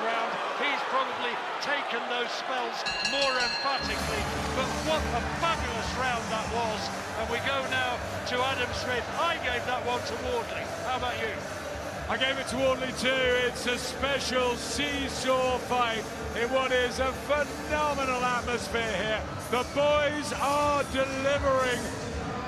round, he's probably taken those spells more emphatically. But what a fabulous round that was. And we go now to Adam Smith. I gave that one to Wardley. How about you? I gave it to Wardley too. It's a special seesaw fight in what is a phenomenal atmosphere here. The boys are delivering.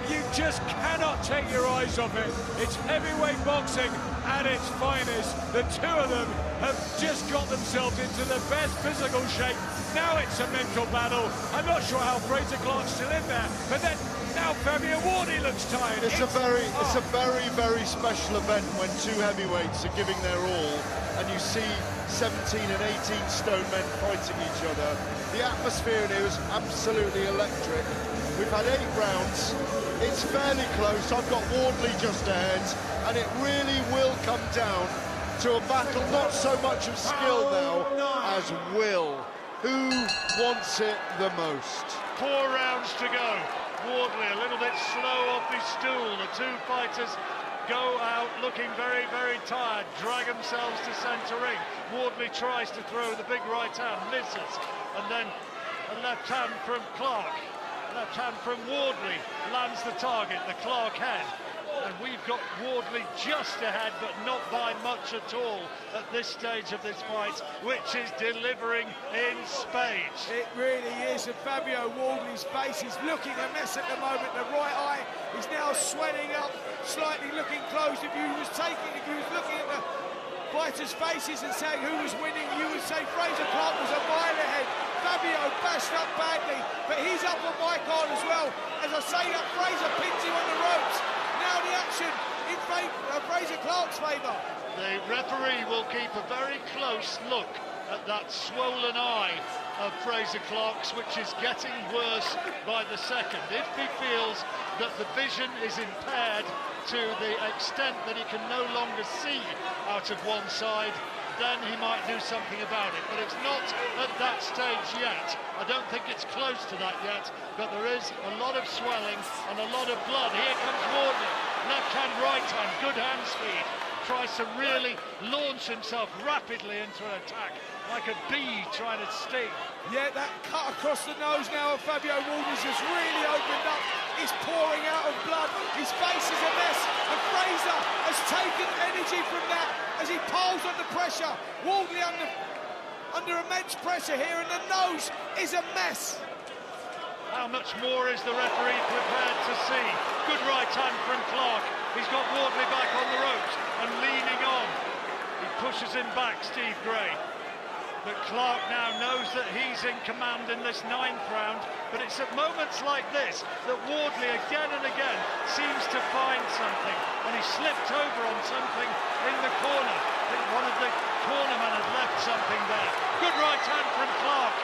You just cannot take your eyes off it. It's heavyweight boxing at its finest. The two of them have just got themselves into the best physical shape. Now it's a mental battle. I'm not sure how Frazer Clarke's still in there, but then now Fabio Wardley looks tired. It's a very special event when two heavyweights are giving their all, and you see 17 and 18 stone men fighting each other. The atmosphere in here is absolutely electric. We've had 8 rounds. It's fairly close. I've got Wardley just ahead, and it really will come down to a battle not so much of skill now as will. Who wants it the most? 4 rounds to go. Wardley a little bit slow off his stool. The two fighters go out looking very tired, drag themselves to centre ring. Wardley tries to throw the big right hand, misses, and then a left hand from Clarke. Left hand from Wardley lands the target, the Clarke head. And we've got Wardley just ahead, but not by much at all at this stage of this fight, which is delivering in spades. It really is, and Fabio Wardley's face is looking a mess at the moment. The right eye is now swelling up, slightly looking closed. If you was looking at the fighters' faces and saying who was winning, you would say Frazer Clarke was a mile ahead. Fabio bashed up badly, but he's up on Mikael as well. As I say that, Frazer pins him on the ropes. Now the action in Frazer Clarke's favour. The referee will keep a very close look at that swollen eye of Frazer Clarke's, which is getting worse by the second. If he feels that the vision is impaired to the extent that he can no longer see out of one side, then he might do something about it. But it's not at that stage yet. I don't think it's close to that yet, but there is a lot of swelling and a lot of blood. Here comes Wardley. Left hand, right hand, good hand speed. tries to really launch himself rapidly into an attack, like a bee trying to sting. Yeah, that cut across the nose now of Fabio Wardley's has really opened up. He's pouring out of blood. His face is a mess. And Frazer has taken energy from that as he piles under pressure. Wardley under immense pressure here, and the nose is a mess. How much more is the referee prepared to see? Good right hand from Clarke. He's got Wardley back on the ropes and leaning on. He pushes him back, Steve Gray. But Clarke now knows that he's in command in this 9th round, but it's at moments like this that Wardley again and again seems to find something, and he slipped over on something in the corner. I think one of the cornermen had left something there. Good right hand from Clarke.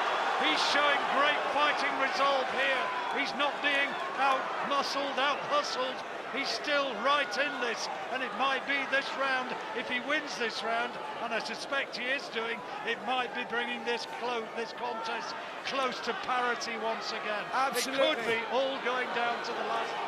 He's showing great fighting resolve here. He's not being out-muscled, out-hustled. He's still right in this, and it might be this round, if he wins this round, and I suspect he is doing, it might be bringing this contest close to parity once again. Absolutely. It could be all going down to the last 3.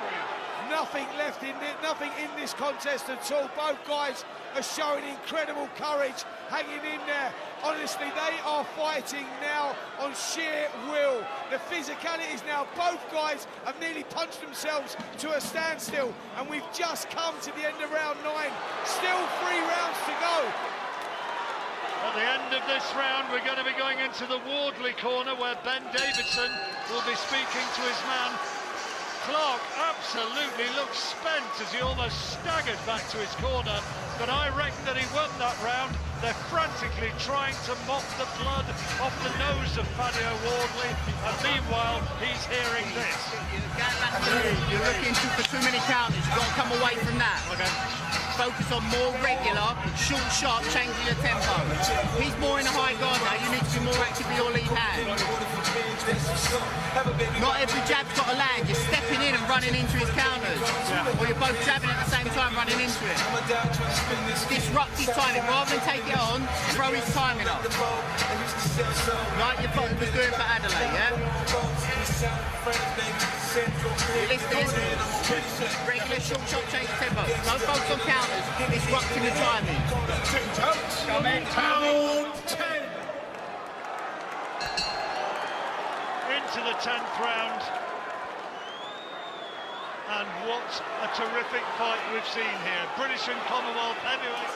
Nothing left in it, nothing in this contest at all. Both guys are showing incredible courage, hanging in there. Honestly, they are fighting now on sheer will. The physicality is now, both guys have nearly punched themselves to a standstill, and we've just come to the end of round 9. Still 3 rounds to go. At the end of this round, we're going to be going into the Wardley corner, where Ben Davidson will be speaking to his man. Clarke absolutely looks spent as he almost staggered back to his corner, but I reckon that he won that round. They're frantically trying to mop the blood off the nose of Fabio Wardley, and meanwhile he's hearing this. You're looking for too many counters. You've got to come away from that. Okay. Focus on more regular, short, sharp, changing your tempo. He's more in a high guard now. You need to be more active with your lead hand. Not every jab's got to land. You're stepping in and running into his counters. Yeah. Or you're both jabbing at the same time, running into it. Disrupt his timing. Rather than take it on, throw his timing up. Like your father was doing for Adelaide, yeah? Listen, regular short, sharp, change of tempo. Don't focus on counters, disrupting the timing. Into the 10th round, and what a terrific fight we've seen here. British and Commonwealth heavyweight,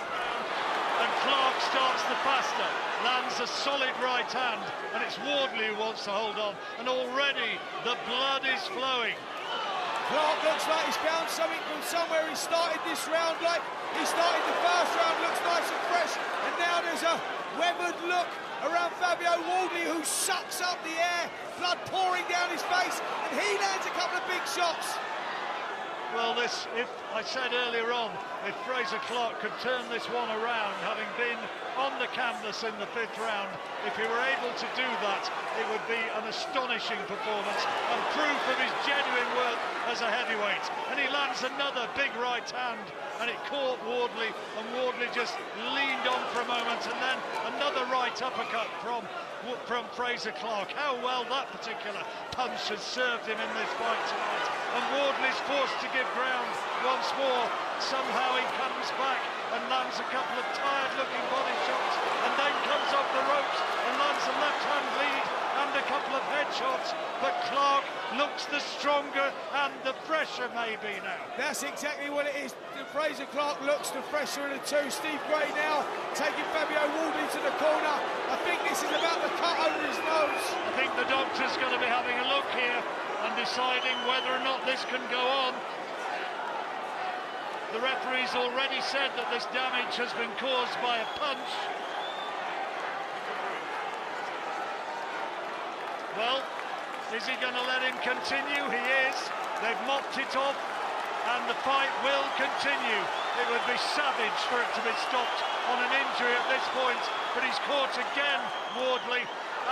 and Clarke starts the faster, lands a solid right hand, and it's Wardley who wants to hold on, and already the blood is flowing. Clarke looks like he's found something from somewhere. He started this round like he started the first round, looks nice and fresh, and now there's a weathered look around Fabio Wardley, who sucks up the air, blood pouring down his face, and he lands a couple of big shots. Well, this, if I said earlier on, if Frazer Clarke could turn this one around, having been on the canvas in the 5th round, if he were able to do that, it would be an astonishing performance and proof of his genuine worth as a heavyweight. And he lands another big right hand, and it caught Wardley, and Wardley just leaned on for a moment, and then another right uppercut from Frazer Clarke. How well that particular punch has served him in this fight tonight. And Wardley's forced to give ground once more. Somehow he comes back and lands a couple of tired-looking body shots, and then comes off the ropes and lands a left-hand lead and a couple of headshots. But Clarke looks the stronger and the fresher maybe now. That's exactly what it is. Frazer Clarke looks the fresher of the two. Steve Gray now taking Fabio Wardley to the corner. I think this is about the cut over his nose. I think the doctor's going to be having a look here and deciding whether or not this can go on. The referee's already said that this damage has been caused by a punch. Well, is he going to let him continue? He is. They've mopped it off, and the fight will continue. It would be savage for it to be stopped on an injury at this point, but he's caught again, Wardley,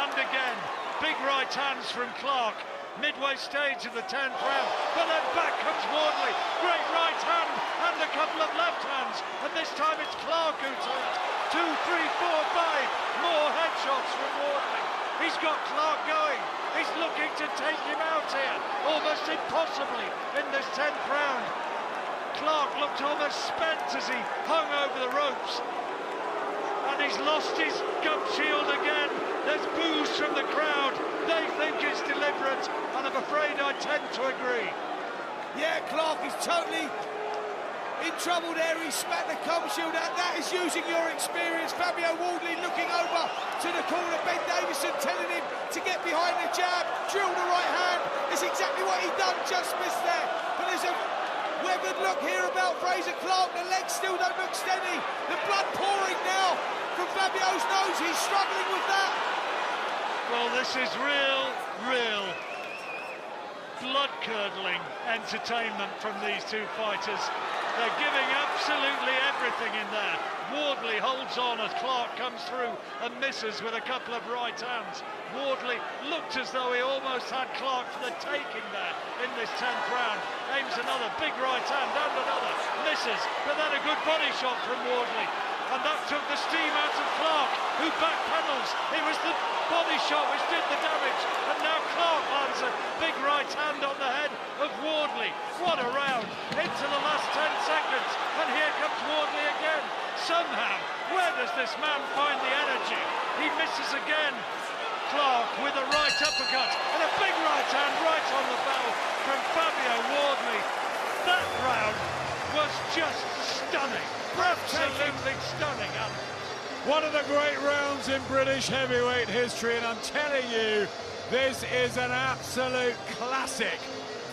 and again. Big right hands from Clarke. Midway stage of the 10th round, but then back comes Wardley. Great right hand and a couple of left hands, and this time it's Clarke who turns. 2, 3, 4, 5 more headshots from Wardley. He's got Clarke going. He's looking to take him out here, almost impossibly in this 10th round. Clarke looked almost spent as he hung over the ropes. And he's lost his gum shield again. There's boos from the crowd. They think it's deliberate, and I'm afraid I tend to agree. Yeah, Clarke is totally in trouble there. He spat the gum shield out. That is using your experience. Fabio Wardley looking over to the corner. Ben Davison telling him to get behind the jab, drill the right hand. It's exactly what he done, just missed there. But there's a weathered look here about Frazer Clarke. The legs still don't look steady. The blood pouring now from Fabio's nose. He's struggling with that. Well, this is real blood-curdling entertainment from these two fighters. They're giving absolutely everything in there. Wardley holds on as Clarke comes through and misses with a couple of right hands. Wardley looked as though he almost had Clarke for the taking there in this 10th round. Aims another big right hand and another, misses, but then a good body shot from Wardley. And that took the steam out of Clarke, who backpedals. It was the body shot which did the damage, and now Clarke lands a big right hand on the head of Wardley. What a round, into the last 10 seconds, and here comes Wardley again. Somehow, where does this man find the energy? He misses again. Clarke with a right uppercut, and a big right hand right on the bell from Fabio Wardley. That round was just stunning. Absolutely stunning, Alan. One of the great rounds in British heavyweight history, and I'm telling you, this is an absolute classic.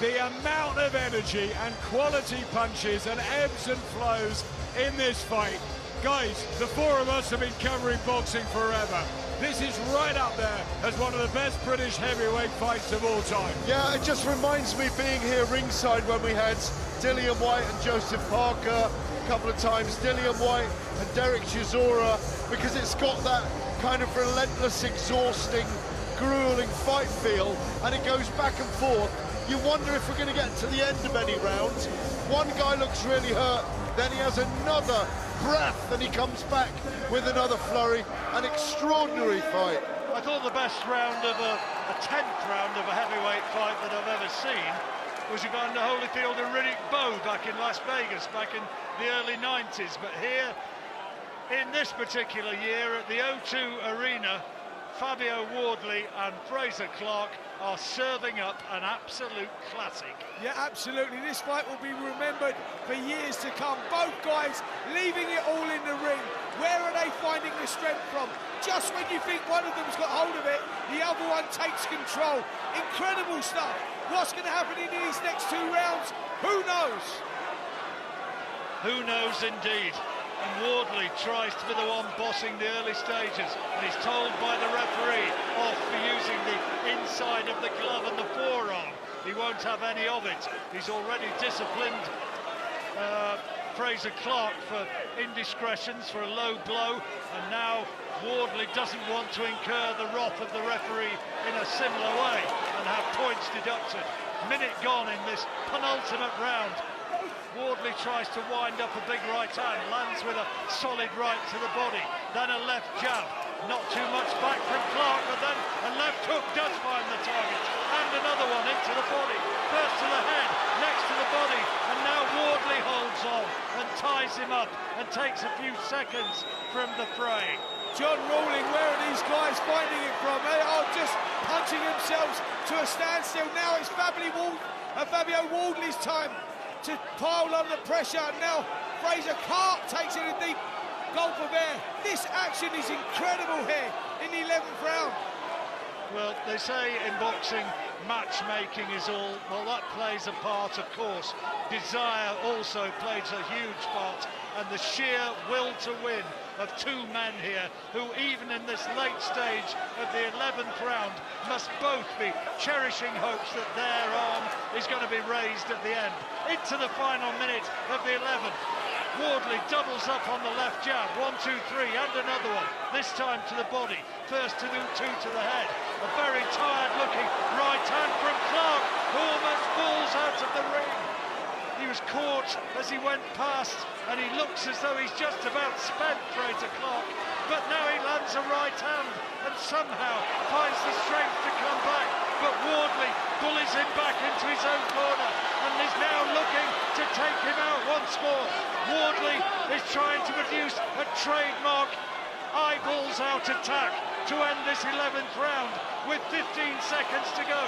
The amount of energy and quality punches and ebbs and flows in this fight. Guys, the four of us have been covering boxing forever. This is right up there as one of the best British heavyweight fights of all time. Yeah, it just reminds me being here ringside when we had Dillian Whyte and Joseph Parker a couple of times, Dillian Whyte and Derek Chisora, because it's got that kind of relentless, exhausting, grueling fight feel, and it goes back and forth. You wonder if we're going to get to the end of any rounds. One guy looks really hurt, then he has another breath and he comes back with another flurry. An extraordinary fight. I thought the best round of a 10th round of a heavyweight fight that I've ever seen was Evander Holyfield and Riddick Bowe back in Las Vegas back in the early 90s. But here, in this particular year at the O2 Arena, Fabio Wardley and Frazer Clarke are serving up an absolute classic. Yeah, absolutely. This fight will be remembered for years to come. Both guys leaving it all in the ring. Where are they finding the strength from? Just when you think one of them's got hold of it, the other one takes control. Incredible stuff. What's going to happen in these next 2 rounds? Who knows? Who knows indeed. And Wardley tries to be the one bossing the early stages, and he's told by the referee off for using the inside of the glove and the forearm. He won't have any of it. He's already disciplined Frazer Clarke for indiscretions, for a low blow, and now Wardley doesn't want to incur the wrath of the referee in a similar way and have points deducted. Minute gone in this penultimate round. Wardley tries to wind up a big right hand, lands with a solid right to the body, then a left jab. Not too much back from Clarke, but then a left hook does find the target, and another one into the body. First to the head, next to the body, and now Wardley holds on and ties him up and takes a few seconds from the fray. John Rawling, where are these guys finding it from? They are just punching themselves to a standstill. Now it's Fabio Wardley's time to pile on the pressure. Now Frazer Clarke takes in a deep gulp of air. This action is incredible here in the 11th round. Well, they say in boxing matchmaking is all. Well, that plays a part, of course. Desire also plays a huge part, and the sheer will to win of 2 men here who, even in this late stage of the 11th round, must both be cherishing hopes that their arm is going to be raised at the end. Into the final minute of the 11th. Wardley doubles up on the left jab, 1, 2, 3, and another one, this time to the body. First to 2 to the head. A very tired-looking right hand from Clarke, who almost falls out of the ring. He was caught as he went past, and he looks as though he's just about spent, Frazer Clarke. But now he lands a right hand and somehow finds the strength to come back. But Wardley bullies him back into his own corner, and is now looking to take him out once more. Wardley is trying to produce a trademark eyeballs out attack to end this 11th round with 15 seconds to go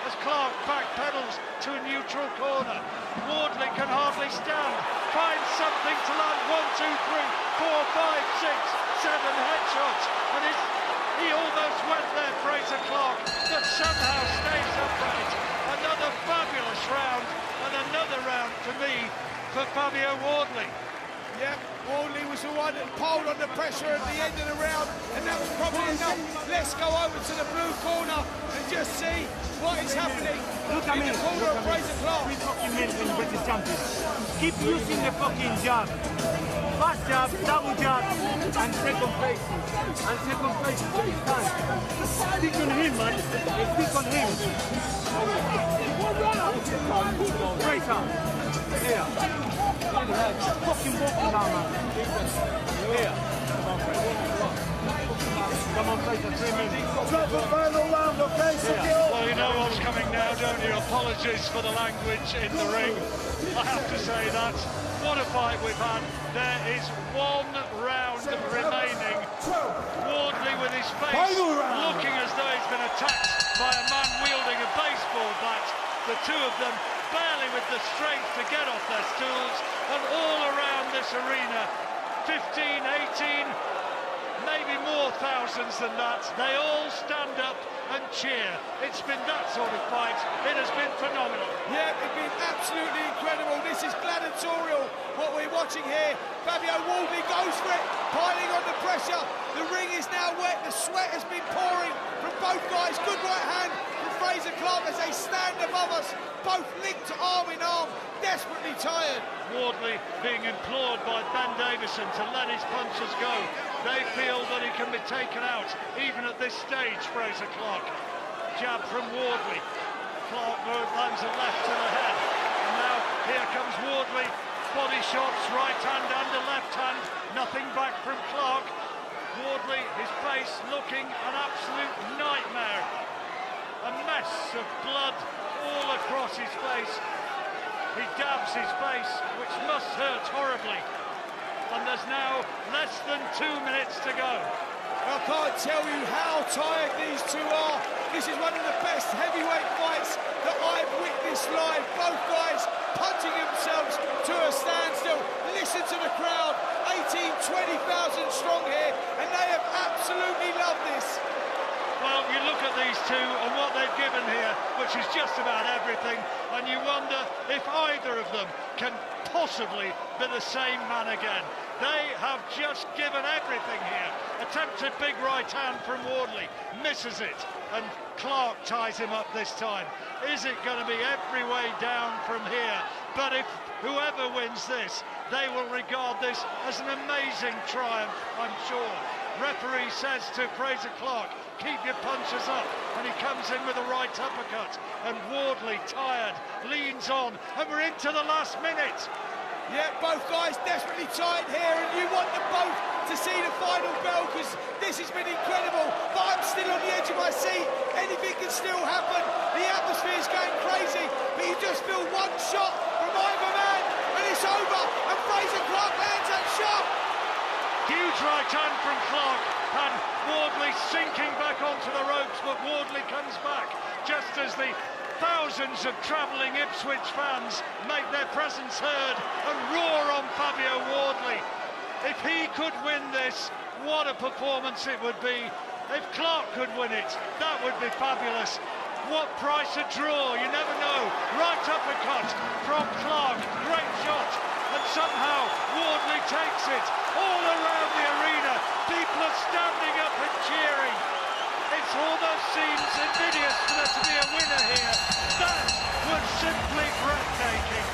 as Clarke backpedals to a neutral corner. Wardley can hardly stand, finds something to land. 1, 2, 3, 4, 5, 6, 7 headshots, and he almost went there, Frazer Clarke, but somehow stays upright. Another fabulous round, and another round for me for Fabio Wardley. Yeah, Wardley was the one that pulled on the pressure at the end of the round, and that was probably enough. Let's go over to the blue corner and just see what is happening in the corner of Frazer Clarke. 3 fucking minutes when you get this champion. Keep using the fucking jab. Fast jab, double jab, and second place. And second place until you can. Stick on him, man. Stick on him. Frazer. Here. Just fucking walking now, man. Here. Come on, Frazer, 3 minutes. Drop the final round, okay? Well, you know what's coming now, don't you? Apologies for the language in the ring. I have to say that. What a fight we've had. There is 1 round remaining. Wardley with his face looking as though he's been attacked by a man wielding a baseball bat. The two of them barely with the strength to get off their stools, and all around this arena, 15, 18, maybe more thousands than that, they all stand up and cheer. It's been that sort of fight. It has been phenomenal. Yeah, it's been absolutely incredible. This is gladiatorial, what we're watching here. Fabio Wardley goes for it, piling on the pressure. The ring is now wet, the sweat has been pouring from both guys. Good right hand from Frazer Clarke as they stand above us, both linked arm in arm, desperately tired. Wardley being implored by Ben Davison to let his punches go. They feel that he can be taken out, even at this stage, Frazer Clarke. Jab from Wardley. Clarke lands a left to the head. And now here comes Wardley. Body shots, right hand and a left hand. Nothing back from Clarke. Wardley, his face looking an absolute nightmare. A mess of blood all across his face. He dabs his face, which must hurt horribly. And there's now less than 2 minutes to go. I can't tell you how tired these two are. This is one of the best heavyweight fights that I've witnessed live. Both guys punching themselves to a standstill. Listen to the crowd, 18, 20,000 strong here, and they have absolutely loved this. Well, you look at these two and what they've given here, which is just about everything, and you wonder if either of them can possibly be the same man again. They have just given everything here. Attempted big right hand from Wardley, misses it, and Clarke ties him up this time. Is it going to be every way down from here? But if whoever wins this, they will regard this as an amazing triumph, I'm sure. Referee says to Frazer Clarke, keep your punches up, and he comes in with a right uppercut, and Wardley, tired, leans on, and we're into the last minute. Yeah, both guys desperately tired here, and you want them both to see the final bell, because this has been incredible, but I'm still on the edge of my seat. Anything can still happen. The atmosphere is going crazy, but you just feel one shot from either man, and it's over, and Frazer Clarke lands that shot. Huge right hand from Clarke, and Wardley sinking back onto the ropes, but Wardley comes back just as the thousands of travelling Ipswich fans make their presence heard and roar on Fabio Wardley. If he could win this, what a performance it would be. If Clarke could win it, that would be fabulous. What price a draw, you never know. Right uppercut from Clarke, great shot, and somehow Wardley takes it. All around the arena, people are standing up and cheering. It almost seems invidious for there to be a winner here. That was simply breathtaking.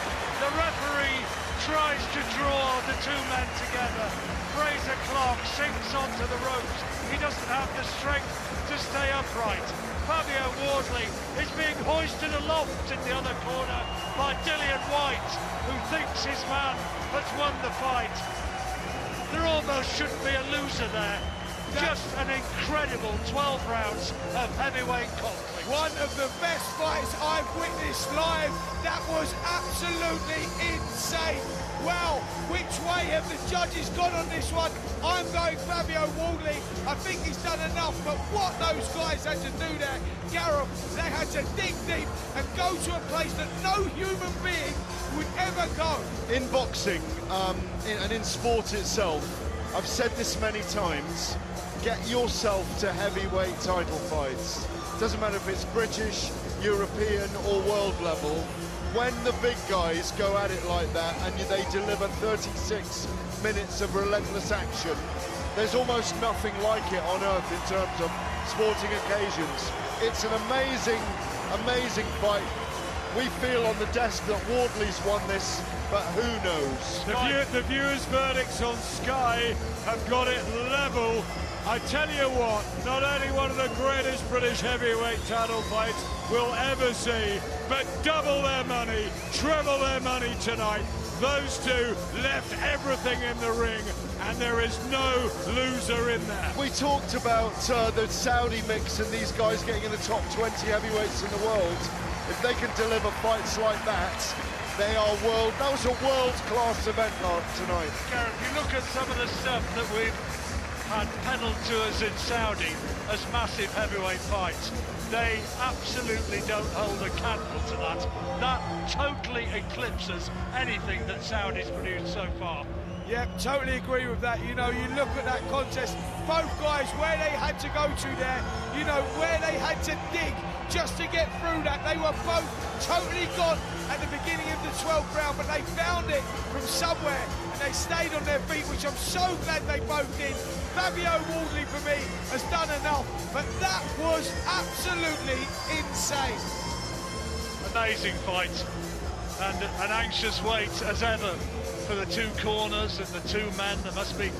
The referee tries to draw the two men together. Frazer Clarke sinks onto the ropes. He doesn't have the strength to stay upright. Fabio Wardley is being hoisted aloft in the other corner by Dillian White, who thinks his man has won the fight. There almost shouldn't be a loser there. Just an incredible 12 rounds of heavyweight conflict. One of the best fights I've witnessed live. That was absolutely insane. Well, which way have the judges gone on this one? I'm going Fabio Wardley. I think he's done enough, but what those guys had to do there, Gareth, they had to dig deep and go to a place that no human being would ever go. In boxing, and in sport itself, I've said this many times, get yourself to heavyweight title fights. Doesn't matter if it's British, European or world level. When the big guys go at it like that and they deliver 36 minutes of relentless action, there's almost nothing like it on earth in terms of sporting occasions. It's an amazing, amazing fight. We feel on the desk that Wardley's won this, but who knows? The viewers' verdicts on Sky have got it level. I tell you what, not only one of the greatest British heavyweight title fights we'll ever see, but double their money, treble their money tonight. Those two left everything in the ring, and there is no loser in there. We talked about the Saudi mix and these guys getting in the top 20 heavyweights in the world. If they can deliver fights like that, they are that was a world-class event tonight. Gareth, you look at some of the stuff that we've had peddled to us in Saudi as massive heavyweight fights. They absolutely don't hold a candle to that. That totally eclipses anything that Saudi's produced so far. Yeah, totally agree with that. You know, you look at that contest, both guys, where they had to go to there, you know, where they had to dig just to get through that. They were both totally gone at the beginning of the 12th round, but they found it from somewhere and they stayed on their feet, which I'm so glad they both did. Fabio Wardley, for me, has done enough, but that was absolutely insane. Amazing fight, and an anxious wait as ever for the two corners and the two men. There must be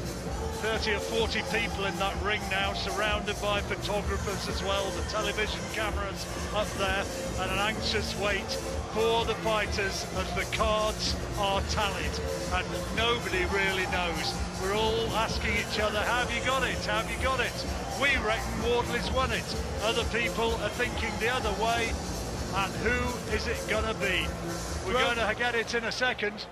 30 or 40 people in that ring now, surrounded by photographers as well, the television cameras up there, and an anxious wait for the fighters as the cards are tallied, and nobody really knows. We're all asking each other, have you got it? Have you got it? We reckon Wardley's won it. Other people are thinking the other way, and who is it going to be? We're going to get it in a second.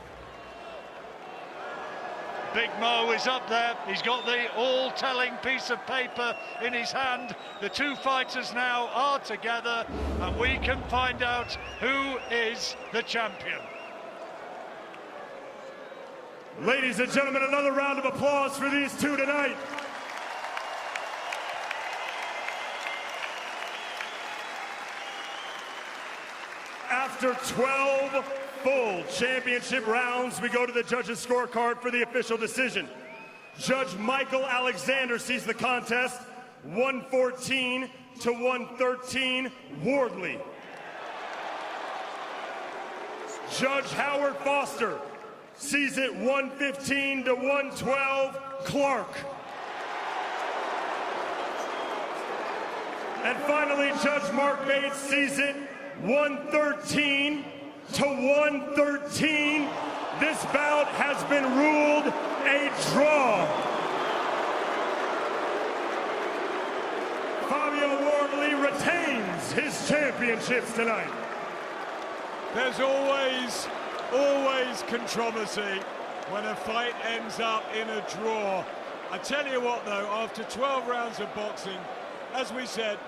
Big Mo is up there. He's got the all-telling piece of paper in his hand. The two fighters now are together, and we can find out who is the champion. Ladies and gentlemen, another round of applause for these two tonight. After 12 full championship rounds, we go to the judges' scorecard for the official decision. Judge Michael Alexander sees the contest 114 to 113, Wardley. Judge Howard Foster sees it 115 to 112, Clarke. And finally, Judge Mark Bates sees it 113 to 113. This bout has been ruled a draw. Fabio Wardley retains his championships tonight. There's always controversy when a fight ends up in a draw. I tell you what though, after 12 rounds of boxing, as we said,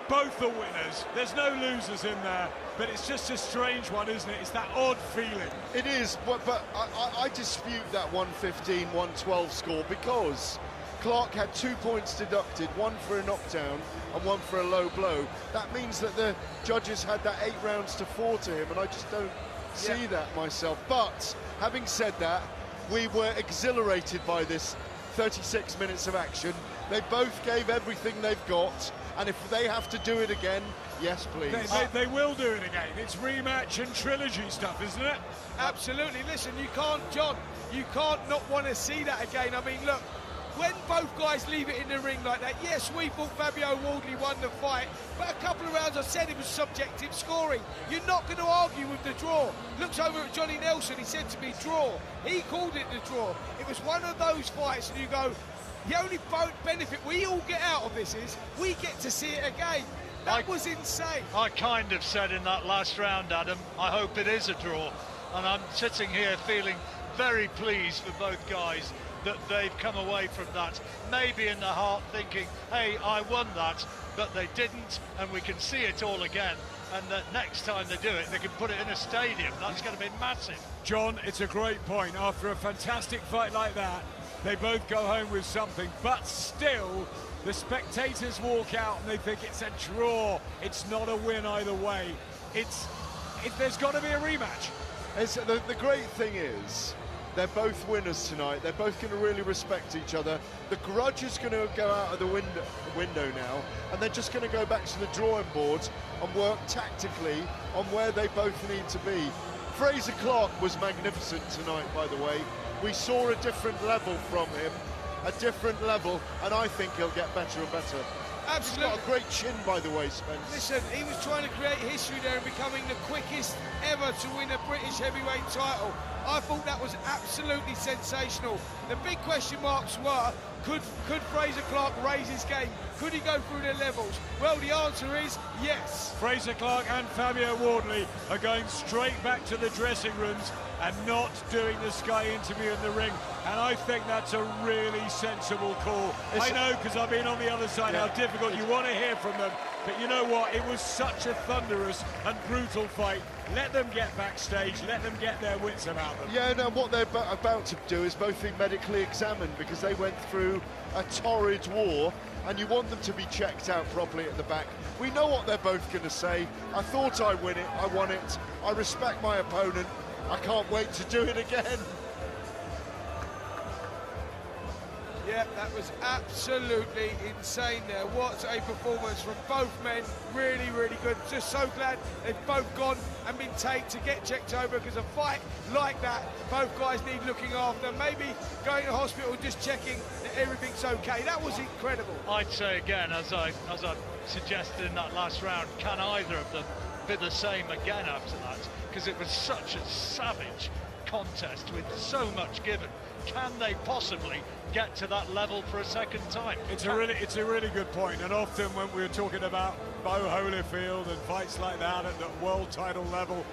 both the winners. There's no losers in there, but it's just a strange one, isn't it? It's that odd feeling. It is, but I dispute that 115-112 score because Clarke had 2 points deducted, one for a knockdown and one for a low blow. That means that the judges had that 8 rounds to 4 to him, and I just don't see that myself. But having said that, we were exhilarated by this 36 minutes of action. They both gave everything they've got, and if they have to do it again, yes, please. They will do it again. It's rematch and trilogy stuff, isn't it? Absolutely. Listen, you can't, John, you can't not want to see that again. I mean, look, when both guys leave it in the ring like that, yes, we thought Fabio Wardley won the fight, but a couple of rounds I said it was subjective scoring. You're not going to argue with the draw. Looks over at Johnny Nelson, he said to me, draw. He called it the draw. It was one of those fights, and you go, the only benefit we all get out of this is we get to see it again. That was insane. I kind of said in that last round, Adam, I hope it is a draw. And I'm sitting here feeling very pleased for both guys that they've come away from that, maybe in the heart thinking, hey, I won that, but they didn't, and we can see it all again. And that next time they do it, they can put it in a stadium. That's going to be massive. John, it's a great point. After a fantastic fight like that, they both go home with something, but still, the spectators walk out and they think it's a draw. It's not a win either way. There's got to be a rematch. The great thing is, they're both winners tonight. They're both going to really respect each other. The grudge is going to go out of the window now, and they're just going to go back to the drawing board and work tactically on where they both need to be. Frazer Clarke was magnificent tonight, by the way. We saw a different level from him, a different level, and I think he'll get better and better. Absolutely. He's got a great chin, by the way, Spence. Listen, he was trying to create history there and becoming the quickest ever to win a British heavyweight title. I thought that was absolutely sensational. The big question marks were, could Frazer Clarke raise his game? Could he go through the levels? Well, the answer is yes. Frazer Clarke and Fabio Wardley are going straight back to the dressing rooms and not doing the Sky interview in the ring. And I think that's a really sensible call. I know, because I've been on the other side, how difficult you want to hear from them. But you know what? It was such a thunderous and brutal fight. Let them get backstage, let them get their wits about them. Yeah, no, what they're about to do is both be medically examined, because they went through a torrid war, and you want them to be checked out properly at the back. We know what they're both going to say. I thought I won it. I respect my opponent. I can't wait to do it again. Yeah, that was absolutely insane there. What a performance from both men. Really, really good. Just so glad they've both gone and been taken to get checked over, because a fight like that, both guys need looking after. Maybe going to hospital, just checking that everything's okay. That was incredible. I'd say again, as I suggested in that last round, can either of them be the same again after that? Because it was such a savage contest with so much given. Can they possibly get to that level for a second time? It's a really good point. And often when we were talking about Bo Holyfield and fights like that at the world title level,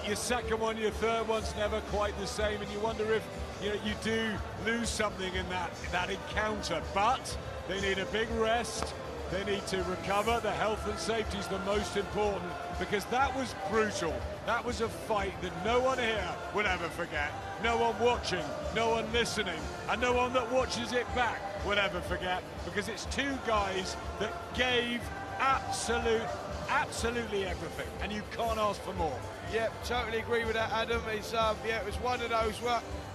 your second one, your third one's never quite the same, and you wonder if you do lose something in that encounter. But they need a big rest. They need to recover. The health and safety is the most important, because that was brutal. That was a fight that no one here will ever forget. No one watching, no one listening, and no one that watches it back will ever forget, because it's two guys that gave absolutely everything, and you can't ask for more. Yep, totally agree with that, Adam. It was one of those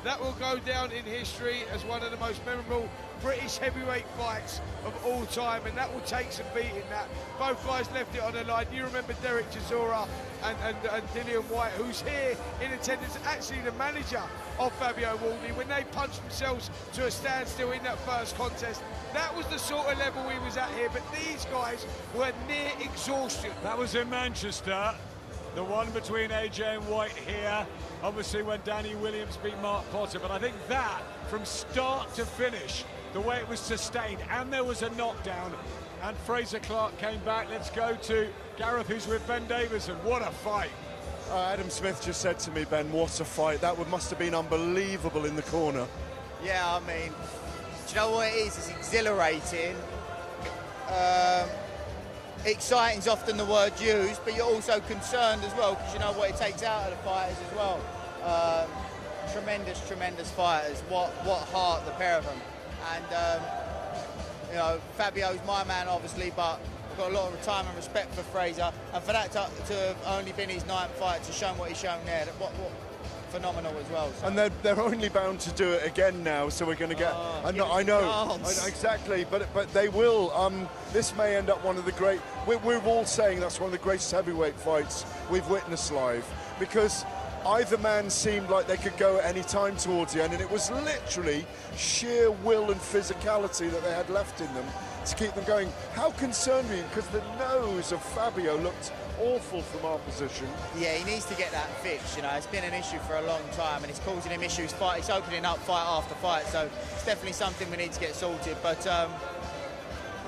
that will go down in history as one of the most memorable British heavyweight fights of all time, and that will take some beating. That both guys left it on the line. You remember Derek Chisora and Dillian White, who's here in attendance, actually the manager of Fabio Wardley, when they punched themselves to a standstill in that first contest. That was the sort of level we was at here, but these guys were near exhaustion. That was in Manchester. The one between AJ and White here, obviously when Danny Williams beat Mark Potter, but I think that, from start to finish, the way it was sustained, and there was a knockdown, and Frazer Clarke came back. Let's go to Gareth, who's with Ben Davison. What a fight. Adam Smith just said to me, Ben, what a fight. That must have been unbelievable in the corner. Yeah, I mean, do you know what it is? It's exhilarating. Exciting's often the word used, but you're also concerned as well, because you know what it takes out of the fighters as well. Tremendous fighters. What heart, the pair of them. And Fabio's my man, obviously, but I've got a lot of time and respect for Frazer, and for that to have only been his 9th fight, to show what he's shown there, what phenomenal as well. So. And they're only bound to do it again now, so we're going to get. I know exactly, but they will. This may end up one of the great. We're all saying that's one of the greatest heavyweight fights we've witnessed live, because either man seemed like they could go at any time towards the end, and it was literally sheer will and physicality that they had left in them to keep them going. How concerned were you? Because the nose of Fabio looked awful from our position. Yeah, he needs to get that fixed, you know. It's been an issue for a long time and it's causing him issues. It's opening up fight after fight, so it's definitely something we need to get sorted. But,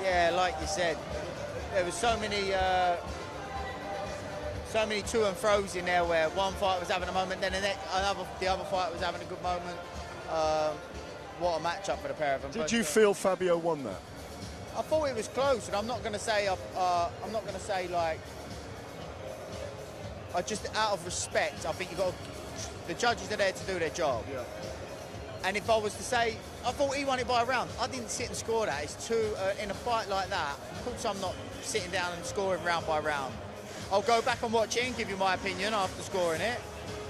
yeah, like you said, there was so many to and fro's in there where one fight was having a moment, then the other fight was having a good moment. What a matchup for the pair of them. Did you feel Fabio won that? I thought it was close, and I'm not going to say like. Just out of respect, I think the judges are there to do their job. Yeah. And if I was to say, I thought he won it by a round. I didn't sit and score that. It's too in a fight like that. Of course, I'm not sitting down and scoring round by round. I'll go back and watch it and give you my opinion after scoring it.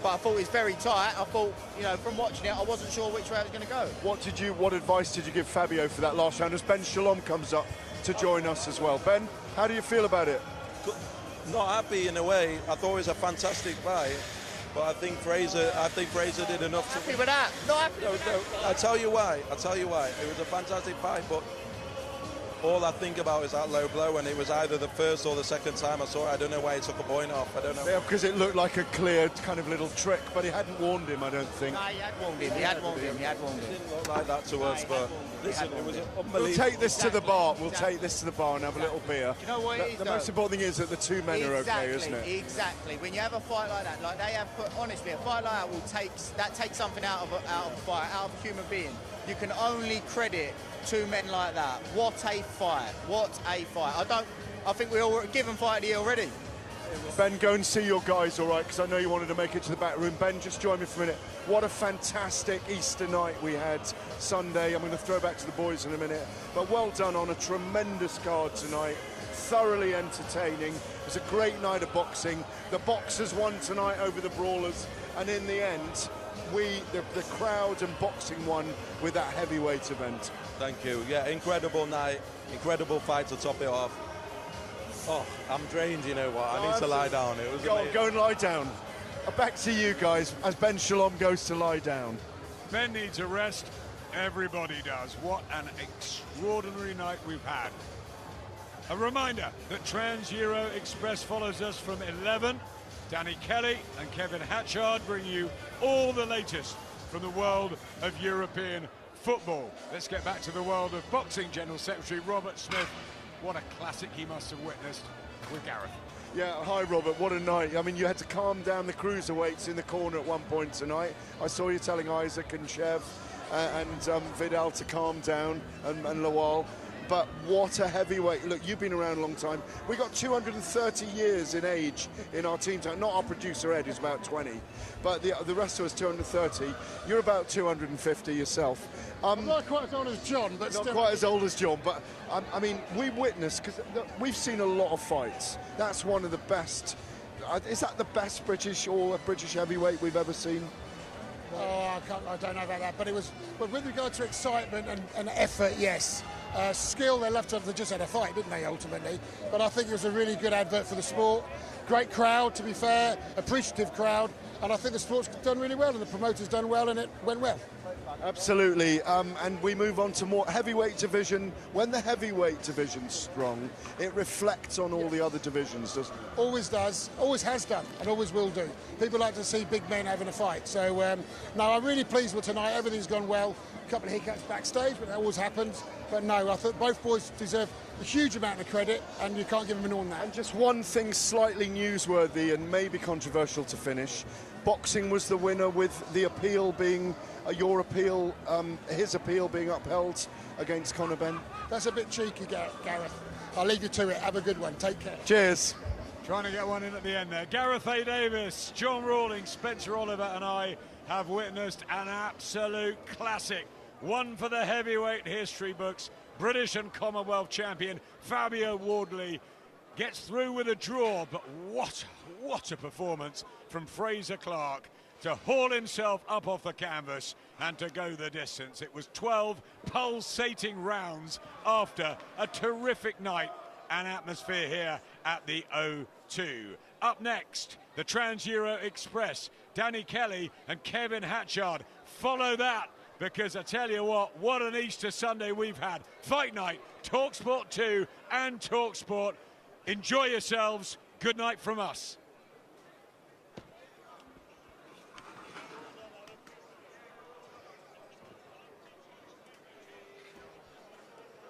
But I thought it was very tight. I thought, you know, from watching it, I wasn't sure which way it was going to go. What advice did you give Fabio for that last round as Ben Shalom comes up to join us as well? Ben, how do you feel about it? Not happy in a way. I thought it was a fantastic fight, but I think Frazer did enough. Happy with that? Not happy with that. I'll tell you why. It was a fantastic fight, but all I think about is that low blow, and it was either the first or the second time I saw it. I don't know why he took a point off. I don't know. Yeah, because it looked like a clear kind of little trick, but he hadn't warned him, I don't think. No, he had warned him. He had warned him. It didn't look like that to us, but listen, it was unbelievable. We'll take this to the bar. We'll take this to the bar and have a little beer. You know what it is, the most important thing is that the two men are okay, isn't it? Exactly. When you have a fight like that, like they have put, honestly, a fight like that takes something out of a fight, out of a human being. You can only credit two men like that. What a fight. What a fight. I think we all given fight of the year already. Ben, go and see your guys, all right, because I know you wanted to make it to the back room. Ben, just join me for a minute. What a fantastic Easter night we had Sunday. I'm going to throw back to the boys in a minute. But well done on a tremendous card tonight. Thoroughly entertaining. It was a great night of boxing. The boxers won tonight over the brawlers. And in the end, the crowd and boxing won with that heavyweight event. Thank you. Yeah, incredible night. Incredible fight to top it off. Oh, I'm drained, you know what? I need to lie down. It was amazing. Go and lie down. Back to you guys as Ben Shalom goes to lie down. Ben needs a rest. Everybody does. What an extraordinary night we've had. A reminder that Trans Euro Express follows us from 11. Danny Kelly and Kevin Hatchard bring you all the latest from the world of European football. Let's get back to the world of boxing. General Secretary Robert Smith. What a classic he must have witnessed with Gareth. Yeah, hi Robert, what a night. I mean, you had to calm down the cruiserweights in the corner at one point tonight. I saw you telling Isaac and Chev and Vidal to calm down, and Lawal. But what a heavyweight. Look, you've been around a long time. We got 230 years in age in our team. Not our producer Ed, who's about 20, but the rest of us 230. You're about 250 yourself. I'm not quite as old as John, but not still. quite as old as John, but I mean, we witnessed, because we've seen a lot of fights. That's one of the best. Is that the best British heavyweight we've ever seen? Oh, I don't know about that, but it was. But with regard to excitement and effort, yes. Skill, they just had a fight, didn't they, ultimately? But I think it was a really good advert for the sport. Great crowd, to be fair, appreciative crowd, and I think the sport's done really well, and the promoter's done well, and it went well. Absolutely, and we move on to more heavyweight division. When the heavyweight division's strong, it reflects on all the other divisions, doesn't it? Always does, always has done, and always will do. People like to see big men having a fight. So, no, I'm really pleased with tonight. Everything's gone well. A couple of hiccups backstage, but that always happens. But no, I thought both boys deserve a huge amount of credit, and you can't give them more than that. And just one thing slightly newsworthy and maybe controversial to finish. Boxing was the winner, with the appeal being his appeal being upheld against Conor Benn. That's a bit cheeky, Gareth. I'll leave you to it. Have a good one. Take care. Cheers. Trying to get one in at the end there. Gareth A. Davis, John Rawlings, Spencer Oliver and I have witnessed an absolute classic. One for the heavyweight history books. British and Commonwealth champion Fabio Wardley gets through with a draw, but what a performance from Frazer Clarke to haul himself up off the canvas and to go the distance. It was 12 pulsating rounds after a terrific night and atmosphere here at the O2. Up next, the Trans Euro Express. Danny Kelly and Kevin Hatchard follow that, because I tell you what an Easter Sunday we've had. Fight Night, talkSPORT 2 and talkSPORT. Enjoy yourselves. Good night from us.